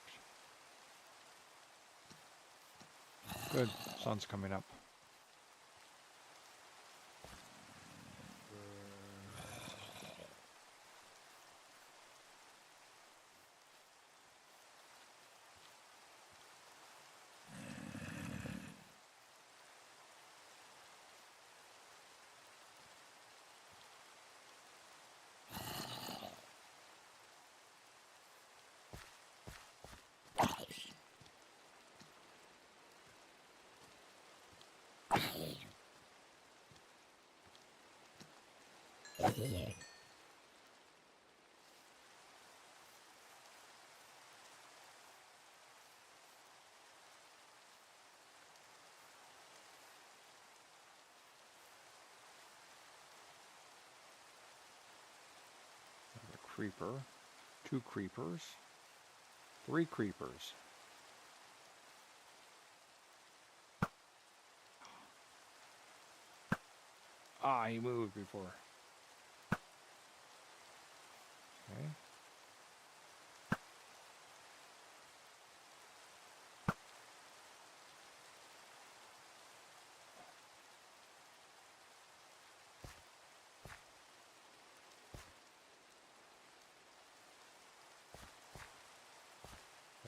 Good. Sun's coming up. Creeper, 2 creepers, 3 creepers. Ah, he moved before. Okay.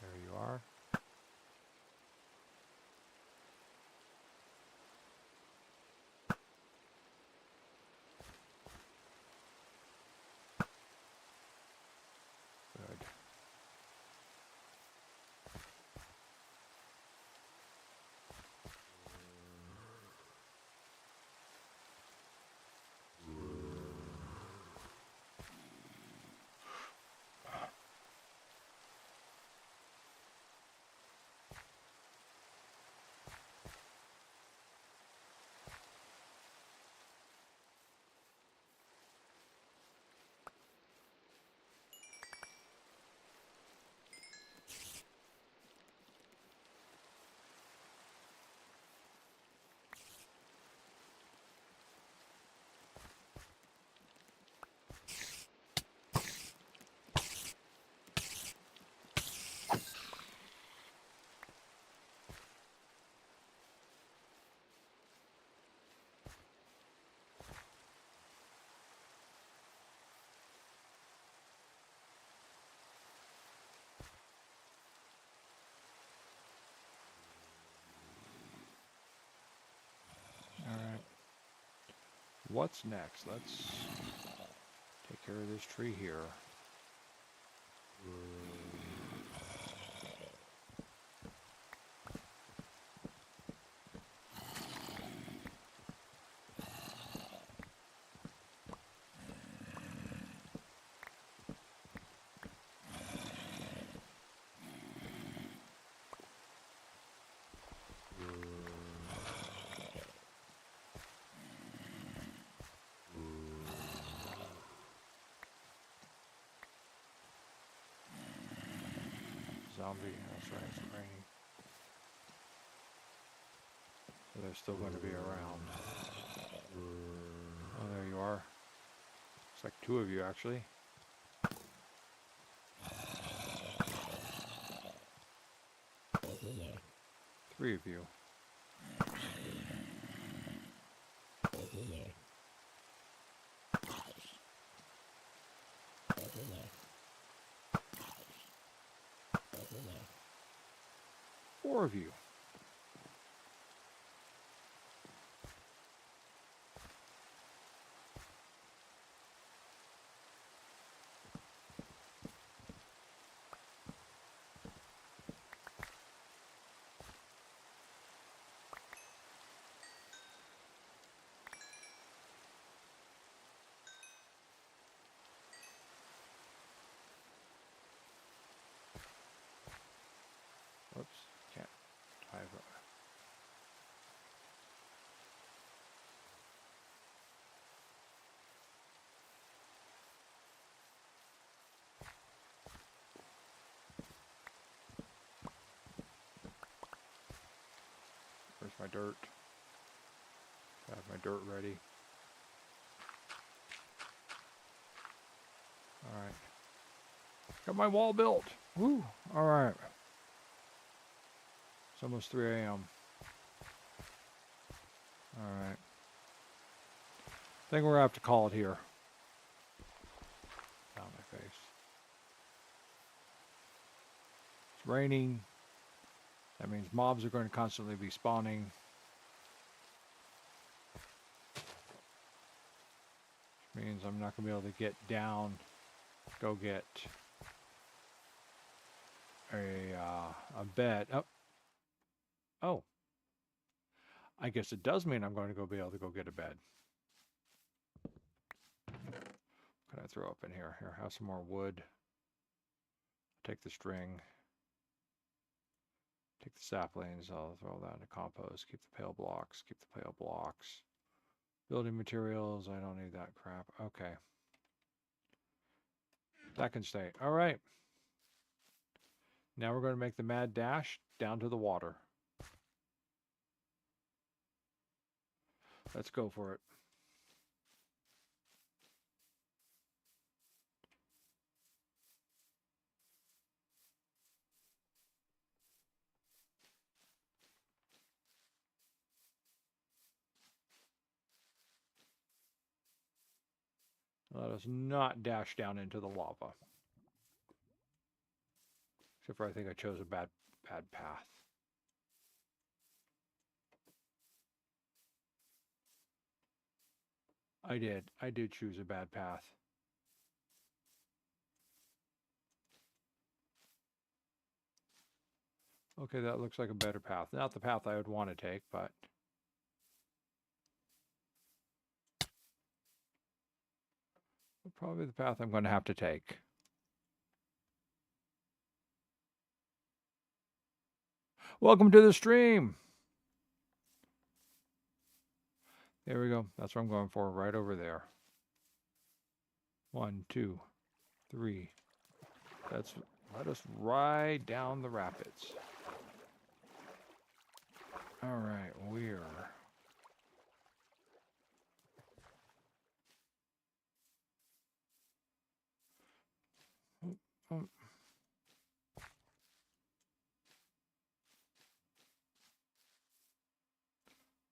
There you are. Good. Alright. What's next? Let's take care of this tree here. Zombie, that's right, it's raining. So they're still going to be around. Oh, there you are. Looks like 2 of you, actually. Three of you. 4 of you. Whoops, can't type it. Where's my dirt? I have my dirt ready. Alright. Got my wall built. Woo! Alright. It's almost 3 a.m. Alright. I think we're going to have to call it here. Down my face. It's raining. That means mobs are going to constantly be spawning. Which means I'm not going to be able to get down, go get a bed. Oh. Oh. I guess it does mean I'm going to be able to go get a bed. can I throw up in here? Here, have some more wood. Take the string. Take the saplings. I'll throw that into compost. Keep the pale blocks. Keep the pale blocks. Building materials. I don't need that crap. Okay. That can stay. All right. Now we're going to make the mad dash down to the water. Let's go for it. Let us not dash down into the lava. Except for I think I chose a bad path. I did. I did choose a bad path. Okay, that looks like a better path. Not the path I would want to take, but... probably the path I'm going to have to take. Welcome to the stream! There we go. That's what I'm going for, right over there. 1, 2, 3. Let us ride down the rapids. All right, we're...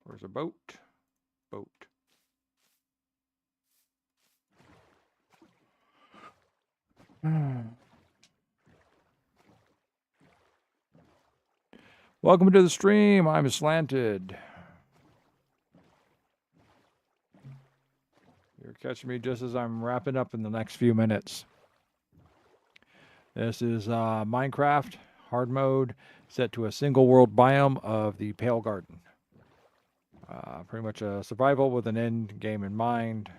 Where's a boat? Boat. Welcome to the stream. I'm Slanted. You're catching me just as I'm wrapping up in the next few minutes. This is Minecraft hard mode set to a single world biome of the Pale Garden. Pretty much a survival with an end game in mind.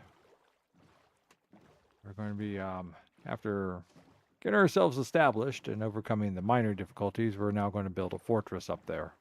We're going to be, after getting ourselves established and overcoming the minor difficulties, we're now going to build a fortress up there.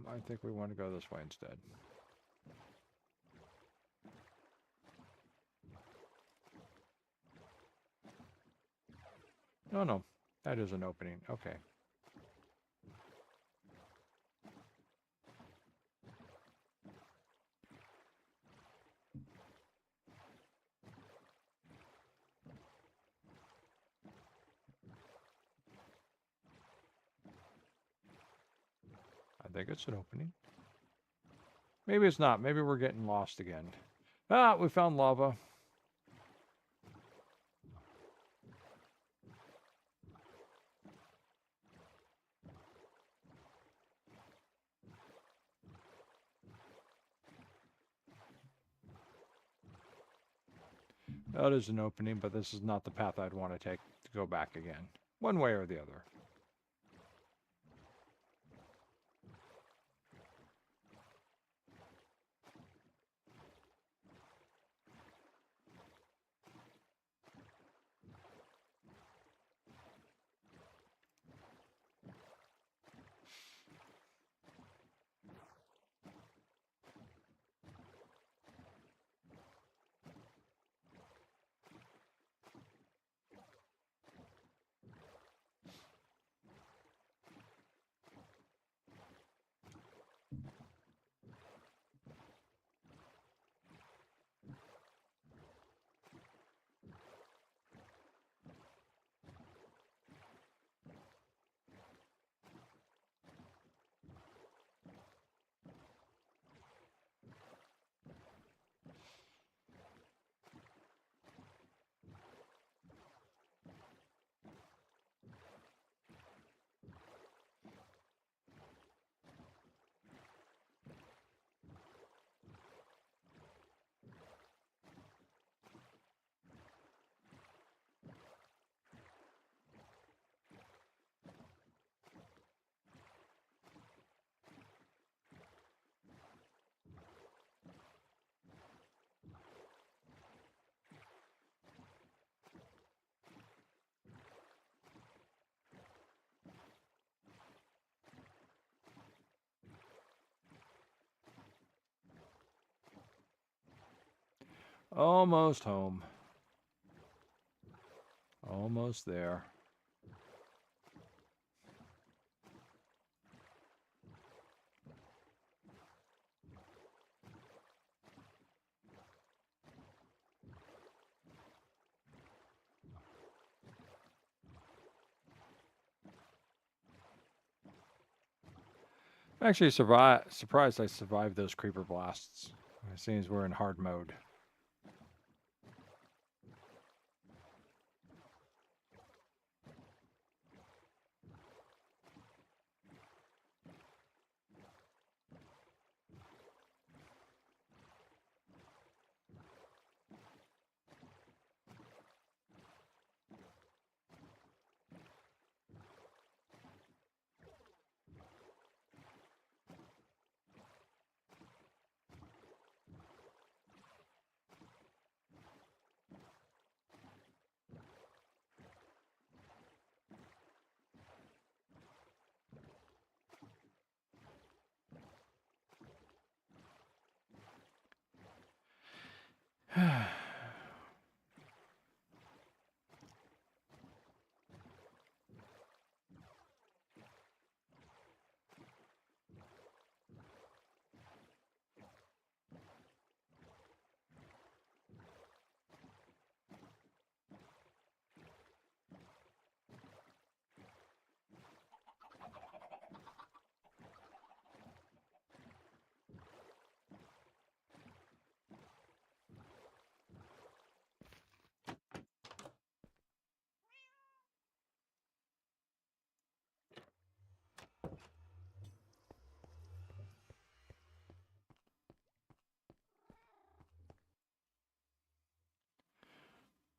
I think we want to go this way instead. No, that is an opening. Okay. I think it's an opening. Maybe it's not. Maybe we're getting lost again. Ah, we found lava. That is an opening, but this is not the path I'd want to take to go back again. One way or the other. Almost home. Almost there. I'm actually surprised I survived those creeper blasts. It seems we're in hard mode.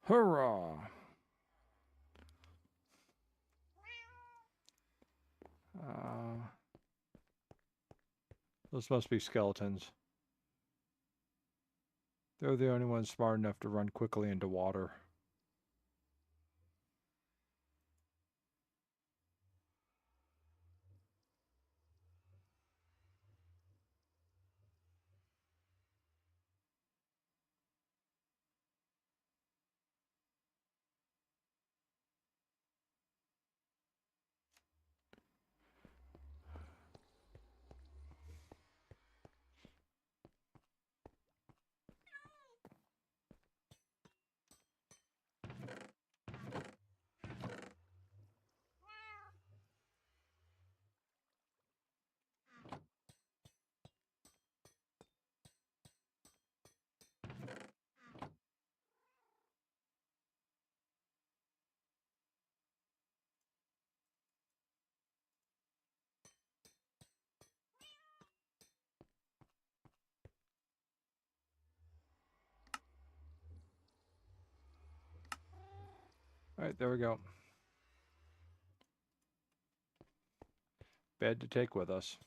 Hurrah! Those must be skeletons. They're the only ones smart enough to run quickly into water. right, there we go. Bed to take with us.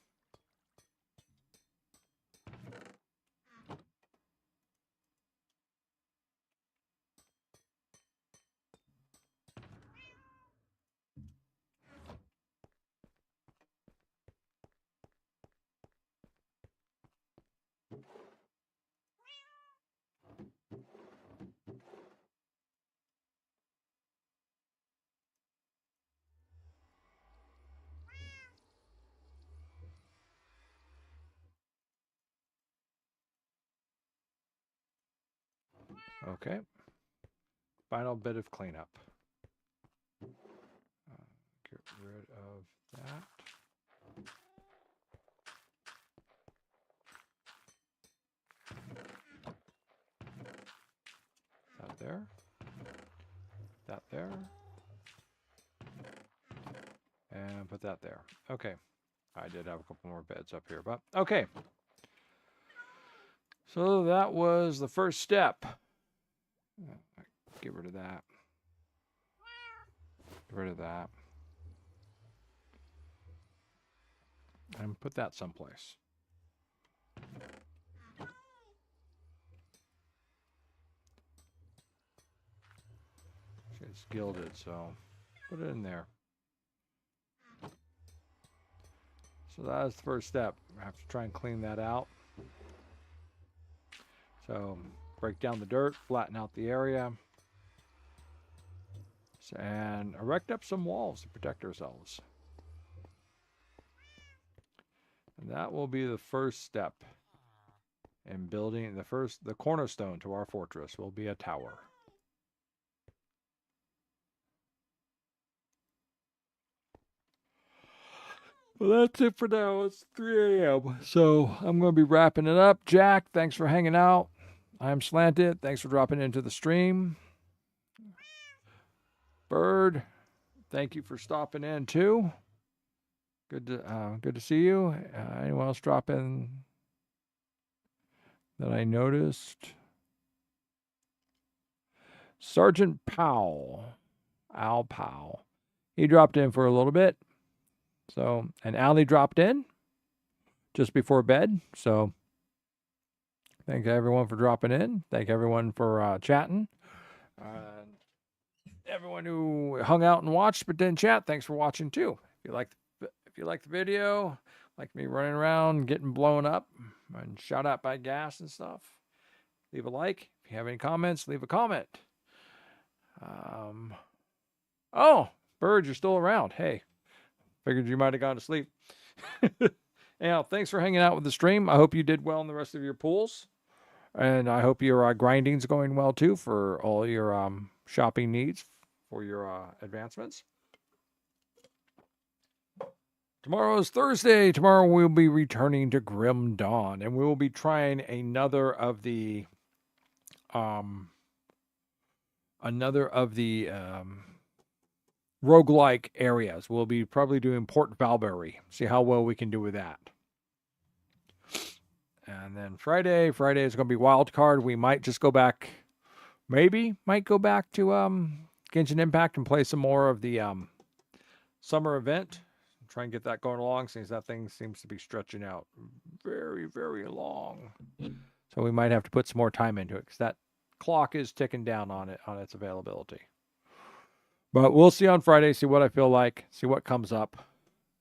Okay. Final bit of cleanup. Get rid of that. That there. That there. And put that there. Okay. I did have a couple more beds up here, but okay. So that was the first step. Get rid of that. Get rid of that. And put that someplace. It's gilded, so put it in there. So that is the first step. I have to try and clean that out. So break down the dirt, flatten out the area, and erect up some walls to protect ourselves. And that will be the first step in building the cornerstone to our fortress will be a tower. Well, that's it for now. It's 3 a.m. So I'm going to be wrapping it up. Jack, thanks for hanging out. I'm Slanted. Thanks for dropping into the stream. Bird, thank you for stopping in too. Good to see you. Anyone else drop in that I noticed? Sergeant Powell, Al Powell. He dropped in for a little bit. So, and Allie dropped in just before bed. So, thank everyone for dropping in. Thank everyone for chatting. Everyone who hung out and watched but didn't chat, thanks for watching too. If you like the video, like me running around getting blown up and shot at by gas and stuff, leave a like. If you have any comments, leave a comment. Oh, Bird, you're still around. Hey, figured you might have gone to sleep. Anyhow, thanks for hanging out with the stream. I hope you did well in the rest of your pools. And I hope your grinding's going well too for all your shopping needs for your advancements. Tomorrow is Thursday. Tomorrow we'll be returning to Grim Dawn, and we will be trying another of the roguelike areas. We'll be probably doing Port Valbury. See how well we can do with that. And then Friday is going to be wild card. We might just go back, might go back to Genshin Impact and play some more of the summer event. Try and get that going along since that thing seems to be stretching out very, very long. So we might have to put some more time into it because that clock is ticking down on its availability. But we'll see on Friday, see what I feel like, see what comes up,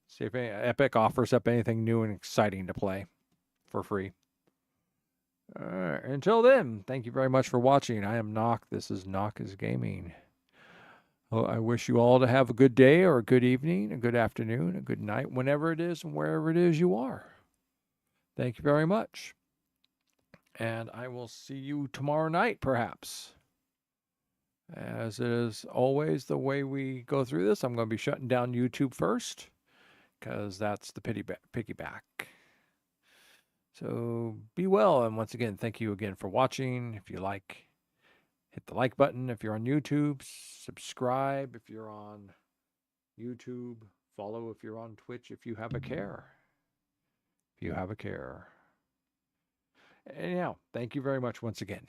see if Epic offers up anything new and exciting to play for free. Until then, thank you very much for watching. I am NoC. This is NoC is Gaming. Well, I wish you all to have a good day or a good evening, a good afternoon, a good night, whenever it is and wherever it is you are. Thank you very much. And I will see you tomorrow night, perhaps. As is always the way we go through this, I'm going to be shutting down YouTube first because that's the piggyback. So be well. And once again, thank you again for watching. If you like, hit the like button. If you're on YouTube, subscribe. If you're on YouTube, follow. If you're on Twitch, if you have a care. If you have a care. Anyhow, thank you very much once again.